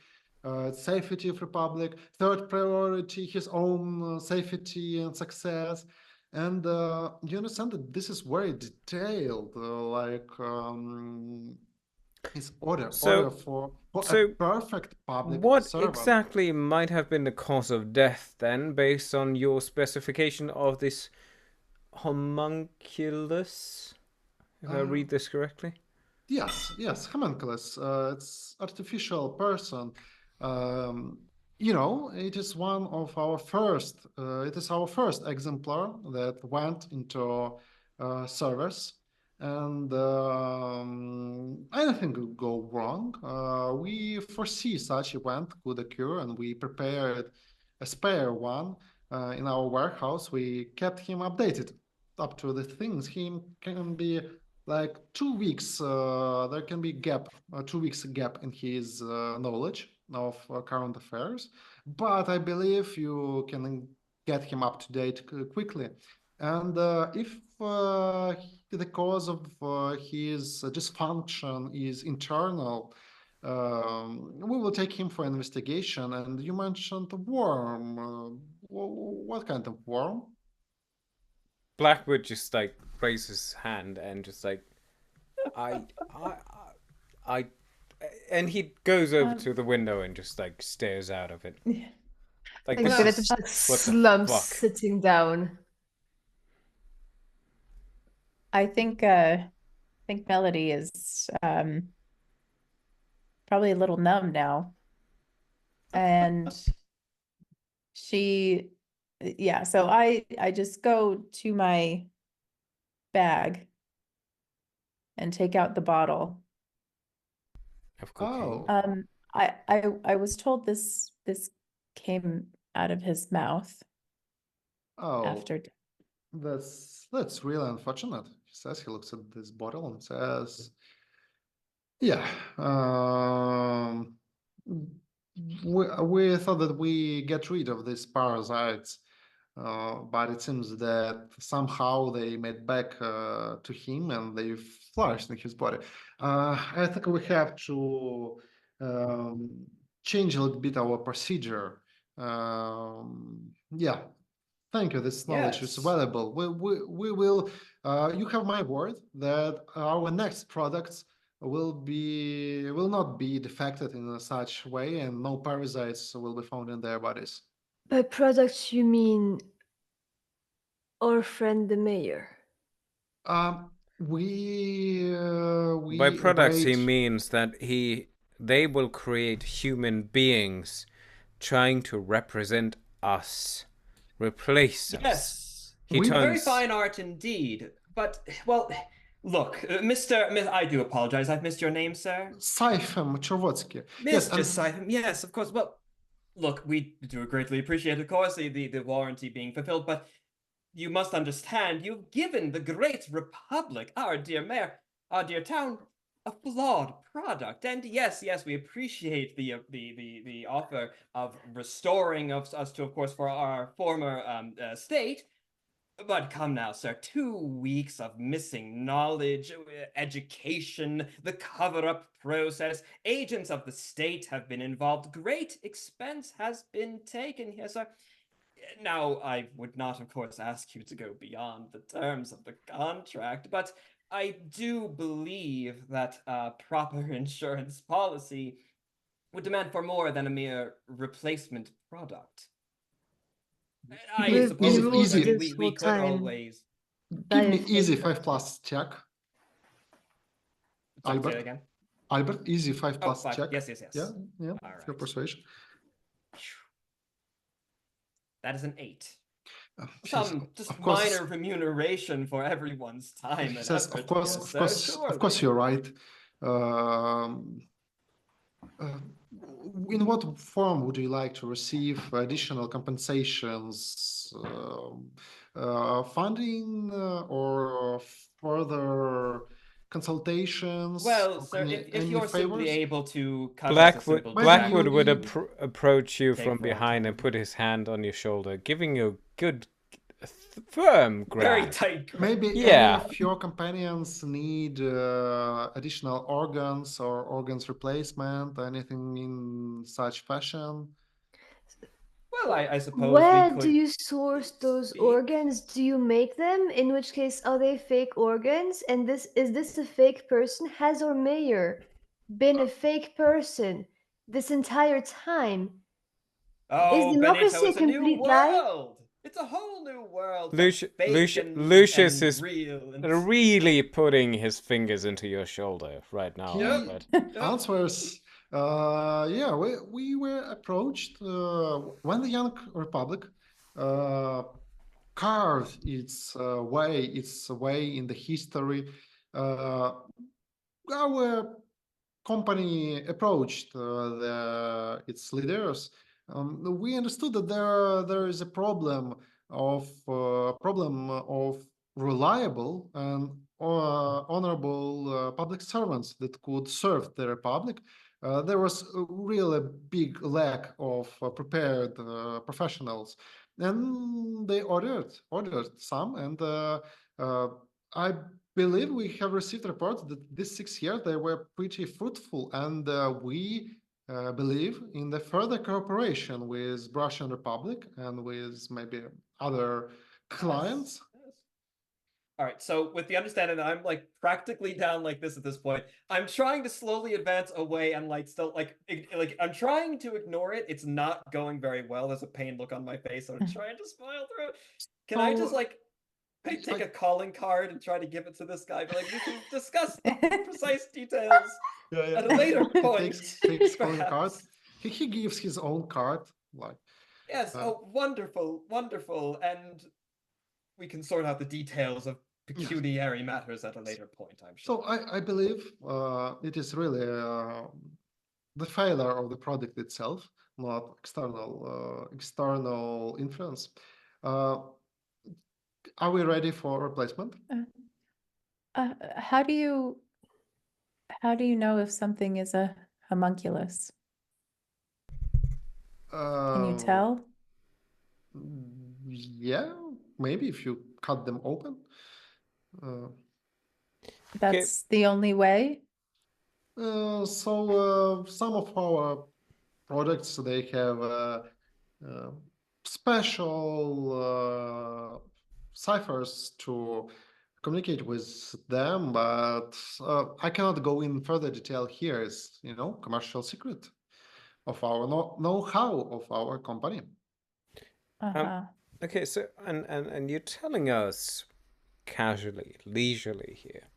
safety of Republic. Third priority, his own safety and success. And you understand that this is very detailed, his order for a perfect public what servant. exactly might have been the cause of death then, based on your specification of this homunculus, if I read this correctly. Yes, homunculus. It's artificial person. It is one of our first. It is our first exemplar that went into service, and anything could go wrong. We foresee such event could occur, and we prepared a spare one in our warehouse. We kept him updated up to the things. He can be like 2 weeks. There can be 2 weeks gap in his knowledge of current affairs, but I believe you can get him up to date quickly. And if the cause of his dysfunction is internal, we will take him for investigation. And you mentioned a worm. What kind of worm? Blackwood just like raises his hand and just like, and he goes over to the window and just like stares out of it. Like And this just is slumps fuck? sitting down. I think Melody is probably a little numb now. And so I just go to my bag and take out the bottle. Of cocaine. Oh, I was told this came out of his mouth after. that's really unfortunate. He says he looks at this bottle and says, "Yeah, we thought that we get rid of these parasites, but it seems that somehow they made back to him and they flourished in his body. I think we have to change a little bit our procedure. Yeah, thank you. This knowledge is Yes. valuable. We will. You have my word that our next products will not be defected in such way, and no parasites will be found in their bodies. By products, you mean our friend the mayor? We By products, he await- means that they will create human beings trying to represent us, replace us. Yes. He Very turns. fine art indeed. But, well, look, I do apologize. I've missed your name, sir. Saifem Chervotsky. Yes, Mr. Siphon, yes, of course. Well, look, we do greatly appreciate, of course, the warranty being fulfilled, but you must understand, you've given the great republic, our dear mayor, our dear town, a flawed product. And yes, we appreciate the offer of restoring us to, of course, for our former state. But come now, sir, 2 weeks of missing knowledge, education, the cover-up process, agents of the state have been involved, great expense has been taken here, sir. Now, I would not, of course, ask you to go beyond the terms of the contract, but I do believe that a proper insurance policy would demand for more than a mere replacement product. I We've suppose been ruled easy. this we whole could time always... by Give a me fake easy doctor. 5+ check. Sorry, say Albert? that again. Albert, easy 5+ Oh, 5. check. Yes. Yeah, All for right. persuasion. That is an 8. Says, Some just of course, minor remuneration for everyone's time he and says, effort. of course, you're right. In what form would you like to receive additional compensations, funding, or further consultations? Well, or sir, if any you're simply favors? able to cut us a simple Blackwood would you- approach you Take from for our behind and time. put his hand on your shoulder, giving you a good, firm very grab. tight grip. Maybe Yeah. any of your companions need additional organs or organs replacement, anything in such fashion. Well, I suppose Where we could do you source those speak. organs? Do you make them? In which case, are they fake organs? And is this a fake person? Has our mayor been a fake person this entire time? Oh, democracy Benetto, a it's a new complete lie? world. It's a whole new world. Lucius is real and... really putting his fingers into your shoulder right now. He But answers, yeah, we were approached when the Young Republic carved its way in the history. Our company approached its leaders. We understood that there is a problem of reliable and honorable public servants that could serve the republic. There was really a big lack of prepared professionals, and they ordered some, and I believe we have received reports that this 6 years they were pretty fruitful, and we believe in the further cooperation with Russian Republic and with maybe other clients. All right, so with the understanding that I'm like practically down like this at this point, I'm trying to slowly advance away and like still like I'm trying to ignore it. It's not going very well. There's a pain look on my face. I'm trying to smile through it. Can I just like take a calling card and try to give it to this guy? But like we can discuss precise details at a later point. Takes calling card. He gives his own card. Like yes. Oh, wonderful, wonderful, and we can sort out the details of pecuniary matters at a later point, I'm sure. So I believe it is really the failure of the product itself, not external influence. Are we ready for replacement? How do you know if something is a homunculus? Can you tell? Yeah, maybe if you cut them open. That's the only way? So some of our products, they have special ciphers to communicate with them, but I cannot go in further detail here. It's, commercial secret of our know-how of our company. Okay, so and you're telling us casually, leisurely here,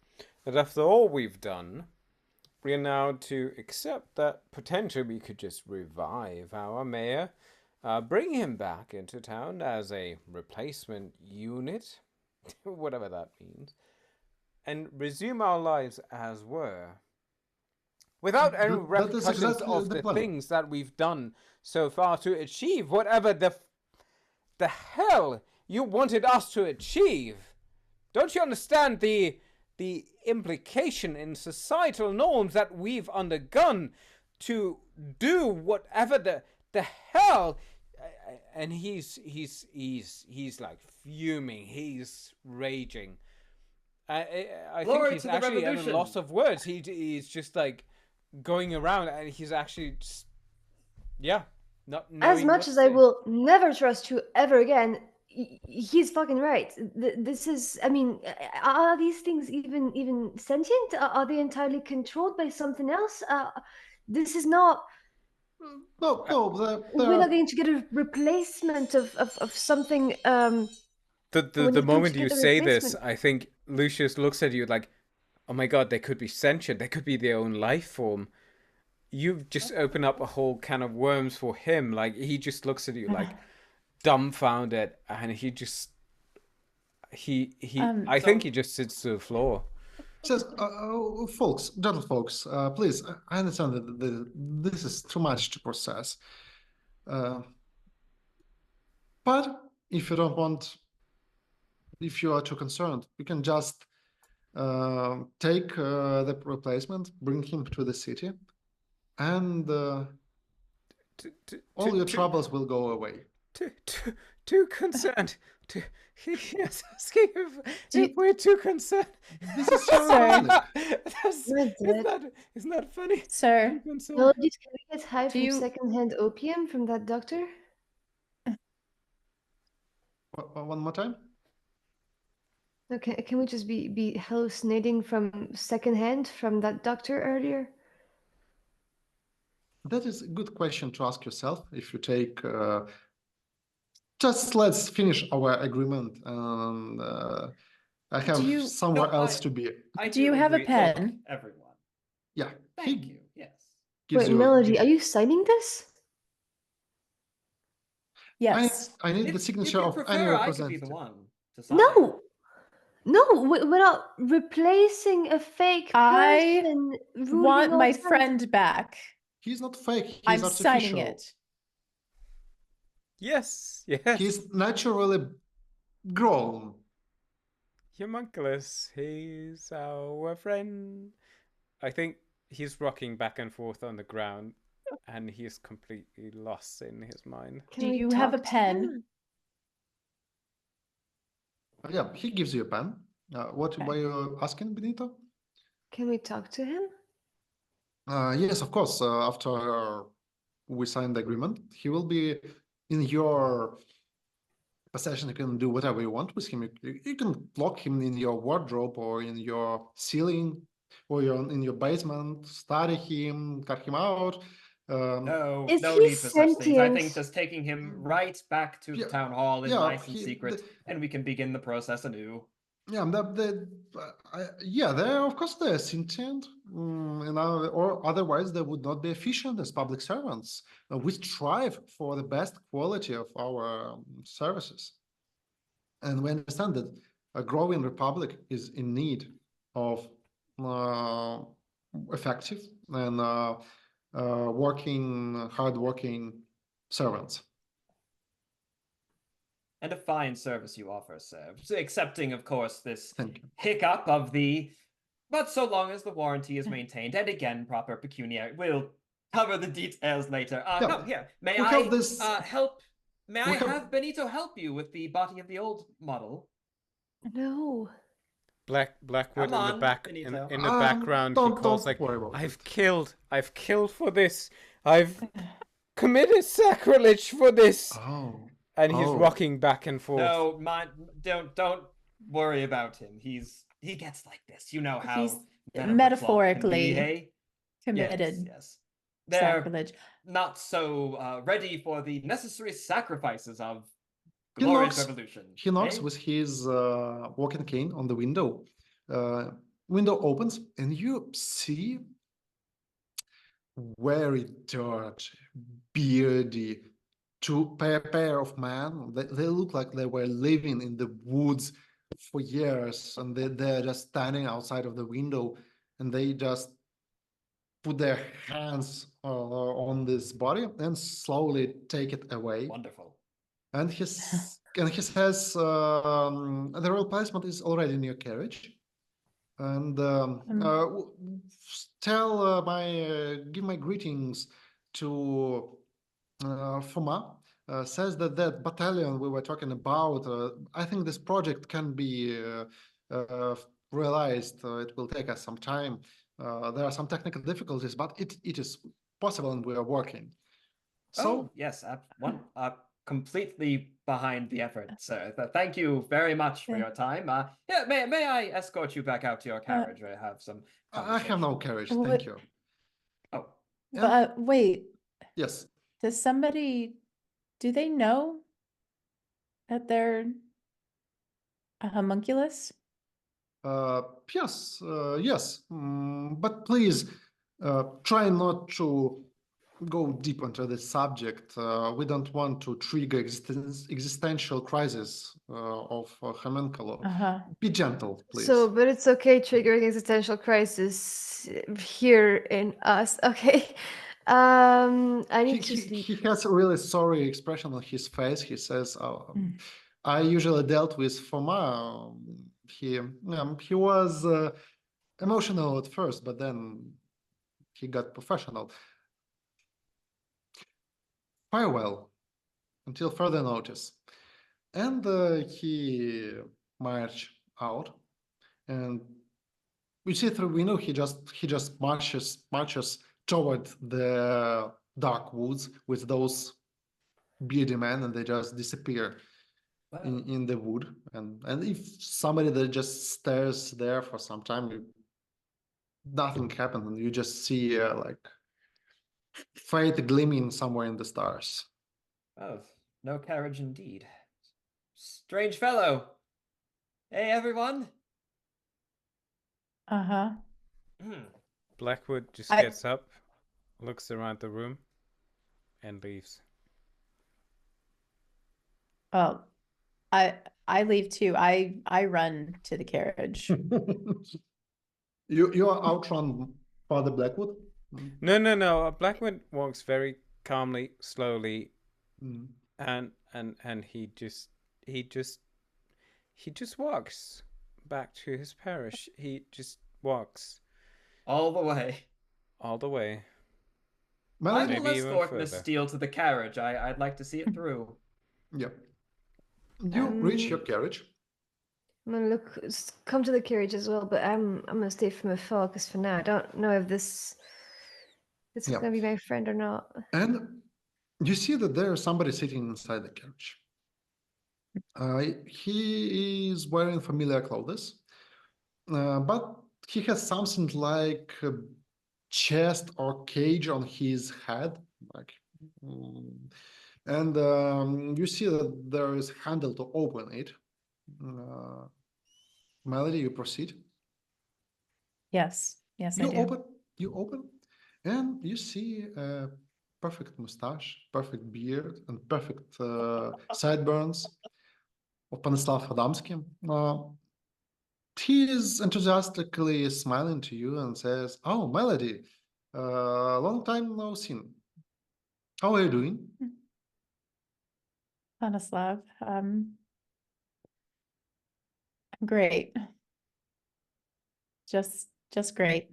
that after all we've done, we are now to accept that potentially we could just revive our mayor, bring him back into town as a replacement unit, whatever that means, and resume our lives as were, without any repercussions of the things that we've done so far to achieve whatever the hell you wanted us to achieve. Don't you understand the implication in societal norms that we've undergone to do whatever the hell? And he's like fuming. He's raging. I think he's actually at a loss of words. He's just like going around, and he's actually just, not knowing as much as I will never trust you ever again. He's fucking right. This is, I mean, are these things even sentient? Are they entirely controlled by something else? This is not. No. We're not going to get a replacement of something. The moment you say this, I think Lucius looks at you like, oh my god, they could be sentient. They could be their own life form. You've just opened up a whole can of worms for him. Like, he just looks at you like dumbfounded, and he just I think he just sits to the floor. Says, gentle folks, please, I understand that this is too much to process. But if you don't want, if you are too concerned, you can just take the replacement, bring him to the city, and all your troubles will go away. Too concerned. He's asking if we're too concerned. This is so Isn't that funny? Sir, Melodies, can we get high from secondhand opium from that doctor? One more time? Okay, can we just be hallucinating from secondhand from that doctor earlier? That is a good question to ask yourself. If you take just let's finish our agreement, and I have somewhere else to be. Do you have a pen? Look, everyone. Yeah. Thank you. Yes. Gives Wait, you- Melody, are you signing this? Yes. I need the If signature you of any prefer, I could be the representative. one to sign. No, no, we're not replacing a fake I person. ruling Want all my time. friend back. He's not fake. He's I'm artificial. signing it. Yes. He's naturally grown. Homunculus, he's our friend. I think he's rocking back and forth on the ground, and he's completely lost in his mind. Can Do we you have a talk to pen? him? Yeah, he gives you a pen. What Okay. were you asking, Benito? Can we talk to him? Yes, of course. After we sign the agreement, he will be in your possession. You can do whatever you want with him. You can lock him in your wardrobe or in your ceiling or in your basement, study him, cut him out. No, Is no he need for such things. I think sentient? just taking him right back to the Yeah, town hall is yeah, nice and secret, and we can begin the process anew. Yeah, yeah, they're of course they're sentient, or otherwise they would not be efficient as public servants. We strive for the best quality of our services, and we understand that a growing republic is in need of effective and hardworking servants. And a fine service you offer, sir. Accepting, of course, this Thank you. hiccup of the... But so long as the warranty is maintained, and again, proper pecuniary... We'll cover the details later. No, here, may I help... May I have Benito help you with the body of the old model? No. Blackwood Come in the on, back Benito. in the background he calls like, worry about I've killed for this. I've committed sacrilege for this. Oh. And he's rocking back and forth. No, don't worry about him. He gets like this. You know how He's men of the metaphorically flock can be, hey? committed Yes. They're sacrilege. not so ready for the necessary sacrifices of glorious revolution. He knocks with his walking cane on the window. Window opens, and you see very dirty, beardy, pair of men. They look like they were living in the woods for years, and they're just standing outside of the window, and they just put their hands on this body and slowly take it away. Wonderful. And he says, the royal placement is already in your carriage. And give my greetings to Foma. Says that battalion we were talking about, I think this project can be realized. It will take us some time. There are some technical difficulties, but it is possible, and we are working. So yes, completely behind the effort, sir. Thank you very much for your time. Yeah, may I escort you back out to your carriage? I have some. I have no carriage, thank you. Oh, but wait. Yes. Do they know that they're a homunculus? Yes. But please try not to go deep into this subject. We don't want to trigger existential crisis of homunculus. Be gentle, please. So, but it's okay triggering existential crisis here in us. Okay. I need to sleep. He has a really sorry expression on his face. He says, I usually dealt with Foma. He was emotional at first, but then he got professional. Farewell, until further notice. And he marched out, and we see through window he just marches toward the dark woods with those beardy men, and they just disappear in the wood. And if somebody that just stares there for some time, nothing happens, and you just see like fate gleaming somewhere in the stars. Oh, No carriage indeed. Strange fellow. Hey, everyone. Uh-huh. Blackwood just I- gets up, looks around the room, and leaves. Oh, I leave too. I run to the carriage. You are outrun Father Blackwood. No. Blackwood walks very calmly, slowly, Mm. and he just walks back to his parish. He just walks All the way. all the way. I Melody? will Maybe even escort Miss further. Steele to the carriage. I'd like to see it through. Yeah. You reach your Um, carriage. I'm gonna come to the carriage as well, but I'm gonna stay from afar because for now I don't know if this is Yeah. gonna be my friend or not. And you see that there is somebody sitting inside the carriage. He is wearing familiar clothes, but he has something like a chest or cage on his head, like, and you see that there is handle to open it. Melody, you proceed. Yes. Yes, I You do. open, and you see a perfect mustache, perfect beard, and perfect sideburns of Panyslav Adamski. He is enthusiastically smiling to you and says, "Oh, Melody, long time no seen. How are you doing?" Panyslav. Great. Just great.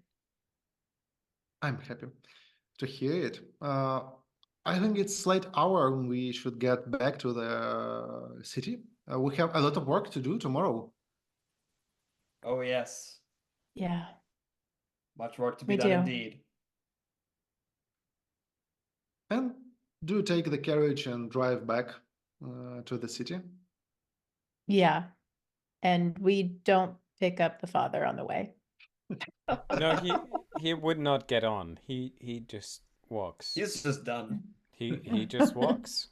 I'm happy to hear it. I think it's late hour and we should get back to the city. We have a lot of work to do tomorrow. Oh, yes. Yeah, Much work to be we done do. indeed. And do take the carriage and drive back to the city. Yeah. And we don't pick up the father on the way. No, he would not get on. He just walks. He's just done. He just walks.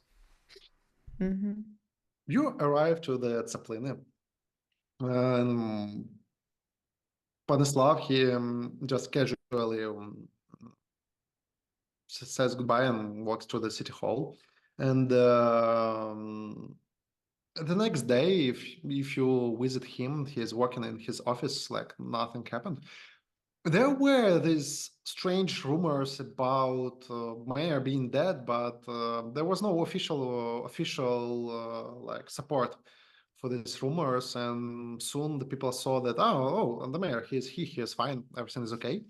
Mm-hmm. You arrive to the Tsaplyny. Panyslav, he just casually says goodbye and walks to the city hall. And the next day, if you visit him, he's working in his office like nothing happened. There were these strange rumors about Mayor being dead, but there was no official like support for these rumors. And soon the people saw that and the mayor he is fine, everything is okay.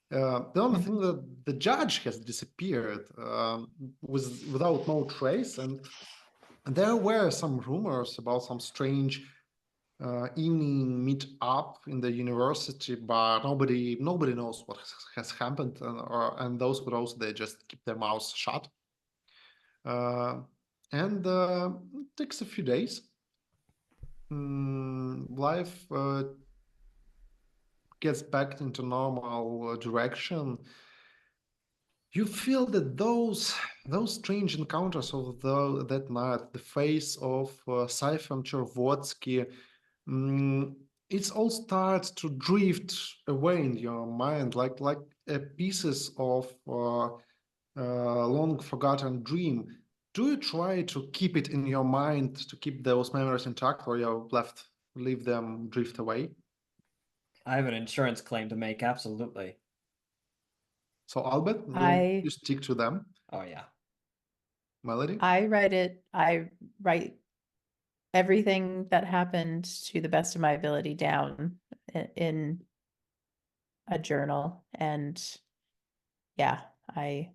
The only thing that the judge has disappeared without no trace, and there were some rumors about some strange evening meet up in the university, but nobody knows what has happened, and those who knows they just keep their mouths shut. And it takes a few days. Life gets back into normal direction. You feel that those strange encounters of that night, the face of Siphon Chervotsky, it all starts to drift away in your mind, like pieces of long forgotten dream. Do you try to keep it in your mind to keep those memories intact, or you leave them drift away? I have an insurance claim to make, absolutely. So Albert, I you stick to them. Oh, yeah. Melody? I write everything that happened to the best of my ability down in a journal. And yeah, I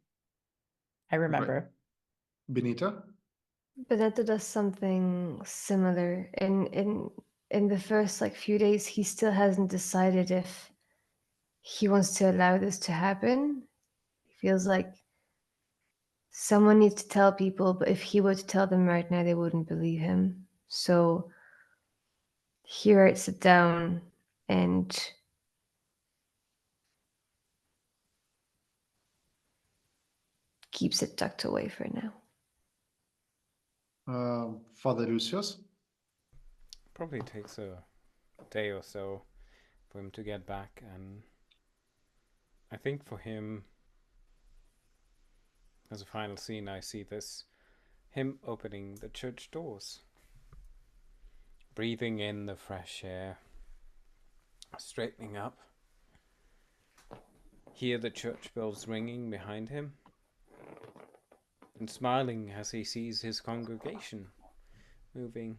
remember. Benita? Benetto does something similar. In the first like few days, he still hasn't decided if he wants to allow this to happen. He feels like someone needs to tell people, but if he were to tell them right now, they wouldn't believe him. So he writes it down and keeps it tucked away for now. Father Lucius. Probably takes a day or so for him to get back, and I think for him, as a final scene, I see him opening the church doors, breathing in the fresh air, straightening up, hear the church bells ringing behind him, and smiling as he sees his congregation moving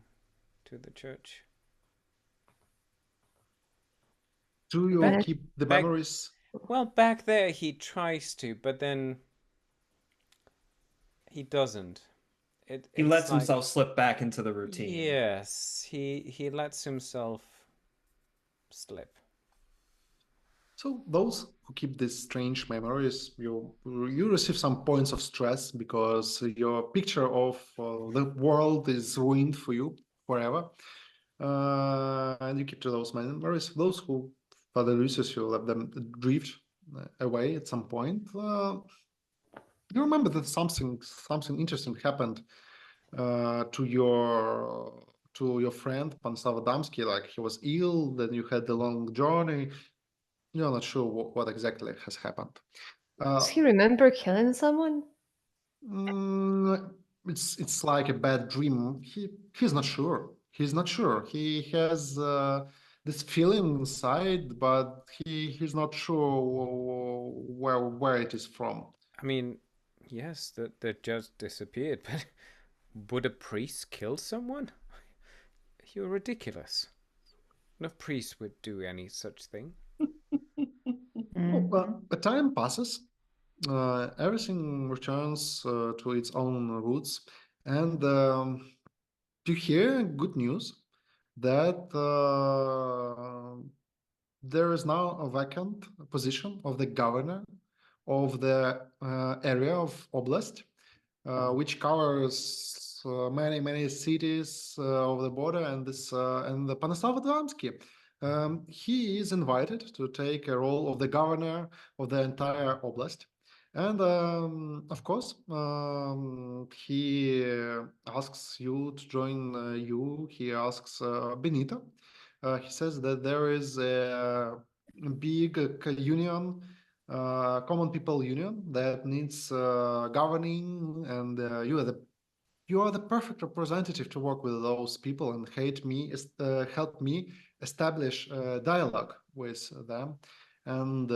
to the church. Do you Back- keep the back- memories? Well, back there he tries to, but then he doesn't. He lets himself slip back into the routine. Yes, he lets himself slip. So those who keep these strange memories, you receive some points of stress because your picture of the world is ruined for you forever, and you keep to those memories. Those who, Father Lucius, you let them drift away at some point. You remember that something interesting happened to your friend Panyslav Adamski, like he was ill, then you had the long journey. You're not sure what exactly has happened. Does he remember killing someone? It's like a bad dream. He's not sure. He's not sure. He has this feeling inside, but he's not sure where it is from. I mean, yes, that just disappeared, but would a priest kill someone? You're ridiculous. No priest would do any such thing. Well, but time passes. Everything returns to its own roots, and you hear good news that there is now a vacant position of the governor of the area of Oblast, which covers many cities of the border, and the Panyslav Adamski. He is invited to take a role of the governor of the entire oblast. And of course, he asks you to join you. He asks Benito. He says that there is a big union, common people union that needs governing, and you are the perfect representative to work with those people and help me establish dialogue with them. And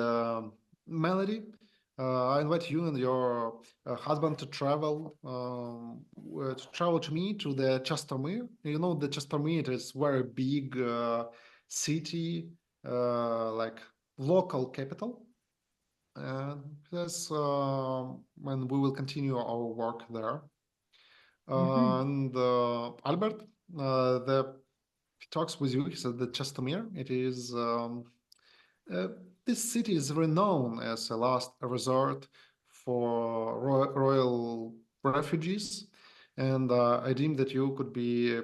Melody, I invite you and your husband to travel to me to the Chastomir. You know, the Chastomir is very big city, like local capital. Yes, and we will continue our work there. And Albert, he talks with you. He said that Chastomir, it is this city is renowned as a last resort for royal refugees, and I deem that you could be a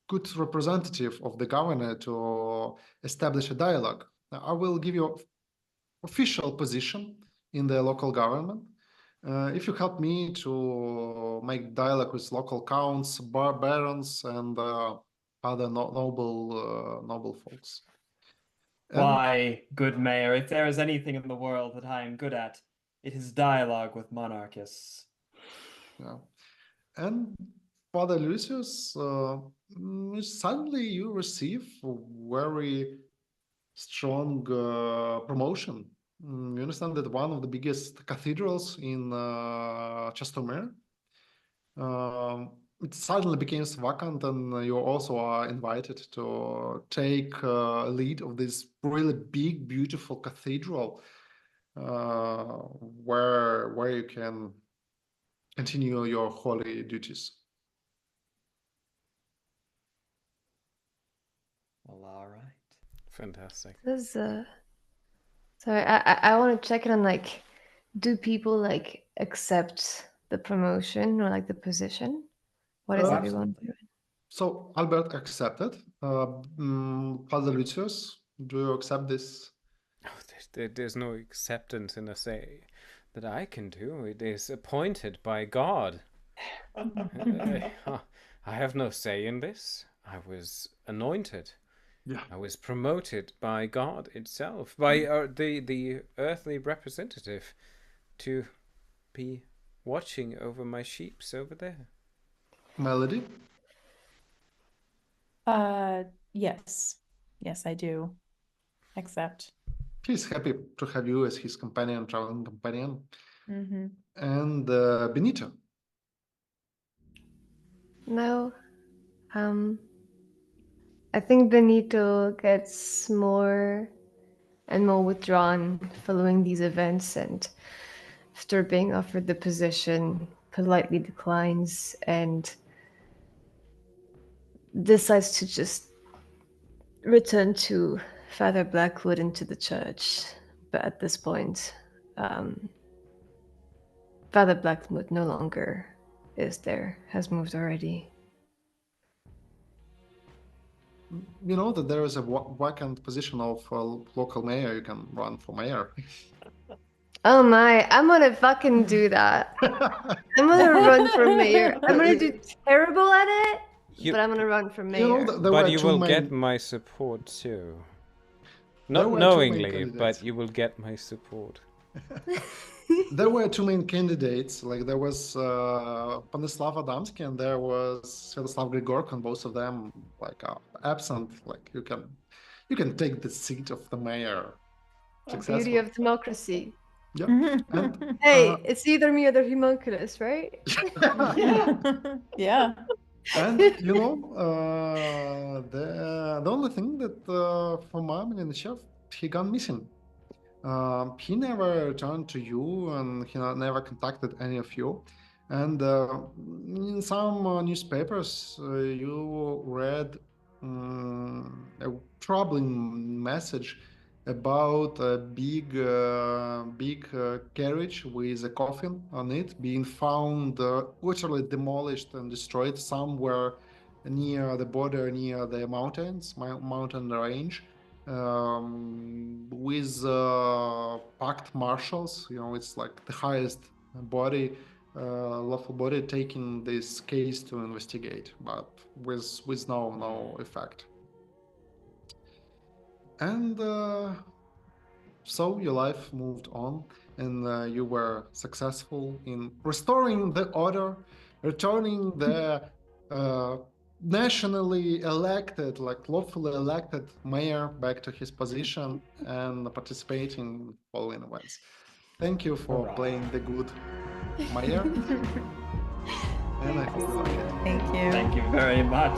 good representative of the governor to establish a dialogue. I will give you official position in the local government. If you help me to make dialogue with local counts, barons, and other noble folks. Why, good mayor, if there is anything in the world that I am good at, it is dialogue with monarchists. Yeah. And Father Lucius, suddenly you receive a very strong promotion. You understand that one of the biggest cathedrals in Chastomir, it suddenly becomes vacant, and you also are invited to take lead of this really big, beautiful cathedral, where you can continue your holy duties. Well, all right. Fantastic. Sorry, I want to check it on, like, do people like accept the promotion or like the position? What is everyone Absolutely. doing? So Albert accepted. Father Lucius, do you accept this? Oh, there's no acceptance in a say that I can do. It is appointed by God. I have no say in this. I was anointed. Yeah. I was promoted by God itself, by the earthly representative, to be watching over my sheeps over there. Melody? Yes. Yes, I do. Accept. He's happy to have you as his companion, traveling companion. Mm-hmm. And Benito? No. I think Benito gets more and more withdrawn following these events, and after being offered the position, politely declines and decides to just return to Father Blackwood into the church. But at this point, Father Blackwood no longer is there, has moved already. You know that there is a vacant position of local mayor. You can run for mayor. Oh my, I'm gonna fucking do that. I'm gonna run for mayor. I'm gonna do terrible at it, but I'm gonna run for mayor. You know, there But were you two will main... get my support too. There Not were two main knowingly, candidates. but you will get my support. There were two main candidates. Like there was Panyslav Adamski and there was Sviatoslav Grigorko, and both of them like are absent. Like you can take the seat of the mayor. The beauty of democracy. Yeah. And, Hey, it's either me or the homunculus, right? Yeah. and you know, the only thing that from Melnichev, he gone missing. He never returned to you, and he never contacted any of you. And in some newspapers, you read a troubling message about a big carriage with a coffin on it being found utterly demolished and destroyed somewhere near the border, near the mountain range, with packed marshals. You know, it's like the highest body, lawful body, taking this case to investigate, but with no effect. And so your life moved on, and you were successful in restoring the order, returning the nationally elected, like lawfully elected mayor back to his position and participating in following events. Thank you for playing the good mayor. And I hope you like it. Thank you. Thank you very much.